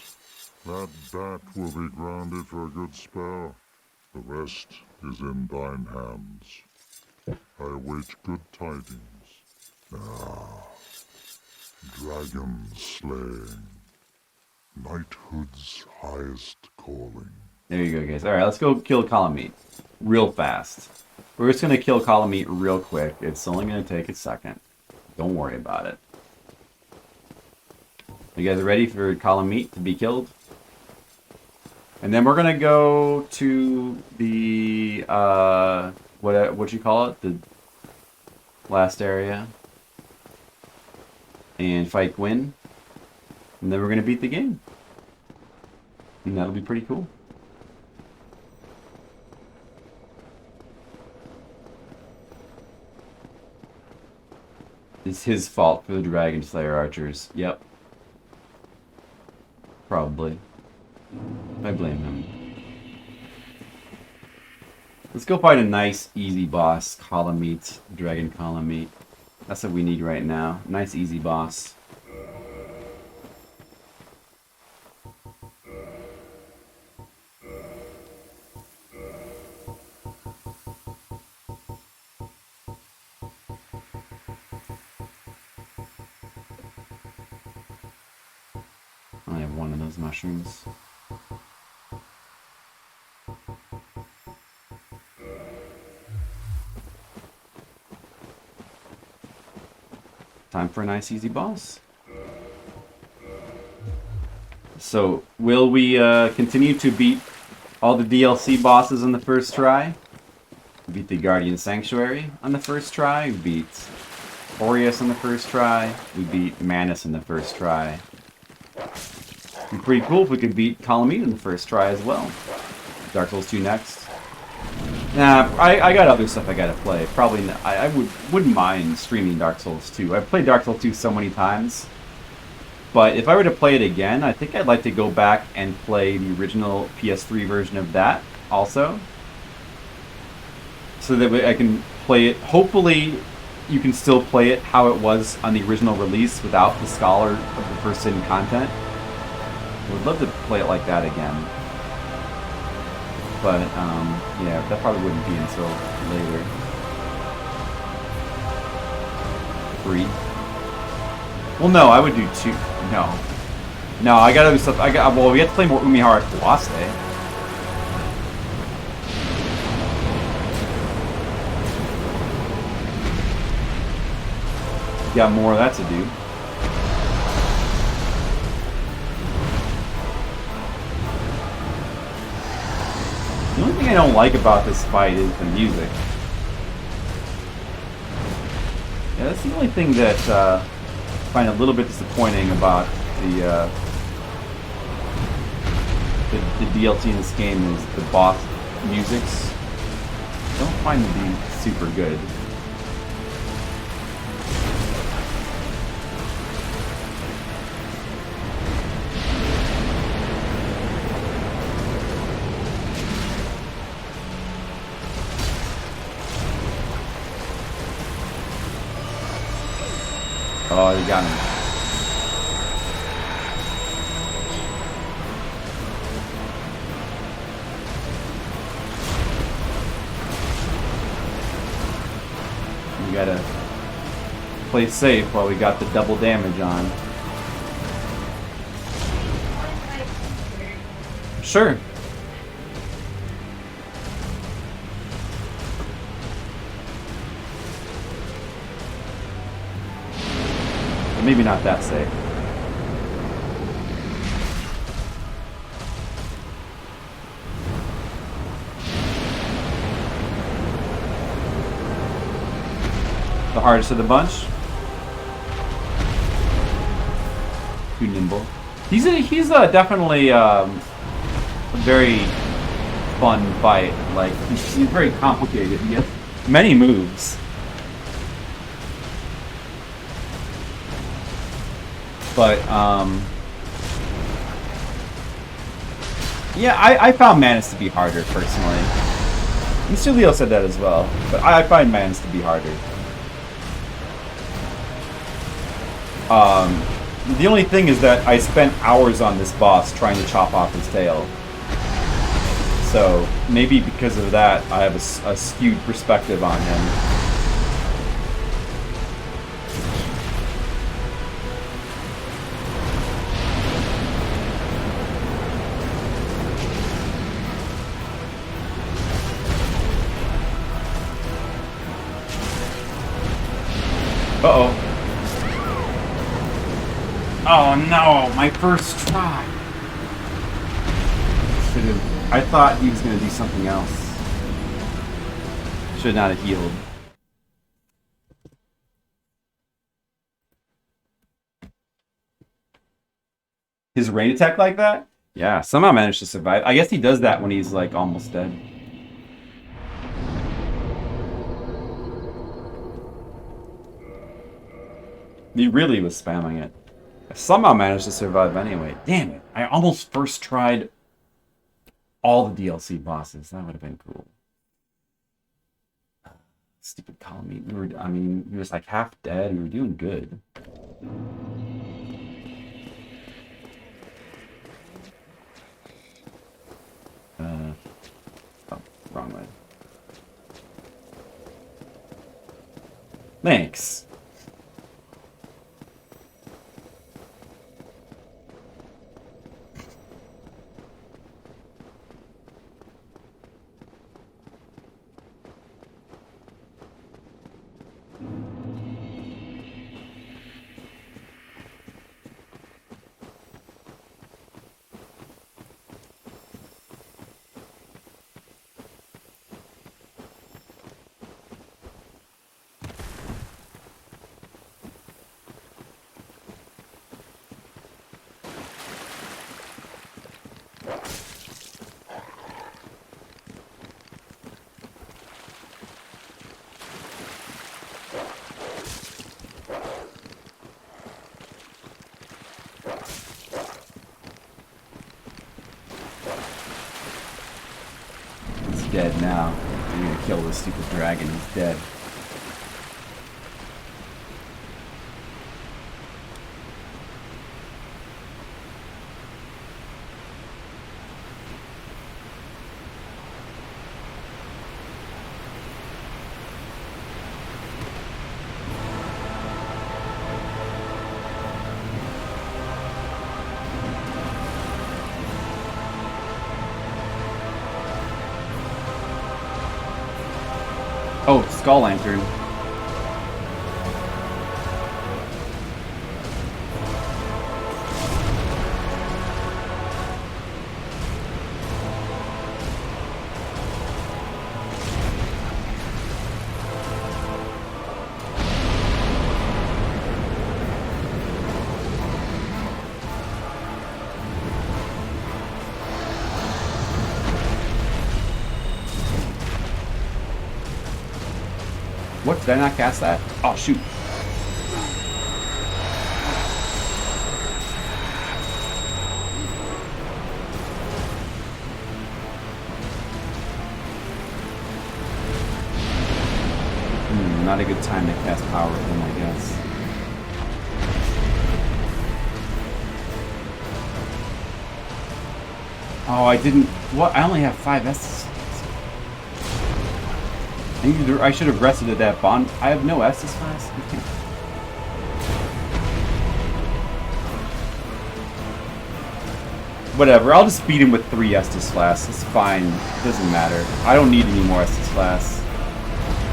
That bat will be grounded for a good spell. The rest is in thine hands. I await good tidings. Ah, dragon slaying. Knighthood's highest calling. There you go, guys. Alright, let's go kill Calamite. Real fast. We're just going to kill Calamite real quick. It's only going to take a second. Don't worry about it. You guys ready for Calamite to be killed? And then we're gonna go to the what you call it, the last area, and fight Gwyn, and then we're gonna beat the game, and that'll be pretty cool. It's his fault for the Dragon Slayer archers. Yep. Probably. I blame him. Let's go find a nice, easy boss. Calamite. Dragon Calamite. That's what we need right now. Nice, easy boss. I have one of those mushrooms. Time for a nice easy boss. So, will we continue to beat all the DLC bosses on the first try? We beat the Guardian Sanctuary on the first try. We beat Aureus on the first try. We beat Manus in the first try. It'd be pretty cool if we could beat Calamite in the first try as well. Dark Souls 2 next. Nah, I got other stuff I gotta play. Probably not, I wouldn't mind streaming Dark Souls 2. I've played Dark Souls 2 so many times. But if I were to play it again, I think I'd like to go back and play the original PS3 version of that also. So that I can play it. Hopefully you can still play it how it was on the original release without the Scholar of the First Sin content. I would love to play it like that again. But, yeah, that probably wouldn't be until later. 3. Well, no, I would do 2. No. No, I gotta do stuff. Well, we have to play more Umihara Kawase. Got more of that to do. The only thing I don't like about this fight is the music. that's the only thing that I find a little bit disappointing about the DLC in this game is the boss musics. I don't find them to be super good. Oh, you got me. We gotta play safe while we got the double damage on. Sure. Maybe not that safe. The hardest of the bunch. Too nimble. He's definitely a very fun fight. Like he's very complicated. He has many moves. But, yeah, I found Manus to be harder, personally. Mr. Leo said that as well, but I find Manus to be harder. The only thing is that I spent hours on this boss trying to chop off his tail. So, maybe because of that, I have a skewed perspective on him. Uh-oh. Oh no, my first try. I thought he was going to do something else. Should not have healed. His rain attack like that? Yeah, somehow managed to survive. I guess he does that when he's like almost dead. He really was spamming it. I somehow managed to survive anyway. Damn it. I almost first tried all the DLC bosses. That would have been cool. Stupid colony. He was like half dead. We were doing good. Oh, wrong way. Thanks. Dead now. You're gonna kill this stupid dragon. He's dead. Oh, Skull Lantern. Did I not cast that? Oh, shoot. Not a good time to cast power with him, I guess. Oh, I didn't... What? I only have 5 Estus. I should have rested at that bond. I have no Estus class. Whatever, I'll just beat him with 3 Estus class. It's fine. It doesn't matter. I don't need any more Estus class.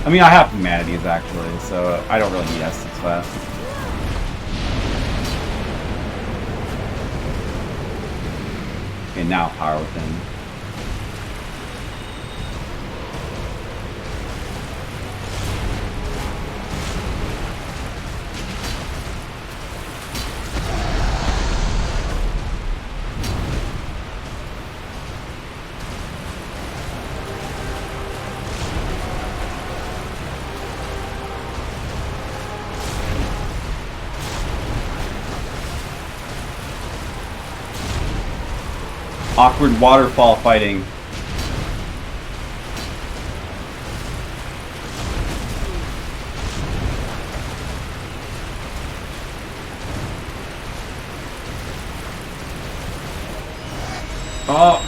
I mean, I have humanities actually, so I don't really need Estus class. Okay, now power within. Awkward waterfall fighting. Oh.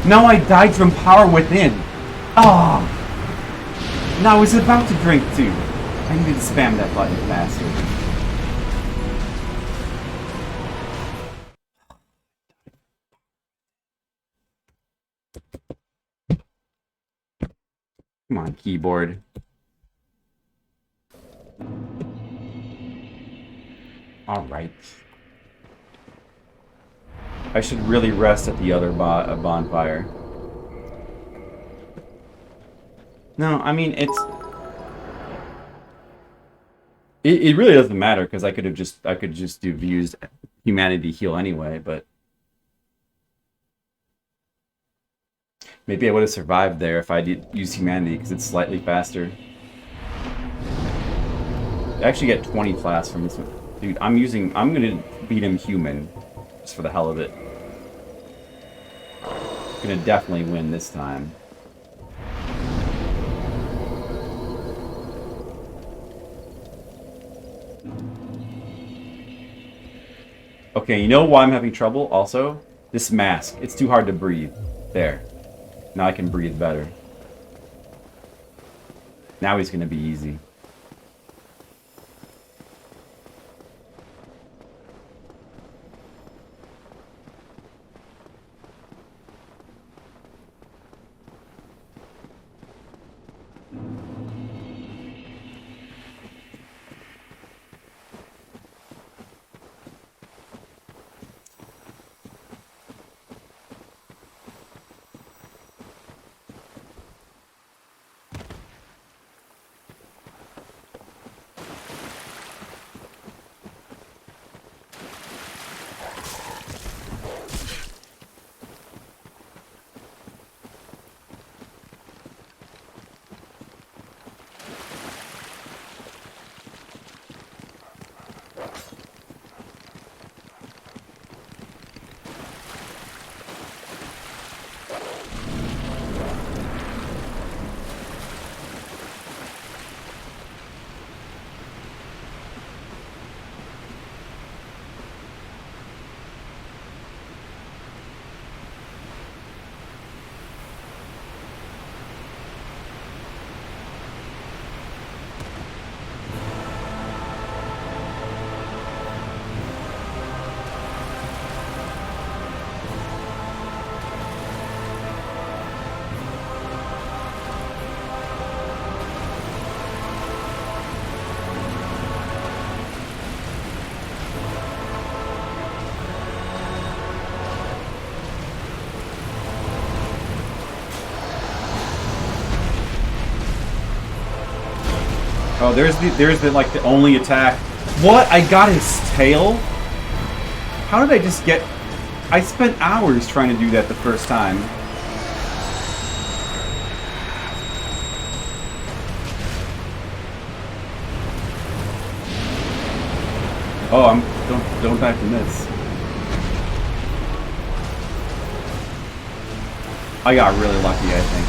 No, I died from power within. Oh. No, I was about to drink too. I needed to spam that button faster. Come on, keyboard. Alright. I should really rest at the other bonfire. No, I mean, it really doesn't matter, because I could just do used humanity heal anyway, but maybe I would have survived there if I did use humanity, because it's slightly faster. I actually get 20 class from this one. Dude, I'm gonna beat him human, just for the hell of it. Gonna definitely win this time. Okay, you know why I'm having trouble also? This mask. It's too hard to breathe. There. Now I can breathe better. Now he's gonna be easy. Oh, there's the like the only attack What? I got his tail? How did I just get... I spent hours trying to do that the first time. Oh, don't die from this. I got really lucky, I think.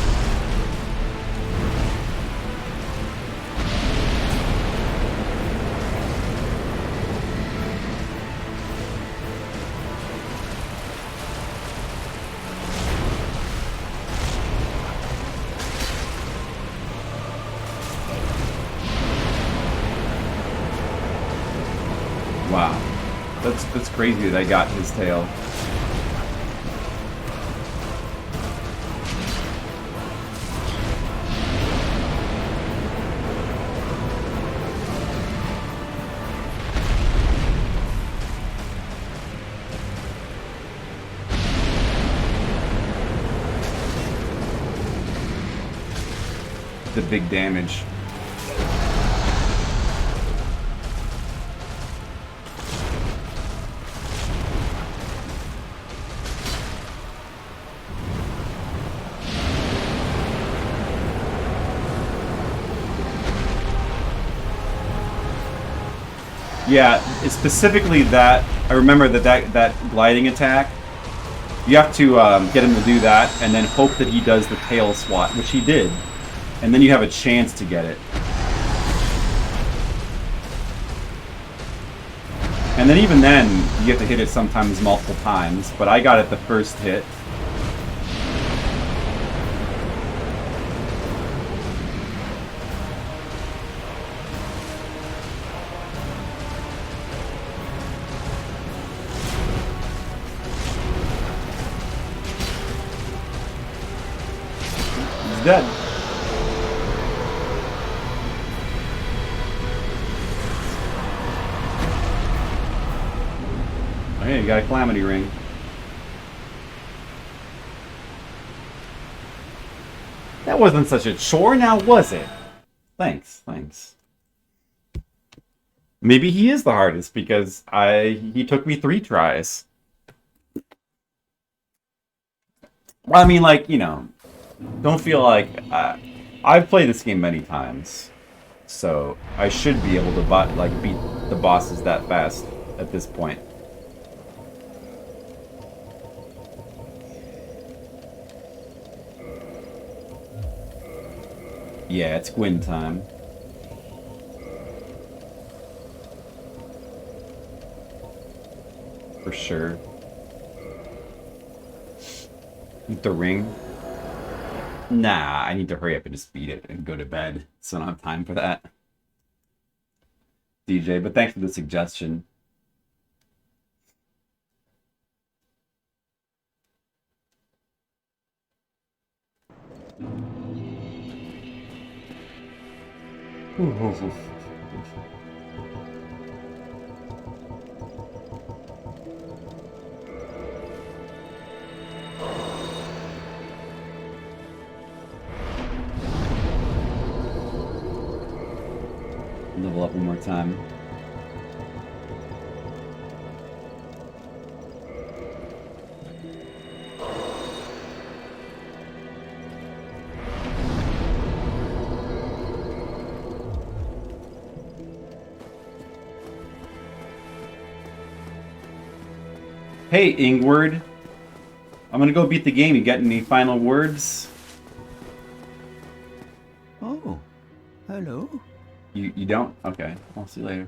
Wow. That's crazy that I got his tail. The big damage. Yeah, it's specifically that. I remember that gliding attack. You have to get him to do that, and then hope that he does the tail swat, which he did. And then you have a chance to get it. And then even then, you have to hit it sometimes multiple times, but I got it the first hit. He's dead. Hey, you got a calamity ring. That wasn't such a chore, now was it? Thanks. Maybe he is the hardest because he took me 3 tries. Well, I mean, like, you know, don't feel like I've played this game many times, so I should be able to beat the bosses that fast at this point. Yeah, it's Gwyn time. For sure. The ring? Nah, I need to hurry up and just beat it and go to bed, so I don't have time for that. DJ, but thanks for the suggestion. Level up one more time. Hey, Ingward. I'm gonna go beat the game. You got any final words? Oh, hello. You don't? Okay. I'll see you later.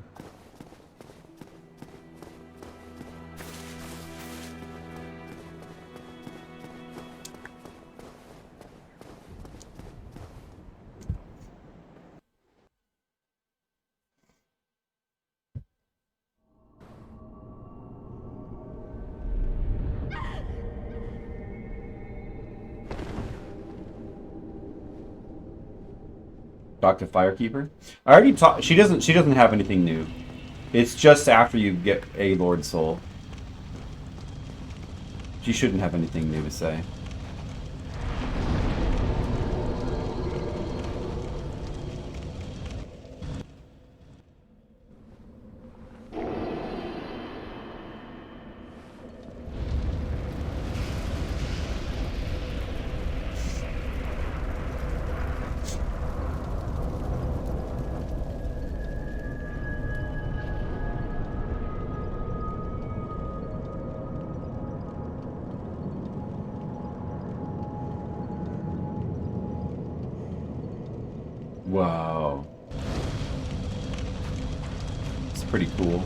Dr. Firekeeper? I already talked. She doesn't have anything new. It's just after you get a Lord Soul. She shouldn't have anything new to say. Whoa. It's pretty cool.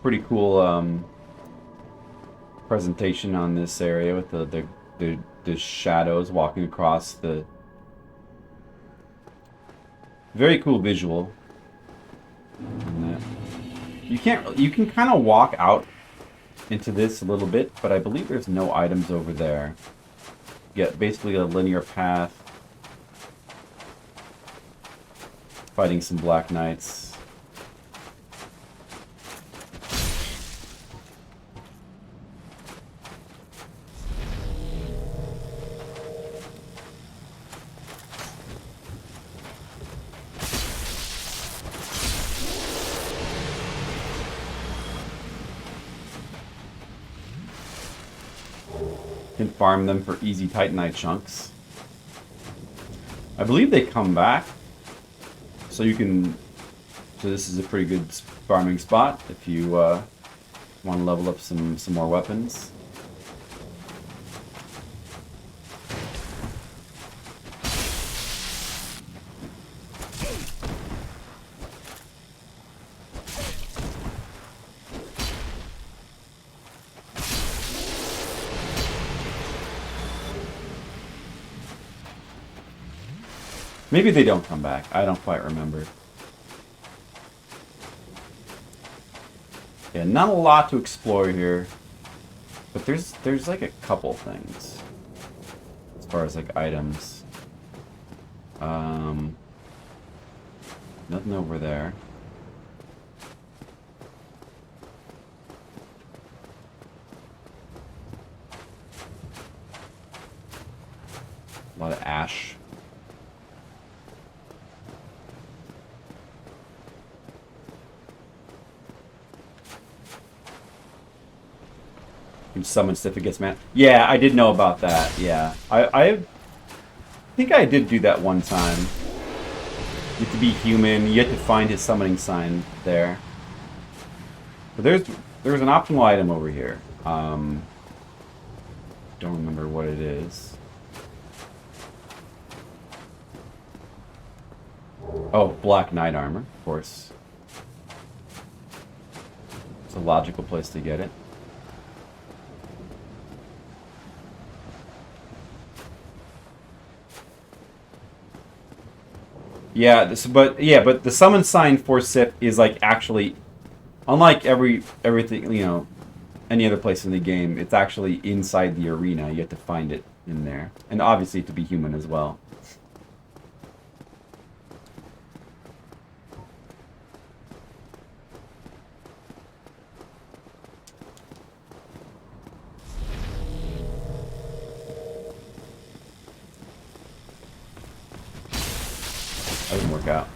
Pretty cool presentation on this area with the shadows walking across the... Very cool visual. And you can kind of walk out into this a little bit, but I believe there's no items over there. You get basically a linear path. Fighting some Black Knights. Can farm them for easy Titanite chunks. I believe they come back. So you can... So this is a pretty good farming spot if you want to level up some more weapons. Maybe they don't come back. I don't quite remember. Yeah, not a lot to explore here. But there's like a couple things. As far as like items. Nothing over there. A lot of ash. Summon stuff against man. Yeah, I did know about that. Yeah, I think I did do that one time. You have to be human. You have to find his summoning sign there. But there's an optional item over here. Don't remember what it is. Oh, Black Knight armor, of course. It's a logical place to get it. Yeah, but the summon sign for Sif is like actually, unlike everything, you know, any other place in the game, it's actually inside the arena. You have to find it in there, and obviously to be human as well. That didn't work out.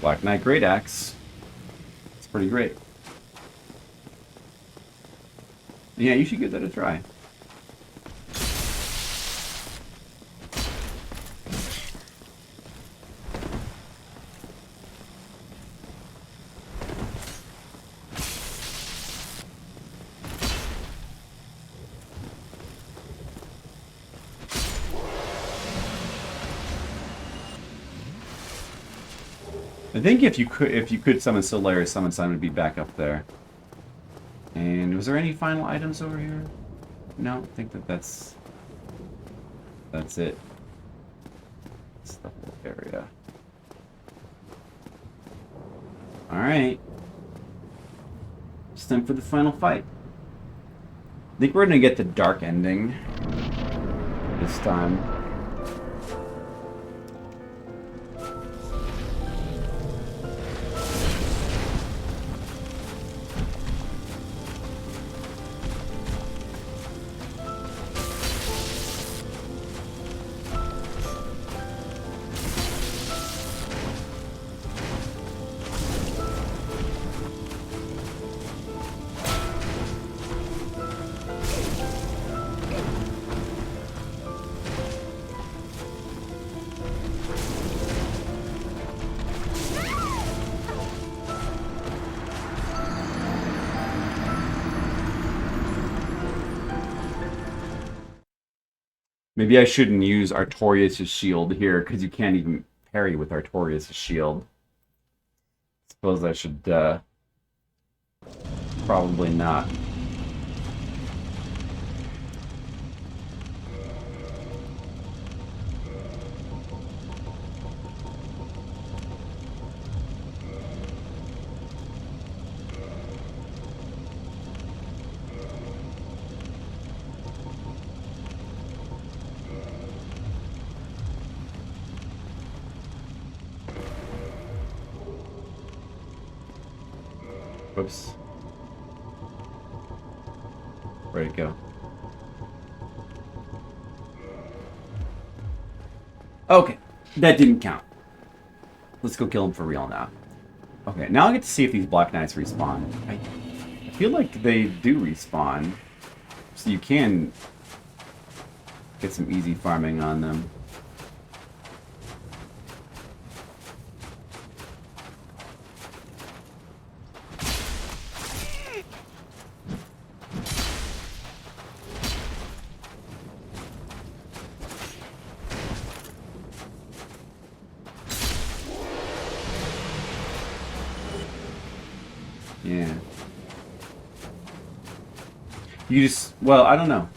Black Knight Great Axe. It's pretty great. Yeah, you should give that a try. I think if you could summon Solaire, summon sign would be back up there. And was there any final items over here? No, I think that's it. That's the whole area. Alright. It's time for the final fight. I think we're gonna get the dark ending this time. Maybe I shouldn't use Artorias' shield here, because you can't even parry with Artorias' shield. Suppose I should, probably not. Whoops. Where'd it go? Okay, that didn't count. Let's go kill him for real now. Okay, now I get to see if these Black Knights respawn. I feel like they do respawn. So you can get some easy farming on them. Yeah. You just, well, I don't know.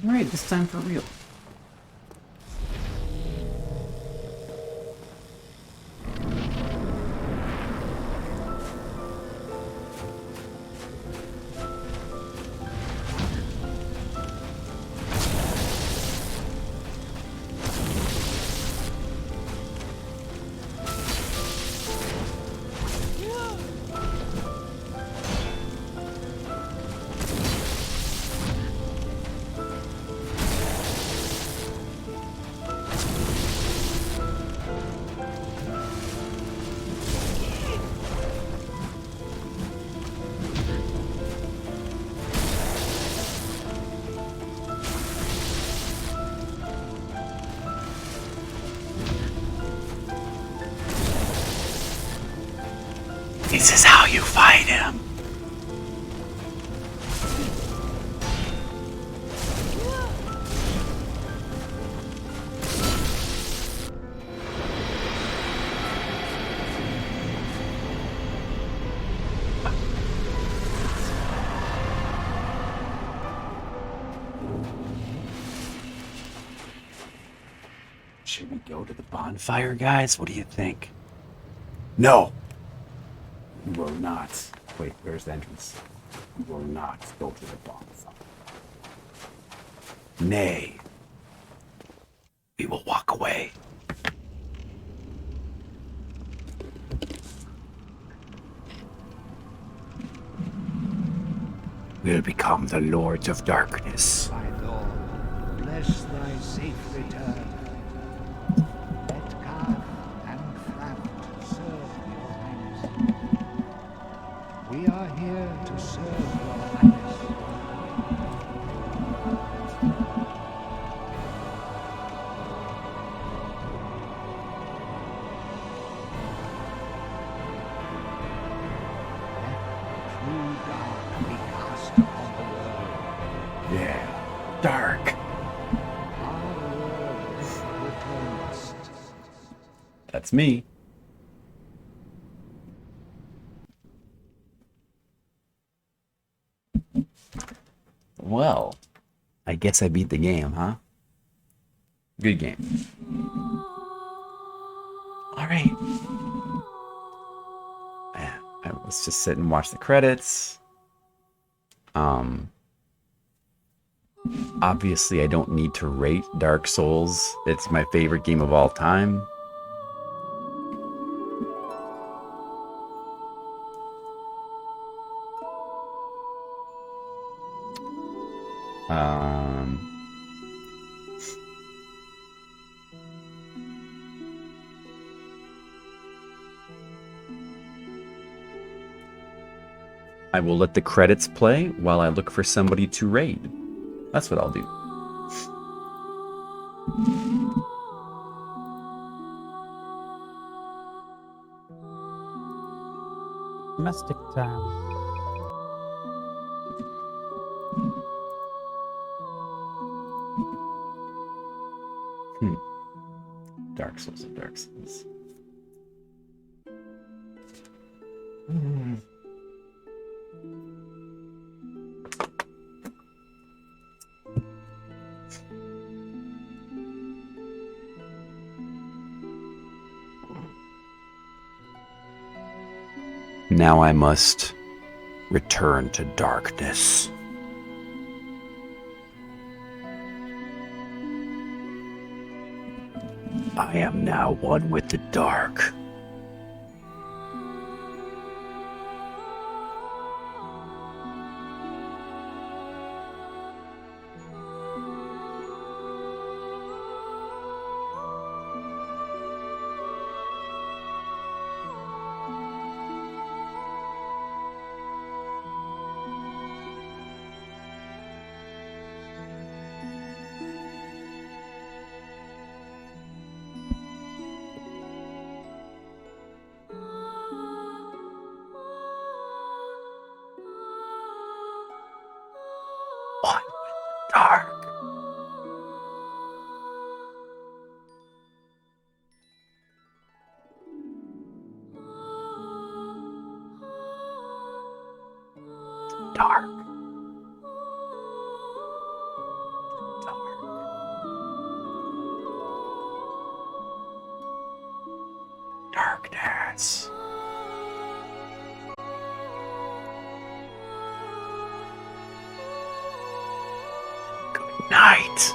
Alright, this time for real. Should we go to the bonfire, guys? What do you think? No! We will not. Wait, where's the entrance? We will not go to the bonfire. Nay. We will walk away. We'll become the Lords of Darkness. My lord, bless thy safe return. Let Garth and Fraft serve your highness. We are here to serve your highness. True dark be cast upon the world. Yeah, dark. Our world returns. That's me. Well, I guess I beat the game, huh? Good game. All right. I was just sit and watch the credits. Obviously, I don't need to rate Dark Souls. It's my favorite game of all time. I will let the credits play while I look for somebody to raid. That's what I'll do. Domestic time. Dark Souls and Dark Souls. Now I must return to darkness. I am now one with the dark. One with the dark. Dark. Darkness. Good night.